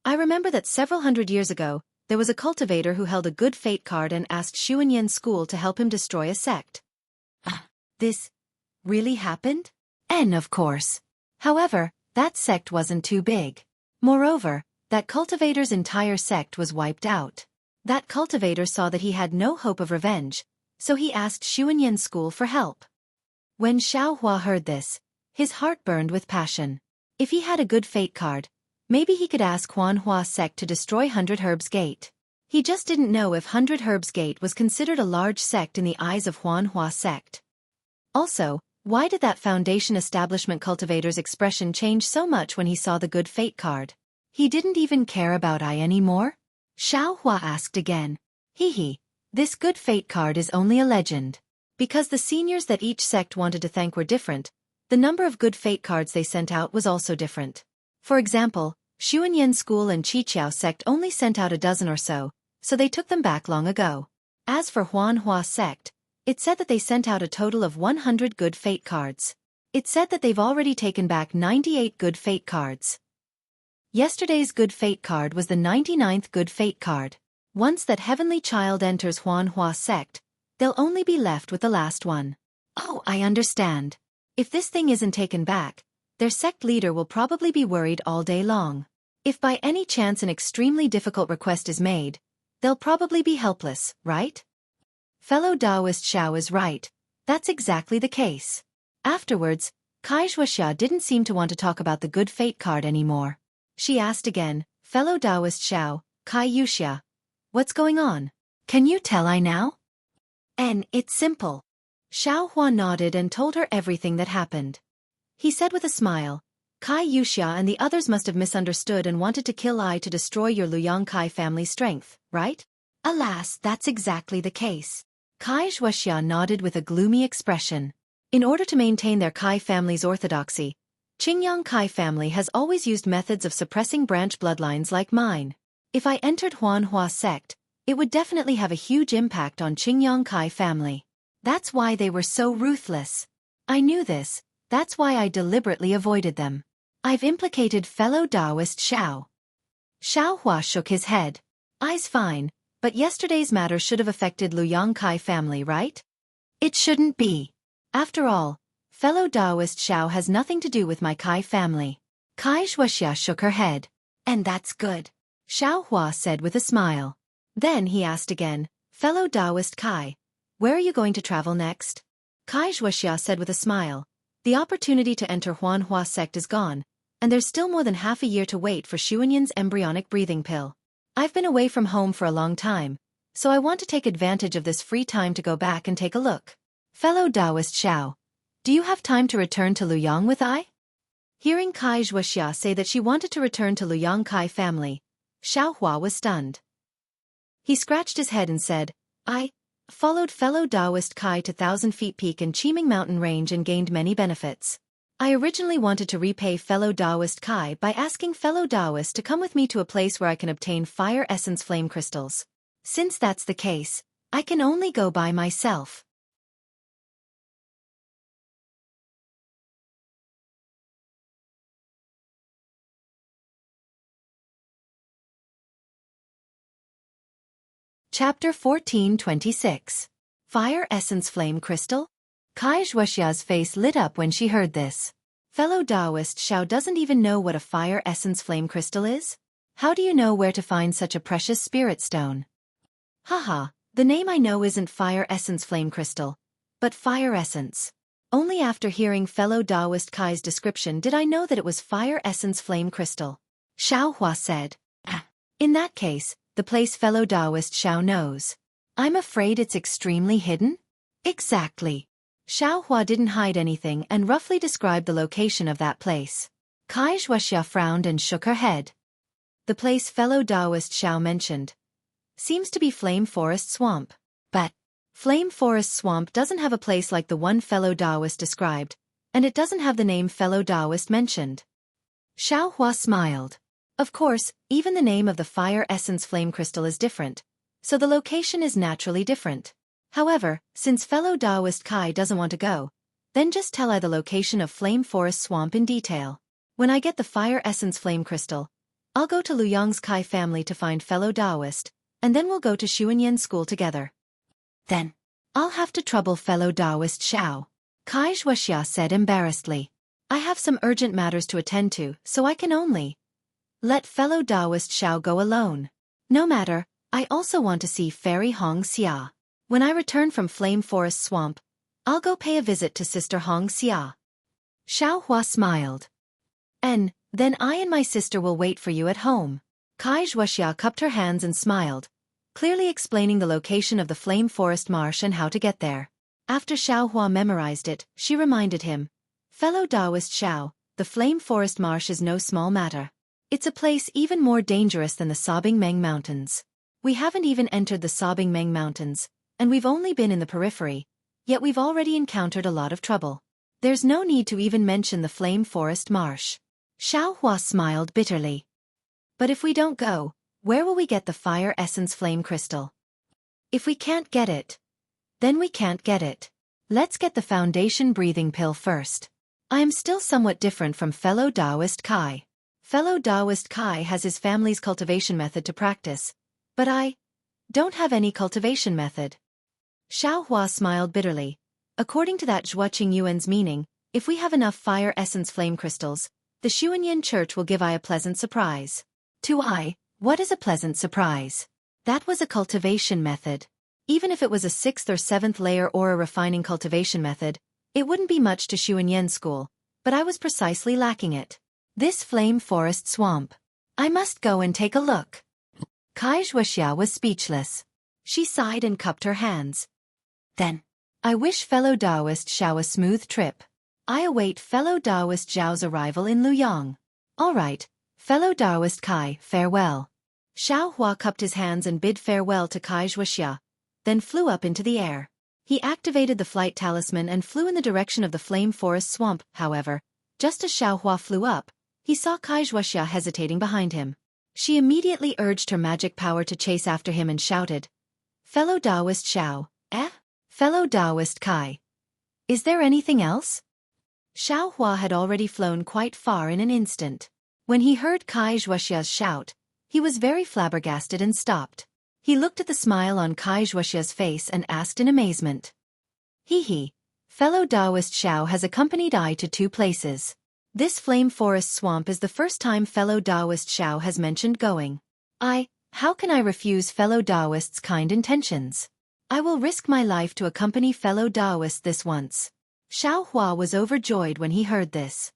I remember that several hundred years ago, there was a cultivator who held a good fate card and asked Xuanyan school to help him destroy a sect. This really happened? And of course. However, that sect wasn't too big. Moreover, that cultivator's entire sect was wiped out. That cultivator saw that he had no hope of revenge, so he asked Xueqi's school for help. When Xiaohua heard this, his heart burned with passion. If he had a good fate card, maybe he could ask Huanhua sect to destroy 100 Herbs Gate. He just didn't know if 100 Herbs Gate was considered a large sect in the eyes of Huanhua sect. Also, why did that foundation establishment cultivator's expression change so much when he saw the good fate card? He didn't even care about I anymore? Xiaohua asked again. Hee, this good fate card is only a legend. Because the seniors that each sect wanted to thank were different, the number of good fate cards they sent out was also different. For example, Xueqi school and Qiqiao sect only sent out a dozen or so they took them back long ago. As for Huanhua sect, it said that they sent out a total of 100 good fate cards. It said that they've already taken back 98 good fate cards. Yesterday's good fate card was the 99th good fate card. Once that heavenly child enters Huanhua sect, they'll only be left with the last one. Oh, I understand. If this thing isn't taken back, their sect leader will probably be worried all day long. If by any chance an extremely difficult request is made, they'll probably be helpless, right? Fellow Taoist Xiao is right. That's exactly the case. Afterwards, Xueqi didn't seem to want to talk about the good fate card anymore. She asked again, fellow Taoist Xiao, Xueqi, what's going on? Can you tell I now? And it's simple. Xiaohua nodded and told her everything that happened. He said with a smile, Xueqi and the others must have misunderstood and wanted to kill I to destroy your Luyang Kai family strength, right? Alas, that's exactly the case. Xueqi nodded with a gloomy expression. In order to maintain their Kai family's orthodoxy, Qingyang Kai family has always used methods of suppressing branch bloodlines like mine. If I entered Huanhua sect, it would definitely have a huge impact on Qingyang Kai family. That's why they were so ruthless. I knew this, that's why I deliberately avoided them. I've implicated fellow Taoist Xiao. Xiaohua shook his head. I's fine, but yesterday's matter should have affected Luyang Kai family, right? It shouldn't be. After all, fellow Taoist Xiao has nothing to do with my Kai family. Xueqi shook her head. And that's good. Xiaohua said with a smile. Then he asked again, fellow Taoist Kai, where are you going to travel next? Xueqi said with a smile, the opportunity to enter Huanhua sect is gone, and there's still more than half a year to wait for Xueqi's embryonic breathing pill. I've been away from home for a long time, so I want to take advantage of this free time to go back and take a look. Fellow Taoist Xiao, do you have time to return to Luyang with I? Hearing Xueqi say that she wanted to return to Luyang Kai family, Xiaohua was stunned. He scratched his head and said, I followed fellow Taoist Kai to 1,000 Feet Peak and Qiming Mountain Range and gained many benefits. I originally wanted to repay fellow Taoist Kai by asking fellow Taoists to come with me to a place where I can obtain fire essence flame crystals. Since that's the case, I can only go by myself. Chapter 14:26. Fire Essence Flame Crystal? Xueqi's face lit up when she heard this. Fellow Taoist Xiao doesn't even know what a Fire Essence Flame Crystal is? How do you know where to find such a precious spirit stone? Haha, the name I know isn't Fire Essence Flame Crystal, but Fire Essence. Only after hearing fellow Taoist Kai's description did I know that it was Fire Essence Flame Crystal. Xiaohua said. In that case, the place fellow Taoist Xiao knows. I'm afraid it's extremely hidden? Exactly. Xiaohua didn't hide anything and roughly described the location of that place. Xueqi frowned and shook her head. The place fellow Taoist Xiao mentioned seems to be Flame Forest Swamp. But Flame Forest Swamp doesn't have a place like the one fellow Taoist described, and it doesn't have the name fellow Taoist mentioned. Xiaohua smiled. Of course, even the name of the Fire Essence Flame Crystal is different, so the location is naturally different. However, since fellow Taoist Kai doesn't want to go, then just tell I the location of Flame Forest Swamp in detail. When I get the Fire Essence Flame Crystal, I'll go to Luyang's Kai family to find fellow Taoist, and then we'll go to Xueqi's school together. Then, I'll have to trouble fellow Taoist Xiao. Kai Xuexia said embarrassedly. I have some urgent matters to attend to, so I can only let fellow Taoist Xiao go alone. No matter, I also want to see Fairy Hong Xia. When I return from Flame Forest Swamp, I'll go pay a visit to Sister Hong Xia. Xiao Hua smiled. And then I and my sister will wait for you at home. Kai Xuexia cupped her hands and smiled, clearly explaining the location of the Flame Forest Marsh and how to get there. After Xiao Hua memorized it, she reminded him, Fellow Taoist Xiao, the Flame Forest Marsh is no small matter. It's a place even more dangerous than the Sobbing Meng Mountains. We haven't even entered the Sobbing Meng Mountains, and we've only been in the periphery, yet we've already encountered a lot of trouble. There's no need to even mention the Flame Forest Marsh. Xiao Hua smiled bitterly. But if we don't go, where will we get the Fire Essence Flame Crystal? If we can't get it, then we can't get it. Let's get the Foundation Breathing Pill first. I am still somewhat different from fellow Taoist Kai. Fellow Taoist Kai has his family's cultivation method to practice, but I don't have any cultivation method. Xiao Hua smiled bitterly. According to that Zhuoqing Yuan's meaning, if we have enough Fire Essence Flame Crystals, the Xuanyan Church will give I a pleasant surprise. To I, what is a pleasant surprise? That was a cultivation method. Even if it was a 6th or 7th layer aura refining cultivation method, it wouldn't be much to Xuanyan school, but I was precisely lacking it. This Flame Forest Swamp. I must go and take a look. Kai Xuexia was speechless. She sighed and cupped her hands. Then, I wish fellow Taoist Xiao a smooth trip. I await fellow Taoist Zhao's arrival in Luyang. All right, fellow Taoist Kai, farewell. Xiao Hua cupped his hands and bid farewell to Kai Xuexia, then flew up into the air. He activated the flight talisman and flew in the direction of the Flame Forest Swamp. However, just as Xiao Hua flew up, he saw Kai Xuexia hesitating behind him. She immediately urged her magic power to chase after him and shouted, Fellow Taoist Xiao, Fellow Taoist Kai. Is there anything else? Xiao Hua had already flown quite far in an instant. When he heard Kai Xuexia's shout, he was very flabbergasted and stopped. He looked at the smile on Kai Xuexia's face and asked in amazement. He, fellow Taoist Xiao has accompanied I to 2 places. This Flame Forest Swamp is the first time fellow Taoist Xiao has mentioned going. How can I refuse fellow Taoists' kind intentions? I will risk my life to accompany fellow Taoists this once. Xiao Hua was overjoyed when he heard this.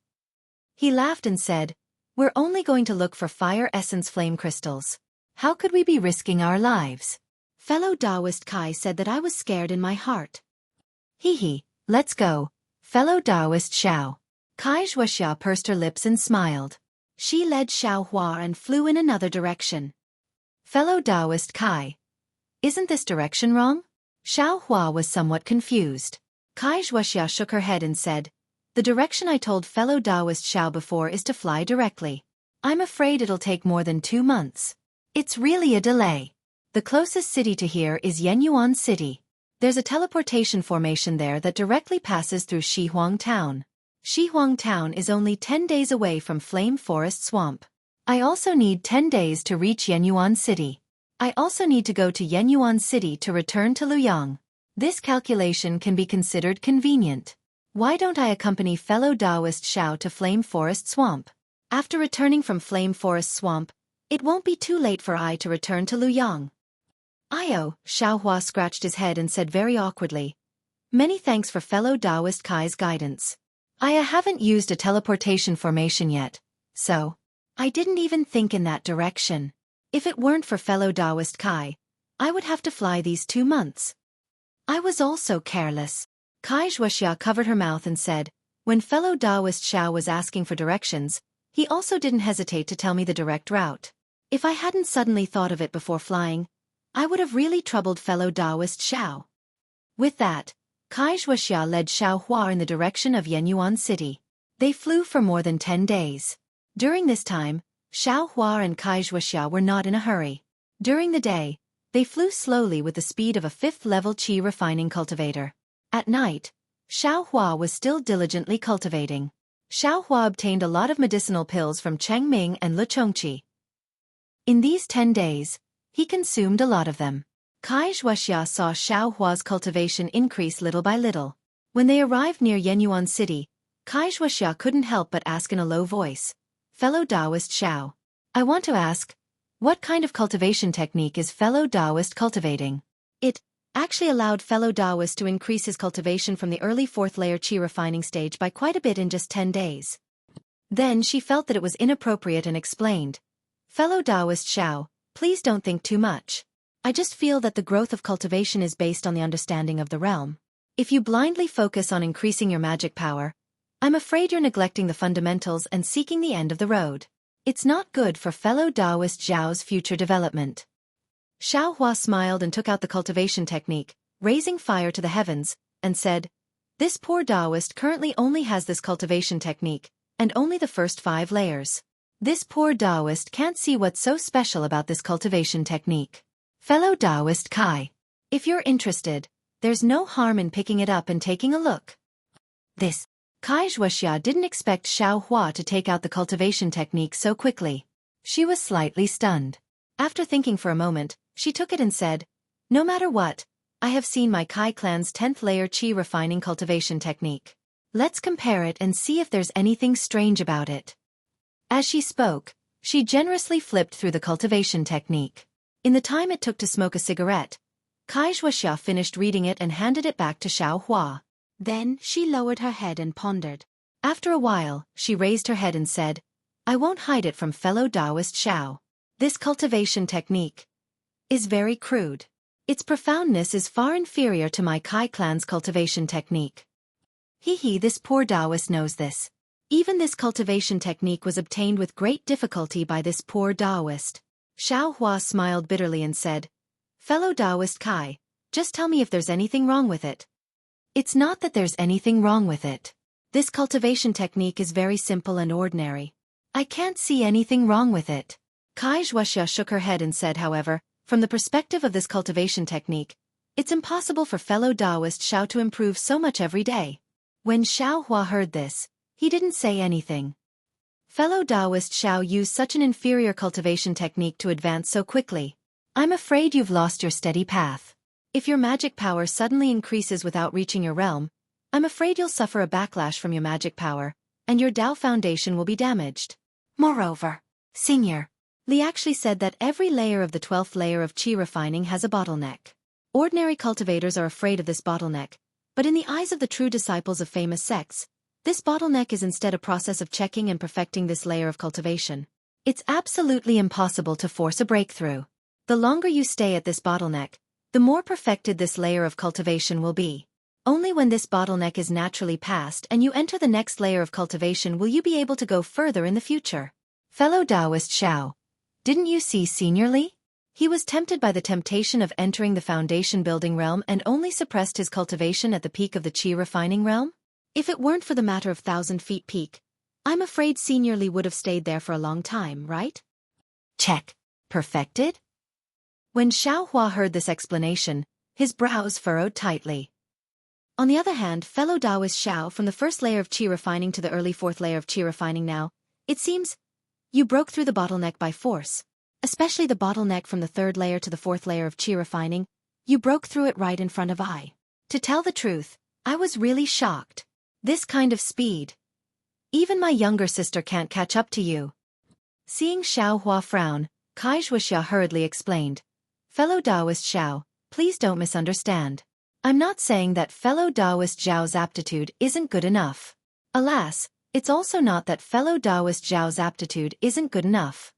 He laughed and said, We're only going to look for Fire Essence Flame Crystals. How could we be risking our lives? Fellow Taoist Kai said that I was scared in my heart. Let's go, fellow Taoist Xiao. Kai Xuexia pursed her lips and smiled. She led Xiao Hua and flew in another direction. Fellow Taoist Kai. Isn't this direction wrong? Xiao Hua was somewhat confused. Kai Xuexia shook her head and said, The direction I told fellow Taoist Xiao before is to fly directly. I'm afraid it'll take more than 2 months. It's really a delay. The closest city to here is Yenyuan City. There's a teleportation formation there that directly passes through Shihuang Town. Shihuang Town is only 10 days away from Flame Forest Swamp. I also need 10 days to reach Yenyuan City. I also need to go to Yenyuan City to return to Luyang. This calculation can be considered convenient. Why don't I accompany fellow Taoist Xiao to Flame Forest Swamp? After returning from Flame Forest Swamp, it won't be too late for I to return to Luyang. Xiao Hua scratched his head and said very awkwardly, Many thanks for fellow Taoist Kai's guidance. I haven't used a teleportation formation yet, so I didn't even think in that direction. If it weren't for fellow Taoist Kai, I would have to fly these 2 months. I was also careless. Kai Xuexia covered her mouth and said, When fellow Taoist Xiao was asking for directions, he also didn't hesitate to tell me the direct route. If I hadn't suddenly thought of it before flying, I would have really troubled fellow Taoist Xiao. With that, Kai Xuexia led Xiao Hua in the direction of Yenyuan City. They flew for more than 10 days. During this time, Xiao Hua and Kai Xuexia were not in a hurry. During the day, they flew slowly with the speed of a 5th-level qi refining cultivator. At night, Xiao Hua was still diligently cultivating. Xiao Hua obtained a lot of medicinal pills from Cheng Ming and Le Chongqi. In these 10 days, he consumed a lot of them. Kai Xuexia saw Xiao Hua's cultivation increase little by little. When they arrived near Yenyuan City, Kai Xuexia couldn't help but ask in a low voice, "Fellow Taoist Xiao, I want to ask, what kind of cultivation technique is fellow Taoist cultivating?" It actually allowed fellow Taoist to increase his cultivation from the early 4th layer qi refining stage by quite a bit in just 10 days. Then she felt that it was inappropriate and explained, "Fellow Taoist Xiao, please don't think too much. I just feel that the growth of cultivation is based on the understanding of the realm. If you blindly focus on increasing your magic power, I'm afraid you're neglecting the fundamentals and seeking the end of the road. It's not good for fellow Taoist Zhao's future development." Xiao Hua smiled and took out the cultivation technique, raising fire to the heavens, and said, "This poor Taoist currently only has this cultivation technique, and only the first 5 layers. This poor Taoist can't see what's so special about this cultivation technique. Fellow Taoist Kai, if you're interested, there's no harm in picking it up and taking a look." This Kai Xuexia didn't expect Xiao Hua to take out the cultivation technique so quickly. She was slightly stunned. After thinking for a moment, she took it and said, "No matter what, I have seen my Kai clan's 10th layer qi refining cultivation technique. Let's compare it and see if there's anything strange about it." As she spoke, she generously flipped through the cultivation technique. In the time it took to smoke a cigarette, Kai Xuexia finished reading it and handed it back to Xiao Hua. Then she lowered her head and pondered. After a while, she raised her head and said, "I won't hide it from fellow Taoist Xiao. This cultivation technique is very crude. Its profoundness is far inferior to my Kai clan's cultivation technique." This poor Taoist knows this. Even this cultivation technique was obtained with great difficulty by this poor Taoist. Xiao Hua smiled bitterly and said, "Fellow Taoist Kai, just tell me if there's anything wrong with it." "It's not that there's anything wrong with it. This cultivation technique is very simple and ordinary. I can't see anything wrong with it." Kai Xuexia shook her head and said, "However, from the perspective of this cultivation technique, it's impossible for fellow Taoist Xiao to improve so much every day." When Xiao Hua heard this, he didn't say anything. Fellow Taoist Xiao used such an inferior cultivation technique to advance so quickly. "I'm afraid you've lost your steady path. If your magic power suddenly increases without reaching your realm, I'm afraid you'll suffer a backlash from your magic power, and your Tao foundation will be damaged. Moreover, Senior Li actually said that every layer of the 12th layer of qi refining has a bottleneck. Ordinary cultivators are afraid of this bottleneck, but in the eyes of the true disciples of famous sects, this bottleneck is instead a process of checking and perfecting this layer of cultivation. It's absolutely impossible to force a breakthrough. The longer you stay at this bottleneck, the more perfected this layer of cultivation will be. Only when this bottleneck is naturally passed and you enter the next layer of cultivation will you be able to go further in the future." Fellow Taoist Xiao, didn't you see Senior Li? He was tempted by the temptation of entering the foundation building realm and only suppressed his cultivation at the peak of the qi refining realm? If it weren't for the matter of 1,000 feet peak, I'm afraid Senior Li would have stayed there for a long time, right? Check. Perfected? When Xiao Hua heard this explanation, his brows furrowed tightly. On the other hand, fellow Taoist Xiao, from the first layer of qi refining to the early 4th layer of qi refining now, it seems, you broke through the bottleneck by force. Especially the bottleneck from the 3rd layer to the 4th layer of qi refining, you broke through it right in front of I. To tell the truth, I was really shocked. This kind of speed. Even my younger sister can't catch up to you. Seeing Xiao Hua frown, Kai Xuexia hurriedly explained, "Fellow Taoist Xiao, please don't misunderstand. I'm not saying that fellow Taoist Zhao's aptitude isn't good enough. Alas, it's also not that fellow Taoist Zhao's aptitude isn't good enough."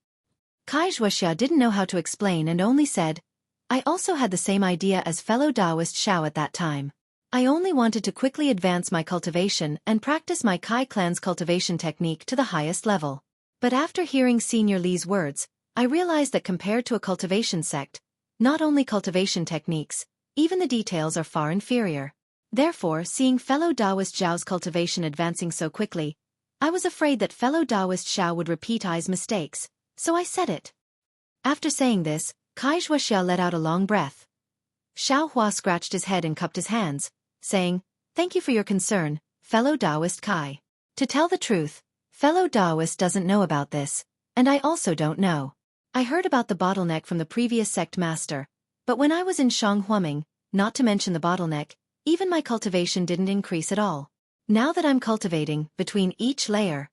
Kai Xuexia didn't know how to explain and only said, "I also had the same idea as fellow Taoist Xiao at that time. I only wanted to quickly advance my cultivation and practice my Kai clan's cultivation technique to the highest level. But after hearing Senior Li's words, I realized that compared to a cultivation sect, not only cultivation techniques, even the details are far inferior. Therefore, seeing fellow Taoist Zhao's cultivation advancing so quickly, I was afraid that fellow Taoist Xiao would repeat I's mistakes, so I said it." After saying this, Kai Xuexia let out a long breath. Xiao Hua scratched his head and cupped his hands, saying, "Thank you for your concern, fellow Taoist Kai. To tell the truth, fellow Taoist doesn't know about this, and I also don't know. I heard about the bottleneck from the previous sect master, but when I was in Shanghuaming, not to mention the bottleneck, Even my cultivation didn't increase at all. Now that I'm cultivating, between each layer,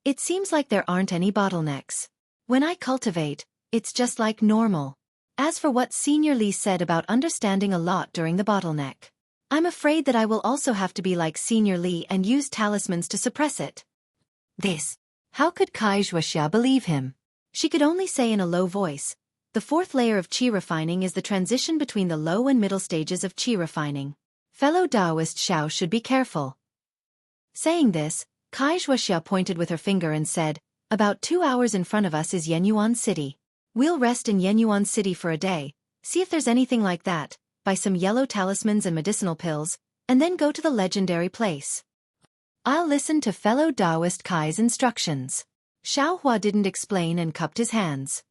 it seems like there aren't any bottlenecks. When I cultivate, it's just like normal. As for what Senior Lee said about understanding a lot during the bottleneck, I'm afraid that I will also have to be like Senior Lee and use talismans to suppress it. This. How could Kai Xueqi believe him? She could only say in a low voice, the fourth layer of qi refining is the transition between the low and middle stages of qi refining. Fellow Taoist Xiao should be careful. Saying this, Kai Xueqi pointed with her finger and said, about 2 hours in front of us is Yenyuan City. We'll rest in Yenyuan City for a day, see if there's anything like that, buy some yellow talismans and medicinal pills, and then go to the legendary place. I'll listen to fellow Taoist Kai's instructions. Xiao Hua didn't explain and cupped his hands.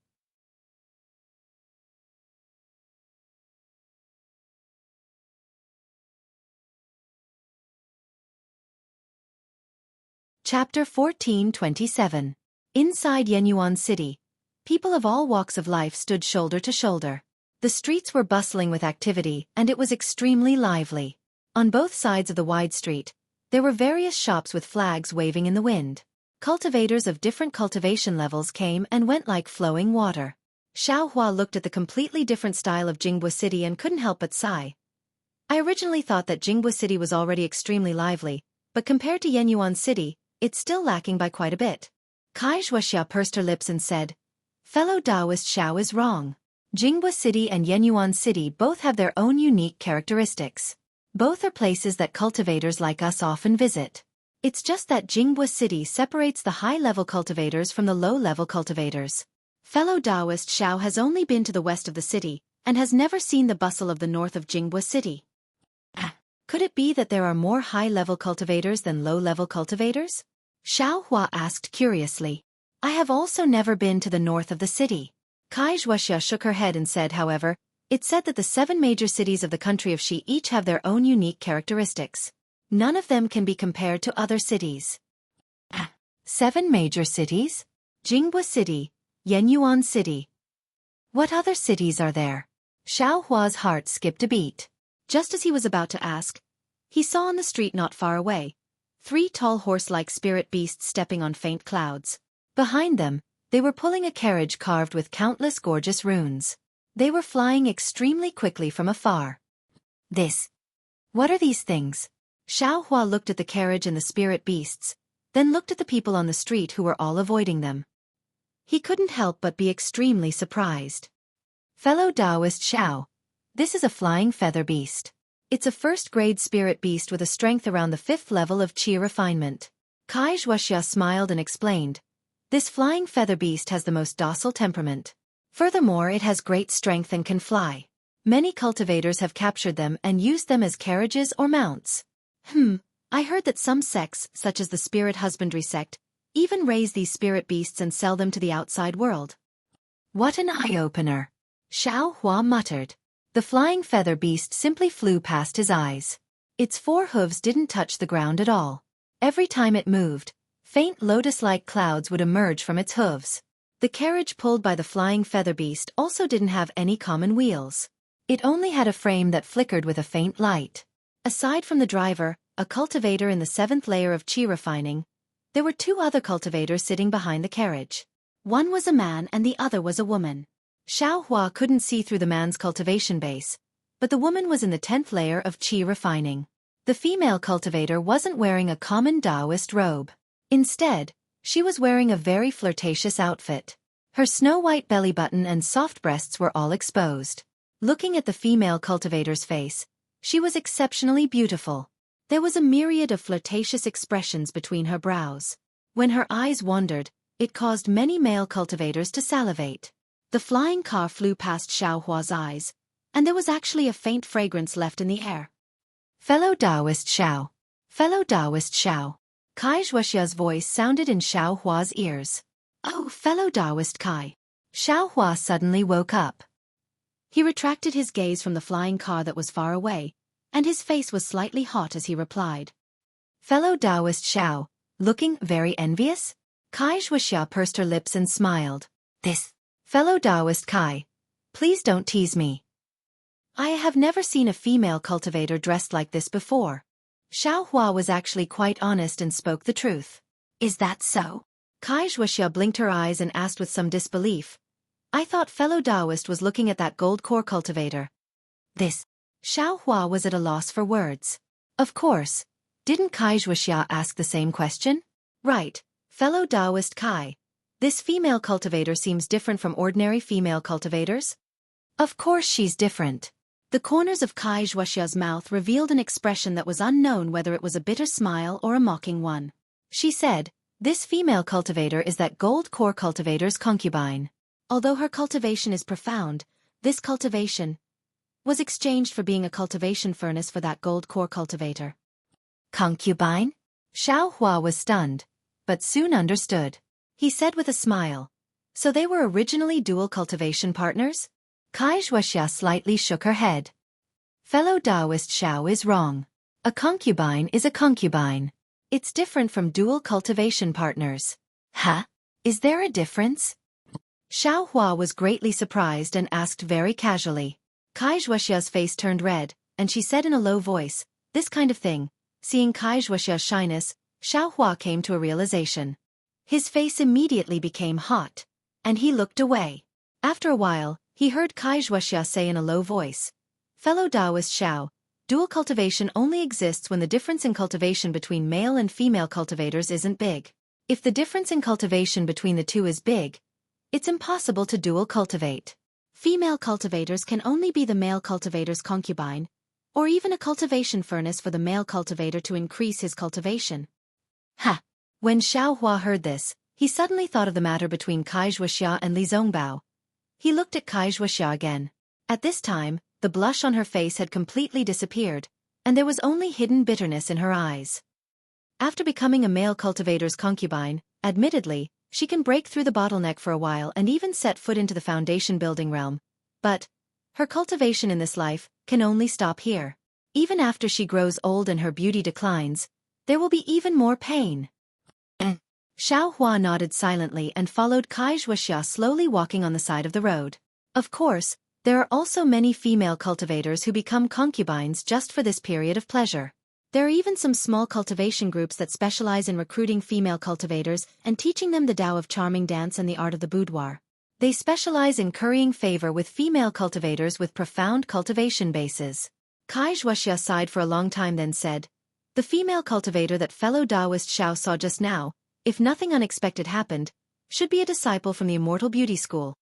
Chapter 14:27. Inside Yenyuan City, people of all walks of life stood shoulder to shoulder. The streets were bustling with activity, and it was extremely lively. On both sides of the wide street, there were various shops with flags waving in the wind. Cultivators of different cultivation levels came and went like flowing water. Xiao Hua looked at the completely different style of Jingbo City and couldn't help but sigh. I originally thought that Jingbo City was already extremely lively, but compared to Yenyuan City, it's still lacking by quite a bit. Kai Xueqi pursed her lips and said, fellow Taoist Xiao is wrong. Jingbo City and Yenyuan City both have their own unique characteristics. Both are places that cultivators like us often visit. It's just that Jingbo City separates the high-level cultivators from the low-level cultivators. Fellow Taoist Xiao has only been to the west of the city, and has never seen the bustle of the north of Jingbo City. Could it be that there are more high-level cultivators than low-level cultivators? Xiao Hua asked curiously. I have also never been to the north of the city. Kai Xueqi shook her head and said, however, it said that the 7 major cities of the country of Xi each have their own unique characteristics. None of them can be compared to other cities. 7 major cities? Jingbo City, Yenyuan City. What other cities are there? Xiao Hua's heart skipped a beat. Just as he was about to ask, he saw on the street not far away 3 tall horse-like spirit beasts stepping on faint clouds. Behind them, they were pulling a carriage carved with countless gorgeous runes. They were flying extremely quickly from afar. What are these things? Xiao Hua looked at the carriage and the spirit beasts, then looked at the people on the street who were all avoiding them. He couldn't help but be extremely surprised. Fellow Taoist Xiao, this is a flying feather beast. It's a first-grade spirit beast with a strength around the 5th level of qi refinement. Kai Xueqi smiled and explained, this flying feather beast has the most docile temperament. Furthermore, it has great strength and can fly. Many cultivators have captured them and used them as carriages or mounts. I heard that some sects, such as the spirit husbandry sect, even raise these spirit beasts and sell them to the outside world. What an eye-opener! Xiao Hua muttered. The flying feather beast simply flew past his eyes. Its 4 hooves didn't touch the ground at all. Every time it moved, faint lotus-like clouds would emerge from its hooves. The carriage pulled by the flying feather beast also didn't have any common wheels. It only had a frame that flickered with a faint light. Aside from the driver, a cultivator in the 7th layer of qi refining, there were 2 other cultivators sitting behind the carriage. One was a man and the other was a woman. Xiao Hua couldn't see through the man's cultivation base, but the woman was in the 10th layer of qi refining. The female cultivator wasn't wearing a common Taoist robe. Instead, she was wearing a very flirtatious outfit. Her snow-white belly button and soft breasts were all exposed. Looking at the female cultivator's face, she was exceptionally beautiful. There was a myriad of flirtatious expressions between her brows. When her eyes wandered, it caused many male cultivators to salivate. The flying car flew past Xiao Hua's eyes, and there was actually a faint fragrance left in the air. Fellow Taoist Xiao. Fellow Taoist Xiao. Kai Xueqi's voice sounded in Xiao Hua's ears. Oh, fellow Taoist Kai. Xiao Hua suddenly woke up. He retracted his gaze from the flying car that was far away, and his face was slightly hot as he replied. Fellow Taoist Xiao, looking very envious? Kai Xueqi pursed her lips and smiled. Fellow Taoist Kai, please don't tease me. I have never seen a female cultivator dressed like this before. Xiao Hua was actually quite honest and spoke the truth. Is that so? Kai Xueqi blinked her eyes and asked with some disbelief. I thought fellow Taoist was looking at that gold core cultivator. This. Xiao Hua was at a loss for words. Of course. Didn't Kai Xueqi ask the same question? Right, fellow Taoist Kai. This female cultivator seems different from ordinary female cultivators? Of course she's different. The corners of Kai Xueqi's mouth revealed an expression that was unknown whether it was a bitter smile or a mocking one. She said, this female cultivator is that gold core cultivator's concubine. Although her cultivation is profound, this cultivation was exchanged for being a cultivation furnace for that gold core cultivator. Concubine? Xiao Hua was stunned, but soon understood. He said with a smile, so they were originally dual cultivation partners? Kai Xueqi slightly shook her head. Fellow Taoist Xiao is wrong. A concubine is a concubine. It's different from dual cultivation partners. Huh? Is there a difference? Xiao Hua was greatly surprised and asked very casually. Kai Xueqi's face turned red, and she said in a low voice, this kind of thing. Seeing Kai Xueqi's shyness, Xiao Hua came to a realization. His face immediately became hot, and he looked away. After a while, he heard Kai Xueqi say in a low voice, fellow Taoist Xiao, dual cultivation only exists when the difference in cultivation between male and female cultivators isn't big. If the difference in cultivation between the two is big, it's impossible to dual cultivate. Female cultivators can only be the male cultivator's concubine, or even a cultivation furnace for the male cultivator to increase his cultivation. Ha! When Xiao Hua heard this, he suddenly thought of the matter between Kai Xueqi and Li Zongbao. He looked at Kai Xueqi again. At this time, the blush on her face had completely disappeared, and there was only hidden bitterness in her eyes. After becoming a male cultivator's concubine, admittedly, she can break through the bottleneck for a while and even set foot into the foundation building realm. But her cultivation in this life can only stop here. Even after she grows old and her beauty declines, there will be even more pain. Xiao Hua nodded silently and followed Kai Xueqi slowly walking on the side of the road. Of course, there are also many female cultivators who become concubines just for this period of pleasure. There are even some small cultivation groups that specialize in recruiting female cultivators and teaching them the Tao of charming dance and the art of the boudoir. They specialize in currying favor with female cultivators with profound cultivation bases. Kai Xueqi sighed for a long time then said, the female cultivator that fellow Taoist Xiao saw just now, if nothing unexpected happened, should be a disciple from the Immortal Beauty School.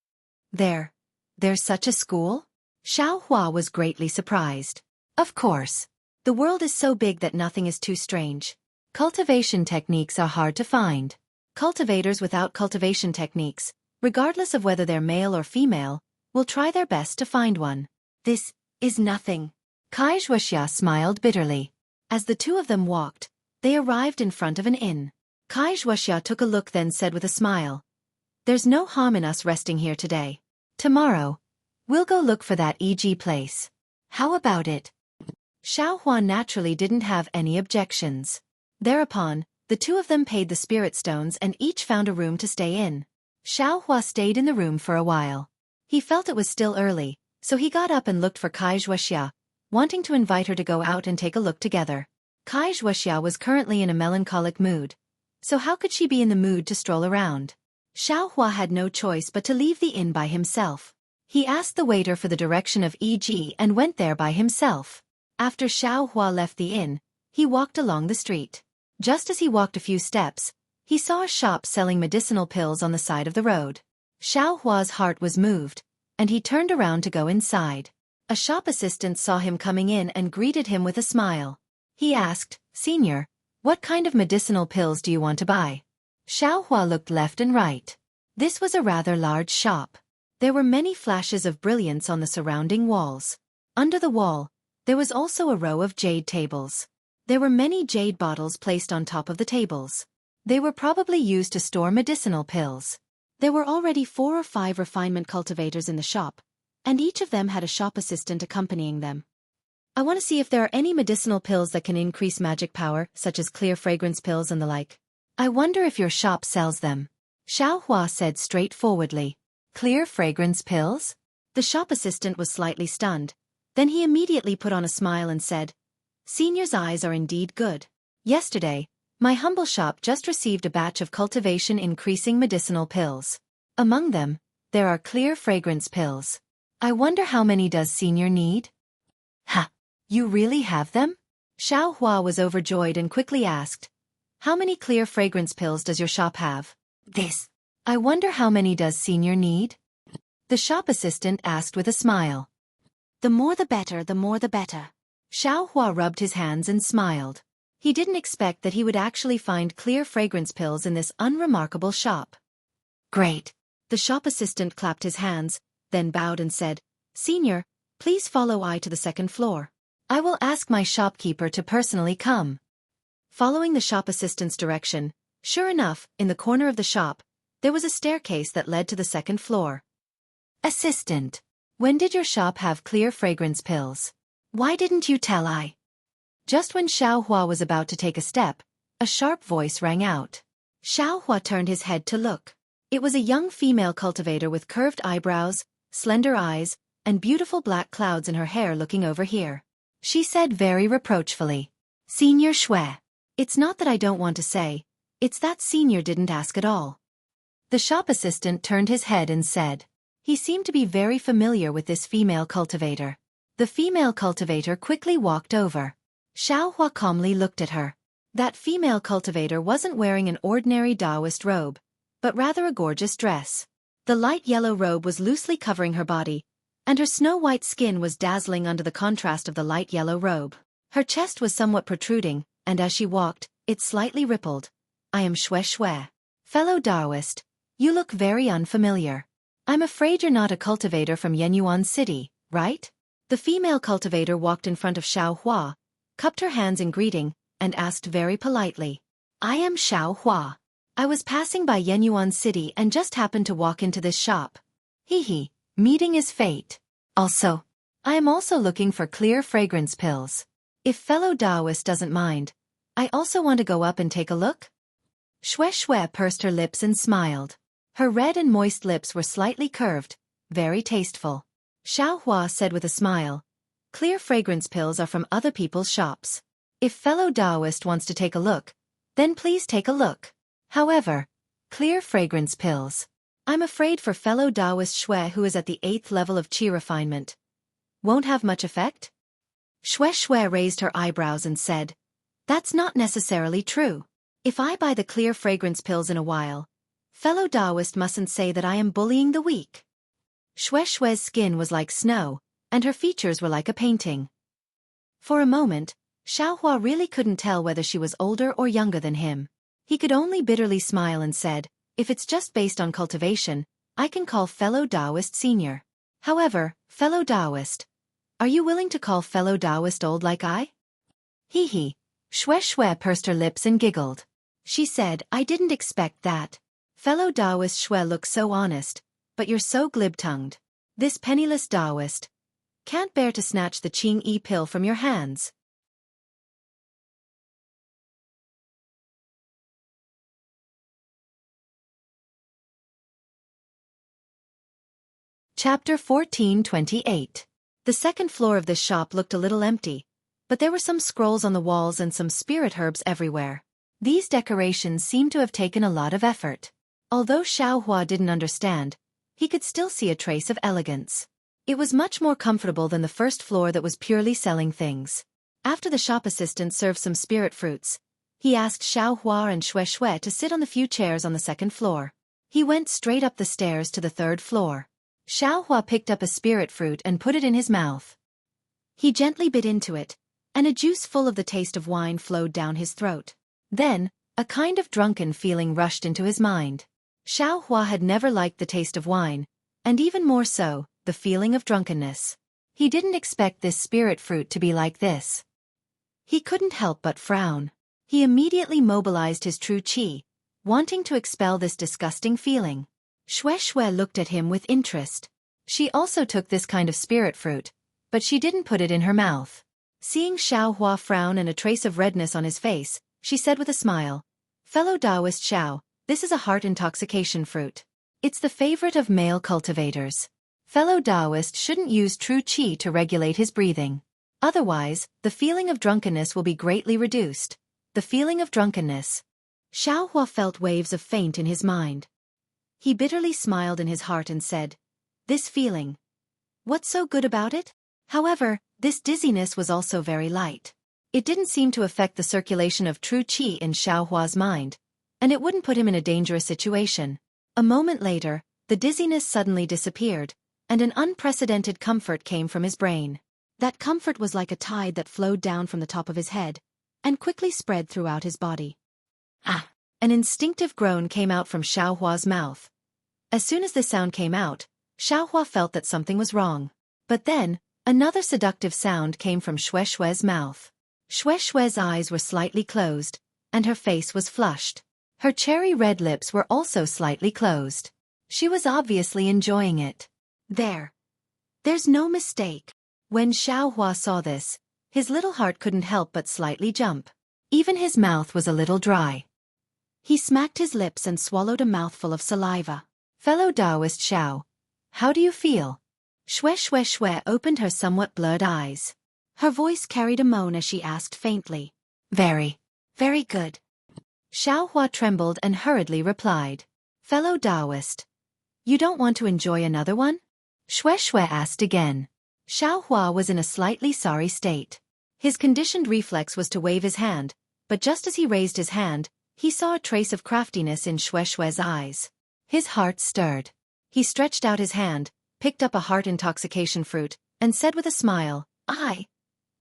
There's such a school? Xiao Hua was greatly surprised. Of course. The world is so big that nothing is too strange. Cultivation techniques are hard to find. Cultivators without cultivation techniques, regardless of whether they're male or female, will try their best to find one. This is nothing. Kai Xueqi smiled bitterly. As the two of them walked, they arrived in front of an inn. Kai Xueqi took a look then said with a smile, there's no harm in us resting here today. Tomorrow, we'll go look for that EG place. How about it? Xiao Hua naturally didn't have any objections. Thereupon, the two of them paid the spirit stones and each found a room to stay in. Xiao Hua stayed in the room for a while. He felt it was still early, so he got up and looked for Kai Xueqi, wanting to invite her to go out and take a look together. Kai Xueqi was currently in a melancholic mood, so how could she be in the mood to stroll around? Xiao Hua had no choice but to leave the inn by himself. He asked the waiter for the direction of EG and went there by himself. After Xiao Hua left the inn, he walked along the street. Just as he walked a few steps, he saw a shop selling medicinal pills on the side of the road. Xiao Hua's heart was moved, and he turned around to go inside. A shop assistant saw him coming in and greeted him with a smile. He asked, "Senior, what kind of medicinal pills do you want to buy?" Xiao Hua looked left and right. This was a rather large shop. There were many flashes of brilliance on the surrounding walls. Under the wall, there was also a row of jade tables. There were many jade bottles placed on top of the tables. They were probably used to store medicinal pills. There were already 4 or 5 refinement cultivators in the shop, and each of them had a shop assistant accompanying them. I want to see if there are any medicinal pills that can increase magic power, such as clear fragrance pills and the like. I wonder if your shop sells them. Xiao Hua said straightforwardly. Clear fragrance pills? The shop assistant was slightly stunned, Then he immediately put on a smile and said, "Senior's eyes are indeed good. Yesterday, my humble shop just received a batch of cultivation increasing medicinal pills. Among them, there are clear fragrance pills. I wonder how many does Senior need?" "Ha! You really have them?" Xiaohua was overjoyed and quickly asked, "How many clear fragrance pills does your shop have?" "This. I wonder how many does Senior need?" the shop assistant asked with a smile. "The more the better, the more the better." Xiaohua rubbed his hands and smiled. He didn't expect that he would actually find clear fragrance pills in this unremarkable shop. "Great." The shop assistant clapped his hands, then bowed and said, "Senior, please follow I to the second floor. I will ask my shopkeeper to personally come." Following the shop assistant's direction, sure enough, in the corner of the shop, there was a staircase that led to the second floor. "Assistant, when did your shop have clear fragrance pills? Why didn't you tell I?" Just when Xiaohua was about to take a step, a sharp voice rang out. Xiaohua turned his head to look. It was a young female cultivator with curved eyebrows, slender eyes, and beautiful black clouds in her hair looking over here. She said very reproachfully, "Senior Xue, it's not that I don't want to say, it's that Senior didn't ask at all." The shop assistant turned his head and said. He seemed to be very familiar with this female cultivator. The female cultivator quickly walked over. Xiaohua calmly looked at her. That female cultivator wasn't wearing an ordinary Taoist robe, but rather a gorgeous dress. The light yellow robe was loosely covering her body, and her snow-white skin was dazzling under the contrast of the light yellow robe. Her chest was somewhat protruding, and as she walked, it slightly rippled. "I am Xue. Fellow Taoist, you look very unfamiliar. I'm afraid you're not a cultivator from Yenyuan City, right?" The female cultivator walked in front of Xiaohua, cupped her hands in greeting, and asked very politely, "I am Xiaohua. I was passing by Yenyuan City and just happened to walk into this shop. Hee, meeting is fate. Also, I am also looking for clear fragrance pills. If fellow Taoist doesn't mind, I also want to go up and take a look." Xue pursed her lips and smiled. Her red and moist lips were slightly curved, very tasteful. Xiaohua said with a smile, "Clear fragrance pills are from other people's shops. If fellow Taoist wants to take a look, then please take a look. However, clear fragrance pills. I'm afraid for fellow Taoist Xue who is at the 8th level of qi refinement. Won't have much effect?" Xue raised her eyebrows and said, "That's not necessarily true. If I buy the clear fragrance pills in a while, fellow Taoist mustn't say that I am bullying the weak." Xue's skin was like snow, and her features were like a painting. For a moment, Xiaohua really couldn't tell whether she was older or younger than him. He could only bitterly smile and said, "If it's just based on cultivation, I can call fellow Taoist senior. However, fellow Taoist, are you willing to call fellow Taoist old like I?" Hee. Xue pursed her lips and giggled. She said, "I didn't expect that. Fellow Taoist Xue looks so honest, but you're so glib-tongued. This penniless Taoist can't bear to snatch the Qing-Yi pill from your hands." Chapter 14:28. The second floor of this shop looked a little empty, but there were some scrolls on the walls and some spirit herbs everywhere. These decorations seemed to have taken a lot of effort. Although Xiaohua didn't understand, he could still see a trace of elegance. It was much more comfortable than the first floor that was purely selling things. After the shop assistant served some spirit fruits, he asked Xiaohua and Xue to sit on the few chairs on the second floor. He went straight up the stairs to the third floor. Xiaohua picked up a spirit fruit and put it in his mouth. He gently bit into it, and a juice full of the taste of wine flowed down his throat. Then, a kind of drunken feeling rushed into his mind. Xiaohua had never liked the taste of wine, and even more so, the feeling of drunkenness. He didn't expect this spirit fruit to be like this. He couldn't help but frown. He immediately mobilized his true qi, wanting to expel this disgusting feeling. Xue looked at him with interest. She also took this kind of spirit fruit, but she didn't put it in her mouth. Seeing Xiaohua frown and a trace of redness on his face, she said with a smile, "Fellow Taoist Xiao, this is a heart intoxication fruit. It's the favorite of male cultivators. Fellow Taoist shouldn't use true qi to regulate his breathing. Otherwise, the feeling of drunkenness will be greatly reduced. The feeling of drunkenness. Xiaohua felt waves of faint in his mind. He bitterly smiled in his heart and said, "This feeling. What's so good about it?" However, this dizziness was also very light. It didn't seem to affect the circulation of true qi in Xiaohua's mind, and it wouldn't put him in a dangerous situation. A moment later, the dizziness suddenly disappeared, and an unprecedented comfort came from his brain. That comfort was like a tide that flowed down from the top of his head, and quickly spread throughout his body. Ah! An instinctive groan came out from Xiaohua's mouth. As soon as this sound came out, Xiaohua felt that something was wrong. But then, another seductive sound came from Xueqi's mouth. Xueqi's eyes were slightly closed, and her face was flushed. Her cherry-red lips were also slightly closed. She was obviously enjoying it. There's no mistake. When Xiaohua saw this, his little heart couldn't help but slightly jump. Even his mouth was a little dry. He smacked his lips and swallowed a mouthful of saliva. Fellow Taoist Xiao, how do you feel? Xue opened her somewhat blurred eyes. Her voice carried a moan as she asked faintly. Very good. Xiaohua trembled and hurriedly replied. Fellow Taoist, you don't want to enjoy another one? Xue asked again. Xiaohua was in a slightly sorry state. His conditioned reflex was to wave his hand, but just as he raised his hand, he saw a trace of craftiness in Xueqi's eyes. His heart stirred. He stretched out his hand, picked up a heart intoxication fruit, and said with a smile, I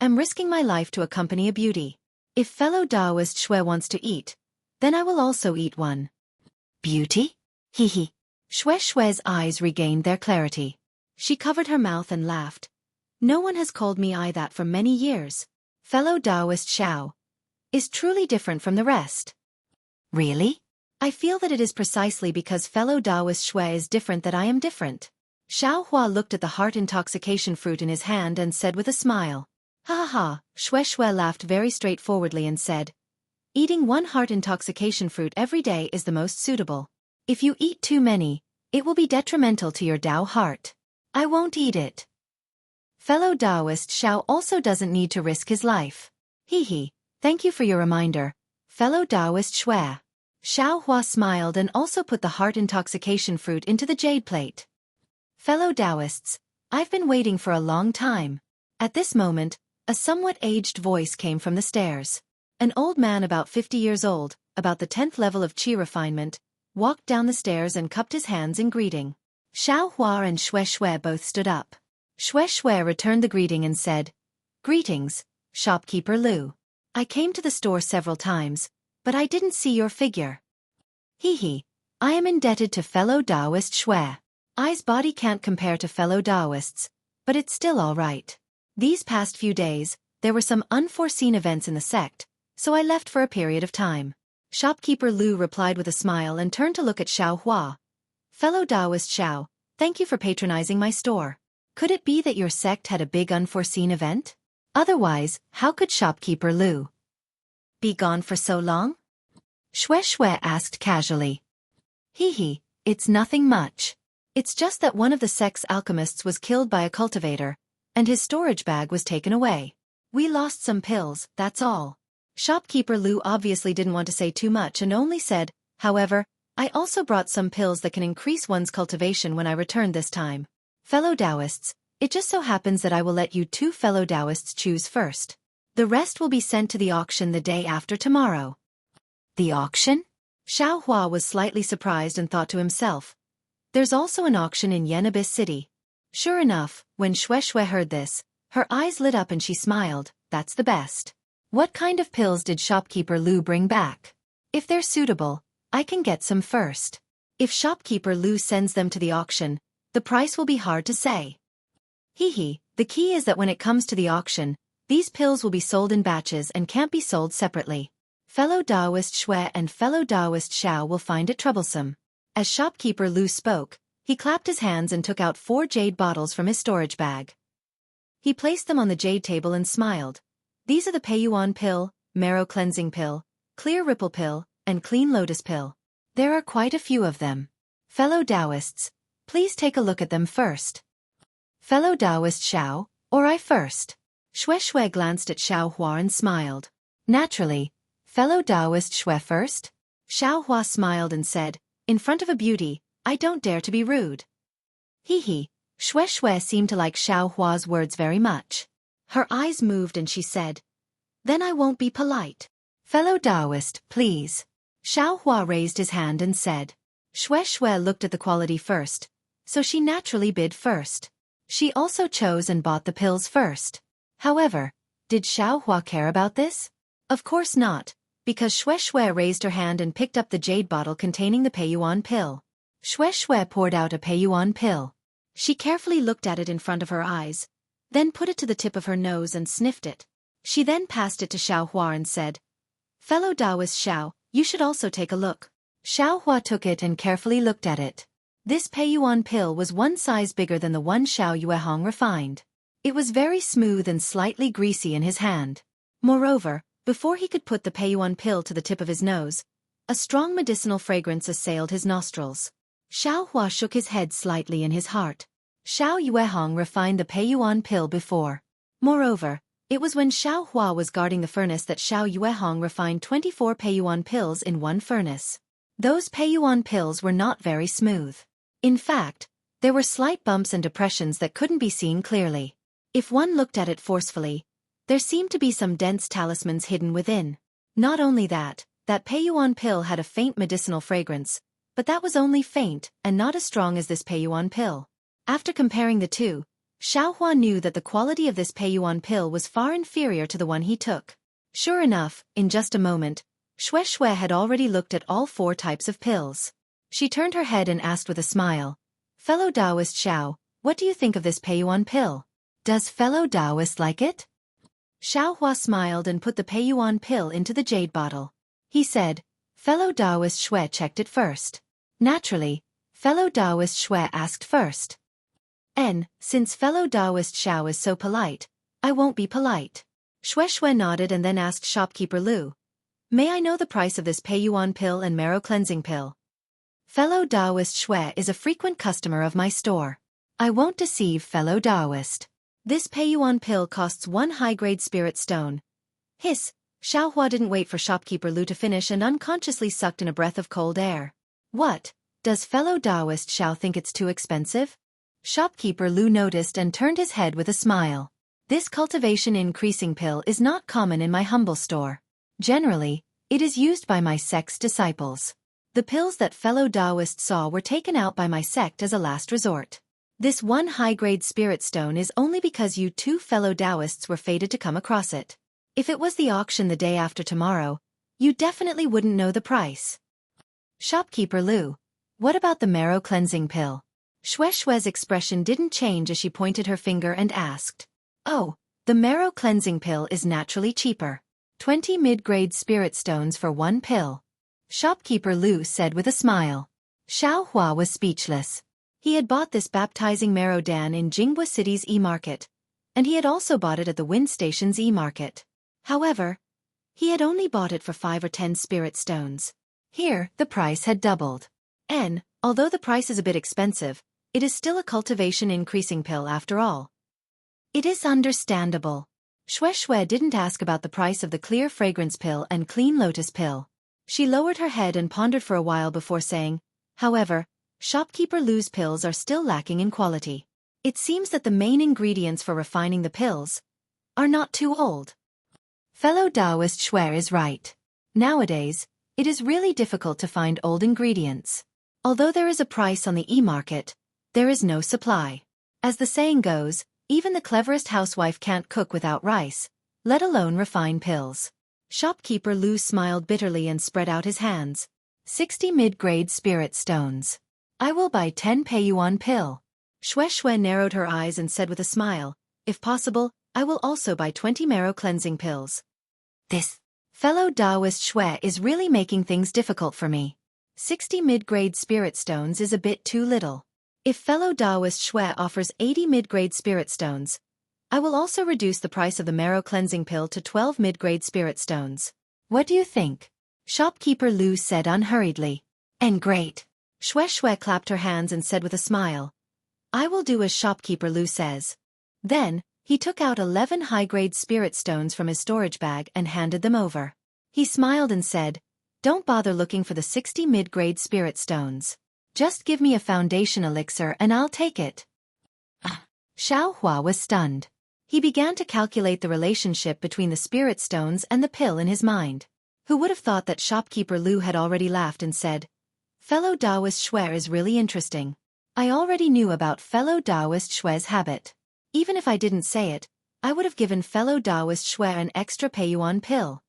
am risking my life to accompany a beauty. If fellow Taoist Xue wants to eat, then I will also eat one. Beauty? He. Xueqi's eyes regained their clarity. She covered her mouth and laughed. No one has called me that for many years. Fellow Taoist Xiao is truly different from the rest. Really? I feel that it is precisely because fellow Taoist Xue is different that I am different. Xiaohua looked at the heart intoxication fruit in his hand and said with a smile. Ha ha ha, Xue laughed very straightforwardly and said, eating one heart intoxication fruit every day is the most suitable. If you eat too many, it will be detrimental to your Tao heart. I won't eat it. Fellow Taoist Xiao also doesn't need to risk his life. Thank you for your reminder, fellow Taoist Xue. Xiaohua smiled and also put the heart intoxication fruit into the jade plate. Fellow Taoists, I've been waiting for a long time. At this moment, a somewhat aged voice came from the stairs. An old man about 50 years old, about the 10th level of qi refinement, walked down the stairs and cupped his hands in greeting. Xiaohua and Xue both stood up. Xue returned the greeting and said, Greetings, shopkeeper Lu. I came to the store several times, but I didn't see your figure. I am indebted to fellow Taoist Xue. I's body can't compare to fellow Taoists, but it's still all right. These past few days, there were some unforeseen events in the sect, so I left for a period of time. Shopkeeper Lu replied with a smile and turned to look at Xiaohua. Fellow Taoist Xiao, thank you for patronizing my store. Could it be that your sect had a big unforeseen event? Otherwise, how could shopkeeper Lu be gone for so long? Xue asked casually. It's nothing much. It's just that one of the sect's alchemists was killed by a cultivator, and his storage bag was taken away. We lost some pills, that's all. Shopkeeper Lu obviously didn't want to say too much and only said, however, I also brought some pills that can increase one's cultivation when I return this time. Fellow Taoists, it just so happens that I will let you two fellow Taoists choose first. The rest will be sent to the auction the day after tomorrow. The auction? Xiaohua was slightly surprised and thought to himself. There's also an auction in Yenabis City. Sure enough, when Xue heard this, her eyes lit up and she smiled. That's the best. What kind of pills did shopkeeper Lu bring back? If they're suitable, I can get some first. If shopkeeper Lu sends them to the auction, the price will be hard to say. The key is that when it comes to the auction, these pills will be sold in batches and can't be sold separately. Fellow Taoist Xue and fellow Taoist Xiao will find it troublesome. As shopkeeper Lu spoke, he clapped his hands and took out 4 jade bottles from his storage bag. He placed them on the jade table and smiled. These are the Peiyuan pill, marrow cleansing pill, clear ripple pill, and clean lotus pill. There are quite a few of them. Fellow Taoists, please take a look at them first. Fellow Taoist Xiao, or I first? Xueqi glanced at Xiao Hua and smiled. Naturally. Fellow Taoist Xue first? Xiao Hua smiled and said, in front of a beauty, I don't dare to be rude. He. Xueqi seemed to like Xiao Hua's words very much. Her eyes moved and she said, then I won't be polite. Fellow Taoist, please. Xiao Hua raised his hand and said. Xueqi looked at the quality first, so she naturally bid first. She also chose and bought the pills first. However, did Xiao Hua care about this? Of course not, because Xueqi raised her hand and picked up the jade bottle containing the Peiyuan pill. Xueqi poured out a Peiyuan pill. She carefully looked at it in front of her eyes, then put it to the tip of her nose and sniffed it. She then passed it to Xiao Hua and said, Fellow Taoist Xiao, you should also take a look. Xiao Hua took it and carefully looked at it. This Peiyuan pill was one size bigger than the one Xiao Yuehong refined. It was very smooth and slightly greasy in his hand. Moreover, before he could put the Peiyuan pill to the tip of his nose, a strong medicinal fragrance assailed his nostrils. Xiao Hua shook his head slightly in his heart. Xiao Yuehong refined the Peiyuan pill before. Moreover, it was when Xiao Hua was guarding the furnace that Xiao Yuehong refined 24 Peiyuan pills in one furnace. Those Peiyuan pills were not very smooth. In fact, there were slight bumps and depressions that couldn't be seen clearly. If one looked at it forcefully, there seemed to be some dense talismans hidden within. Not only that, that Peiyuan pill had a faint medicinal fragrance, but that was only faint and not as strong as this Peiyuan pill. After comparing the two, Xiao Hua knew that the quality of this Peiyuan pill was far inferior to the one he took. Sure enough, in just a moment, Xueqi had already looked at all 4 types of pills. She turned her head and asked with a smile, Fellow Taoist Xiao, what do you think of this Peiyuan pill? Does fellow Taoist like it? Xiao Hua smiled and put the Peiyuan pill into the jade bottle. He said, Fellow Taoist Xue checked it first. Naturally, fellow Taoist Xue asked first. Since fellow Taoist Xiao is so polite, I won't be polite. Xueqi nodded and then asked shopkeeper Lu, may I know the price of this Peiyuan pill and marrow cleansing pill? Fellow Taoist Xue is a frequent customer of my store. I won't deceive fellow Taoist. This Peiyuan pill costs 1 high-grade spirit stone. Hiss, Xiao Hua didn't wait for shopkeeper Lu to finish and unconsciously sucked in a breath of cold air. What? Does fellow Taoist Xiao think it's too expensive? Shopkeeper Lu noticed and turned his head with a smile. This cultivation increasing pill is not common in my humble store. Generally, it is used by my sect's disciples. The pills that fellow Taoist saw were taken out by my sect as a last resort. This 1 high-grade spirit stone is only because you 2 fellow Taoists were fated to come across it. If it was the auction the day after tomorrow, you definitely wouldn't know the price. Shopkeeper Lu, what about the marrow cleansing pill? Xueqi's expression didn't change as she pointed her finger and asked. Oh, the marrow cleansing pill is naturally cheaper. 20 mid-grade spirit stones for 1 pill. Shopkeeper Lu said with a smile. Xiao Hua was speechless. He had bought this baptizing marrow dan in Jinghua City's e-market, and he had also bought it at the Wind Station's e-market. However, he had only bought it for 5 or 10 spirit stones. Here, the price had doubled. Although the price is a bit expensive, it is still a cultivation increasing pill after all. It is understandable. Xueqi didn't ask about the price of the clear fragrance pill and clean lotus pill. She lowered her head and pondered for a while before saying, however, shopkeeper Lu's pills are still lacking in quality. It seems that the main ingredients for refining the pills are not too old. Fellow Taoist Xue is right. Nowadays, it is really difficult to find old ingredients. Although there is a price on the e-market, there is no supply. As the saying goes, even the cleverest housewife can't cook without rice, let alone refine pills. Shopkeeper Lu smiled bitterly and spread out his hands. 60 mid-grade spirit stones. I will buy 10 Peiyuan pill. Xueqi narrowed her eyes and said with a smile, if possible, I will also buy 20 marrow cleansing pills. This fellow Taoist Xue is really making things difficult for me. 60 mid-grade spirit stones is a bit too little. If fellow Taoist Xue offers 80 mid-grade spirit stones, I will also reduce the price of the marrow cleansing pill to 12 mid-grade spirit stones. What do you think? Shopkeeper Lu said unhurriedly. And great. Xueqi clapped her hands and said with a smile. I will do as shopkeeper Lu says. Then, he took out 11 high-grade spirit stones from his storage bag and handed them over. He smiled and said, "Don't bother looking for the 60 mid-grade spirit stones. Just give me a foundation elixir and I'll take it." Xiao Hua was stunned. He began to calculate the relationship between the spirit stones and the pill in his mind. Who would have thought that shopkeeper Lu had already laughed and said, "Fellow Taoist Xue is really interesting. I already knew about fellow Taoist Xue's habit. Even if I didn't say it, I would have given fellow Taoist Xue an extra Peiyuan pill."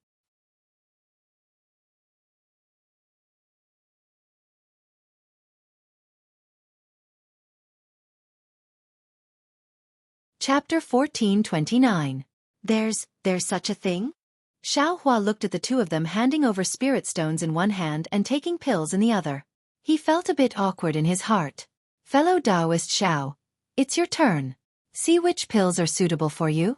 Chapter 1429. There's such a thing? Xiao Hua looked at the two of them handing over spirit stones in one hand and taking pills in the other. He felt a bit awkward in his heart. "Fellow Taoist Xiao, it's your turn. See which pills are suitable for you?"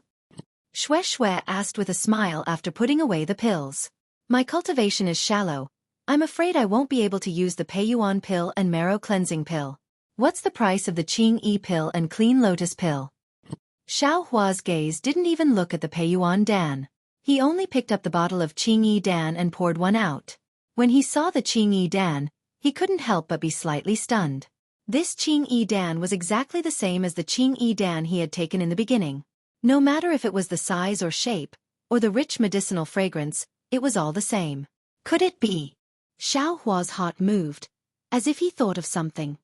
Xue asked with a smile after putting away the pills. "My cultivation is shallow. I'm afraid I won't be able to use the Peiyuan pill and marrow cleansing pill. What's the price of the Qingyi pill and clean lotus pill?" Xiao Hua's gaze didn't even look at the Peiyuan Dan. He only picked up the bottle of Qingyi Dan and poured one out. When he saw the Qingyi Dan, he couldn't help but be slightly stunned. This Qingyi Dan was exactly the same as the Qingyi Dan he had taken in the beginning. No matter if it was the size or shape, or the rich medicinal fragrance, it was all the same. Could it be? Xiao Hua's heart moved, as if he thought of something.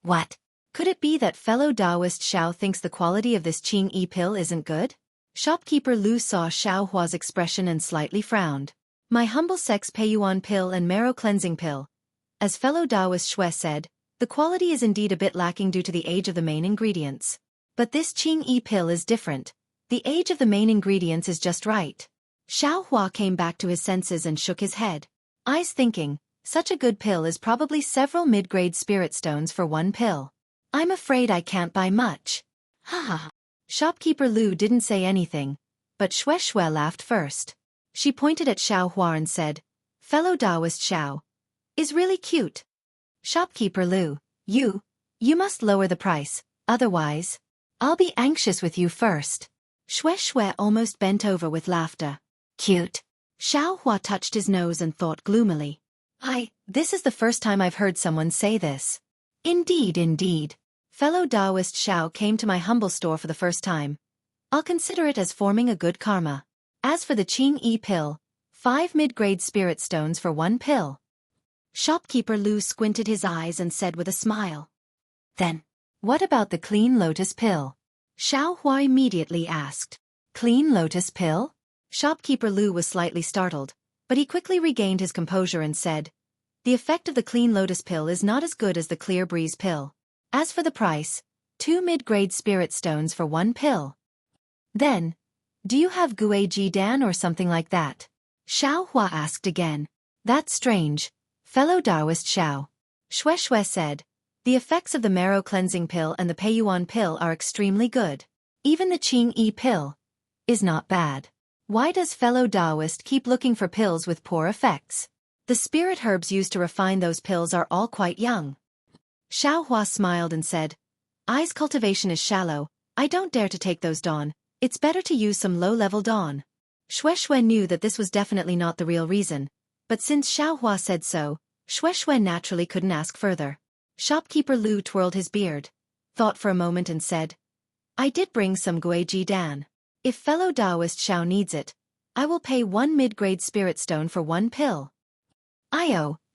What? Could it be that fellow Taoist Xiao thinks the quality of this Qingyi pill isn't good? Shopkeeper Lu saw Xiao Hua's expression and slightly frowned. "My humble sex Peiyuan pill and marrow cleansing pill. As fellow Taoist Xue said, the quality is indeed a bit lacking due to the age of the main ingredients. But this Qingyi pill is different. The age of the main ingredients is just right." Xiao Hua came back to his senses and shook his head. Eyes thinking, such a good pill is probably several mid-grade spirit stones for one pill. "I'm afraid I can't buy much." Ha. Shopkeeper Lu didn't say anything, but Xue laughed first. She pointed at Xiao Hua and said, "Fellow Taoist Xiao is really cute. Shopkeeper Lu, you must lower the price, otherwise, I'll be anxious with you first." Xue almost bent over with laughter. "Cute?" Xiao Hua touched his nose and thought gloomily. This is the first time I've heard someone say this. Indeed. Fellow Taoist Xiao came to my humble store for the first time. I'll consider it as forming a good karma. As for the Qingyi pill, 5 mid-grade spirit stones for one pill." Shopkeeper Lu squinted his eyes and said with a smile. "Then, what about the clean lotus pill?" Xiao Hua immediately asked. "Clean lotus pill?" Shopkeeper Lu was slightly startled, but he quickly regained his composure and said, "The effect of the clean lotus pill is not as good as the clear breeze pill. As for the price, 2 mid-grade spirit stones for one pill." "Then, do you have Guiji Dan or something like that?" Xiao Hua asked again. "That's strange, fellow Taoist Xiao." Xue said, "The effects of the marrow cleansing pill and the Peiyuan pill are extremely good. Even the Qingyi pill is not bad. Why does fellow Taoist keep looking for pills with poor effects? The spirit herbs used to refine those pills are all quite young." Xiao Hua smiled and said, "I's cultivation is shallow, I don't dare to take those dawn. It's better to use some low-level dawn." Xue knew that this was definitely not the real reason, but since Xiao Hua said so, Xue naturally couldn't ask further. Shopkeeper Lu twirled his beard, thought for a moment and said, "I did bring some Guiji Dan. If fellow Taoist Xiao needs it, I will pay 1 mid-grade spirit stone for one pill."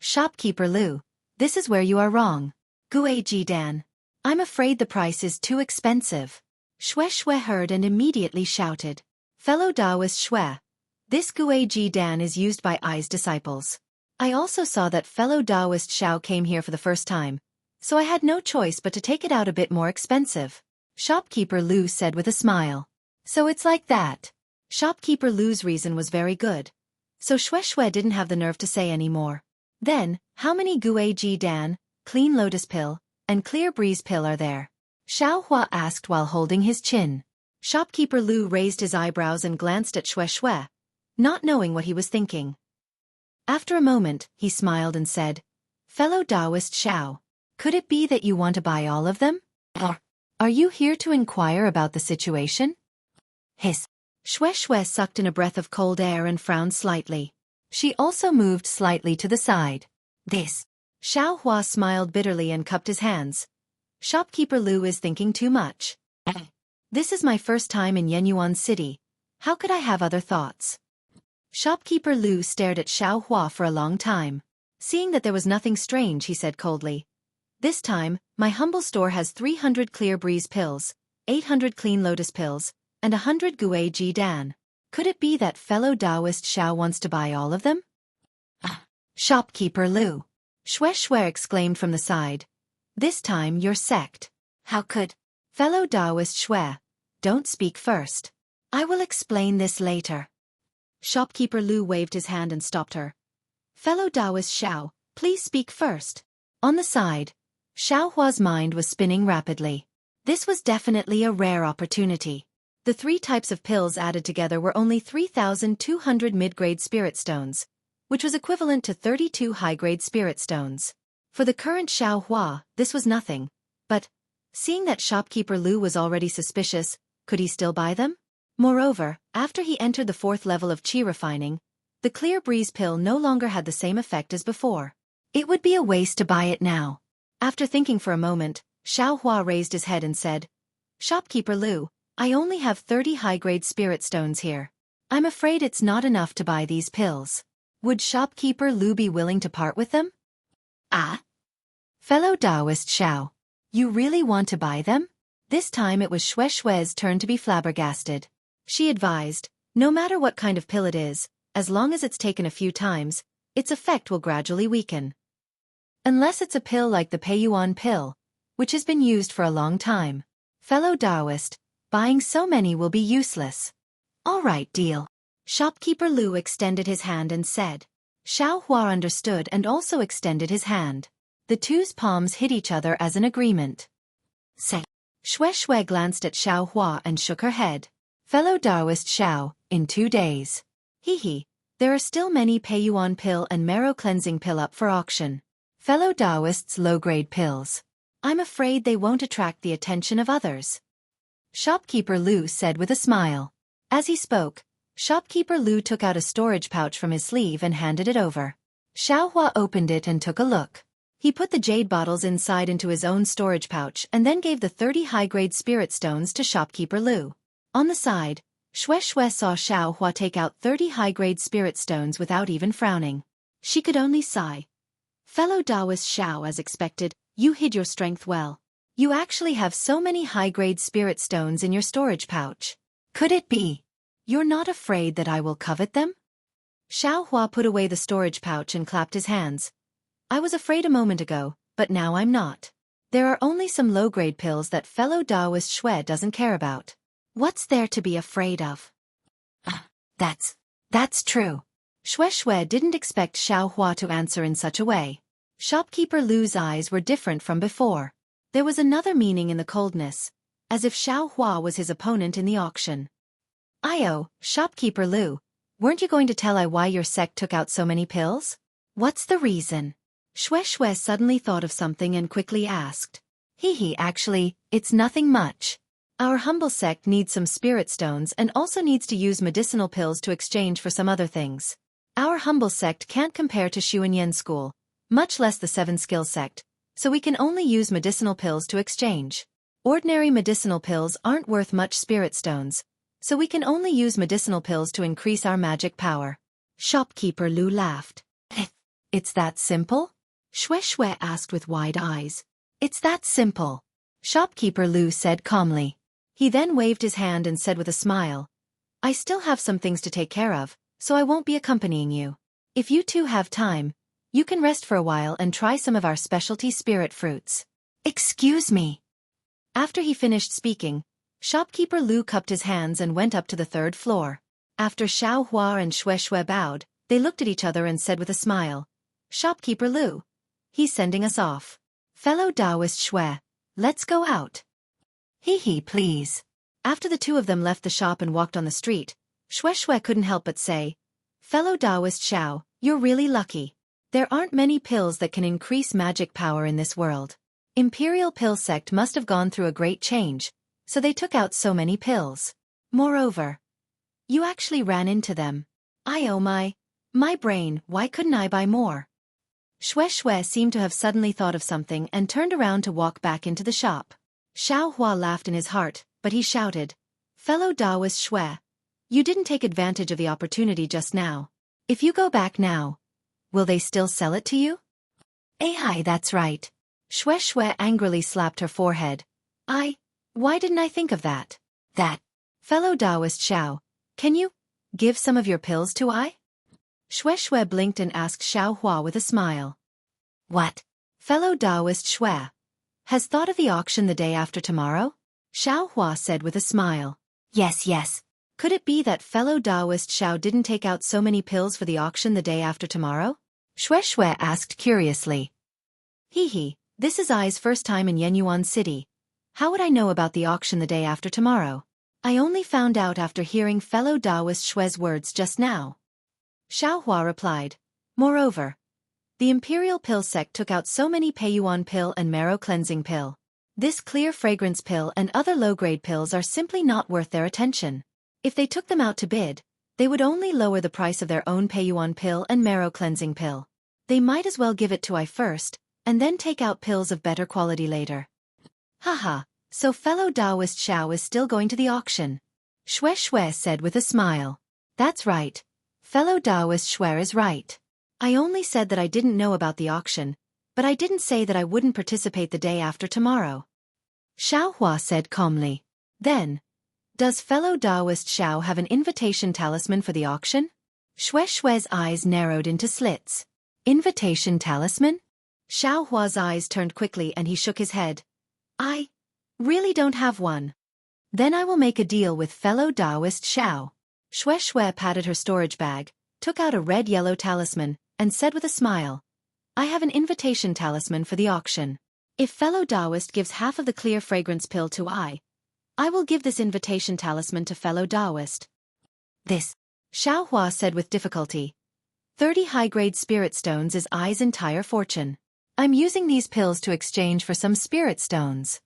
Shopkeeper Lu, this is where you are wrong. Guiji Dan. I'm afraid the price is too expensive." Xue heard and immediately shouted, "Fellow Taoist Xue, this Guiji Dan is used by I's disciples. I also saw that fellow Taoist Xiao came here for the first time, so I had no choice but to take it out a bit more expensive." Shopkeeper Lu said with a smile. "So it's like that." Shopkeeper Lu's reason was very good, so Xue didn't have the nerve to say any more. "Then, how many Guiji Dan, clean lotus pill, and clear breeze pill are there?" Xiao Hua asked while holding his chin. Shopkeeper Lu raised his eyebrows and glanced at Xue, not knowing what he was thinking. After a moment, he smiled and said, "Fellow Taoist Xiao, could it be that you want to buy all of them?" Are you here to inquire about the situation? Hiss. Xueqi sucked in a breath of cold air and frowned slightly. She also moved slightly to the side. This. Xiaohua smiled bitterly and cupped his hands. Shopkeeper Lu is thinking too much. This is my first time in Yenyuan City. How could I have other thoughts? Shopkeeper Lu stared at Xiaohua for a long time. Seeing that there was nothing strange, he said coldly. This time, my humble store has 300 clear breeze pills, 800 clean lotus pills, and 100 Gui Ji Dan. Could it be that fellow Taoist Xiao wants to buy all of them? Shopkeeper Lu. Xueqi exclaimed from the side. This time your sect. How could? Fellow Taoist Xue. Don't speak first. I will explain this later. Shopkeeper Lu waved his hand and stopped her. Fellow Taoist Xiao, please speak first. On the side, Xiaohua's mind was spinning rapidly. This was definitely a rare opportunity. The 3 types of pills added together were only 3,200 mid-grade spirit stones, which was equivalent to 32 high-grade spirit stones. For the current Xiaohua, this was nothing. But, seeing that Shopkeeper Lu was already suspicious, could he still buy them? Moreover, after he entered the 4th level of qi refining, the clear breeze pill no longer had the same effect as before. It would be a waste to buy it now. After thinking for a moment, Xiaohua raised his head and said, Shopkeeper Lu, I only have 30 high-grade spirit stones here. I'm afraid it's not enough to buy these pills. Would Shopkeeper Lu be willing to part with them? Ah? Fellow Taoist Xiao, you really want to buy them? This time it was Xueqi's turn to be flabbergasted. She advised, no matter what kind of pill it is, as long as it's taken a few times, its effect will gradually weaken. Unless it's a pill like the Peiyuan pill, which has been used for a long time. Fellow Taoist, buying so many will be useless. All right, deal. Shopkeeper Lu extended his hand and said. Xiaohua understood and also extended his hand. The two's palms hit each other as an agreement. Say. Xueqi glanced at Xiaohua and shook her head. Fellow Taoist Xiao, in 2 days. Hee. There are still many Peiyuan pill and marrow cleansing pill up for auction. Fellow Taoists' low-grade pills. I'm afraid they won't attract the attention of others. Shopkeeper Lu said with a smile. As he spoke, Shopkeeper Lu took out a storage pouch from his sleeve and handed it over. Xiaohua opened it and took a look. He put the jade bottles inside into his own storage pouch and then gave the 30 high-grade spirit stones to Shopkeeper Lu. On the side, Xueqi saw Xiaohua take out 30 high-grade spirit stones without even frowning. She could only sigh. Fellow Taoist Xiao, as expected, you hid your strength well. You actually have so many high-grade spirit stones in your storage pouch. Could it be? You're not afraid that I will covet them? Xiaohua put away the storage pouch and clapped his hands. I was afraid a moment ago, but now I'm not. There are only some low-grade pills that fellow Taoist Xue doesn't care about. What's there to be afraid of? That's true. Xueqi didn't expect Xiaohua to answer in such a way. Shopkeeper Lu's eyes were different from before. There was another meaning in the coldness, as if Xiaohua was his opponent in the auction. Shopkeeper Lu, weren't you going to tell I why your sect took out so many pills? What's the reason? Xueqi suddenly thought of something and quickly asked. Actually, it's nothing much. Our humble sect needs some spirit stones and also needs to use medicinal pills to exchange for some other things. Our humble sect can't compare to Xuanyan school, much less the 7-skill sect, so we can only use medicinal pills to exchange. Ordinary medicinal pills aren't worth much spirit stones, so we can only use medicinal pills to increase our magic power. Shopkeeper Lu laughed. It's that simple? Xueqi asked with wide eyes. It's that simple. Shopkeeper Lu said calmly. He then waved his hand and said with a smile, I still have some things to take care of, so I won't be accompanying you. If you two have time, you can rest for a while and try some of our specialty spirit fruits. Excuse me. After he finished speaking, Shopkeeper Lu cupped his hands and went up to the 3rd floor. After Xiaohua and Xueqi bowed, they looked at each other and said with a smile, Shopkeeper Lu. He's sending us off. Fellow Taoist Xue, let's go out. Please. After the two of them left the shop and walked on the street, Xueqi couldn't help but say, Fellow Taoist Xiao, you're really lucky. There aren't many pills that can increase magic power in this world. Imperial Pill Sect must have gone through a great change, so they took out so many pills. Moreover, you actually ran into them. Oh my brain, why couldn't I buy more? Xueqi seemed to have suddenly thought of something and turned around to walk back into the shop. Xiaohua laughed in his heart, but he shouted, "Fellow Taoist Xue, you didn't take advantage of the opportunity just now. If you go back now, will they still sell it to you?" Hi, that's right. Xueqi angrily slapped her forehead. Why didn't I think of that? Fellow Taoist Xiao, can you give some of your pills to I? Xueqi blinked and asked Xiaohua with a smile. What? Fellow Taoist Xue has thought of the auction the day after tomorrow? Xiaohua said with a smile. Yes. Could it be that fellow Taoist Xiao didn't take out so many pills for the auction the day after tomorrow? Xueqi asked curiously. This is I's first time in Yenyuan City. How would I know about the auction the day after tomorrow? I only found out after hearing fellow Taoist Xue's words just now. Xiaohua replied. Moreover, the Imperial Pill Sect took out so many Peiyuan pill and marrow cleansing pill. This clear fragrance pill and other low-grade pills are simply not worth their attention. If they took them out to bid, they would only lower the price of their own Peiyuan pill and marrow cleansing pill. They might as well give it to I first, and then take out pills of better quality later. So fellow Taoist Xiao is still going to the auction. Xueqi said with a smile. That's right. Fellow Taoist Xue is right. I only said that I didn't know about the auction, but I didn't say that I wouldn't participate the day after tomorrow. Xiaohua said calmly. Then, does fellow Taoist Xiao have an invitation talisman for the auction? Xueqi's eyes narrowed into slits. Invitation talisman? Xiaohua's eyes turned quickly and he shook his head. I really don't have one. Then I will make a deal with fellow Taoist Xiao. Xueqi patted her storage bag, took out a red-yellow talisman, and said with a smile, I have an invitation talisman for the auction. If fellow Taoist gives half of the clear fragrance pill to I will give this invitation talisman to fellow Taoist. This, Xiaohua said with difficulty. 30 high-grade spirit stones is I's entire fortune. I'm using these pills to exchange for some spirit stones.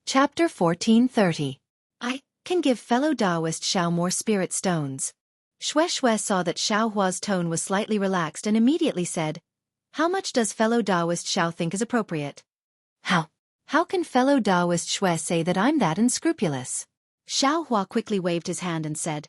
Chapter 1430. I can give fellow Taoist Xiao more spirit stones. Xueqi saw that Xiaohua's tone was slightly relaxed and immediately said, How much does fellow Taoist Xiao think is appropriate? How can fellow Taoist Xue say that I'm that unscrupulous? Xiaohua quickly waved his hand and said,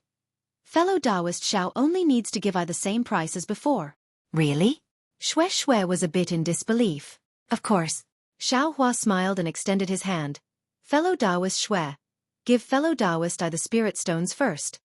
Fellow Taoist Xiao only needs to give I the same price as before. Really? Xueqi was a bit in disbelief. Of course. Xiaohua smiled and extended his hand. Fellow Taoist Xue, give fellow Taoist I the spirit stones first.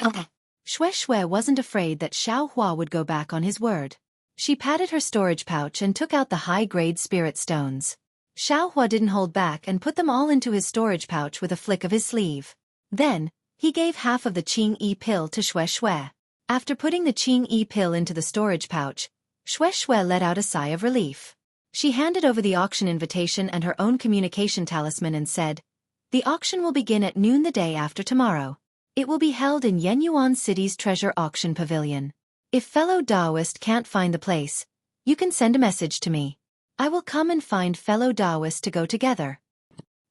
Okay. Xueqi wasn't afraid that Xiaohua would go back on his word. She patted her storage pouch and took out the high-grade spirit stones. Xiaohua didn't hold back and put them all into his storage pouch with a flick of his sleeve. Then, he gave half of the Qing-Yi pill to Xueqi. After putting the Qing-Yi pill into the storage pouch, Xueqi let out a sigh of relief. She handed over the auction invitation and her own communication talisman and said, The auction will begin at noon the day after tomorrow. It will be held in Yenyuan City's Treasure Auction Pavilion. If fellow Taoist can't find the place, you can send a message to me. I will come and find fellow Taoist to go together.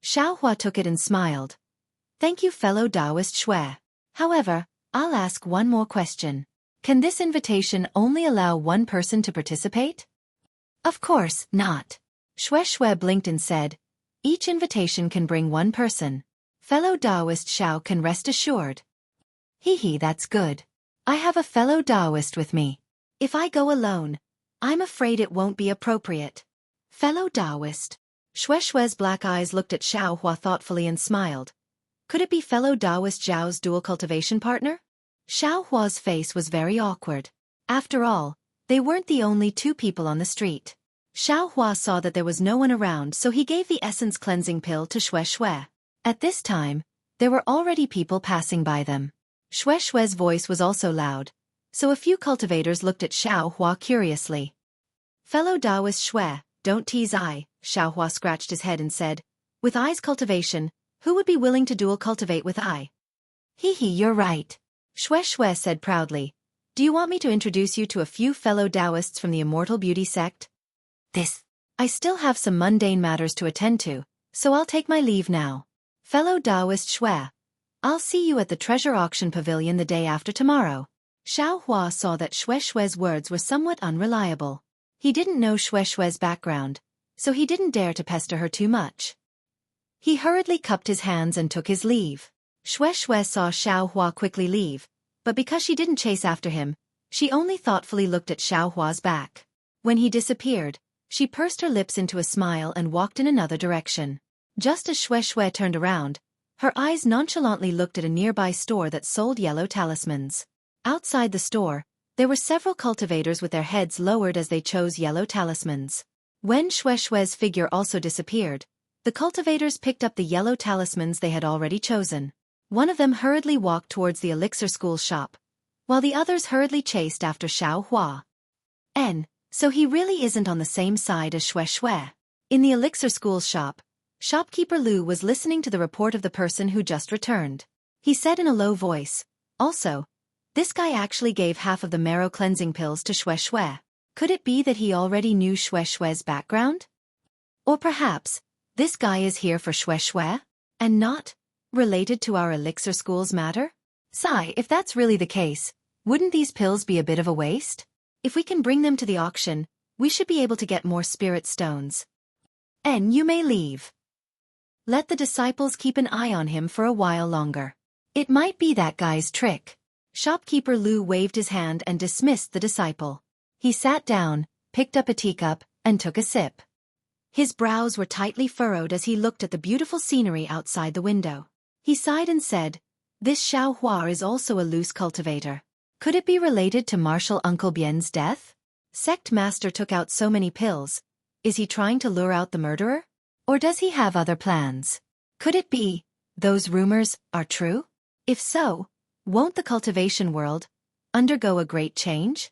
Xiaohua took it and smiled. Thank you, fellow Taoist Xue. However, I'll ask one more question. Can this invitation only allow one person to participate? Of course not. Xueqi blinked and said, Each invitation can bring one person. Fellow Taoist Xiao can rest assured. That's good. I have a fellow Taoist with me. If I go alone, I'm afraid it won't be appropriate. Fellow Taoist. Xueqi's black eyes looked at Xiaohua thoughtfully and smiled. Could it be fellow Taoist Zhao's dual cultivation partner? Xiaohua's face was very awkward. After all, they weren't the only two people on the street. Xiaohua saw that there was no one around, so he gave the essence cleansing pill to Xueqi. At this time, there were already people passing by them. Xueqi's voice was also loud, so a few cultivators looked at Xiaohua curiously. Fellow Taoist Xue, don't tease I, Xiaohua scratched his head and said, With I's cultivation, Who would be willing to dual cultivate with I? Hee hee, you're right. Xueqi said proudly. Do you want me to introduce you to a few fellow Taoists from the Immortal Beauty sect? I still have some mundane matters to attend to, so I'll take my leave now. Fellow Taoist Xue, I'll see you at the treasure auction pavilion the day after tomorrow. Xiaohua saw that Xueqi's words were somewhat unreliable. He didn't know Xueqi's background, so he didn't dare to pester her too much. He hurriedly cupped his hands and took his leave. Xueqi saw Xiaohua quickly leave, but because she didn't chase after him, she only thoughtfully looked at Xiaohua's back. When he disappeared, she pursed her lips into a smile and walked in another direction. Just as Xueqi turned around, her eyes nonchalantly looked at a nearby store that sold yellow talismans. Outside the store, there were several cultivators with their heads lowered as they chose yellow talismans. When Xueqi's figure also disappeared, the cultivators picked up the yellow talismans they had already chosen. One of them hurriedly walked towards the elixir school shop, while the others hurriedly chased after Xiaohua. So he really isn't on the same side as Xueqi. In the elixir school shop, shopkeeper Lu was listening to the report of the person who just returned. He said in a low voice, also, this guy actually gave half of the marrow cleansing pills to Xueqi. Could it be that he already knew Xueqi's background? Or perhaps, this guy is here for Xueqi, and not related to our elixir school's matter? Sigh, if that's really the case, wouldn't these pills be a bit of a waste? If we can bring them to the auction, we should be able to get more spirit stones. You may leave. Let the disciples keep an eye on him for a while longer. It might be that guy's trick. Shopkeeper Lu waved his hand and dismissed the disciple. He sat down, picked up a teacup, and took a sip. His brows were tightly furrowed as he looked at the beautiful scenery outside the window. He sighed and said, this Xiaohua is also a loose cultivator. Could it be related to Marshal Uncle Bien's death? Sect Master took out so many pills. Is he trying to lure out the murderer? Or does he have other plans? Could it be those rumors are true? If so, won't the cultivation world undergo a great change?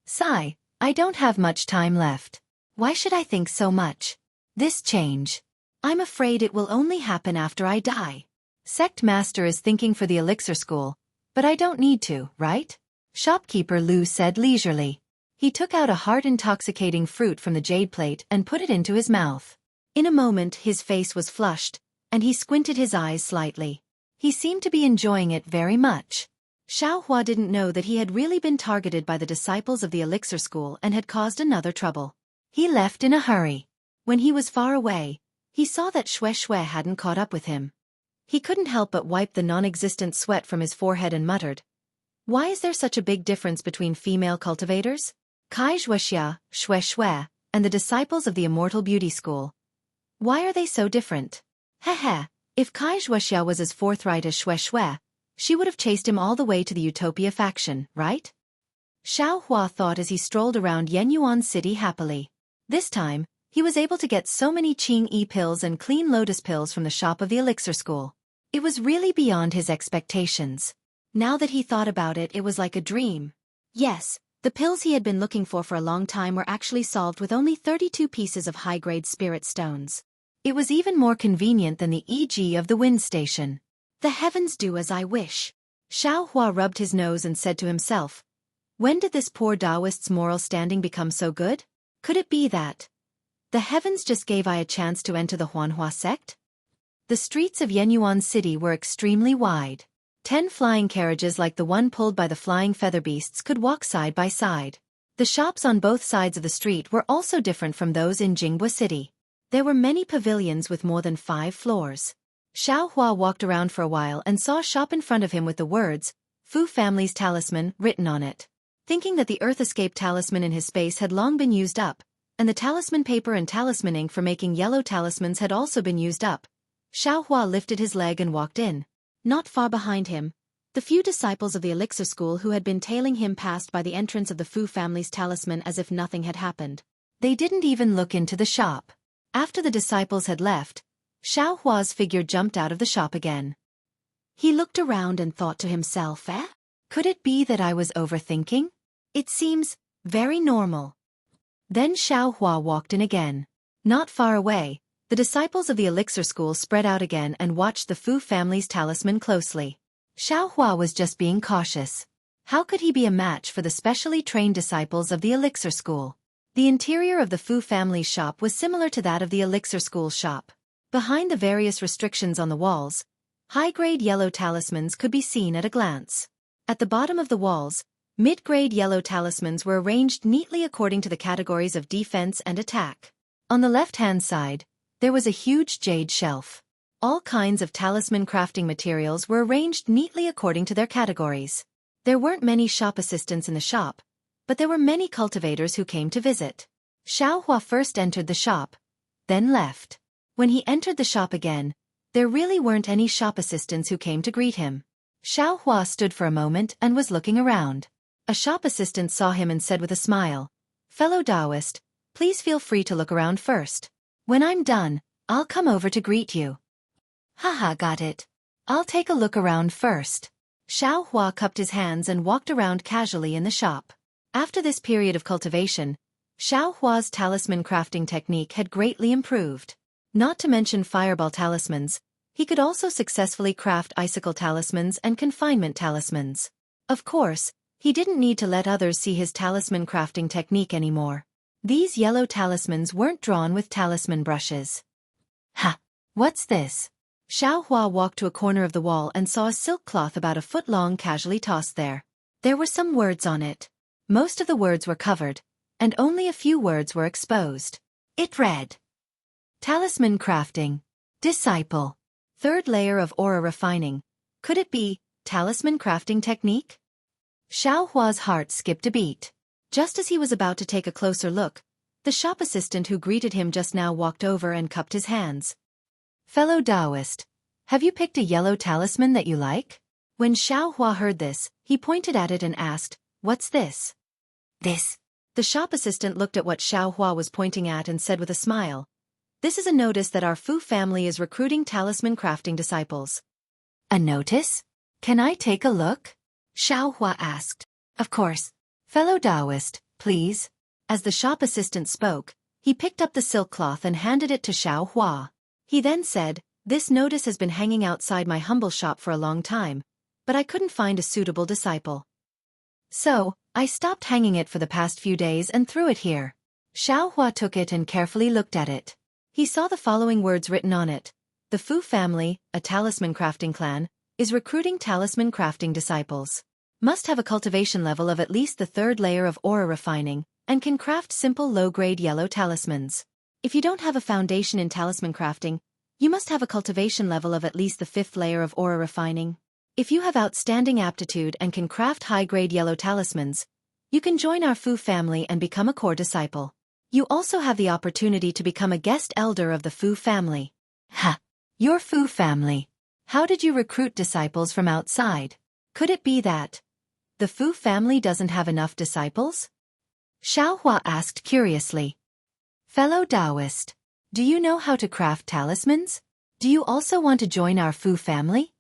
Sigh, I don't have much time left. Why should I think so much? This change. I'm afraid it will only happen after I die. Sect Master is thinking for the elixir school, but I don't need to, right? Shopkeeper Lu said leisurely. He took out a heart-intoxicating fruit from the jade plate and put it into his mouth. In a moment his face was flushed, and he squinted his eyes slightly. He seemed to be enjoying it very much. Xiaohua didn't know that he had really been targeted by the disciples of the elixir school and had caused another trouble. He left in a hurry. When he was far away, he saw that Xueqi hadn't caught up with him. He couldn't help but wipe the non-existent sweat from his forehead and muttered, why is there such a big difference between female cultivators? Xueqi, Xueqi, and the disciples of the Immortal Beauty School. Why are they so different? Heh. If Xueqi was as forthright as Xueqi, she would have chased him all the way to the Utopia faction, right? Xiaohua thought as he strolled around Yenyuan City happily. This time, he was able to get so many Qing-Yi pills and clean lotus pills from the shop of the elixir school. It was really beyond his expectations. Now that he thought about it, it was like a dream. Yes, the pills he had been looking for a long time were actually solved with only 32 pieces of high-grade spirit stones. It was even more convenient than the EG of the wind station. The heavens do as I wish. Xiaohua rubbed his nose and said to himself, when did this poor Taoist's moral standing become so good? Could it be that the heavens just gave I a chance to enter the Huanhua sect? The streets of Yenyuan City were extremely wide. 10 flying carriages like the one pulled by the flying feather beasts could walk side by side. The shops on both sides of the street were also different from those in Jinghua City. There were many pavilions with more than 5 floors. Xiaohua walked around for a while and saw a shop in front of him with the words, Fu Family's Talisman, written on it. Thinking that the Earth Escape talisman in his space had long been used up, and the talisman paper and talisman ink for making yellow talismans had also been used up, Xiaohua lifted his leg and walked in. Not far behind him, the few disciples of the elixir school who had been tailing him passed by the entrance of the Fu Family's talisman as if nothing had happened. They didn't even look into the shop. After the disciples had left, Xiaohua's figure jumped out of the shop again. He looked around and thought to himself, could it be that I was overthinking? It seems very normal. Then Xiaohua walked in again. Not far away, The disciples of the elixir school spread out again and watched the Fu family's talisman closely. Xiaohua was just being cautious. How could he be a match for the specially trained disciples of the elixir school? The interior of the Fu family's shop was similar to that of the elixir school's shop. Behind the various restrictions on the walls, high-grade yellow talismans could be seen at a glance. At the bottom of the walls, mid-grade yellow talismans were arranged neatly according to the categories of defense and attack. On the left-hand side, there was a huge jade shelf. All kinds of talisman crafting materials were arranged neatly according to their categories. There weren't many shop assistants in the shop, but there were many cultivators who came to visit. Xiaohua first entered the shop, then left. When he entered the shop again, there really weren't any shop assistants who came to greet him. Xiaohua stood for a moment and was looking around. A shop assistant saw him and said with a smile, "Fellow Taoist, please feel free to look around first. When I'm done, I'll come over to greet you." "Haha, got it. I'll take a look around first." Xiaohua cupped his hands and walked around casually in the shop. After this period of cultivation, Xiaohua's talisman crafting technique had greatly improved. Not to mention fireball talismans, he could also successfully craft icicle talismans and confinement talismans. Of course, he didn't need to let others see his talisman crafting technique anymore. These yellow talismans weren't drawn with talisman brushes. "Ha! What's this?" Xiaohua walked to a corner of the wall and saw a silk cloth about a foot long casually tossed there. There were some words on it. Most of the words were covered, and only a few words were exposed. It read, "Talisman crafting. Disciple. Third layer of aura refining. Could it be talisman crafting technique?" Xiaohua's heart skipped a beat. Just as he was about to take a closer look, the shop assistant who greeted him just now walked over and cupped his hands. "Fellow Taoist, have you picked a yellow talisman that you like?" When Xiaohua heard this, he pointed at it and asked, "What's this?" "This." The shop assistant looked at what Xiaohua was pointing at and said with a smile, "This is a notice that our Fu family is recruiting talisman crafting disciples." "A notice? Can I take a look?" Xiaohua asked. "Of course. Fellow Taoist, please." As the shop assistant spoke, he picked up the silk cloth and handed it to Xiaohua. He then said, "This notice has been hanging outside my humble shop for a long time, but I couldn't find a suitable disciple. So, I stopped hanging it for the past few days and threw it here." Xiaohua took it and carefully looked at it. He saw the following words written on it. "The Fu family, a talisman crafting clan, is recruiting talisman crafting disciples. Must have a cultivation level of at least the third layer of aura refining, and can craft simple low-grade yellow talismans. If you don't have a foundation in talisman crafting, you must have a cultivation level of at least the fifth layer of aura refining. If you have outstanding aptitude and can craft high-grade yellow talismans, you can join our Fu family and become a core disciple. You also have the opportunity to become a guest elder of the Fu family." "Ha! Your Fu family. How did you recruit disciples from outside? Could it be that the Fu family doesn't have enough disciples?" Xiaohua asked curiously. "Fellow Taoist, do you know how to craft talismans? Do you also want to join our Fu family?"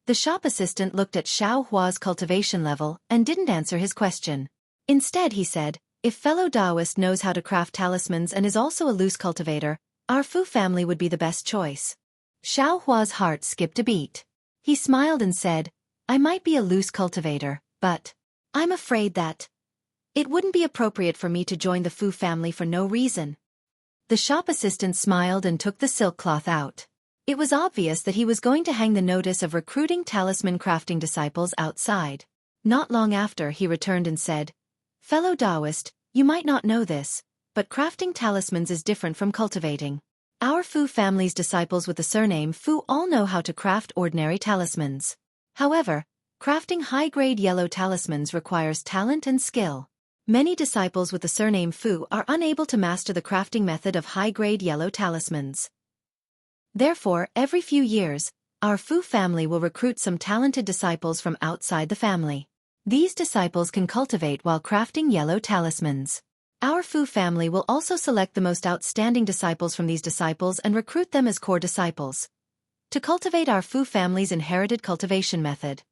The shop assistant looked at Xiaohua's cultivation level and didn't answer his question. Instead he said, "If fellow Taoist knows how to craft talismans and is also a loose cultivator, our Fu family would be the best choice." Xiaohua's heart skipped a beat. He smiled and said, "I might be a loose cultivator, but I'm afraid that it wouldn't be appropriate for me to join the Fu family for no reason." The shop assistant smiled and took the silk cloth out. It was obvious that he was going to hang the notice of recruiting talisman crafting disciples outside. Not long after, he returned and said, "Fellow Taoist, you might not know this, but crafting talismans is different from cultivating. Our Fu family's disciples with the surname Fu all know how to craft ordinary talismans. However, crafting high-grade yellow talismans requires talent and skill. Many disciples with the surname Fu are unable to master the crafting method of high-grade yellow talismans. Therefore, every few years, our Fu family will recruit some talented disciples from outside the family. These disciples can cultivate while crafting yellow talismans. Our Fu family will also select the most outstanding disciples from these disciples and recruit them as core disciples to cultivate our Fu family's inherited cultivation method."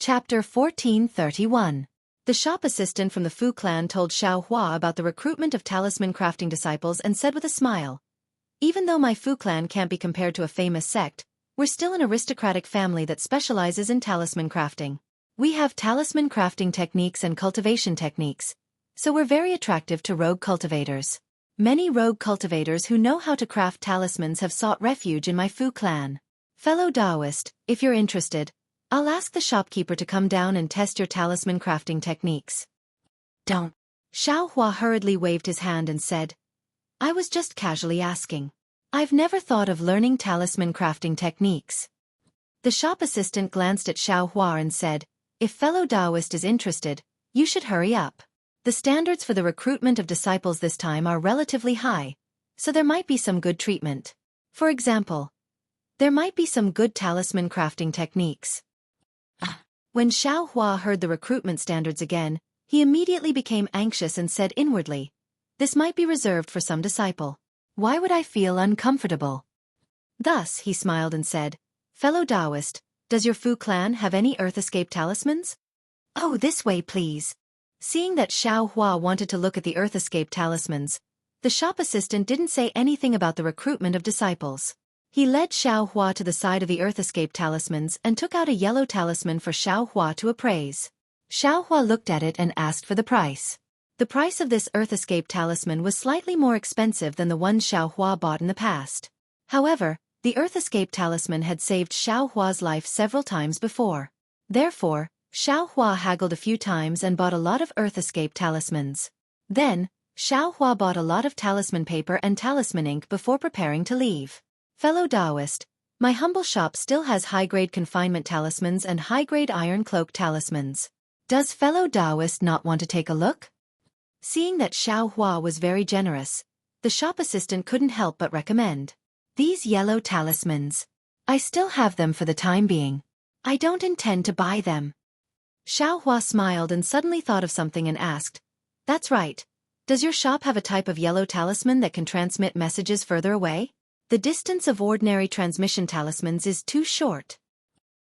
Chapter 1431. The shop assistant from the Fu clan told Xueqi about the recruitment of talisman crafting disciples and said with a smile, "Even though my Fu clan can't be compared to a famous sect, we're still an aristocratic family that specializes in talisman crafting. We have talisman crafting techniques and cultivation techniques, so we're very attractive to rogue cultivators. Many rogue cultivators who know how to craft talismans have sought refuge in my Fu clan. Fellow Taoist, if you're interested, I'll ask the shopkeeper to come down and test your talisman crafting techniques." "Don't." Xueqi hurriedly waved his hand and said, "I was just casually asking. I've never thought of learning talisman crafting techniques." The shop assistant glanced at Xueqi and said, "If fellow Taoist is interested, you should hurry up. The standards for the recruitment of disciples this time are relatively high, so there might be some good treatment. For example, there might be some good talisman crafting techniques." When Xueqi heard the recruitment standards again, he immediately became anxious and said inwardly, "This might be reserved for some disciple. Why would I feel uncomfortable?" Thus, he smiled and said, "Fellow Taoist, does your Fu clan have any Earth Escape talismans?" "Oh, this way please." Seeing that Xueqi wanted to look at the Earth Escape talismans, the shop assistant didn't say anything about the recruitment of disciples. He led Xueqi to the side of the Earth Escape talismans and took out a yellow talisman for Xueqi to appraise. Xueqi looked at it and asked for the price. The price of this Earth Escape talisman was slightly more expensive than the ones Xueqi bought in the past. However, the Earth Escape talisman had saved Xueqi's life several times before. Therefore, Xueqi haggled a few times and bought a lot of Earth Escape talismans. Then, Xueqi bought a lot of talisman paper and talisman ink before preparing to leave. "Fellow Taoist, my humble shop still has high-grade confinement talismans and high-grade iron cloak talismans. Does fellow Taoist not want to take a look?" Seeing that Xueqi was very generous, the shop assistant couldn't help but recommend, "These yellow talismans. I still have them for the time being. I don't intend to buy them." Xueqi smiled and suddenly thought of something and asked, "That's right. Does your shop have a type of yellow talisman that can transmit messages further away? The distance of ordinary transmission talismans is too short."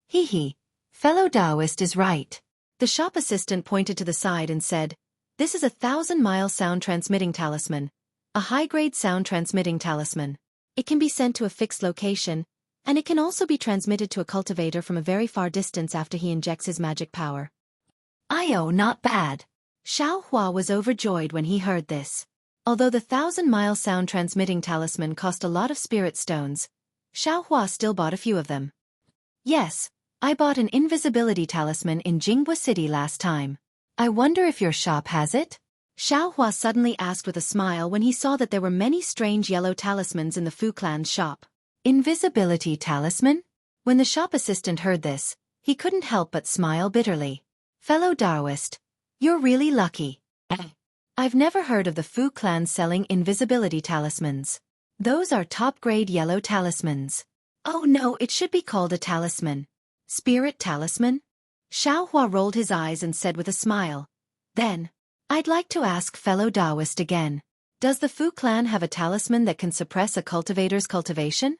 "Hee. Fellow Taoist is right." The shop assistant pointed to the side and said, "This is a 1,000-mile sound-transmitting talisman, a high-grade sound-transmitting talisman. It can be sent to a fixed location, and it can also be transmitted to a cultivator from a very far distance after he injects his magic power." "Oh, not bad." Xueqi was overjoyed when he heard this. Although the 1,000-mile sound-transmitting talisman cost a lot of spirit stones, Xueqi still bought a few of them. "Yes, I bought an invisibility talisman in Jingbo City last time. I wonder if your shop has it?" Xueqi suddenly asked with a smile when he saw that there were many strange yellow talismans in the Fu clan's shop. "Invisibility talisman?" When the shop assistant heard this, he couldn't help but smile bitterly. "Fellow Taoist, you're really lucky. I've never heard of the Fu clan selling invisibility talismans. Those are top-grade yellow talismans." "Oh no, it should be called a talisman." "Spirit talisman?" Xueqi rolled his eyes and said with a smile, "Then, I'd like to ask fellow Taoist again. Does the Fu clan have a talisman that can suppress a cultivator's cultivation?"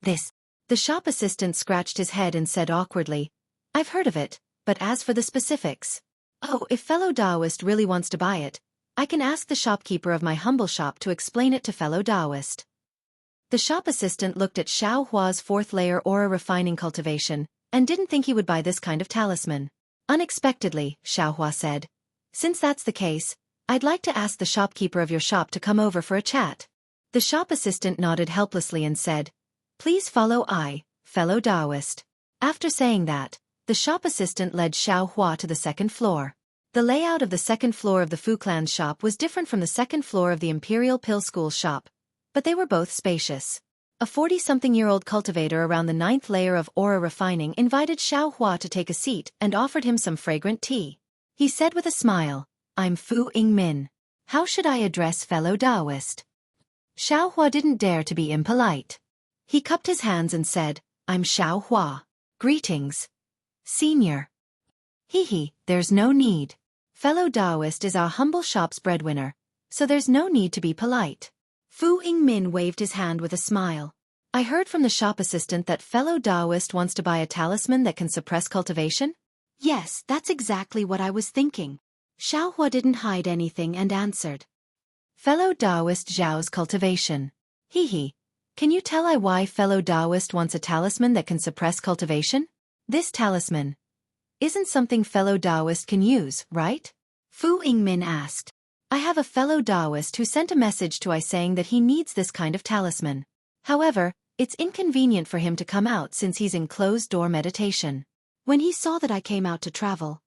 The shop assistant scratched his head and said awkwardly, "I've heard of it, but as for the specifics..." "Oh, if fellow Taoist really wants to buy it, I can ask the shopkeeper of my humble shop to explain it to fellow Taoist." The shop assistant looked at Xueqi's fourth-layer aura refining cultivation, and didn't think he would buy this kind of talisman. Unexpectedly, Xueqi said, "Since that's the case, I'd like to ask the shopkeeper of your shop to come over for a chat." The shop assistant nodded helplessly and said, "Please follow I, fellow Taoist." After saying that, the shop assistant led Xueqi to the second floor. The layout of the second floor of the Fu clan's shop was different from the second floor of the Imperial Pill School shop, but they were both spacious. A 40-something-year-old cultivator around the 9th layer of aura refining invited Xueqi to take a seat and offered him some fragrant tea. He said with a smile, "I'm Fu Yingmin. How should I address fellow Taoist?" Xueqi didn't dare to be impolite. He cupped his hands and said, "I'm Xueqi. Greetings, Senior." There's no need. Fellow Taoist is our humble shop's breadwinner, so there's no need to be polite." Fu Yingmin waved his hand with a smile. "I heard from the shop assistant that fellow Taoist wants to buy a talisman that can suppress cultivation. Yes, that's exactly what I was thinking. Xiaohua didn't hide anything and answered. Fellow Taoist Zhao's cultivation. Hee. Can you tell I why fellow Taoist wants a talisman that can suppress cultivation? This talisman isn't something fellow Taoist can use, right? Fu Yingmin asked. I have a fellow Taoist who sent a message to I saying that he needs this kind of talisman. However, it's inconvenient for him to come out since he's in closed-door meditation. When he saw that I came out to travel,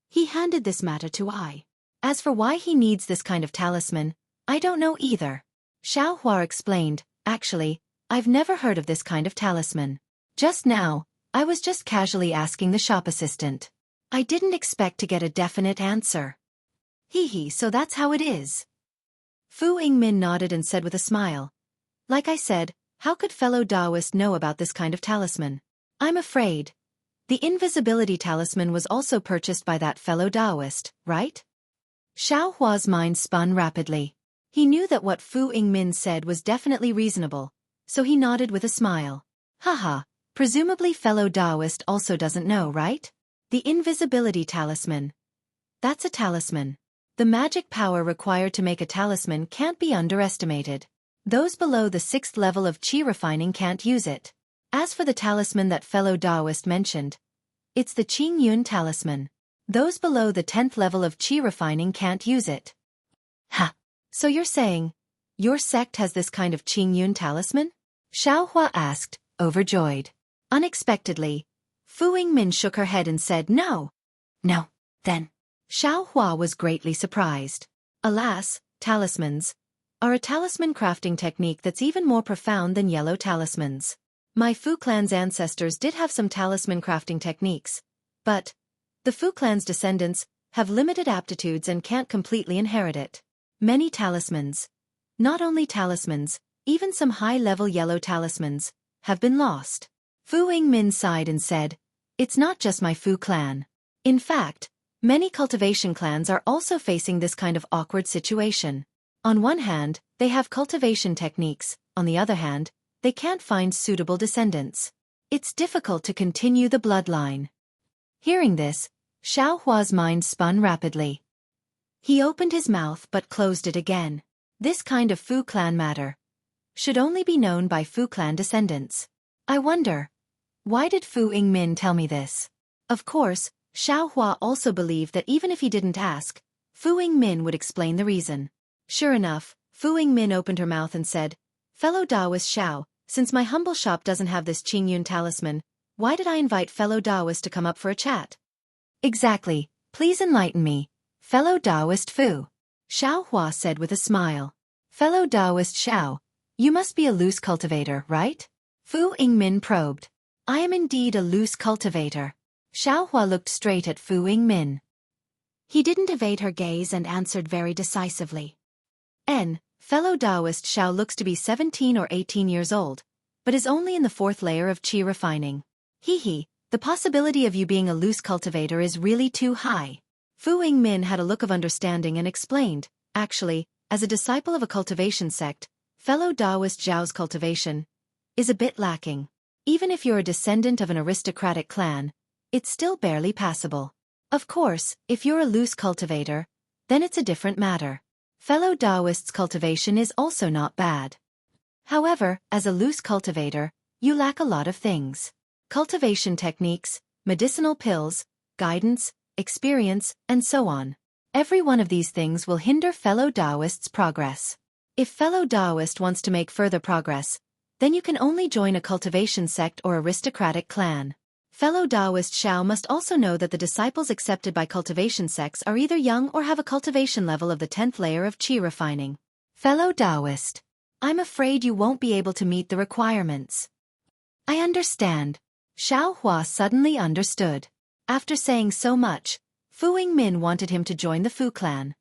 he handed this matter to I. As for why he needs this kind of talisman, I don't know either. Xiaohua explained, actually, I've never heard of this kind of talisman. Just now, I was just casually asking the shop assistant. I didn't expect to get a definite answer. So that's how it is. Fu Yingmin nodded and said with a smile. Like I said, how could fellow Taoist know about this kind of talisman? I'm afraid. The invisibility talisman was also purchased by that fellow Taoist, right? Xiaohua's mind spun rapidly. He knew that what Fu Yingmin said was definitely reasonable, so he nodded with a smile. Haha, presumably fellow Taoist also doesn't know, right? The invisibility talisman. That's a talisman. The magic power required to make a talisman can't be underestimated. Those below the 6th level of qi refining can't use it. As for the talisman that fellow Taoist mentioned, it's the Qingyun talisman. Those below the 10th level of qi refining can't use it. Ha! So you're saying, your sect has this kind of Qingyun talisman? Xiaohua asked, overjoyed. Unexpectedly, Fu Yingmin shook her head and said no. No, then. Xiaohua was greatly surprised. Alas, talismans are a talisman crafting technique that's even more profound than yellow talismans. My Fu clan's ancestors did have some talisman crafting techniques, but the Fu clan's descendants have limited aptitudes and can't completely inherit it. Many talismans, not only talismans, even some high-level yellow talismans, have been lost. Fu Yingmin sighed and said, it's not just my Fu clan. In fact, many cultivation clans are also facing this kind of awkward situation. On one hand, they have cultivation techniques, on the other hand, they can't find suitable descendants. It's difficult to continue the bloodline. Hearing this, Xiaohua's mind spun rapidly. He opened his mouth but closed it again. This kind of Fu clan matter should only be known by Fu clan descendants. I wonder, why did Fu Yingmin tell me this? Of course, Xiaohua also believed that even if he didn't ask, Fu Yingmin would explain the reason. Sure enough, Fu Yingmin opened her mouth and said, Fellow Taoist Xiao, since my humble shop doesn't have this Qingyun talisman, why did I invite fellow Taoist to come up for a chat? Exactly, please enlighten me. Fellow Taoist Fu. Xiaohua said with a smile. Fellow Taoist Xiao, you must be a loose cultivator, right? Fu Yingmin probed. I am indeed a loose cultivator. Xiaohua looked straight at Fu Yingmin. He didn't evade her gaze and answered very decisively. Fellow Taoist Xiao looks to be 17 or 18 years old, but is only in the 4th layer of qi refining. The possibility of you being a loose cultivator is really too high. Fu Yingmin had a look of understanding and explained, actually, as a disciple of a cultivation sect, fellow Taoist Zhao's cultivation is a bit lacking. Even if you're a descendant of an aristocratic clan, it's still barely passable. Of course, if you're a loose cultivator, then it's a different matter. Fellow Taoist's cultivation is also not bad. However, as a loose cultivator, you lack a lot of things. Cultivation techniques, medicinal pills, guidance, experience, and so on. Every one of these things will hinder fellow Taoist's progress. If fellow Taoist wants to make further progress, then you can only join a cultivation sect or aristocratic clan. Fellow Taoist Xiao must also know that the disciples accepted by cultivation sects are either young or have a cultivation level of the 10th layer of qi refining. Fellow Taoist, I'm afraid you won't be able to meet the requirements. I understand. Xiaohua suddenly understood. After saying so much, Fu Yingmin wanted him to join the Fu clan.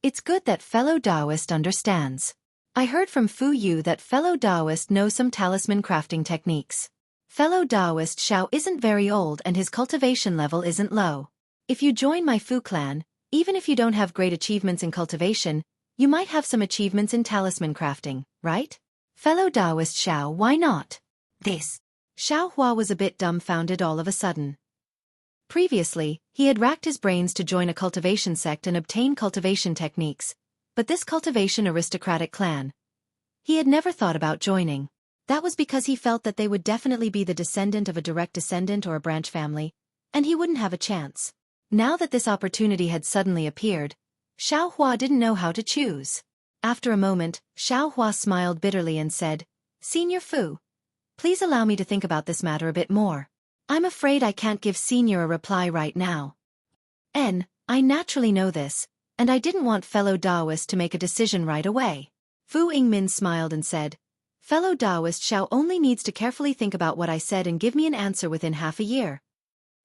It's good that fellow Taoist understands. I heard from Fu Yu that fellow Taoist knows some talisman crafting techniques. Fellow Taoist Xiao isn't very old and his cultivation level isn't low. If you join my Fu clan, even if you don't have great achievements in cultivation, you might have some achievements in talisman crafting, right? Fellow Taoist Xiao, why not? This. Xiaohua was a bit dumbfounded all of a sudden. Previously, he had racked his brains to join a cultivation sect and obtain cultivation techniques, but this cultivation aristocratic clan, he had never thought about joining. That was because he felt that they would definitely be the descendant of a direct descendant or a branch family, and he wouldn't have a chance. Now that this opportunity had suddenly appeared, Xiaohua didn't know how to choose. After a moment, Xiaohua smiled bitterly and said, "Senior Fu, please allow me to think about this matter a bit more. I'm afraid I can't give Senior a reply right now. I naturally know this, and I didn't want fellow Taoist to make a decision right away." Fu Yingmin smiled and said, "Fellow Taoist Xiao only needs to carefully think about what I said and give me an answer within half a year."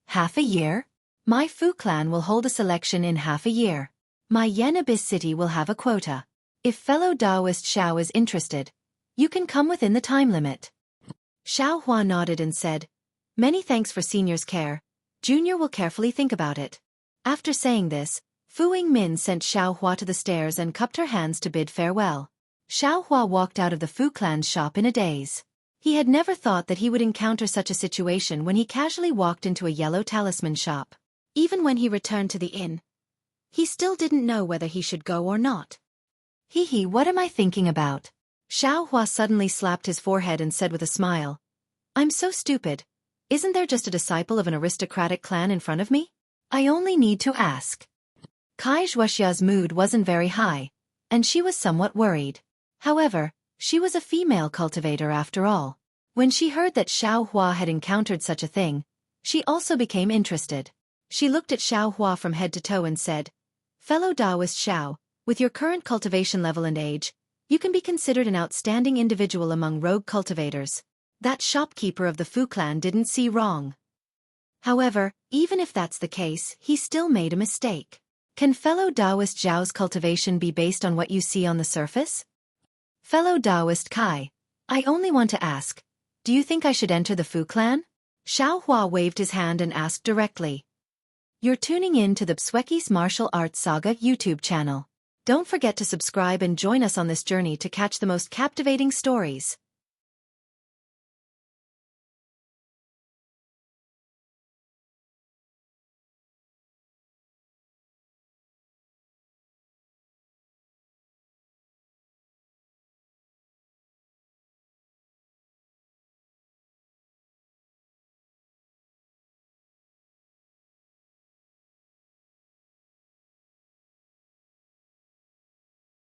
Half a year? My Fu clan will hold a selection in half a year. My Yen Abyss city will have a quota. If fellow Taoist Xiao is interested, you can come within the time limit. Xiao Hua nodded and said, "Many thanks for Senior's care. Junior will carefully think about it." After saying this, Fu Yingmin sent Xiao Hua to the stairs and cupped her hands to bid farewell. Xiao Hua walked out of the Fu clan's shop in a daze. He had never thought that he would encounter such a situation when he casually walked into a yellow talisman shop. Even when he returned to the inn, he still didn't know whether he should go or not. What am I thinking about?" Xiao Hua suddenly slapped his forehead and said with a smile, "I'm so stupid. Isn't there just a disciple of an aristocratic clan in front of me? I only need to ask." Kai Xuexia's mood wasn't very high, and she was somewhat worried. However, she was a female cultivator after all. When she heard that Xiao Hua had encountered such a thing, she also became interested. She looked at Xiao Hua from head to toe and said, "Fellow Taoist Xiao, with your current cultivation level and age, you can be considered an outstanding individual among rogue cultivators." That shopkeeper of the Fu clan didn't see wrong. However, even if that's the case, he still made a mistake. Can fellow Taoist Zhao's cultivation be based on what you see on the surface? Fellow Taoist Kai, I only want to ask, do you think I should enter the Fu clan? Xiao Hua waved his hand and asked directly. You're tuning in to the Xueqi's Martial Arts Saga YouTube channel. Don't forget to subscribe and join us on this journey to catch the most captivating stories.